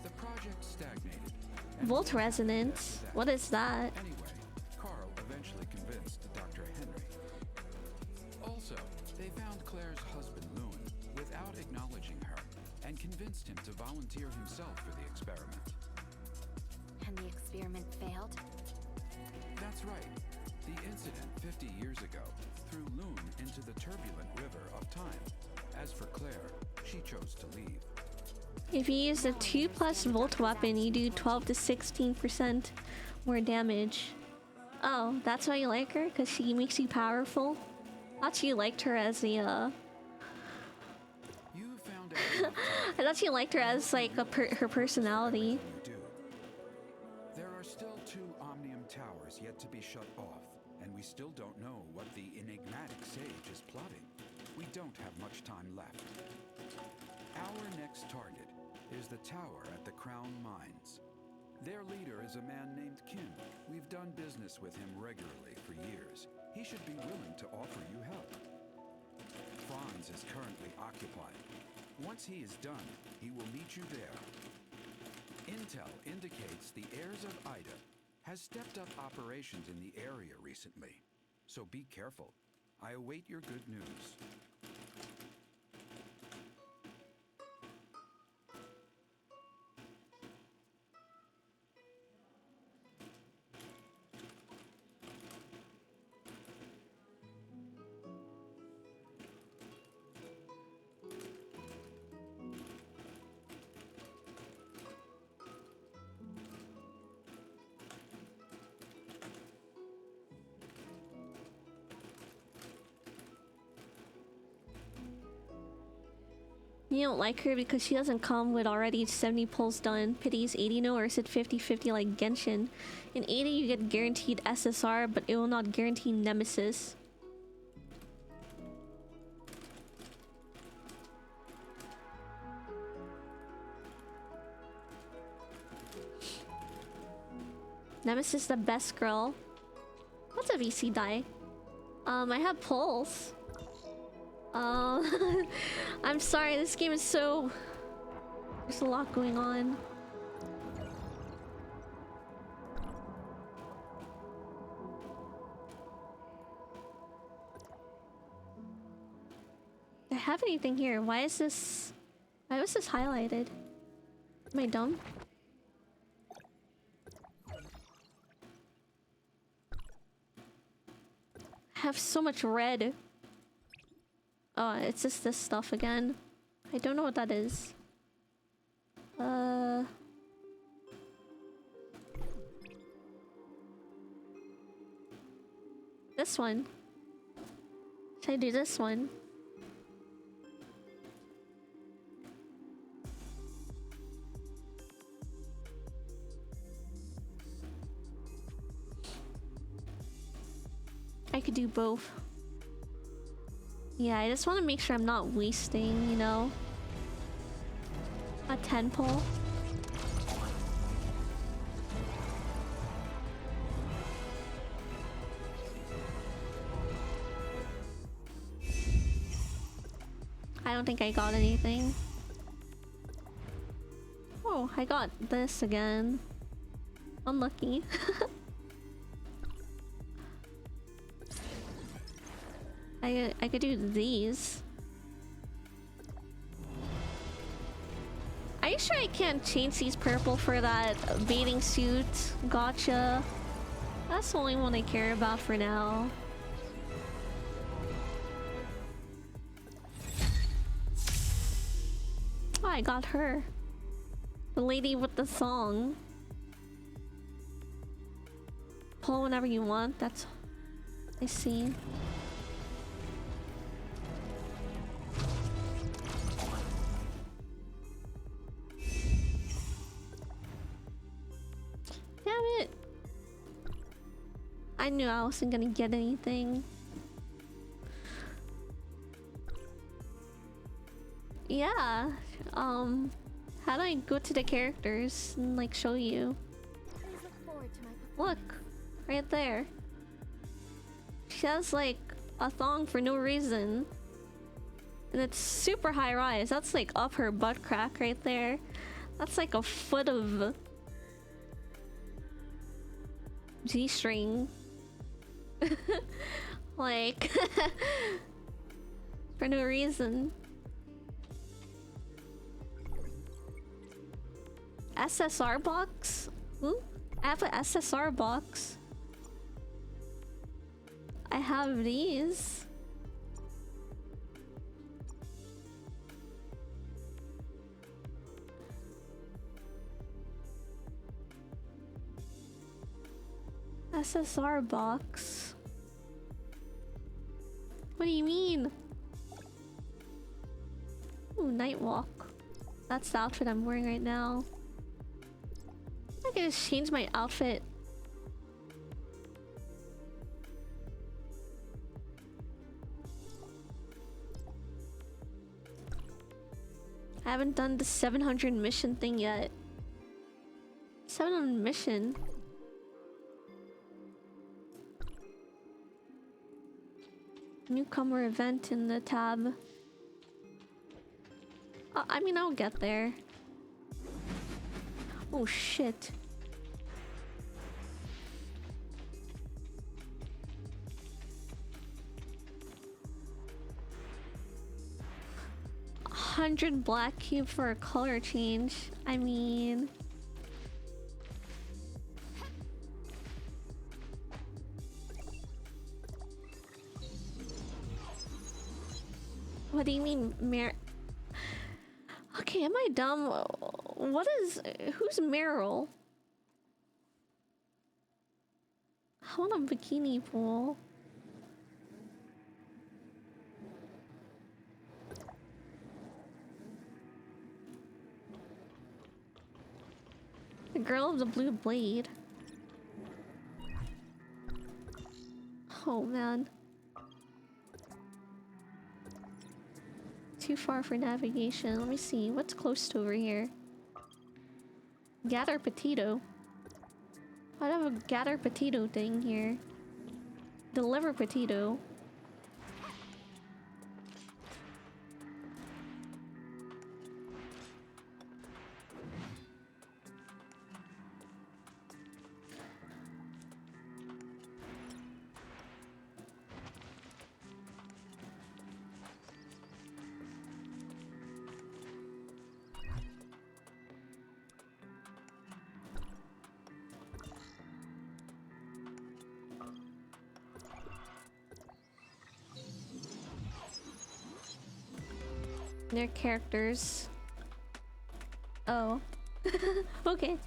The project stagnated. Volt resonance? What is that? Anyway, Carl eventually convinced Dr. Henry. Also, they found Claire's husband, Loon, without acknowledging her, and convinced him to volunteer himself for the experiment. And the experiment failed? That's right. The incident 50 years ago threw Loon into the turbulent river of time. As for Claire, she chose to leave. If you use a 2+ volt weapon, you do 12 to 16% more damage. Oh, that's why you like her? Because she makes you powerful? I thought you liked her as the, I thought you liked her as, like, her personality. There are still 2 Omnium towers yet to be shut off, and we still don't know what the enigmatic sage is plotting. We don't have much time left. Our next target is the tower at the Crown Mines. Their leader is a man named Kim. We've done business with him regularly for years. He should be willing to offer you help. Franz is currently occupied. Once he is done, he will meet you there. Intel indicates the heirs of Ida has stepped up operations in the area recently. So be careful. I await your good news. You don't like her because she doesn't come with already 70 pulls done. Pity's 80 no, or is it 50-50 like Genshin? In 80 you get guaranteed SSR, but it will not guarantee Nemesis. Nemesis the best girl. What's a VC die? I have pulls. I'm sorry, this game is so... There's a lot going on. I have anything here. Why is this... Why was this highlighted? Am I dumb? I have so much red. Oh, it's just this stuff again. I don't know what that is. This one. Should I do this one? I could do both. Yeah, I just want to make sure I'm not wasting, you know, a 10 pull. I don't think I got anything. Oh, I got this again. Unlucky. I could do these. Are you sure I can't change these purple for that bathing suit? Gotcha. That's the only one I care about for now. Oh, I got her. The lady with the song. Pull whenever you want. That's... I see. Damn it. I knew I wasn't gonna get anything. Yeah. How do I go to the characters and like show you? Look, right there. She has like a thong for no reason. And it's super high rise. That's like up her butt crack right there. That's like a foot of G-string. Like for no reason. SSR box? Ooh, I have an SSR box. I have these. SSR box? What do you mean? Ooh, night walk. That's the outfit I'm wearing right now. I can just change my outfit. I haven't done the 700 mission thing yet. 700 mission? Newcomer event in the tab. I mean, I'll get there. Oh shit. $100 black cube for a color change. I mean... What do you mean, Okay, am I dumb? What is... Who's Meryl? I want a bikini pool. The girl of the blue blade. Oh man. Too far for navigation. Let me see. What's close to over here? Gather potato. I have a gather potato thing here. Deliver potato. Their characters. Oh. Okay.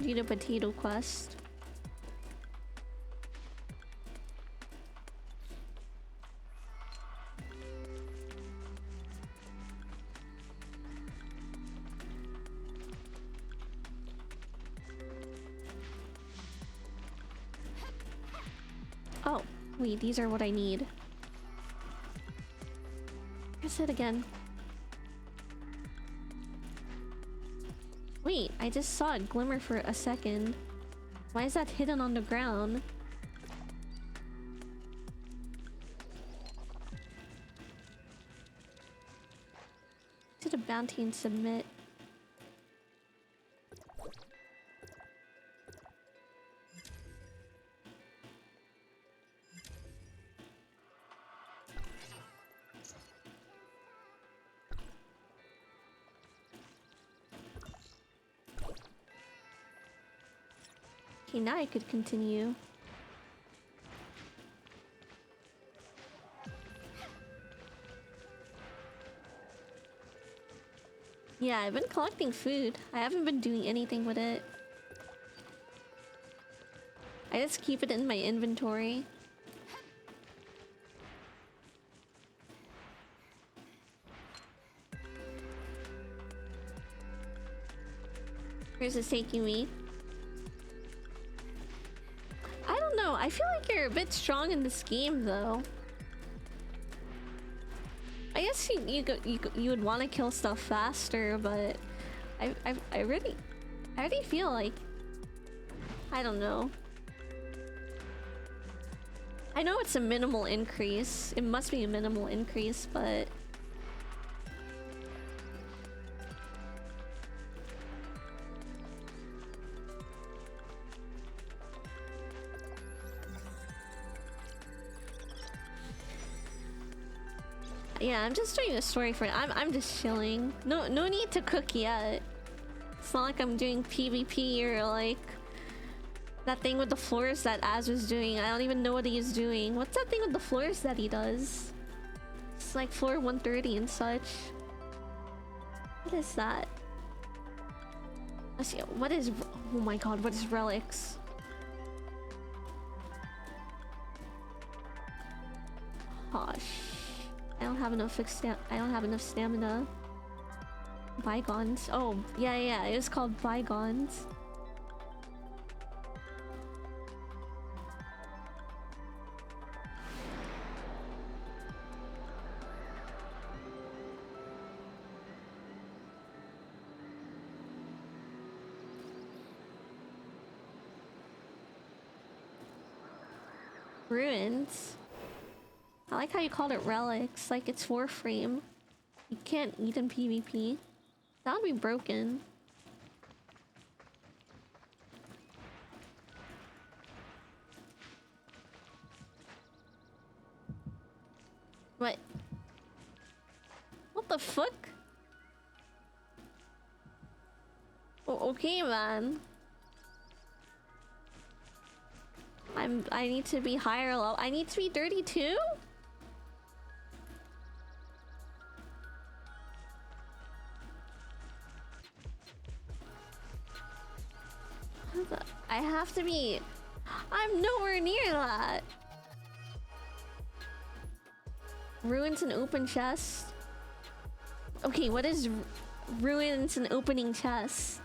Need a potato quest. Oh, wait, these are what I need. Press it again. Wait, I just saw it glimmer for a second. Why is that hidden on the ground? To the bounty and submit. Okay, now I could continue. Yeah, I've been collecting food. I haven't been doing anything with it. I just keep it in my inventory. Where's it taking me? I don't know. I feel like you're a bit strong in this game, though. I guess you would want to kill stuff faster, but I really feel like, I don't know. I know it's a minimal increase. It must be a minimal increase, but yeah, I'm just doing the story for it. I'm just chilling. No need to cook yet. It's not like I'm doing PvP or like that thing with the floors that Az was doing. I don't even know what he's doing. What's that thing with the floors that he does? It's like floor 130 and such. What is that? Let's see. What is? Oh my god! What is relics? Gosh. I don't have enough stamina. Bygones. Oh, yeah, it was called Bygones. Ruins. I like how you called it relics, like it's Warframe. You can't eat in PvP. That would be broken. What? What the fuck? Oh, okay, man. I need to be higher level. I need to be 32? I have to be... I'm nowhere near that. Ruins and open chest. Okay, what is ruins and opening chests?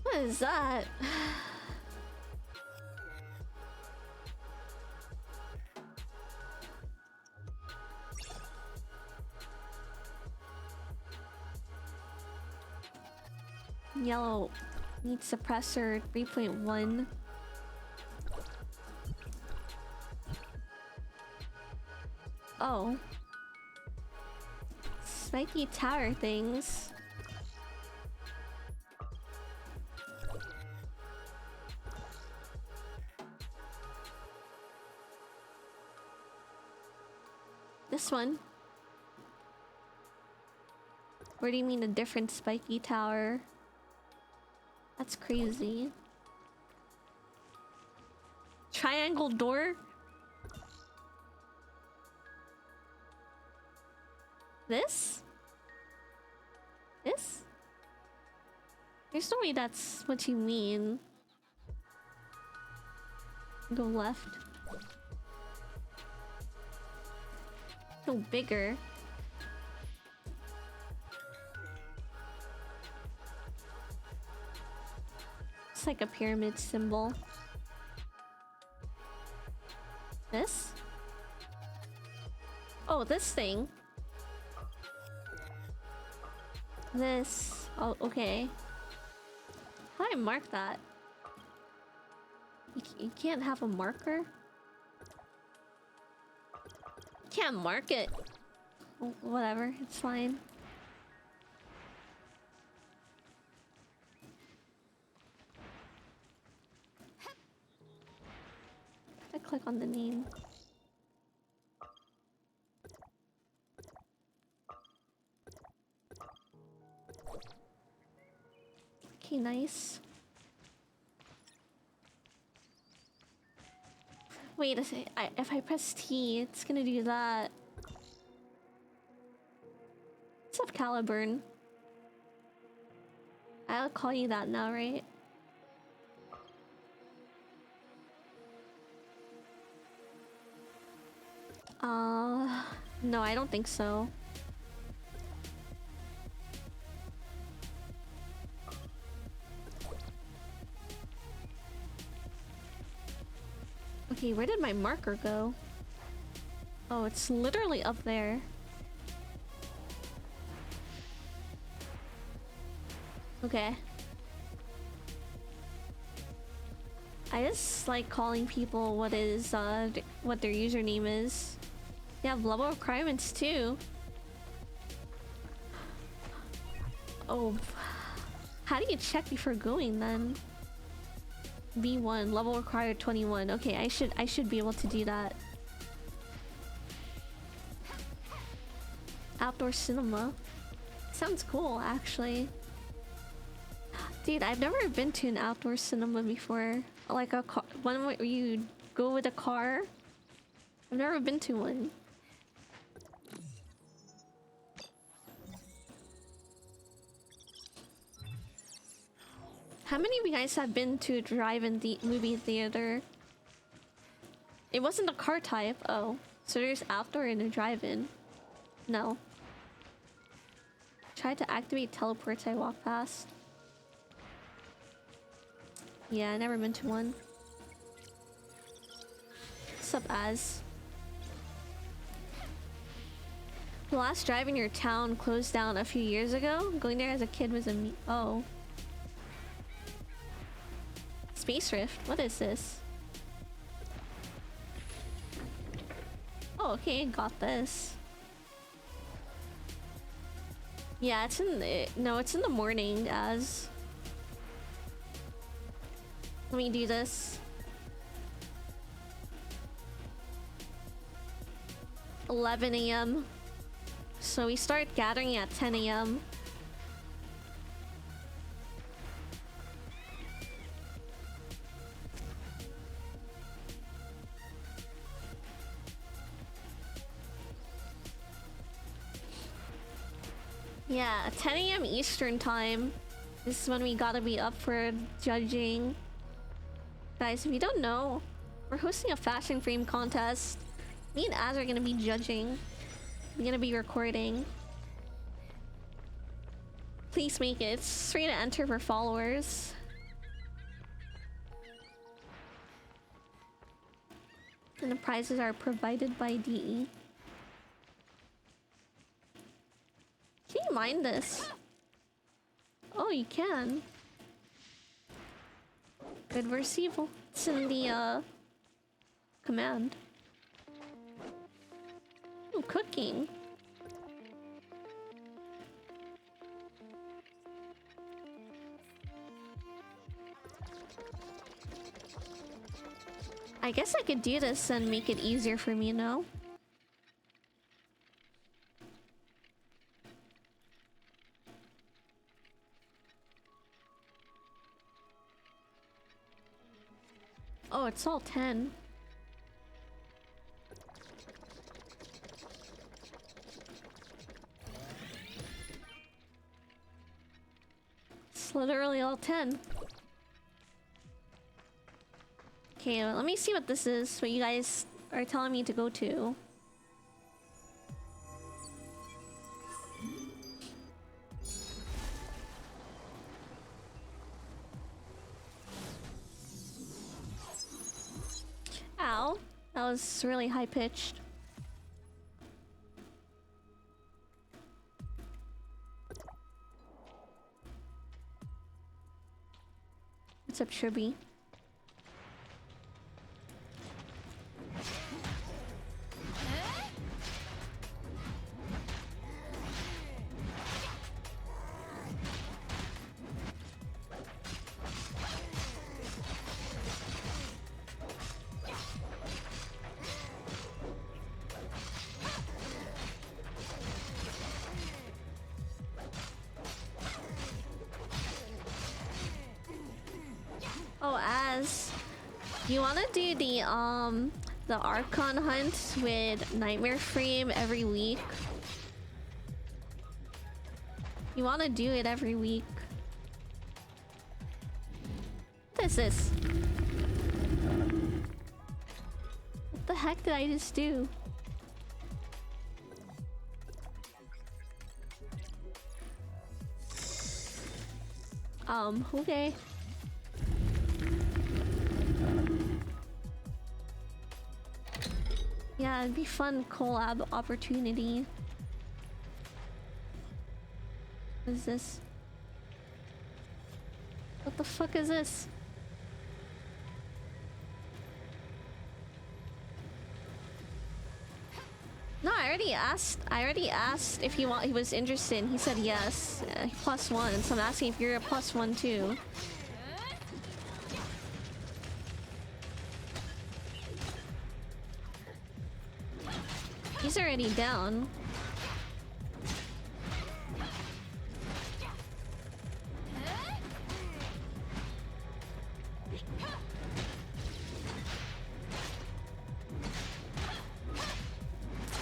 What is that? Yellow needs suppressor 3.1. Oh. Spiky tower things. This one. Where do you mean a different spiky tower? That's crazy. Triangle door? This? This? There's no way that's what you mean. Go left. Go bigger. It's like a pyramid symbol. This? Oh, this thing. This. Oh, okay. How do I mark that? You can't have a marker? Can't mark it. Whatever, it's fine. I click on the name. Okay, nice. Wait a sec. If I press T, it's gonna do that. What's up, Caliburn? I'll call you that now, right? No, I don't think so. Okay, where did my marker go? Oh, it's literally up there. Okay. I just like calling people what is what their username is. They have level requirements too. Oh, how do you check before going then? B1 level required 21. Okay, I should be able to do that. Outdoor cinema. Sounds cool, actually. Dude, I've never been to an outdoor cinema before. Like a car, one where you go with a car. I've never been to one. How many of you guys have been to a drive-in movie theater? It wasn't a car type. Oh, so there's outdoor and a drive-in. No. Tried to activate teleports. I walk past. Yeah, I never been to one. What's up, Az? The last drive in your town closed down a few years ago. Going there as a kid was oh. Space Rift? What is this? Oh, okay, got this. Yeah, it's in the... No, it's in the morning, Az. Let me do this. 11 a.m. So we start gathering at 10 a.m. Yeah, 10 a.m. Eastern time. This is when we gotta be up for judging. Guys, if you don't know, we're hosting a fashion frame contest. Me and Az are gonna be judging. We're gonna be recording. Please make it. It's free to enter for followers. And the prizes are provided by DE. Can you mine this? Oh, you can. Good versus evil. It's in the command. Ooh, cooking. I guess I could do this and make it easier for me, no? Oh, it's all 10. It's literally all 10. Okay, let me see what this is, what you guys are telling me to go to. Ow. That was really high-pitched. What's up, Shribby? Oh, you wanna do the Archon hunt with KnightmareFrame every week? You wanna do it every week? What is this? What the heck did I just do? Okay. Yeah, it'd be fun collab opportunity. What is this? What the fuck is this? No, I already asked if he was interested. He said yes. +1, so I'm asking if you're a +1 too. He's already down.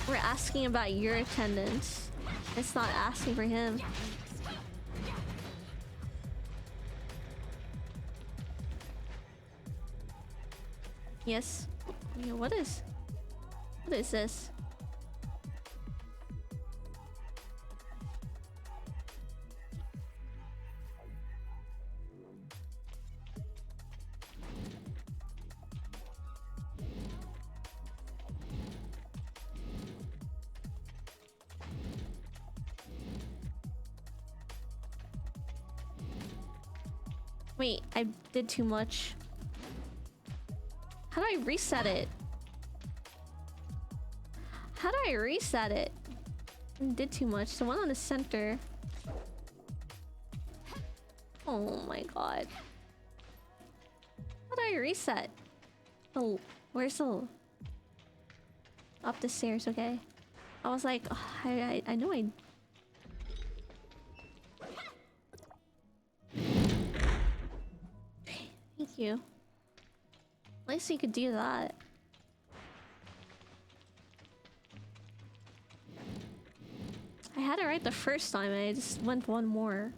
We're asking about your attendance. It's not asking for him. Yes. Yeah, what is this? Wait, I did too much. How do I reset it? How do I reset it? I did too much. The one on the center. Oh my god. How do I reset? Oh, where's the... Up the stairs, okay. I was like, oh, I know I... Thank you. At least you could do that. I had it right the first time, I just went one more.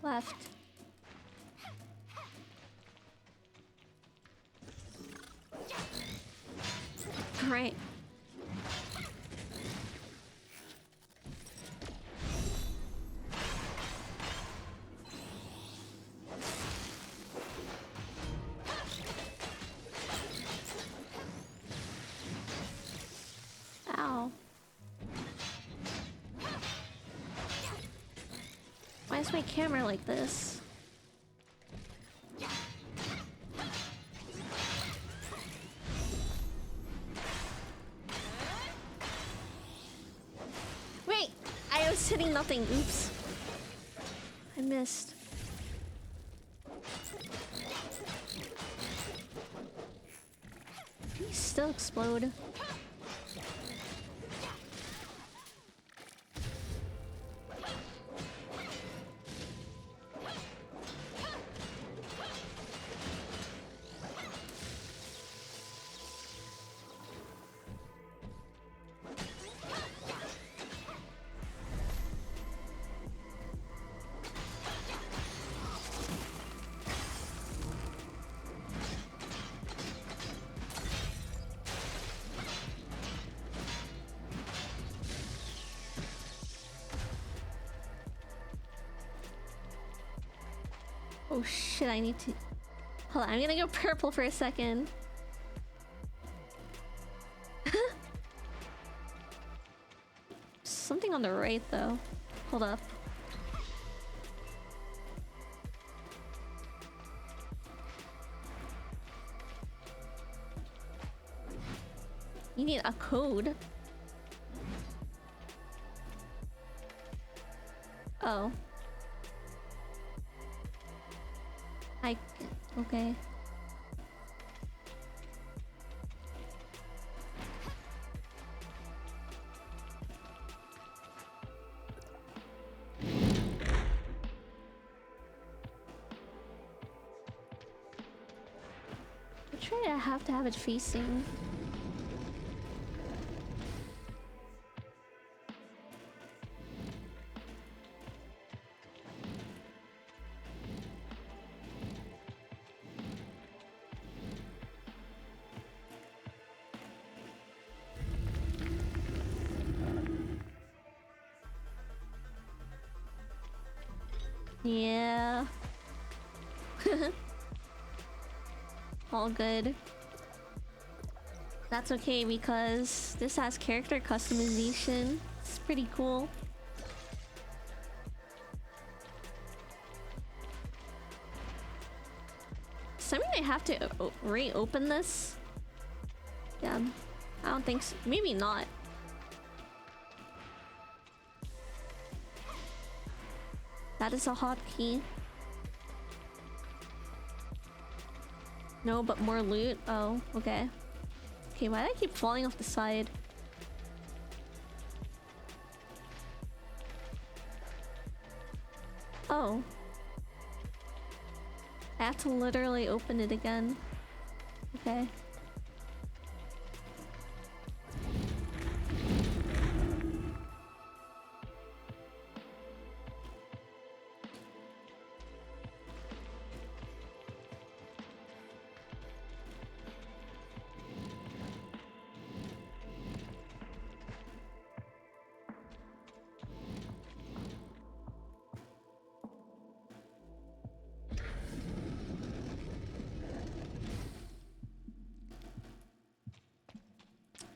Left. Right. Ow. Why is my camera like this? Wait! I was hitting nothing. Oops. I missed. still explode. Oh shit, I need to... Hold on, I'm gonna go purple for a second. Something on the right though. Hold up. You need a code. Oh. Okay. Which way do I have to have it facing? Yeah. All good. That's okay because this has character customization. It's pretty cool. Something I have to reopen this? Yeah, I don't think so. Maybe not. That is a hotkey. No, but more loot? Oh, okay. Okay, why do I keep falling off the side? Oh. I have to literally open it again. Okay.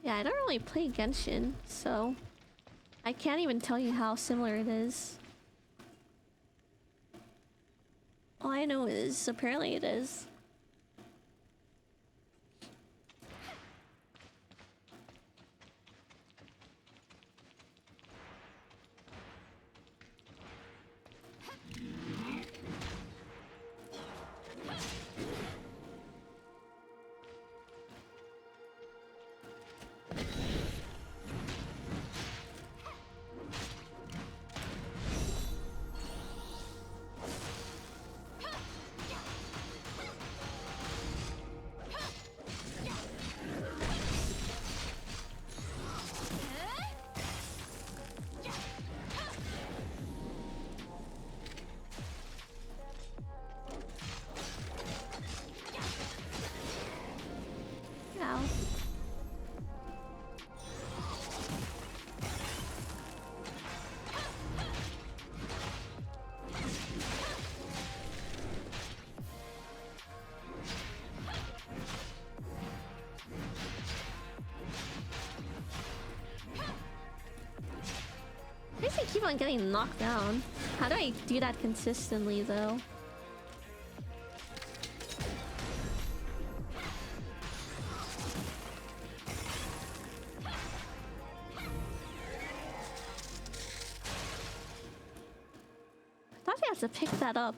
Yeah, I don't really play Genshin, so I can't even tell you how similar it is. All I know is apparently it is. I guess I keep on getting knocked down. How do I do that consistently though? I thought you had to pick that up.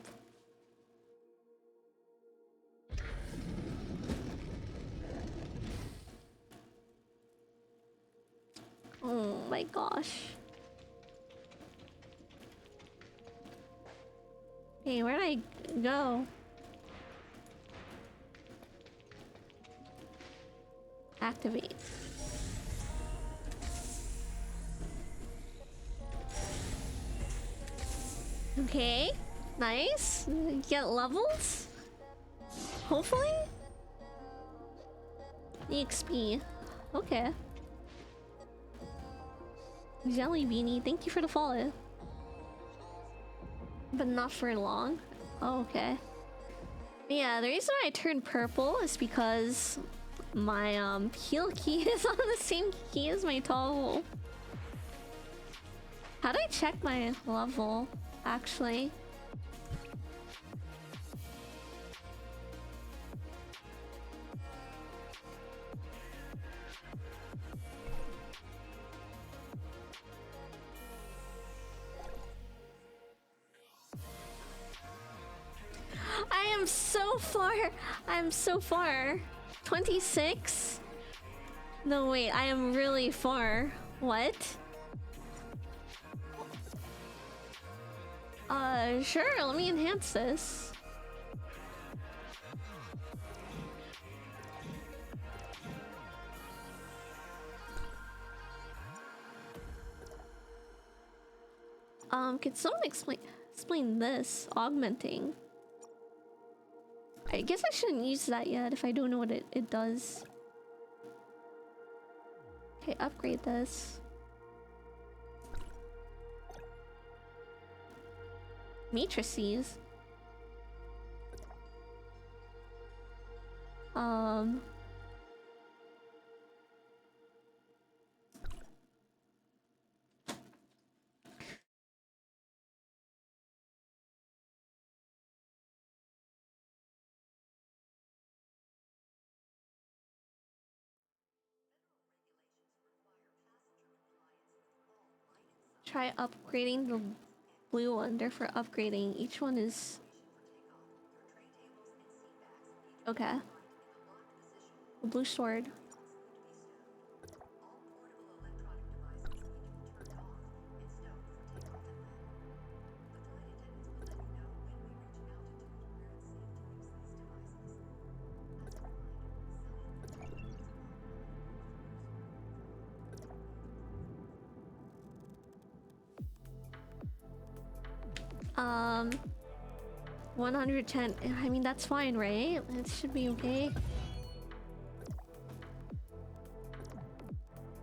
my gosh. Hey, where'd I go? Activate. Okay, nice. Get levels? Hopefully? EXP. Okay. Jelly Beanie, thank you for the follow. But not for long. Oh, okay. Yeah, the reason why I turned purple is because my heal key is on the same key as my toggle. How do I check my level, actually? I am so far. I'm so far. 26? No, wait. I am really far. What? Sure. Let me enhance this. Can someone explain this? Augmenting. I guess I shouldn't use that yet if I don't know what it does. Okay, upgrade this. Matrices. Try upgrading the blue one. They're for upgrading. Each one is... Okay. The blue sword. Um, 110. I mean, that's fine, right? It should be okay.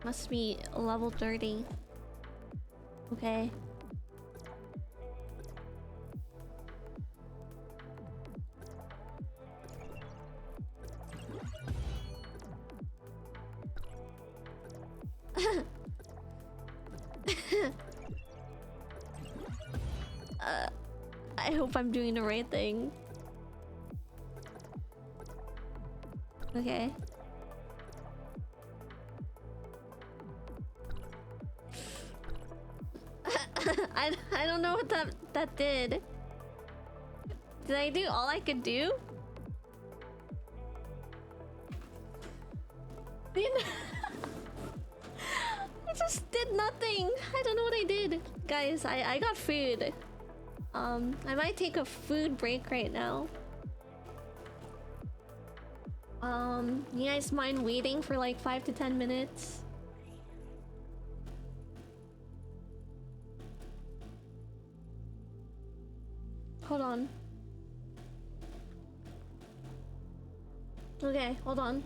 Must be level 30. Okay. I hope I'm doing the right thing. Okay. I don't know what that did. Did I do all I could do? I just did nothing. I don't know what I did. Guys, I got food. I might take a food break right now. You guys mind waiting for like 5 to 10 minutes? Hold on. Okay, hold on.